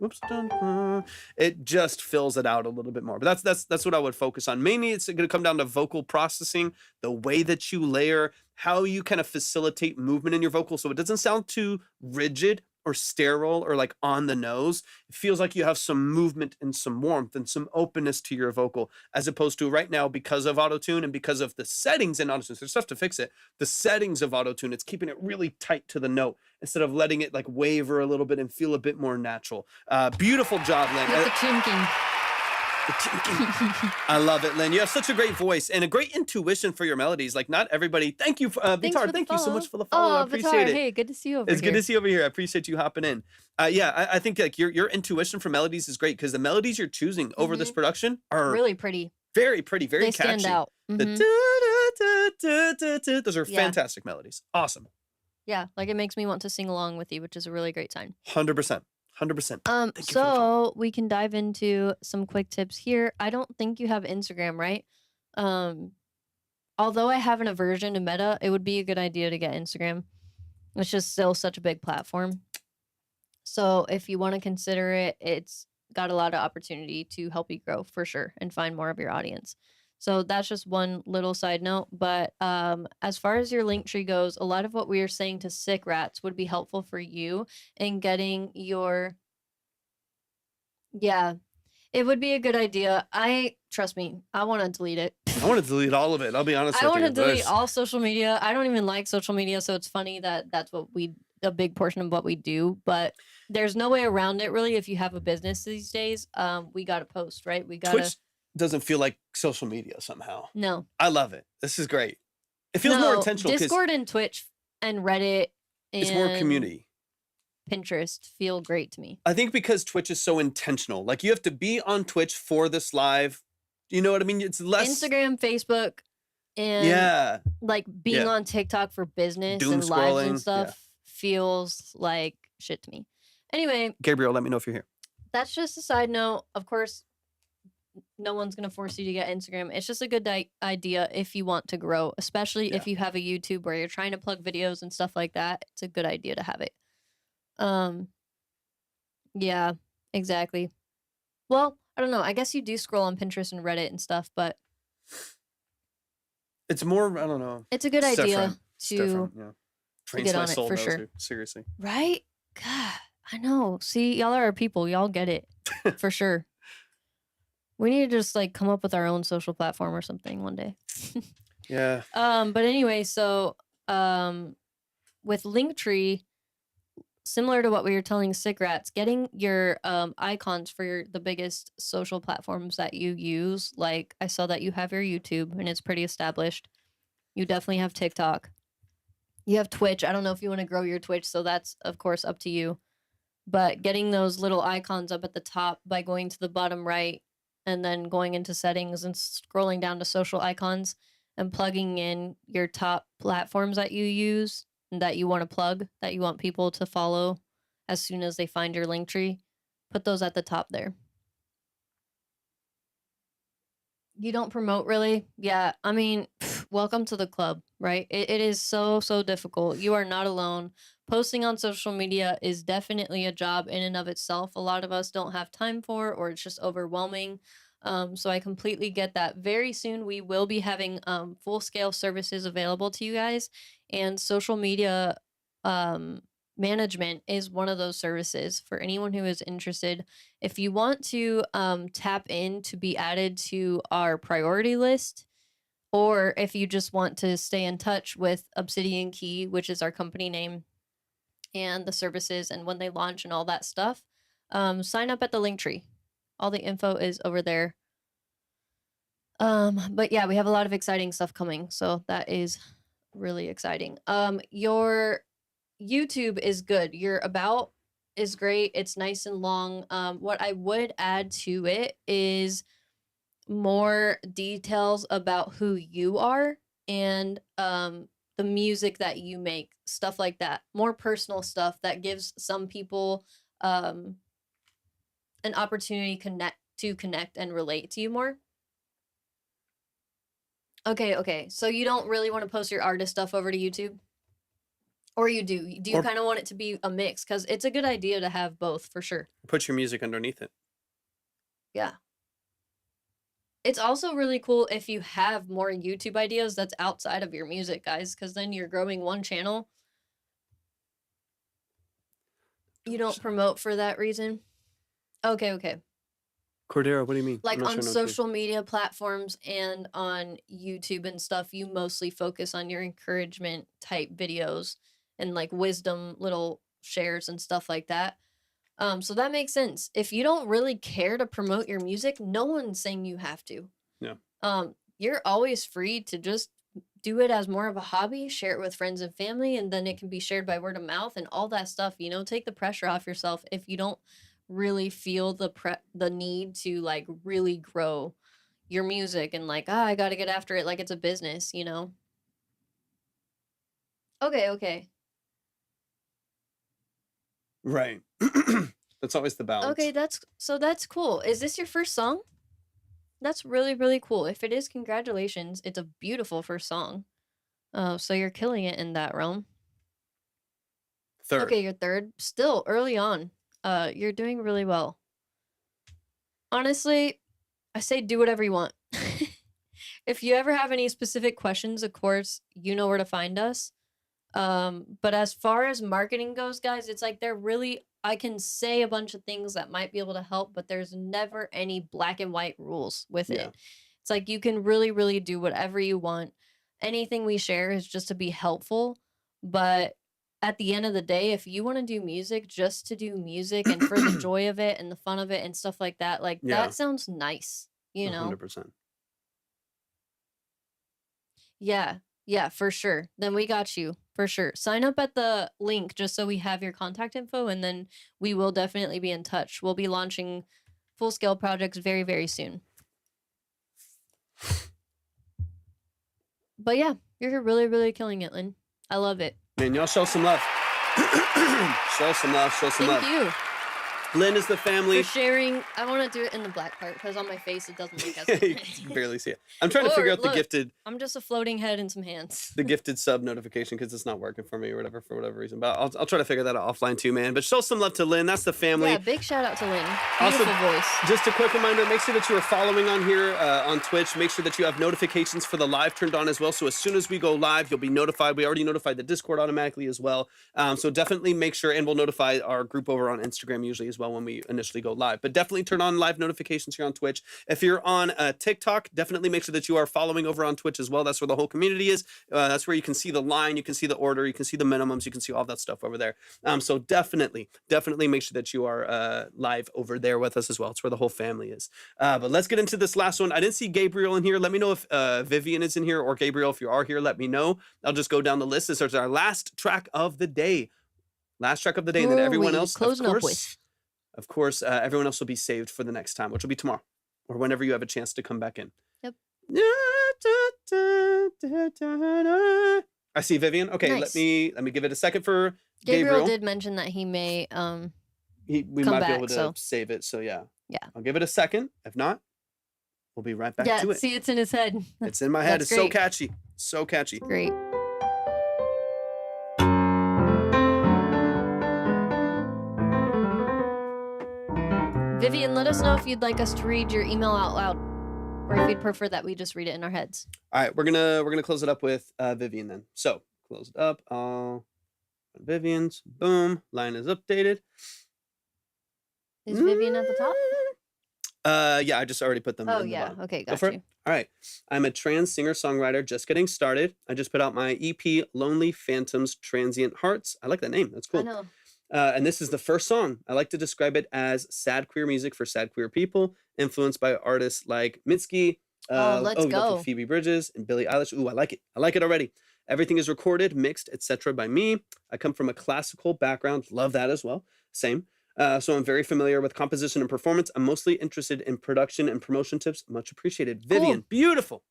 Whoops, it just fills it out a little bit more. But that's what I would focus on. Mainly it's going to come down to vocal processing, the way that you layer, how you kind of facilitate movement in your vocal so it doesn't sound too rigid or sterile or like on the nose. It feels like you have some movement and some warmth and some openness to your vocal, as opposed to right now, because of auto-tune and because of the settings in auto-tune, there's stuff to fix it. The settings of auto-tune, it's keeping it really tight to the note instead of letting it like waver a little bit and feel a bit more natural. Beautiful job, Lynn. With the chinking. I love it, Lynn. You have such a great voice and a great intuition for your melodies. Like not everybody. Thank you, Vitar. Thank you so much for the follow. I appreciate it. Hey, good to see you over It's here. good to see you over here. I appreciate you hopping in. Yeah, I think like your intuition for melodies is great because the melodies you're choosing over this production are really pretty. Very pretty, very They catchy. stand out. The those are fantastic melodies. Awesome. Yeah, like it makes me want to sing along with you, which is a really great sign. 100%. 100%. So we can dive into some quick tips here. I don't think you have Instagram, right? Although I have an aversion to Meta, it would be a good idea to get Instagram. It's just still such a big platform. So if you want to consider it, it's got a lot of opportunity to help you grow for sure and find more of your audience. So that's just one little side note. But as far as your link tree goes, a lot of what we are saying to Sick Rats would be helpful for you in getting your... Yeah, it would be a good idea. Trust me, I want to delete it. I want to delete all of it. I'll be honest with you. I want to delete all social media. I don't even like social media, so it's funny that that's what a big portion of what we do. But there's no way around it, really. If you have a business these days, we got to post, right? We got to... Twitch doesn't feel like social media somehow. No. I love it. This is great. It feels more intentional. Discord and Twitch and Reddit and it's more community. Pinterest feel great to me. I think because Twitch is so intentional. Like you have to be on Twitch for this live. You know what I mean? It's less Instagram, Facebook, and like being on TikTok for business Doom and scrolling, lives and stuff feels like shit to me. Anyway, Gabriel, let me know if you're here. That's just a side note. Of course, no one's going to force you to get Instagram. It's just a good idea if you want to grow, especially if you have a YouTube where you're trying to plug videos and stuff like that. It's a good idea to have it. Yeah, exactly. Well, I don't know. I guess you do scroll on Pinterest and Reddit and stuff, but it's more, I don't know. It's a good idea to Trains my soul for though, sure. too. Seriously. Right? God, I know. See, y'all are our people. Y'all get it for sure. We need to just like come up with our own social platform or something one day. Yeah. But anyway, so with Linktree, similar to what we were telling Sick Rats, getting your icons for the biggest social platforms that you use. Like I saw that you have your YouTube and it's pretty established. You definitely have TikTok. You have Twitch. I don't know if you want to grow your Twitch, so that's of course up to you. But getting those little icons up at the top by going to the bottom right and then going into settings and scrolling down to social icons and plugging in your top platforms that you use and that you want to plug, that you want people to follow as soon as they find your link tree, put those at the top there. You don't promote really? Yeah, I mean, welcome to the club, right? It is so difficult. You are not alone. Posting on social media is definitely a job in and of itself. A lot of us don't have time for, or it's just overwhelming. So I completely get that. Very soon we will be having full-scale services available to you guys, and social media management is one of those services for anyone who is interested. If you want to tap in to be added to our priority list, or if you just want to stay in touch with Obsidian Key, which is our company name, and the services and when they launch and all that stuff, sign up at the link tree. All the info is over there. But yeah, we have a lot of exciting stuff coming, so that is really exciting. Your YouTube is good. Your about is great. It's nice and long. What I would add to it is more details about who you are and the music that you make, stuff like that. More personal stuff that gives some people an opportunity to connect and relate to you more. Okay. So you don't really want to post your artist stuff over to YouTube? Or you do? Do you kind of want it to be a mix? Because it's a good idea to have both, for sure. Put your music underneath it. Yeah. It's also really cool if you have more YouTube ideas that's outside of your music, guys, because then you're growing one channel. You don't promote for that reason? Okay. Cordero, what do you mean? Like on social media platforms and on YouTube and stuff, you mostly focus on your encouragement type videos and like wisdom little shares and stuff like that. So that makes sense. If you don't really care to promote your music, no one's saying you have to. Yeah. You're always free to just do it as more of a hobby, share it with friends and family, and then it can be shared by word of mouth and all that stuff. You know, take the pressure off yourself if you don't really feel the need to like really grow your music and like, I got to get after it like it's a business, you know? Okay. Right. That's always the balance. Okay, that's cool. Is this your first song? That's really cool. If it is, congratulations. It's a beautiful first song. So you're killing it in that realm. Third. Okay, you're third. Still early on. You're doing really well. Honestly, I say do whatever you want. If you ever have any specific questions, of course, you know where to find us. But as far as marketing goes, guys, it's like I can say a bunch of things that might be able to help, but there's never any black and white rules with it. It's like you can really do whatever you want. Anything we share is just to be helpful, but at the end of the day, if you want to do music just to do music and for the joy of it and the fun of it and stuff like that, like that sounds nice, you know? 100%. Yeah, for sure. Then we got you, for sure. Sign up at the link just so we have your contact info, and then we will definitely be in touch. We'll be launching full-scale projects very soon. But yeah, you're really killing it, Lynn. I love it. Man, y'all show some love. Show some love. Thank you. Lynn is the family. For sharing. I want to do it in the black part because on my face it doesn't look as You can barely see it. I'm trying to figure out the gifted. I'm just a floating head and some hands. The gifted sub notification because it's not working for me or whatever for whatever reason. But I'll try to figure that out offline too, man. But show some love to Lynn. That's the family. Yeah, big shout out to Lynn. Beautiful voice. Just a quick reminder, make sure that you are following on here on Twitch. Make sure that you have notifications for the live turned on as well. So as soon as we go live, you'll be notified. We already notified the Discord automatically as well. So definitely make sure, and we'll notify our group over on Instagram usually as well. well when we initially go live. But definitely turn on live notifications here on Twitch. If you're on TikTok, definitely make sure that you are following over on Twitch as well. That's where the whole community is. That's where you can see the line, you can see the order, you can see the minimums, you can see all that stuff over there. So definitely make sure that you are live over there with us as well. It's where the whole family is. But let's get into this last one. I didn't see Gabriel in here. Let me know if Vivian is in here, or Gabriel, if you are here, let me know. I'll just go down the list. This is our last track of the day. Last track of the day, and then everyone else, of course, everyone else will be saved for the next time, which will be tomorrow, or whenever you have a chance to come back in. Yep. I see Vivian. Okay, Nice. let me give it a second for Gabriel Gabriel. did mention that he may We come might back, be able to so. save it. So yeah, Yeah. I'll give it a second. If not, we'll be right back yeah, to it. see, it's in his head. It's in my head. That's It's so great. catchy. So catchy. Great. Vivian, let us know if you'd like us to read your email out loud, or if you'd prefer that we just read it in our heads. All right, we're gonna close it up with Vivian then. So close it up. Vivian's. Boom. Line is updated. Is Vivian at the top? Yeah, I just already put them. Oh in the yeah. bottom. Okay, Go got for you. it. All right. I'm a trans singer-songwriter just getting started. I just put out my EP, Lonely Phantoms Transient Hearts. I like that name. That's cool. I know. And this is the first song. I like to describe it as sad queer music for sad queer people, influenced by artists like Mitski. Let's you go. Phoebe Bridges and Billie Eilish. Ooh, I like it. I like it already. Everything is recorded, mixed, etc. by me. I come from a classical background. Love that as well. Same. So I'm very familiar with composition and performance. I'm mostly interested in production and promotion tips. Much appreciated. Vivian, beautiful.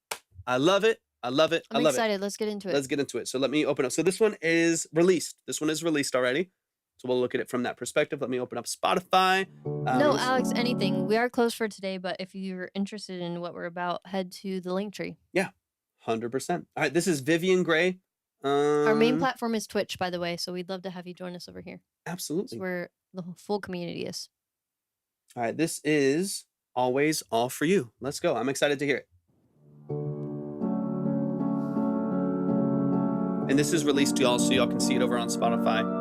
I love it. I love it. I'm I love excited. it. Let's get into it. Let's get into it. So let me open up. So this one is released. This one is released already. So we'll look at it from that perspective. Let me open up Spotify. No, Alex, anything. We are closed for today, but if you're interested in what we're about, head to the link tree. Yeah, 100%. All right, this is Vivian Gray. Our main platform is Twitch, by the way, so we'd love to have you join us over here. It's Absolutely. where the full community is. All right, this is Always All For You. Let's go. I'm excited to hear it. And this is released to y'all, so y'all can see it over on Spotify.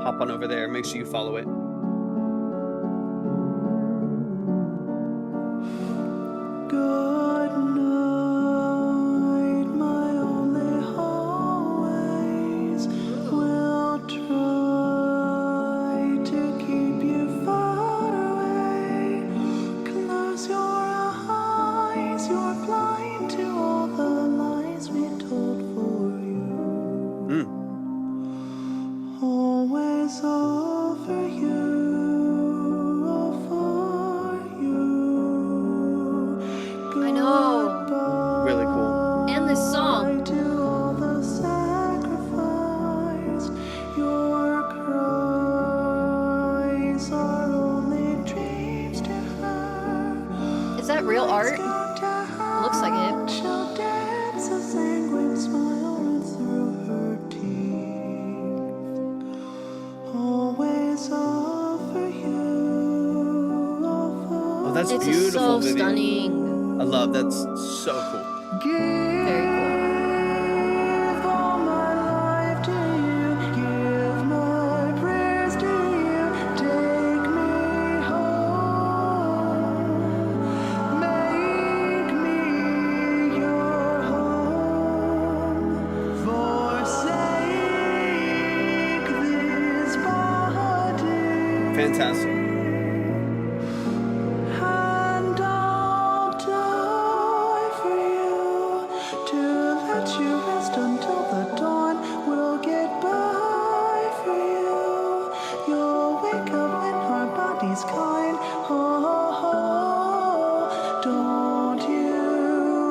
Hop on over there. Make sure you follow it. Good night, my only always will try to keep you far away. Close your eyes, you're blind to all the lies we told for you. Always all for you, all for you. I know. Really cool. And this song. To all the sacrifice, your cries are only dreams to her. Is that real art? Looks like it. She'll dance a sanguine smile right through her teeth. Always all for you, all for Oh, that's It's beautiful, so Vivian. stunning. I love that's so cool. Very cool. Give all my life to you, give my prayers to you, take me home, make me your home, forsake this body. Fantastic. And I'll die for you, to let you rest until the dawn. We'll get by for you. You'll wake up when our body's kind. Oh, don't you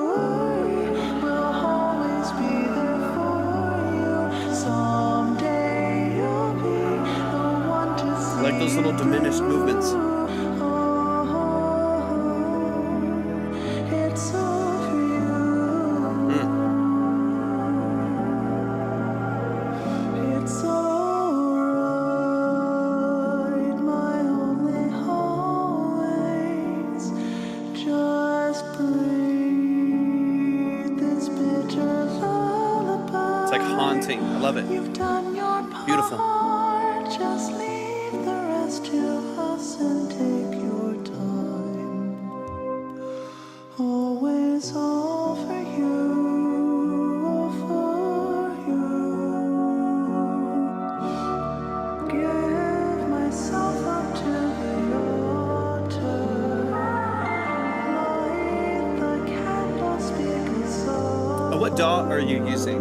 worry, we'll always be there for you. Someday you'll be the one to see. I like those little diminished movements. It's all for you. It's alright, my only always. Just breathe this bitter lullaby. It's like haunting. I love it. You've done your part. Beautiful. Just leave the rest to us listen, take your time. Always all for you, all for you. Give myself up to the altar. Light the candle, speak a song. What DAW are you using,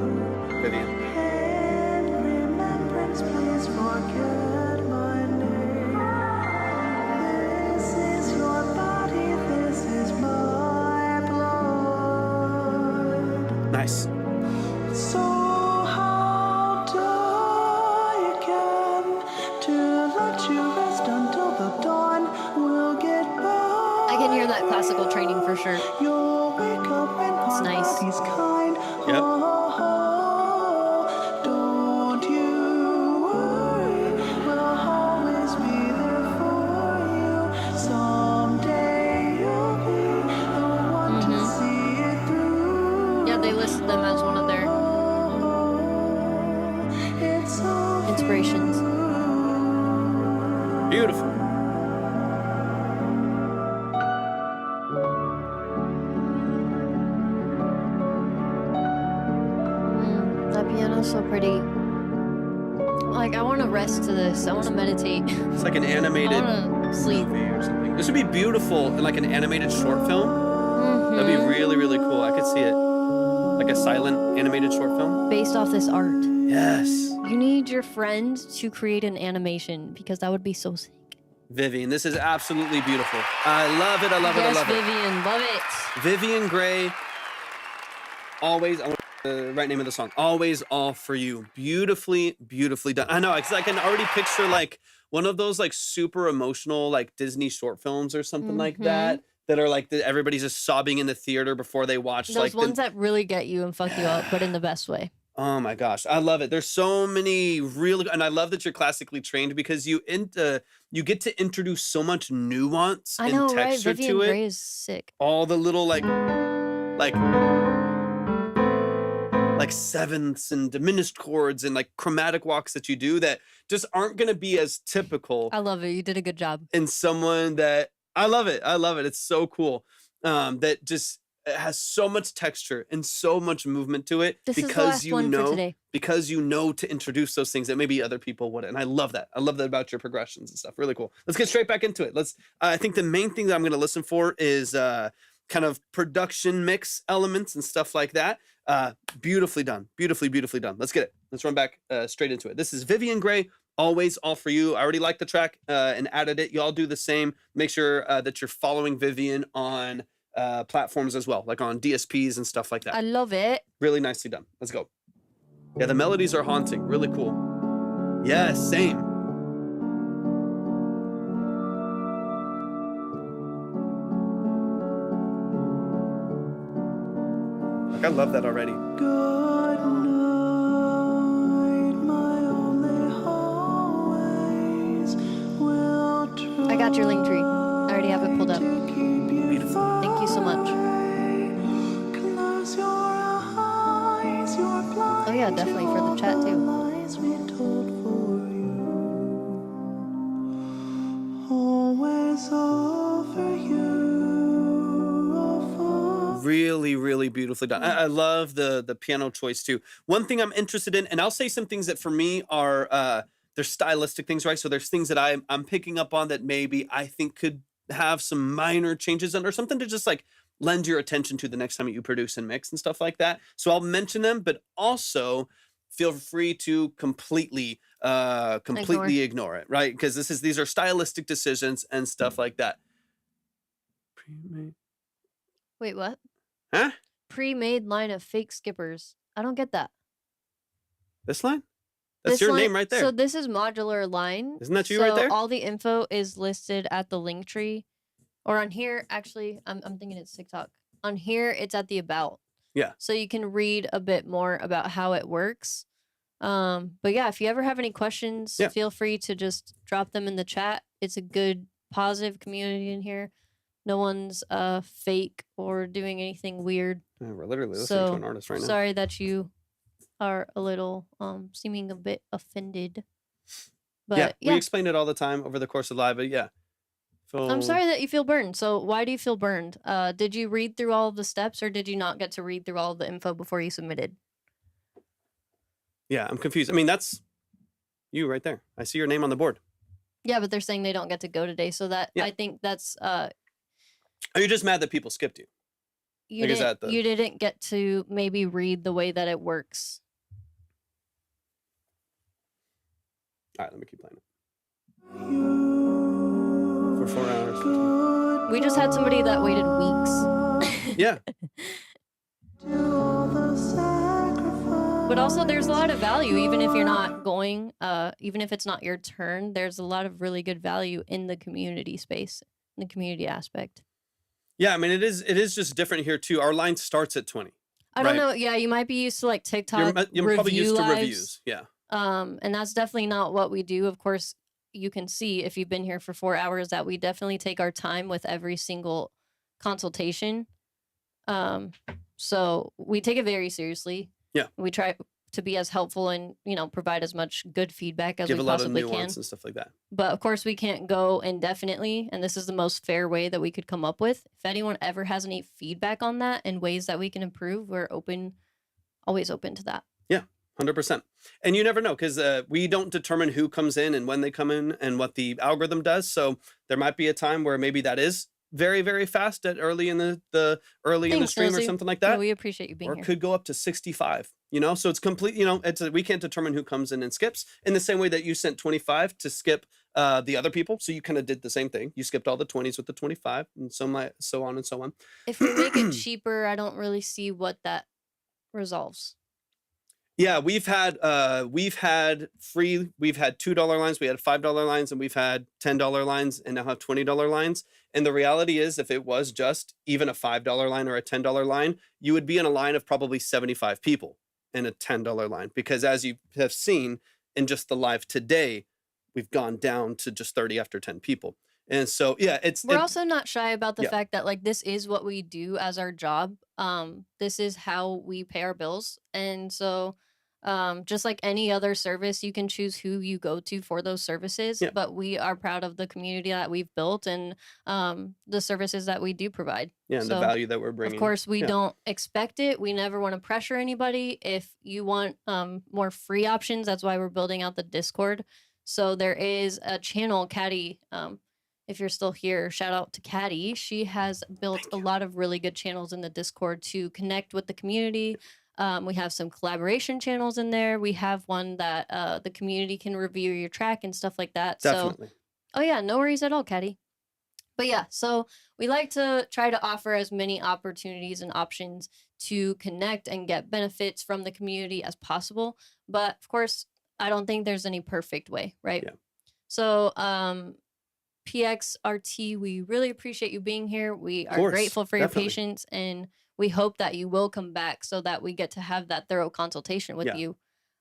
Vivian? In remembrance, please forget my name. This is your body, this is my blood. Nice. So how do I again to let you rest until the dawn will get by? I can hear that classical training for sure. You'll wake up when It's our nice. body's kind. Yep. Don't you worry, we'll always be there for you. Someday you'll be the one to see it through. Yeah, they listed them as one of their It's all inspirations. Beautiful. That piano's so pretty. Like, I want to rest to this. I want to meditate. It's like an I animated want to sleep. movie or something. This would be beautiful in like an animated short film. That'd be really, really cool. I could see it. Like a silent animated short film. Based off this art. Yes. You need your friend to create an animation because that would be so sick. Vivian, this is absolutely beautiful. I love it. I love it. I Yes, love it. Vivian, love it. Vivian Gray. Always, I want the right name of the song. Always all for you. Beautifully, beautifully done. I know, it's like I can already picture like one of those like super emotional like Disney short films or something like that are like everybody's just sobbing in the theater before they watch Those like ones that really get you and fuck you up, but in the best way. Oh my gosh, I love it. There's so many really, and I love that you're classically trained because you get to introduce so much nuance I and know, right? texture Vivian to it. Gray is sick. All the little like sevenths and diminished chords and like chromatic walks that you do that just aren't going to be as typical I love it. You did a good job. in someone that I love it. I love it. It's so cool. That just it has so much texture and so much movement to it This is the because last one for today. because you know to introduce those things that maybe other people wouldn't. And I love that. I love that about your progressions and stuff. Really cool. Let's get straight back into it. I think the main thing that I'm going to listen for is kind of production mix elements and stuff like that. Beautifully done. Beautifully, beautifully done. Let's get it. Let's run back straight into it. This is Vivian Gray. Always all for you. I already liked the track and added it. Y'all do the same. Make sure that you're following Vivian on platforms as well, like on DSPs and stuff like that. I love it. Really nicely done. Let's go. Yeah, the melodies are haunting. Really cool. Yes, same. Like I love that already. Good night, my only always will try. I got your link tree. I already have it pulled up. Beautiful. Thank you so much. Close your eyes, you're blind Oh yeah, definitely for the chat to too. lies we told for you. Always over you. Really, really beautifully done. I love the piano choice too. One thing I'm interested in, and I'll say some things that for me are they're stylistic things, right? So there's things that I'm picking up on that maybe I think could have some minor changes on or something to just like lend your attention to the next time you produce and mix and stuff like that. So I'll mention them, but also feel free to completely ignore it, right? Because these are stylistic decisions and stuff like that. Pre-made. Wait, what? Huh? Pre-made line of fake skippers. I don't get that. This line? That's This your line- name right there. So this is modular line. Isn't that you right there? All the info is listed at the link tree, or on here. Actually, I'm thinking it's TikTok. On here, it's at the about. Yeah. So you can read a bit more about how it works. But yeah, if you ever have any questions, Yeah. feel free to just drop them in the chat. It's a good, positive community in here. No one's fake or doing anything weird. Yeah, we're literally listening to So an artist right now. sorry that you are a little seeming a bit offended. But yeah, yeah, we explain it all the time over the course of live, but yeah, I'm sorry that you feel burned. So why do you feel burned? Did you read through all of the steps, or did you not get to read through all of the info before you submitted? Yeah, I'm confused. I mean, that's you right there. I see your name on the board. Yeah, but they're saying they don't get to go today. So that Yeah. I think that's Are you just mad that people skipped you? you Like, is didn't that the- you didn't get to maybe read the way that it works. All right, let me keep playing it. For 4 hours. We just had somebody that waited weeks. Yeah. But also there's a lot of value, even if you're not going, even if it's not your turn, there's a lot of really good value in the community space, in the community aspect. Yeah, I mean, it is just different here too. Our line starts at 20. I don't Right. know. Yeah, you might be used to like TikTok You're probably used to lives. reviews. Yeah. And that's definitely not what we do. Of course, you can see if you've been here for 4 hours that we definitely take our time with every single consultation. So we take it very seriously. Yeah. We try to be as helpful and, provide as much good feedback as Give we a lot of possibly can. nuance and stuff like that. But of course, we can't go indefinitely. And this is the most fair way that we could come up with. If anyone ever has any feedback on that and ways that we can improve, we're always open to that. 100%. And you never know, because we don't determine who comes in and when they come in and what the algorithm does. So there might be a time where maybe that is very, very fast at early in the Thanks, stream or Nosy. something like Yeah, that. we appreciate you being Or here. it could go up to 65, so it's complete, we can't determine who comes in and skips in the same way that you sent 25 to skip the other people. So you kind of did the same thing. You skipped all the 20s with the 25 and so on and so on. If we make it cheaper, I don't really see what that resolves. Yeah, we've had $2 lines, we had $5 lines, and we've had $10 lines, and now have $20 lines. And the reality is, if it was just even a $5 line or a $10 line, you would be in a line of probably 75 people in a $10 line. Because as you have seen in just the live today, we've gone down to just 30 after 10 people. And so, yeah, We're also not shy about the Yeah. fact that this is what we do as our job. This is how we pay our bills. And so just like any other service, you can choose who you go to for those services. Yeah. But we are proud of the community that we've built and the services that we do provide. and the So, value that we're bringing. Of course, we Yeah. don't expect it. We never want to pressure anybody. If you want more free options, that's why we're building out the Discord. So there is a channel, Caddy. If you're still here, shout out to Caddy. She has built a lot of really good channels in the Discord to connect with the community. We have some collaboration channels in there. We have one that the community can review your track and stuff like that. Definitely. So, oh yeah, no worries at all, Caddy. But yeah, so we like to try to offer as many opportunities and options to connect and get benefits from the community as possible. But of course, I don't think there's any perfect way, right? Yeah. So, PXRT, we really appreciate you being here. We are course, grateful for your definitely. patience, and we hope that you will come back so that we get to have that thorough consultation with Yeah. you.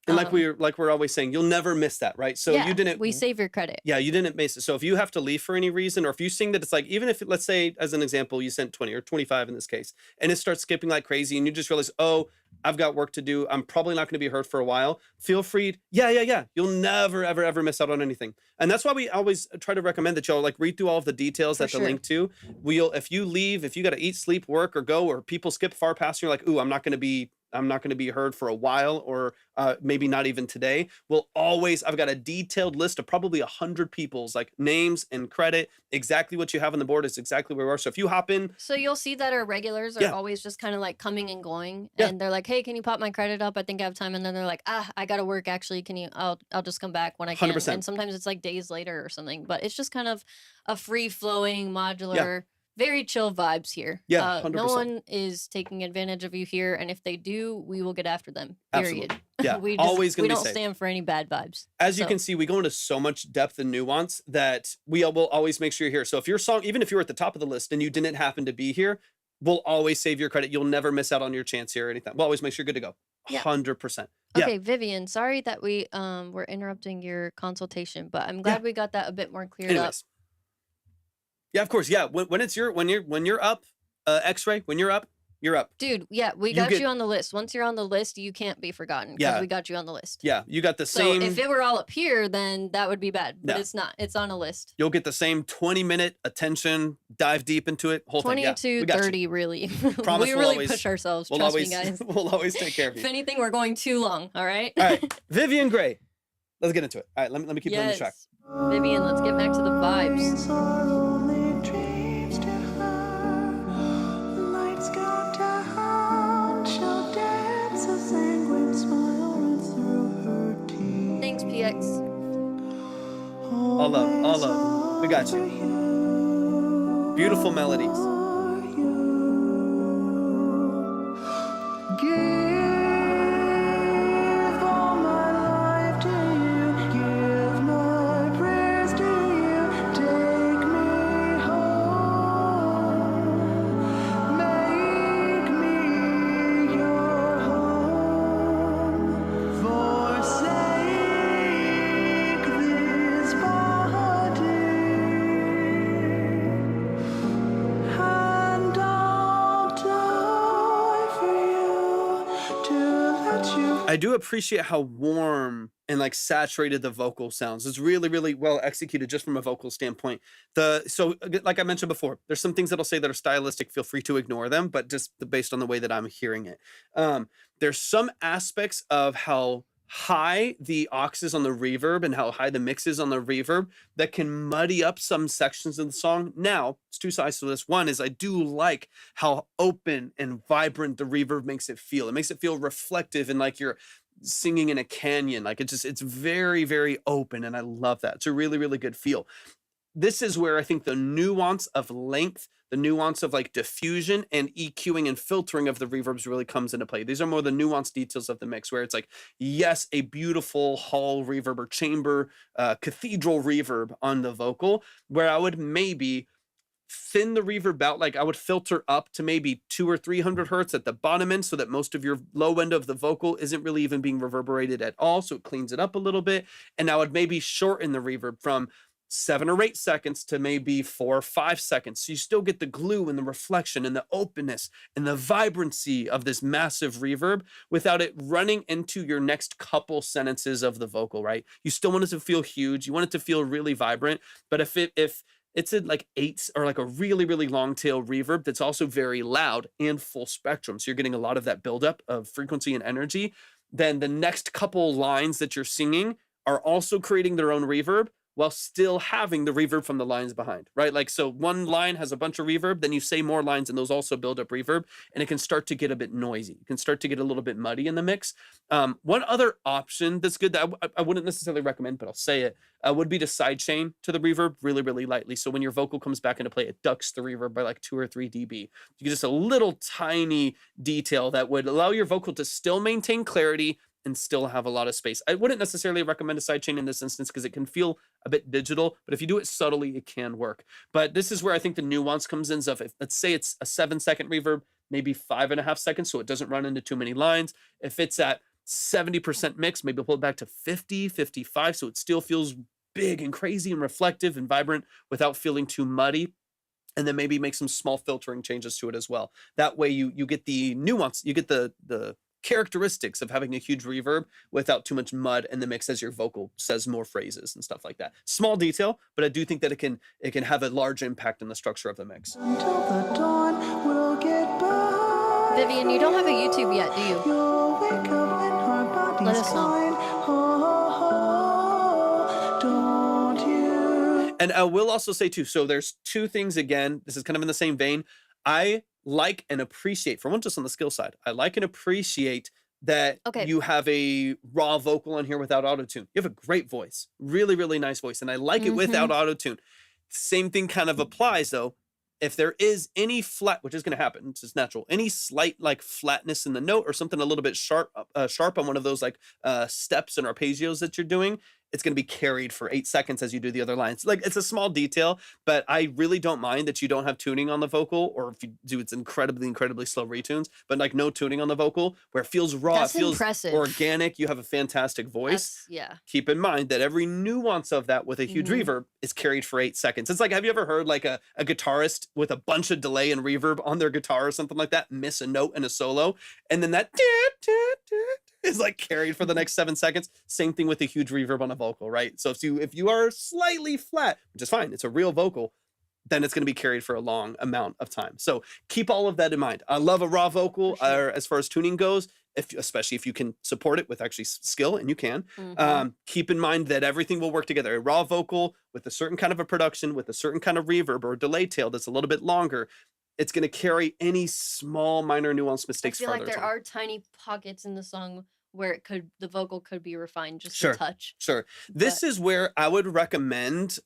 And Um, like we're always saying, you'll never miss that, right? So yeah, you didn't. we save your credit. Yeah, you didn't miss it. So if you have to leave for any reason, or if you sing that it's like, even if, let's say, as an example, you sent 20 or 25 in this case, and it starts skipping like crazy, and you just realize, oh, I've got work to do, I'm probably not going to be heard for a while, feel free. Yeah. You'll never, ever miss out on anything. And that's why we always try to recommend that y'all read through all of the details For that the sure. link to. If you leave, if you got to eat, sleep, work, or go, or people skip far past, and you're like, ooh, I'm not going to be heard for a while, or maybe not even today. I've got a detailed list of probably 100 people's names and credit. Exactly what you have on the board is exactly where we are. So if you hop in, So you'll see that our regulars are Yeah. always just kind of coming and going, Yeah. and they're like, "Hey, can you pop my credit up? I think I have time." And then they're like, I gotta work. Actually, can you? I'll just come back when I can. 100%. And sometimes it's days later or something. But it's just kind of a free flowing, modular, very chill vibes here. Yeah, No 100%. one is taking advantage of you here, and if they do, we will get after them. Period. Absolutely. Yeah, we always gonna we be don't safe. stand for any bad vibes. As you So- can see, we go into so much depth and nuance that we will always make sure you're here. So if your song, even if you're at the top of the list and you didn't happen to be here, we'll always save your credit. You'll never miss out on your chance here or anything. We'll always make sure you're good to go. Yeah. 100%. Yeah. Okay, Vivian, sorry that we were interrupting your consultation, but I'm glad we got that a bit more cleared up. Anyways. Yeah, of course. Yeah. When you're up, X-ray, when you're up, you're up. Dude, yeah, we You got get- you on the list. Once you're on the list, you can't be forgotten because Yeah. we got you on the list. Yeah, you got the So same. if it were all up here, then that would be bad. But No. it's not. It's on a list. You'll get the same 20-minute attention, dive deep into it, whole 20 thing. Yeah, to we got you. 30, really. Promise we we'll really always- push ourselves. We'll Trust always, me, guys. we'll always take care of If you. anything, we're going too long. All right. All right, Vivian Gray. Let's get into it. All right, let me keep playing the track. Yes. Vivian, let's get back to the vibes. Our only dreams to her. Lights go down, she'll dance a sanguine smile runs through her teeth. Thanks, PX. All love. We got you. Beautiful melodies. Give all my life to you, give my prayers to you, take me home, make me your home, forsake this body, and I'll die for you to let you. I do appreciate how warm and like saturated the vocal sounds. It's really, really well executed just from a vocal standpoint. So like I mentioned before, there's some things that I'll say that are stylistic. Feel free to ignore them, but just based on the way that I'm hearing it. There's some aspects of how high the aux is on the reverb and how high the mix is on the reverb that can muddy up some sections of the song. Now, it's two sides to this. One is I do like how open and vibrant the reverb makes it feel. It makes it feel reflective and like you're singing in a canyon. Like it's very, very open, and I love that. It's a really, really good feel. This is where I think the nuance of length, the nuance of like diffusion and EQing and filtering of the reverbs really comes into play. These are more the nuanced details of the mix where it's like, yes, a beautiful hall reverb or chamber, cathedral reverb on the vocal, where I would maybe thin the reverb out. Like I would filter up to maybe 200 or 300 hertz at the bottom end so that most of your low end of the vocal isn't really even being reverberated at all. So it cleans it up a little bit. And I would maybe shorten the reverb from 7 or 8 seconds to maybe 4 or 5 seconds. So you still get the glue and the reflection and the openness and the vibrancy of this massive reverb without it running into your next couple sentences of the vocal, right? You still want it to feel huge. You want it to feel really vibrant. But if it's in like 8 or like a really, really long tail reverb that's also very loud and full spectrum, so you're getting a lot of that buildup of frequency and energy, then the next couple lines that you're singing are also creating their own reverb while still having the reverb from the lines behind, right? Like, so one line has a bunch of reverb, then you say more lines and those also build up reverb, and it can start to get a bit noisy. It can start to get a little bit muddy in the mix. One other option that's good that I wouldn't necessarily recommend, but I'll say it, would be to sidechain to the reverb really, really lightly. So when your vocal comes back into play, it ducks the reverb by like 2 or 3 dB. You get just a little tiny detail that would allow your vocal to still maintain clarity and still have a lot of space. I wouldn't necessarily recommend a sidechain in this instance because it can feel a bit digital, but if you do it subtly, it can work. But this is where I think the nuance comes in. So if let's say it's a 7-second reverb, maybe 5.5 seconds, so it doesn't run into too many lines. If it's at 70% mix, maybe pull it back to 50, 55, so it still feels big and crazy and reflective and vibrant without feeling too muddy. And then maybe make some small filtering changes to it as well. That way you get the nuance, you get the characteristics of having a huge reverb without too much mud in the mix as your vocal says more phrases and stuff like that. Small detail, but I do think that it can have a large impact in the structure of the mix. Until the dawn will get by. Vivian, you don't have a YouTube yet, do you? You'll wake up when our bodies Let us know. collide. Oh, don't you? And I will also say too, so there's two things again, this is kind of in the same vein. I like and appreciate, for one, just on the skill side, I like and appreciate that you have a raw vocal on here without autotune. You have a great voice, really, really nice voice. And I like it without autotune. Same thing kind of applies though. If there is any flat, which is going to happen, it's just natural, any slight like flatness in the note or something a little bit sharp on one of those like steps and arpeggios that you're doing, it's going to be carried for 8 seconds as you do the other lines. Like, it's a small detail, but I really don't mind that you don't have tuning on the vocal, or if you do, it's incredibly slow retunes, but like no tuning on the vocal, where it feels raw, That's it feels impressive. organic. You have a fantastic voice. Yeah. Keep in mind that every nuance of that with a huge reverb is carried for 8 seconds. It's like, have you ever heard like a guitarist with a bunch of delay and reverb on their guitar or something like that miss a note in a solo, and then that is like carried for the next 7 seconds? Same thing with a huge reverb on a vocal, right? So if you are slightly flat, which is fine, it's a real vocal, then it's going to be carried for a long amount of time. So keep all of that in mind. I love a raw vocal, sure. as far as tuning goes, especially if you can support it with actually skill, and you can. Keep in mind that everything will work together. A raw vocal with a certain kind of a production, with a certain kind of reverb or delay tail that's a little bit longer, it's going to carry any small minor nuance mistakes I feel farther. like there are tiny pockets in the song where the vocal could be refined just a touch. Sure. This is where I would recommend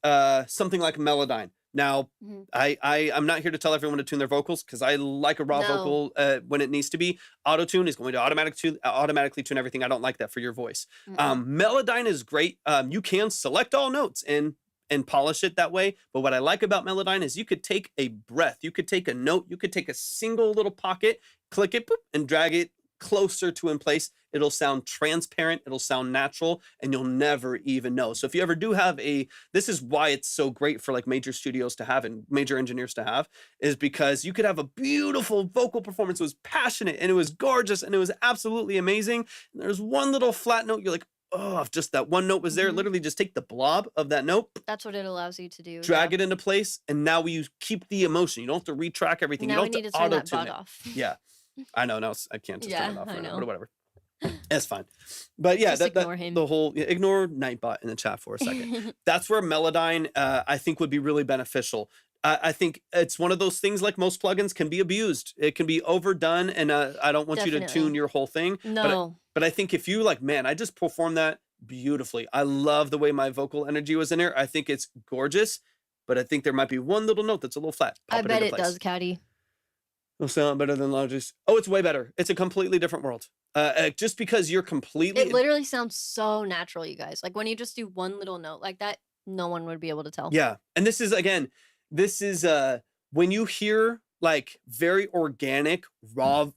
something like Melodyne. Now, I'm not here to tell everyone to tune their vocals, because I like a raw vocal when it needs to be. Auto-tune is going to automatically tune everything. I don't like that for your voice. Melodyne is great. You can select all notes and polish it that way. But what I like about Melodyne is you could take a breath, you could take a note, you could take a single little pocket, click it, boop, and drag it closer to in place. It'll sound transparent, it'll sound natural, and you'll never even know. So if you ever do have this is why it's so great for like major studios to have and major engineers to have, is because you could have a beautiful vocal performance. It was passionate and it was gorgeous and it was absolutely amazing. And there's one little flat note, you're like, oh, if just that one note was there, literally just take the blob of that note. That's what it allows you to do. Drag it into place, and now you keep the emotion. You don't have to retrack everything. Now you don't we have need to to turn that auto-tune bot it. off. Yeah. I know. Now I can't just turn it off I right now, know. but whatever. It's fine. But yeah, Just ignore him. the whole ignore Nightbot in the chat for a second. That's where Melodyne, I think, would be really beneficial. I think it's one of those things, like most plugins, can be abused. It can be overdone, and I don't want you to Definitely. tune your whole thing. No. But I think if you like, man, I just performed that beautifully. I love the way my vocal energy was in there. I think it's gorgeous, but I think there might be one little note that's a little flat. I bet it does, Caddy. It'll sound better than Logic's. Oh, it's way better. It's a completely different world. Just because you're completely... It literally sounds so natural, you guys. Like when you just do one little note like that, no one would be able to tell. Yeah. And this is when you hear like very organic, raw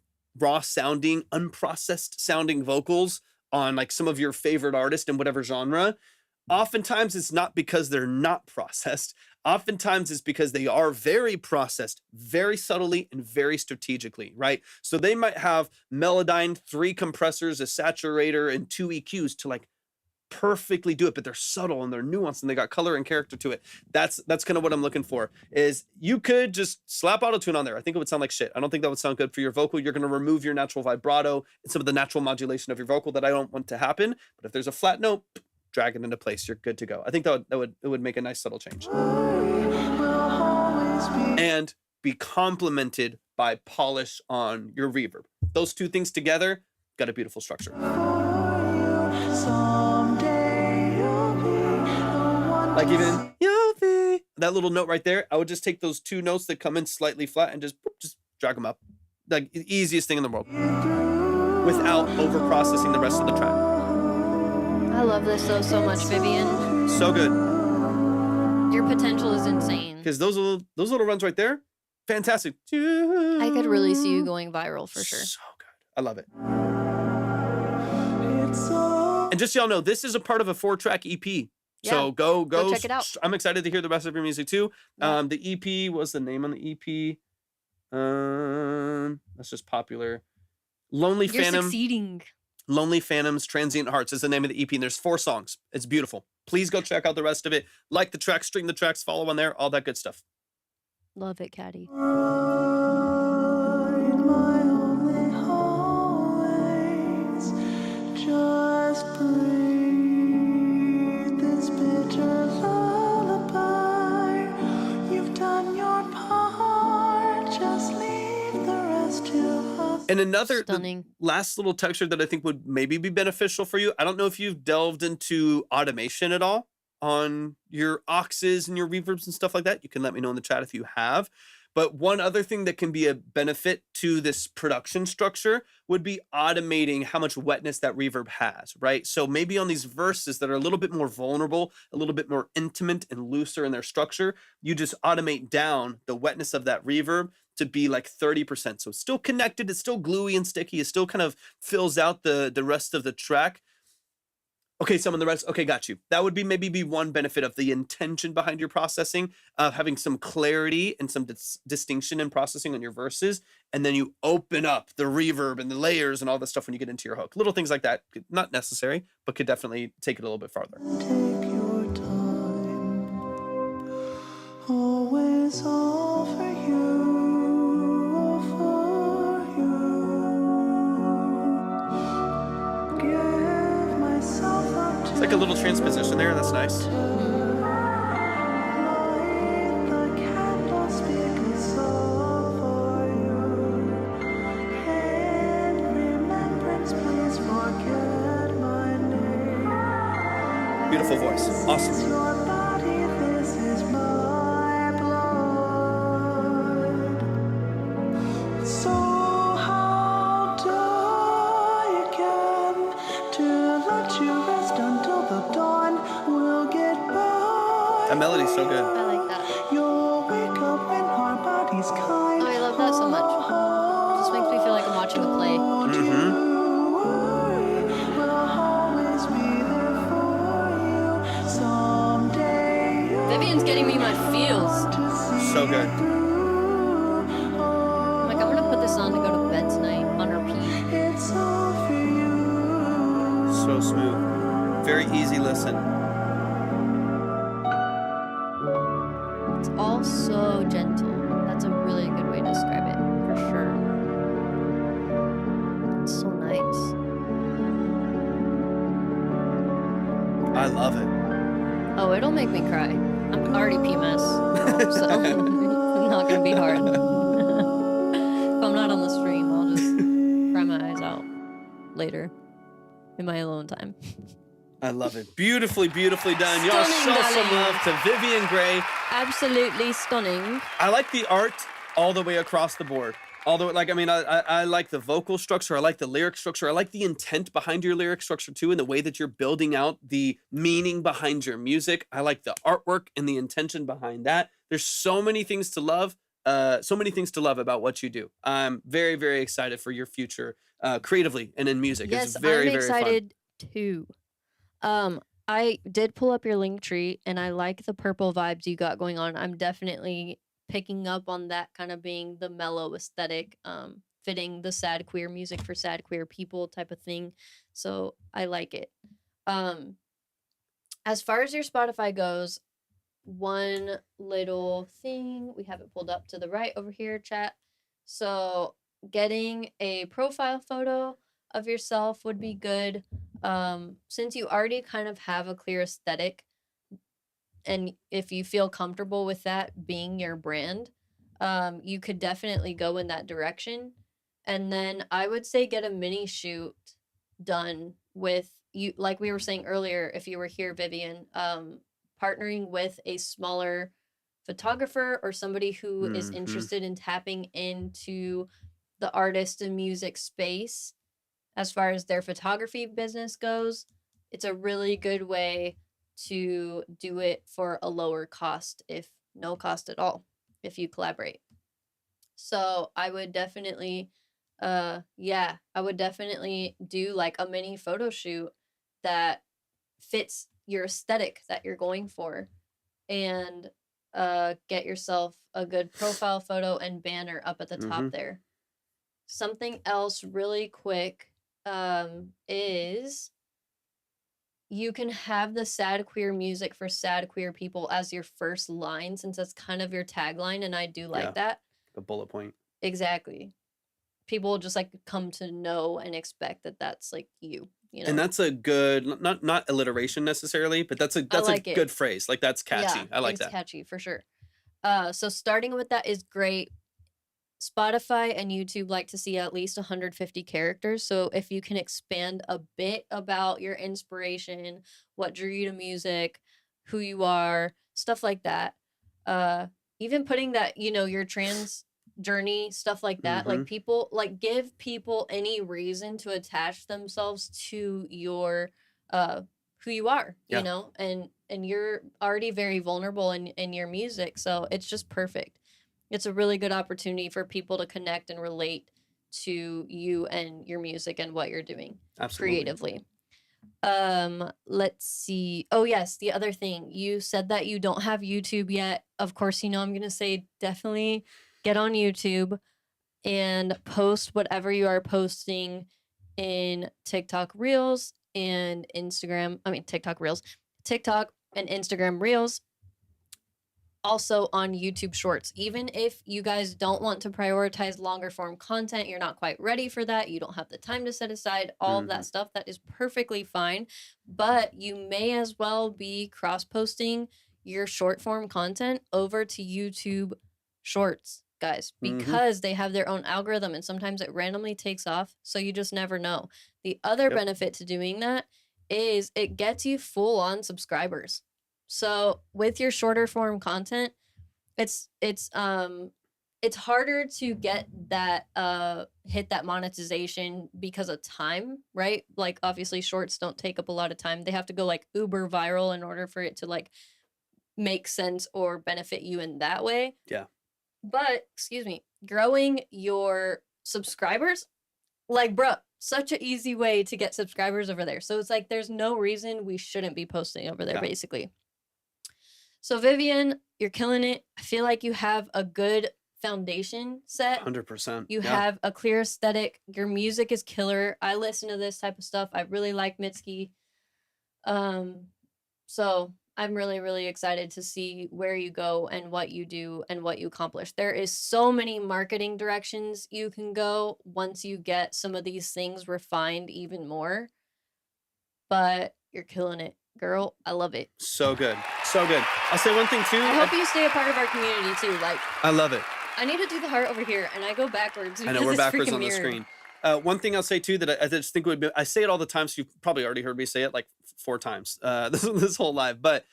sounding, unprocessed sounding vocals on like some of your favorite artists in whatever genre, oftentimes it's not because they're not processed. Oftentimes it's because they are very processed, very subtly and very strategically, right? So they might have Melodyne, 3 compressors, a saturator, and 2 EQs to like perfectly do it, but they're subtle and they're nuanced and they got color and character to it. That's kind of what I'm looking for. Is you could just slap auto-tune on there. I think it would sound like shit. I don't think that would sound good for your vocal. You're going to remove your natural vibrato and some of the natural modulation of your vocal that I don't want to happen. But if there's a flat note, drag it into place, you're good to go. I think it would make a nice subtle change. And be complemented by polish on your reverb. Those two things together got a beautiful structure. Like even that little note right there, I would just take those 2 notes that come in slightly flat and just drag them up. Like the easiest thing in the world without over processing the rest of the track. I love this so much, Vivian. So good. Your potential is insane. Because those little runs right there, fantastic. I could really see you going viral for sure. So good. I love it. And just so y'all know, this is a part of a 4-track EP. Yeah. So go check it out. I'm excited to hear the rest of your music too. Yeah. The EP, what's the name on the EP? That's just popular. Lonely You're Phantom. succeeding. Lonely Phantoms, Transient Hearts is the name of the EP, and there's 4 songs. It's beautiful. Please go check out the rest of it. Like the tracks, stream the tracks, follow on there, all that good stuff. Love it, Caddy. Just breathe this bitter lullaby. You've done your part, just leave the rest to us. And another Stunning. last little texture that I think would maybe be beneficial for you. I don't know if you've delved into automation at all. on your auxes and your reverbs and stuff like that, you can let me know in the chat if you have. But one other thing that can be a benefit to this production structure would be automating how much wetness that reverb has, right? So maybe on these verses that are a little bit more vulnerable, a little bit more intimate and looser in their structure, you just automate down the wetness of that reverb to be like 30%. So it's still connected, it's still gluey and sticky, it still kind of fills out the rest of the track. Okay, some of the rest. Okay, got you. That would be maybe one benefit of the intention behind your processing, having some clarity and some distinction in processing on your verses, and then you open up the reverb and the layers and all the stuff when you get into your hook. Little things like that, not necessary, but could definitely take it a little bit farther. Take your time, always all for you, all for you. Give myself up to It's like a little transposition there. That's nice. light the candles because all for you. In remembrance, please forget my name. Beautiful voice. This is Awesome. your body, this is my blood. So how do I again to let you rest until the dawn will get by? That melody's so good. I like that. You'll wake up when our bodies kind. Oh, I love that so much. It just makes me feel like I'm watching a play. Mm-hmm. We'll always be there for you. Someday you'll Vivian's getting me my feels. So good. I'm like, I'm gonna put this on to go to bed tonight on repeat. It's all for you. So smooth. Very easy listen. It's all so gentle. That's a really good way to describe it, for sure. It's so nice. I love it. Oh, it'll make me cry. I'm already PMS, so it's not gonna be hard. If I'm not on the stream, I'll just cry my eyes out later in my alone time. I love it. Beautifully, beautifully done. Y'all Stunning, show some darling. love to Vivian Gray. Absolutely stunning. I like the art all the way across the board. Although, like, I mean, I like the vocal structure. I like the lyric structure. I like the intent behind your lyric structure too, and the way that you're building out the meaning behind your music. I like the artwork and the intention behind that. There's so many things to love. So many things to love about what you do. I'm very, very excited for your future, creatively and in music. Yes, It's very, I'm very fun. excited too. I did pull up your link tree, and I like the purple vibes you got going on. I'm definitely picking up on that kind of being the mellow aesthetic, fitting the sad queer music for sad queer people type of thing. So I like it. As far as your Spotify goes, one little thing, we have it pulled up to the right over here, chat. So getting a profile photo of yourself would be good. Since you already kind of have a clear aesthetic, and if you feel comfortable with that being your brand, you could definitely go in that direction. And then I would say get a mini shoot done with you, like we were saying earlier, if you were here, Vivian, partnering with a smaller photographer or somebody who is Mhm. interested in tapping into the artist and music space as far as their photography business goes. It's a really good way to do it for a lower cost, if no cost at all, if you collaborate. So I would definitely I would definitely do like a mini photo shoot that fits your aesthetic that you're going for, and get yourself a good profile photo and banner up at the top there. Something else really quick is you can have the sad queer music for sad queer people as your first line, since that's kind of your tagline, and I do like Yeah. that. The bullet point. Exactly. People just like come to know and expect that that's like you know. And that's a good, not alliteration necessarily, but that's a like it. good phrase. Like that's catchy. Yeah, I like it's that. catchy for sure. So starting with that is great. Spotify and YouTube like to see at least 150 characters. So if you can expand a bit about your inspiration, what drew you to music, who you are, stuff like that. Even putting that, you know, your trans journey, stuff like that. Like people, like give people any reason to attach themselves to your who you are, you know, and you're already very vulnerable in your music, so it's just perfect. It's a really good opportunity for people to connect and relate to you and your music and what you're doing creatively. Let's see. Oh yes, the other thing, you said that you don't have YouTube yet. Of course, you know I'm gonna say definitely get on YouTube and post whatever you are posting in TikTok Reels and TikTok Reels, TikTok and Instagram Reels. Also on YouTube Shorts. Even if you guys don't want to prioritize longer form content, you're not quite ready for that, you don't have the time to set aside all of that stuff, that is perfectly fine. But you may as well be cross-posting your short form content over to YouTube Shorts, guys, because they have their own algorithm and sometimes it randomly takes off, so you just never know. The other benefit to doing that is it gets you full on subscribers. So with your shorter form content, it's harder to get that hit that monetization because of time, right? Like obviously shorts don't take up a lot of time. They have to go like uber viral in order for it to like make sense or benefit you in that way. Yeah. But excuse me, growing your subscribers, like bro, such an easy way to get subscribers over there. So it's like there's no reason we shouldn't be posting over there basically. So Vivian, you're killing it. I feel like you have a good foundation set. 100%. You have a clear aesthetic. Your music is killer. I listen to this type of stuff. I really like Mitski. So I'm really, really excited to see where you go and what you do and what you accomplish. There is so many marketing directions you can go once you get some of these things refined even more. But you're killing it. Girl, I love it. So good. So good. I'll say one thing too. I hope you stay a part of our community too. Like, I love it. I need to do the heart over here and I go backwards. I know we're backwards on the screen. One thing I'll say too that I just think would be, I say it all the time, so you've probably already heard me say it like 4 times this whole live, but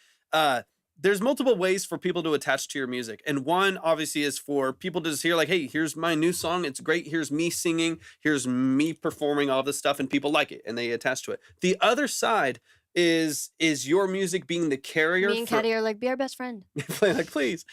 there's multiple ways for people to attach to your music. And one obviously is for people to just hear like, hey, here's my new song. It's great. Here's me singing. Here's me performing all this stuff and people like it and they attach to it. The other side is your music being the carrier. Me and Caddy are like, be our best friend. Like, please.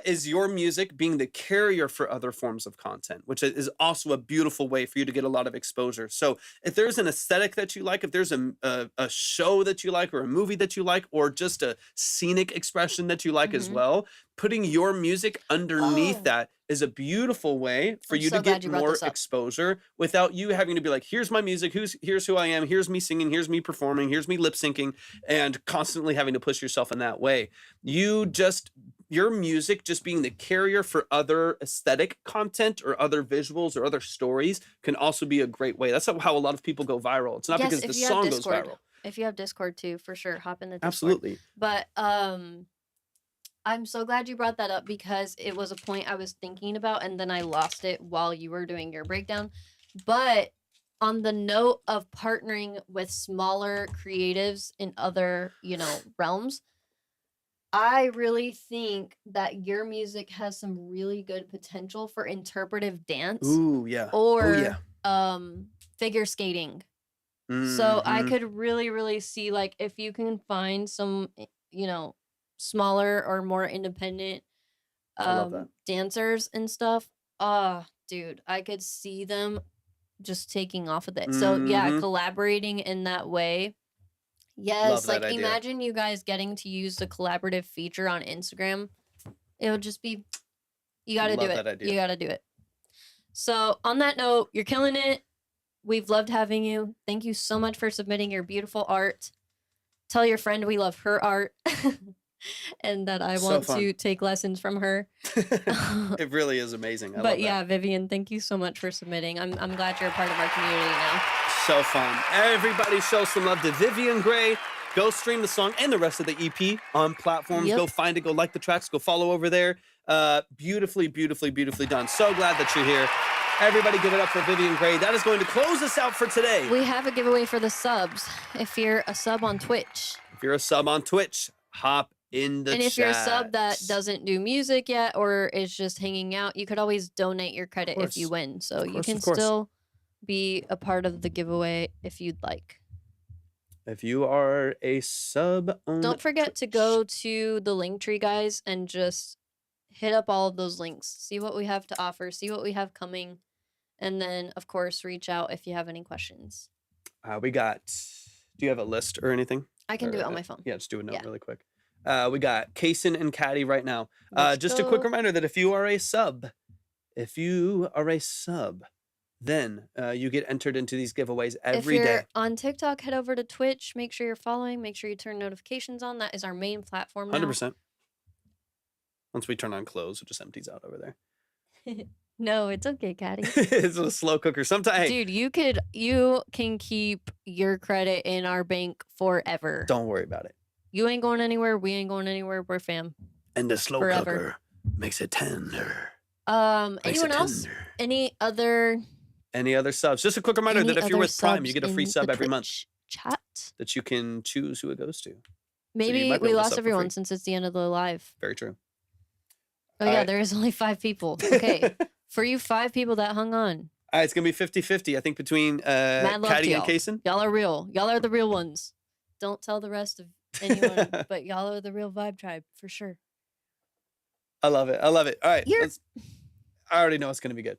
Is your music being the carrier for other forms of content, which is also a beautiful way for you to get a lot of exposure. So if there's an aesthetic that you like, if there's a show that you like or a movie that you like, or just a scenic expression that you like as well, putting your music underneath that is a beautiful way for you to get more exposure without you having to be like, here's my music, here's who I am, here's me singing, here's me performing, here's me lip syncing, and constantly having to push yourself in that way. Your music just being the carrier for other aesthetic content or other visuals or other stories can also be a great way. That's how a lot of people go viral. It's not because the song goes viral. If you have Discord too, for sure, hop in the Discord. Absolutely. But I'm so glad you brought that up because it was a point I was thinking about and then I lost it while you were doing your breakdown. But on the note of partnering with smaller creatives in other, realms, I really think that your music has some really good potential for interpretive dance. Ooh, yeah. Or figure skating. So I could really, really see like if you can find some, smaller or more independent dancers and stuff. Dude, I could see them just taking off with it. So yeah, collaborating in that way. Yes, like imagine you guys getting to use the collaborative feature on Instagram. It would just be, you gotta do it. You gotta do it. So on that note, you're killing it. We've loved having you. Thank you so much for submitting your beautiful art. Tell your friend we love her art. And that I want to take lessons from her. It really is amazing. But yeah, Vivian, thank you so much for submitting. I'm glad you're a part of our community now. So fun. Everybody show some love to Vivian Gray. Go stream the song and the rest of the EP on platforms. Go find it. Go like the tracks. Go follow over there. Beautifully, beautifully, beautifully done. So glad that you're here. Everybody give it up for Vivian Gray. That is going to close us out for today. We have a giveaway for the subs. If you're a sub on Twitch. If you're a sub on Twitch, Hop in the And if you're a sub that chats. doesn't do music yet or is just hanging out, you could always donate your credit if you course. win. So Of you course, can of course. still be a part of the giveaway if you'd like. If you are a sub on Don't forget to Twitch. go to the link tree, guys, and just hit up all of those links. See what we have to offer, see what we have coming, and then, of course, reach out if you have any questions. We got, do you have a list or anything? I can do Or, it on my phone. Yeah, just do a note Yeah. really quick. We got Kaysen and Caddy right now. Let's Just a quick go. reminder that if you are a sub, then you get entered into these giveaways every if you're day. on TikTok, head over to Twitch. Make sure you're following. Make sure you turn notifications on. That is our main platform now. 100%. Once we turn on close, it just empties out over there. No, it's okay, Caddy. It's a slow cooker. Sometimes, hey, Dude, you can keep your credit in our bank forever. don't worry about it. You ain't going anywhere. We ain't going anywhere. We're fam. And the slow Forever. cooker makes it tender. Makes Anyone it else? tender. Any other Any other subs? Just a quick reminder any that if you're other with Prime, you subs get a free in sub the every month Twitch chat? that you can choose who it goes to. Maybe might be we able to lost sub for everyone free. since it's the end of the live. Very true. Oh All yeah, right. there is only 5 people. Okay. For you 5 people that hung on, All right, it's going to be 50-50, I think, between mad love to Caddy and y'all. Kaysen. Y'all are real. Y'all are the real ones. Don't tell the rest of anyone, but y'all are the real Vibe Tribe for sure. I love it. I love it. All right. You're- I already know it's going to be good.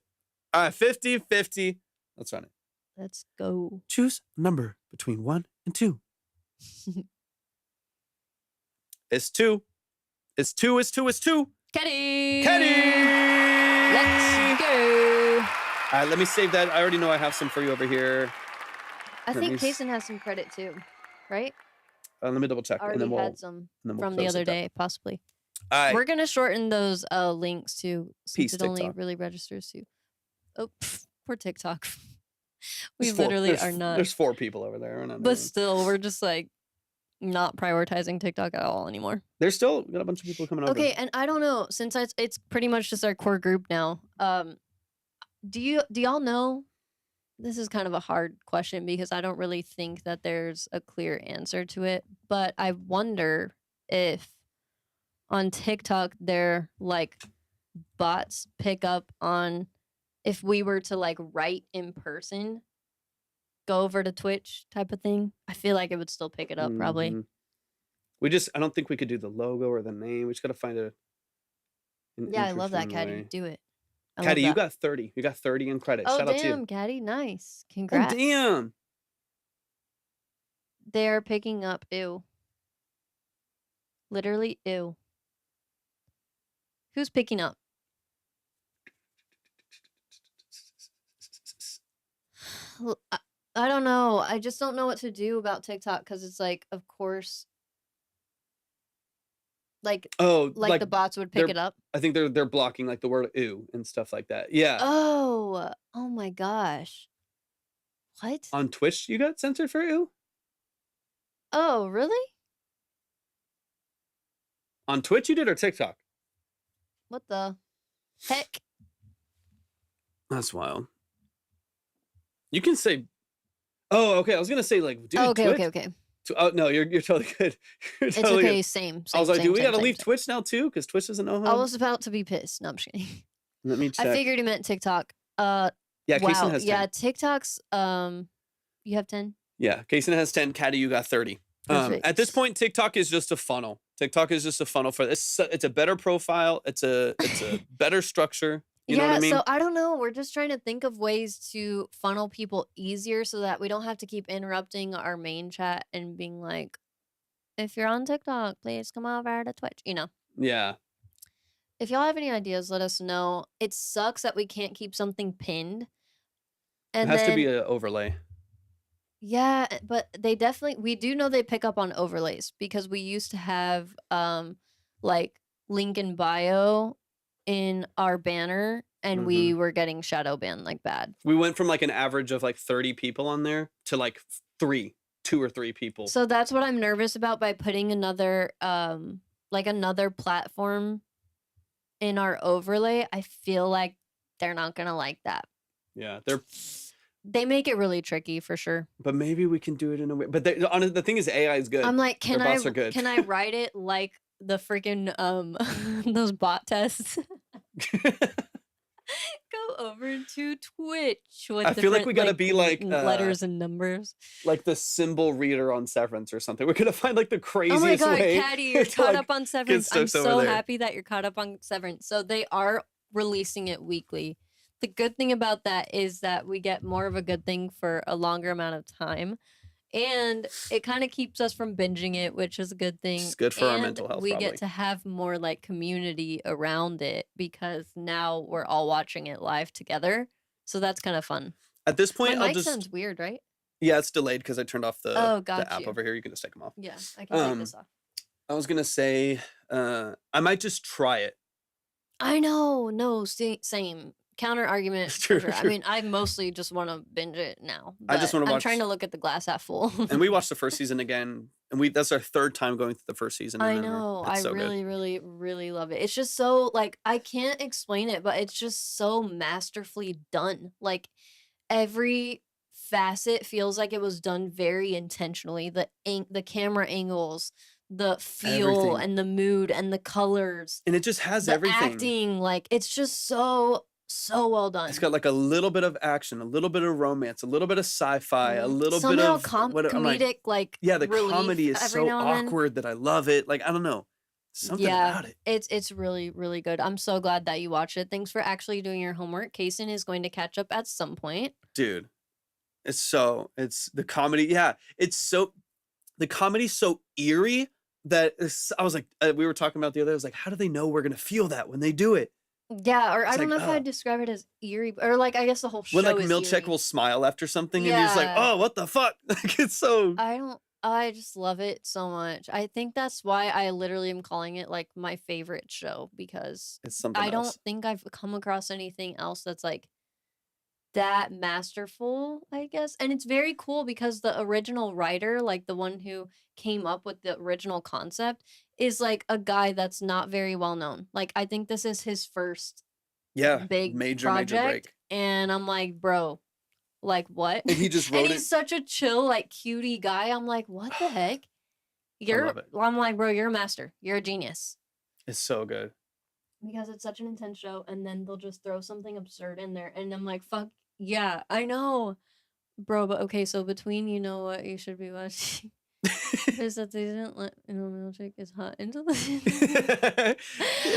All right, 50-50. Let's run it. Let's go. Choose a number between 1 and 2. It's 2. It's 2. It's 2. It's 2. Caddy! Caddy! Let's go. All right, let me save that. I already know I have some for you over here. I Let think me s- Kaysen has some credit too, right? Let me double check. Already and then we'll, had some and then we'll from the close other it down. day, possibly. All right. We're gonna shorten those links too, since Peace, it only TikTok. really registers to. Oh, poor TikTok. We There's four- literally there's- are not. There's 4 people over there. We're not But doing- still, we're just like not prioritizing TikTok at all anymore. There's still got a bunch of people coming over. Okay, and I don't know, since it's pretty much just our core group now. Do y'all know? This is kind of a hard question because I don't really think that there's a clear answer to it. But I wonder if on TikTok their like bots pick up on if we were to like write in person, go over to Twitch type of thing. I feel like it would still pick it up probably. Mhm. I don't think we could do the logo or the name. We just got to find an Yeah, I love that, interesting Caddy. way. Do it. I love Caddy, you that. got 30. You got 30 in credit. Oh Shout out to you. damn, Caddy, nice. Oh, Congrats. damn. They're picking up ew. Literally ew. Who's picking up? I don't know. I just don't know what to do about TikTok because it's like, of course, like Oh, like the bots would pick they're- it up. I think they're blocking like the word ew and stuff like that. Yeah. Oh my gosh. What? On Twitch, you got censored for ew? Oh, really? On Twitch, you did, or TikTok? What the heck? That's wild. You can say. Oh, okay. I was gonna say like, dude. Okay, Twitch? okay. Oh no, you're totally good. You're It's totally okay. good. Same. I was same, like, same, dude, we same, gotta same, leave same. Twitch now too, because Twitch doesn't know I how. was about to be pissed. No, I'm just kidding. Let me check. I figured he meant TikTok. Yeah, Wow. Kaysen has 10. Yeah, TikTok's you have 10? Yeah, Kaysen has 10. Caddy, you got 30. At this Perfect. point, TikTok is just a funnel. TikTok is just a funnel for this. It's a better profile. It's a better structure. You know what I mean? So I don't know. We're just trying to think of ways to funnel people easier so that we don't have to keep interrupting our main chat and being like, if you're on TikTok, please come over to Twitch. You know, Yeah. if y'all have any ideas, let us know. It sucks that we can't keep something pinned. And It has then, to be an overlay. yeah, but we do know they pick up on overlays because we used to have like link in bio in our banner and we were getting shadow banned like bad. We went from like an average of like 30 people on there to like 2 or 3 people. So that's what I'm nervous about by putting another another platform in our overlay. I feel like they're not gonna like that. Yeah, They make it really tricky for sure. But maybe we can do it in a way. But the thing is, AI is good. I'm like, Their bots are good. can I write it like the freaking those bot tests? Go over to Twitch with I feel like we gotta be like letters and numbers. Like the symbol reader on Severance or something. We're gonna find like the craziest Oh my god, way. Caddy, you're to, caught like, up on get Severance. I'm stuff so over there. happy that you're caught up on Severance. So they are releasing it weekly. The good thing about that is that we get more of a good thing for a longer amount of time. And it kind of keeps us from binging it, which is a good thing. It's good for our And mental health, we probably. get to have more like community around it because now we're all watching it live together. So that's kind of fun. At this My point, I'll mic just sounds weird, right? yeah, it's delayed because I turned off the got app you. over here. You can just take them off. Yeah, I can take this off. I was gonna say I might just try it. I know. No, same. Counter argument. True, for sure. I true. mean, I mostly just want to binge it now. I just but wanna I'm watch- trying to look at the glass half full. And we watched the first season again, and that's our third time going through the first season. I and then know. it's I so good. really, really, really love it. It's just so like I can't explain it, but it's just so masterfully done. Like every facet feels like it was done very intentionally. The camera angles, the feel Everything. and the mood and the colors, And it just has the everything. acting, like it's just so well done. It's got like a little bit of action, a little bit of romance, a little bit of sci-fi, a little somehow bit of what I'm like, comedic, like yeah, the relief comedy is every so now and then. awkward that I love it. Like I don't know, something about it. It's really, really good. I'm so glad that you watched it. Thanks for actually doing your homework. Kaysen is going to catch up at some point. Dude, it's the comedy. Yeah, the comedy's so eerie that I was like, we were talking about the other day. I was like, how do they know we're gonna feel that when they do it? Yeah, or I It's don't like, know if I'd describe it as eerie, or like I guess the whole show When like is Milchek eerie. will smile after something, and you're just like, Yeah. oh, what the fuck? Like it's so. I just love it so much. I think that's why I literally am calling it like my favorite show because It's something I don't else. think I've come across anything else that's like that masterful, I guess. And it's very cool because the original writer, like the one who came up with the original concept, is like a guy that's not very well known. Like I think this is his first Yeah, big major project, break. and I'm like, bro, like what? And he just And wrote he's it. such a chill, like cutie guy. I'm like, what the heck? love it. I'm like, bro, you're a master. You're a genius. It's so good. Because it's such an intense show, and then they'll just throw something absurd in there, and I'm like, fuck yeah, I know, bro. But okay, so between you know what you should be watching is that they didn't let Milchek is hot into the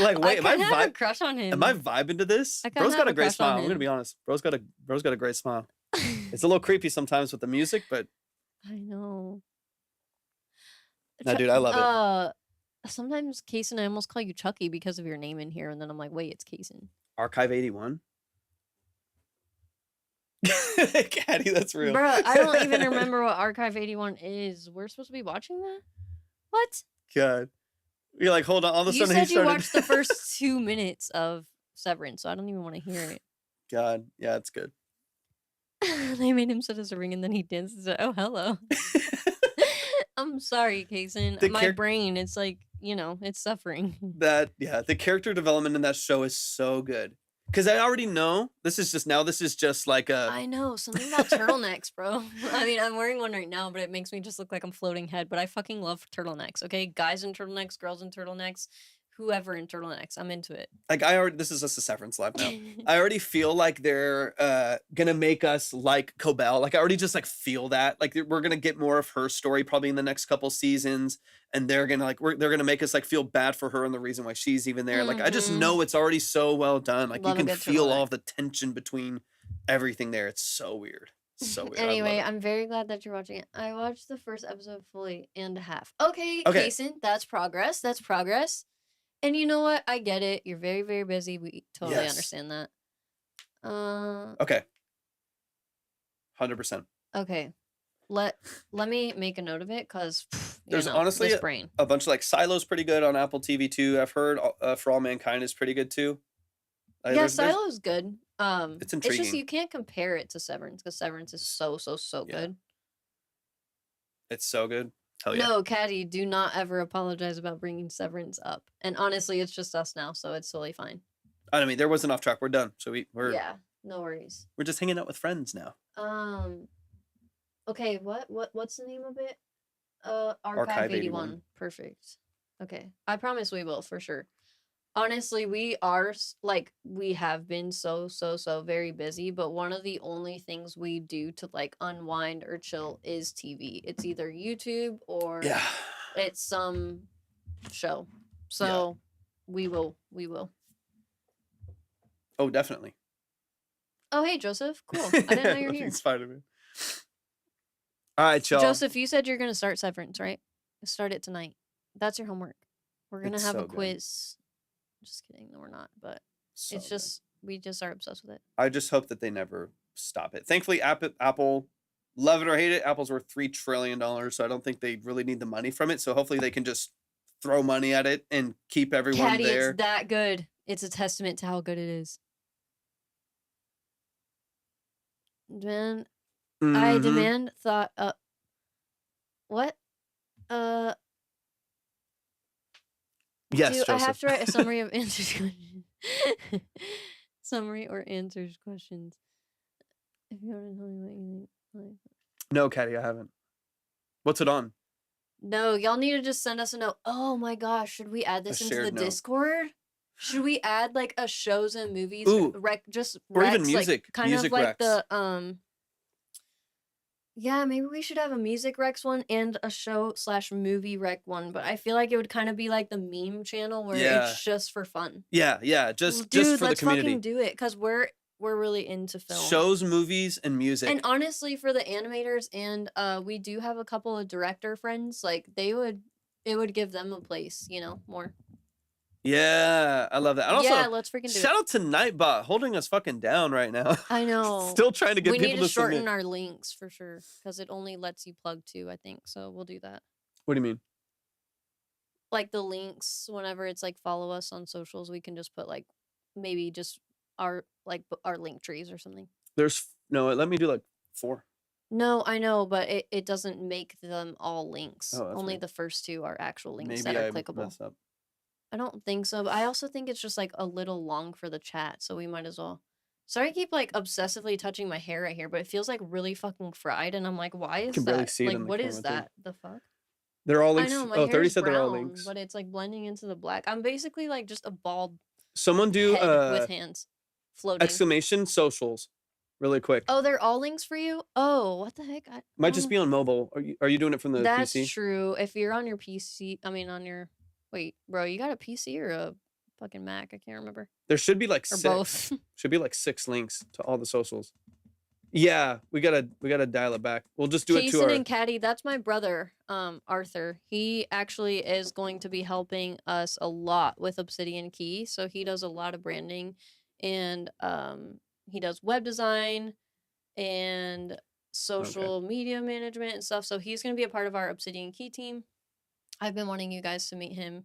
Like, wait, I kinda have a vibe? crush on him. Am I vibing to this? I kinda Bro's got have a a great crush on smile. I'm gonna him. be honest. Bro's got a great smile. It's a little creepy sometimes with the music, but I know. no, dude, I love it. Sometimes Kaysen, I almost call you Chucky because of your name in here, and then I'm like, wait, it's Kaysen. Archive 81. Caddy, that's real. Bruh, I don't even remember what Archive 81 is. We're supposed to be watching that? What? God, you're like, hold on. All of a You sudden, said he you started. watched the first 2 minutes of Severance, so I don't even want to hear it. God, yeah, it's good. They made him sit as a ring and then he dances. Oh, hello. I'm sorry, Kaysen. The My brain, it's like, it's suffering. The character development in that show is so good. Because I already know this is just like a. I know, something about turtlenecks, bro. I mean, I'm wearing one right now, but it makes me just look like I'm floating head. But I fucking love turtlenecks, okay? Guys in turtlenecks, girls in turtlenecks, whoever in turtlenecks. I'm into it. Like this is just a Severance live now. I already feel like they're gonna make us like Cobell. Like I already just like feel that. Like we're gonna get more of her story probably in the next couple seasons, and they're gonna they're gonna make us like feel bad for her and the reason why she's even there. Like I just Mhm. know it's already so well done. Like Love a you can good feel all turtleneck. of the tension between everything there. It's so weird. So weird. I love Anyway, it. I'm very glad that you're watching it. I watched the first episode fully and a half. Okay, Okay. Kaysen, that's progress. That's progress. And you know what? I get it. You're very, very busy. We totally Yes. understand that. Okay. 100%. Okay. Let me make a note of it because There's honestly this brain. A bunch of like Silo's pretty good on Apple TV too. I've heard For All Mankind is pretty good too. Yeah, There's- Silo is good. It's It's intriguing. just you can't compare it to Severance because Severance is so Yeah. good. It's so good. Hell yeah. No, Caddy, do not ever apologize about bringing Severance up. And honestly, it's just us now, so it's totally fine. I mean, there wasn't off track. We're done. So we're Yeah. No worries. We're just hanging out with friends now. Okay, what's the name of it? Archive Archive 81. Perfect. Okay. I promise we will for sure. Honestly, we are like we have been so very busy, but one of the only things we do to like unwind or chill is TV. It's either YouTube or Yeah. it's some show. So we will. Oh, definitely. Oh, hey Joseph. Cool. I didn't know you're here. Spider-Man. All right, y'all. Joseph, you said you're gonna start Severance, right? Start it tonight. That's your homework. We're gonna It's have so a good. quiz. Just kidding. No, we're not. But So it's just we just are obsessed with it. I just hope that they never stop it. Thankfully, Apple, love it or hate it, Apple's worth $3 trillion, so I don't think they really need the money from it. So hopefully they can just throw money at it and keep everyone Caddy, there. it's that good. It's a testament to how good it is. Man, I Mhm. demand thought. What? Yes, Do I Joseph. have to write a summary of answers questions? Summary or answers questions. If you want to tell me what you think. No, Caddy, I haven't. What's it on? No, y'all need to just send us a note. Oh my gosh, should we add this into the shared note. Discord? Should we add like a shows and movies Ooh. just Or even recs, music. like, kind Music of like recs. the yeah, maybe we should have a music recs one and a show/movie rec one, but I feel like it would kind of be like the meme channel where Yeah. it's just for fun. Yeah, just Dude, for the let's community. fucking do it because we're really into film. Shows, movies, and music. And honestly, for the animators and we do have a couple of director friends, like it would give them a place, you know, more. Yeah, I love that. And also, yeah, let's freaking do shout it. out to Nightbot holding us fucking down right now. I know. Still trying to get we people need to shorten submit. our links for sure because it only lets you plug 2, I think. So we'll do that. What do you mean? Like the links, whenever it's like follow us on socials, we can just put like maybe just our link trees or something. Let me do like 4. No, I know, but it doesn't make them all links. Oh, that's Only weird. the first 2 are actual links Maybe that are I clickable. messed up. I don't think so, but I also think it's just like a little long for the chat, so we might as well. Sorry, I keep like obsessively touching my hair right here, but it feels like really fucking fried, and I'm like, why is can barely that? see it Like, in the what is camera, too. that? The fuck? They're all I links. know my Oh, hair 30 is said they're all brown, links. but it's like blending into the black. I'm basically like just a bald Someone do head with hands floating. exclamation socials really quick. Oh, they're all links for you? Oh, what the heck? Might just be on mobile. Are you doing it from the That's PC? true. If you're on your PC, I mean on your wait, bro, you got a PC or a fucking Mac? I can't remember. There should be like Or 6. both. Should be like 6 links to all the socials. Yeah, we gotta dial it back. We'll just do it to Kason our. and Caddy, that's my brother, Arthur. He actually is going to be helping us a lot with Obsidian Key. So he does a lot of branding and he does web design and social media management and stuff. So he's gonna be a part of our Obsidian Key team. I've been wanting you guys to meet him.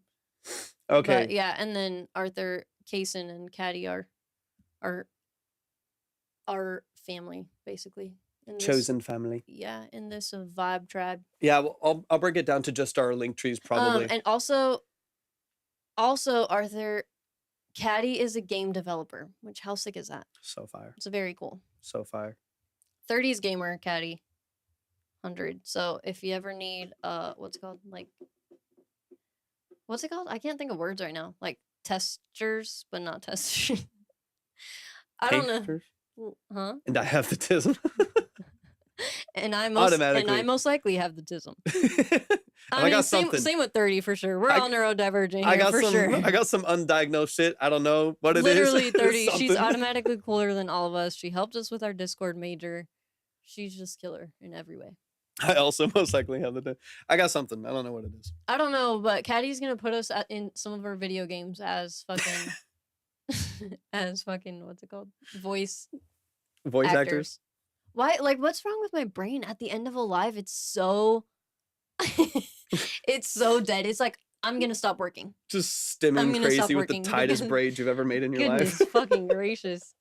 Okay. But yeah, and then Arthur, Kason, and Caddy are our family, basically. In this, Chosen family. yeah, in this vibe tribe. Yeah, well, I'll break it down to just our link trees probably. And also Arthur, Caddy is a game developer. Which how sick is that? So fire. It's very cool. So fire. 30s gamer, Caddy. 100. So if you ever need what's it called? Like what's it called? I can't think of words right now. Like testers, but not testers. I don't know. Tasters? Huh? And I have the tism. And I most likely have the tism. I got same, something. same with 30 for sure. We're all neurodivergent here I got for some. sure. I got some undiagnosed shit. I don't know what it is. Literally 30. She's Something. automatically cooler than all of us. She helped us with our Discord major. She's just killer in every way. I also most likely have the. I got something. I don't know what it is. I don't know, but Caddy's gonna put us in some of our video games as fucking as fucking what's it called? Voice actors. Why? Like, what's wrong with my brain? At the end of a live, it's so it's so dead. It's like I'm gonna stop working. Just I'm stimming gonna stop crazy with the working tightest because- braids you've ever made in your Goodness life. fucking gracious.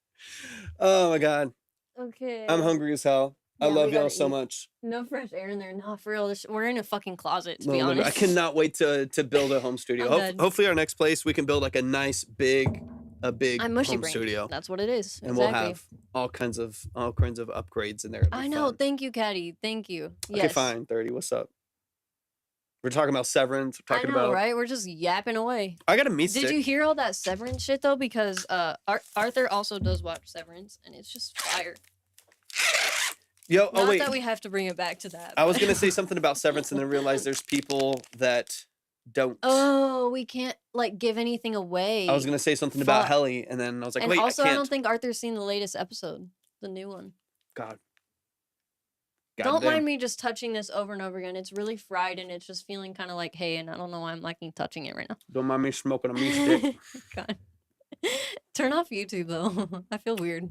Oh my god, Okay. I'm hungry as hell. I Yeah, we love y'all gotta so eat. much. No fresh air in there. Not for real. We're in a fucking closet, to be No, literally, honest. I cannot wait to build a home studio. I'm dead. Hopefully, our next place we can build like a nice big a big I'm mushy home brain. studio, That's what it is. and Exactly. we'll have all kinds of upgrades in there. It'll be I know. fun. Thank you, Caddy. Thank you. Okay, Yes. fine. 30. What's up? We're talking about Severance. We're I talking know, about. right? We're just yapping away. I got a meat Did stick. you hear all that Severance shit though? Because Arthur also does watch Severance, and it's just fire. Yo, oh Not wait. that we have to bring it back to that. I was but- gonna say something about Severance, and then realize there's people that don't. Oh, we can't like give anything away. I was gonna say something about Fuck. Helly, and then I was like, and wait, also, I I can't. don't think Arthur's seen the latest episode, the new one. God. Don't Goddamn. mind me just touching this over and over again. It's really fried, and it's just feeling kind of like, hey, and I don't know why I'm liking touching it right now. Don't mind me smoking a meat stick. God. Turn off YouTube though. I feel weird.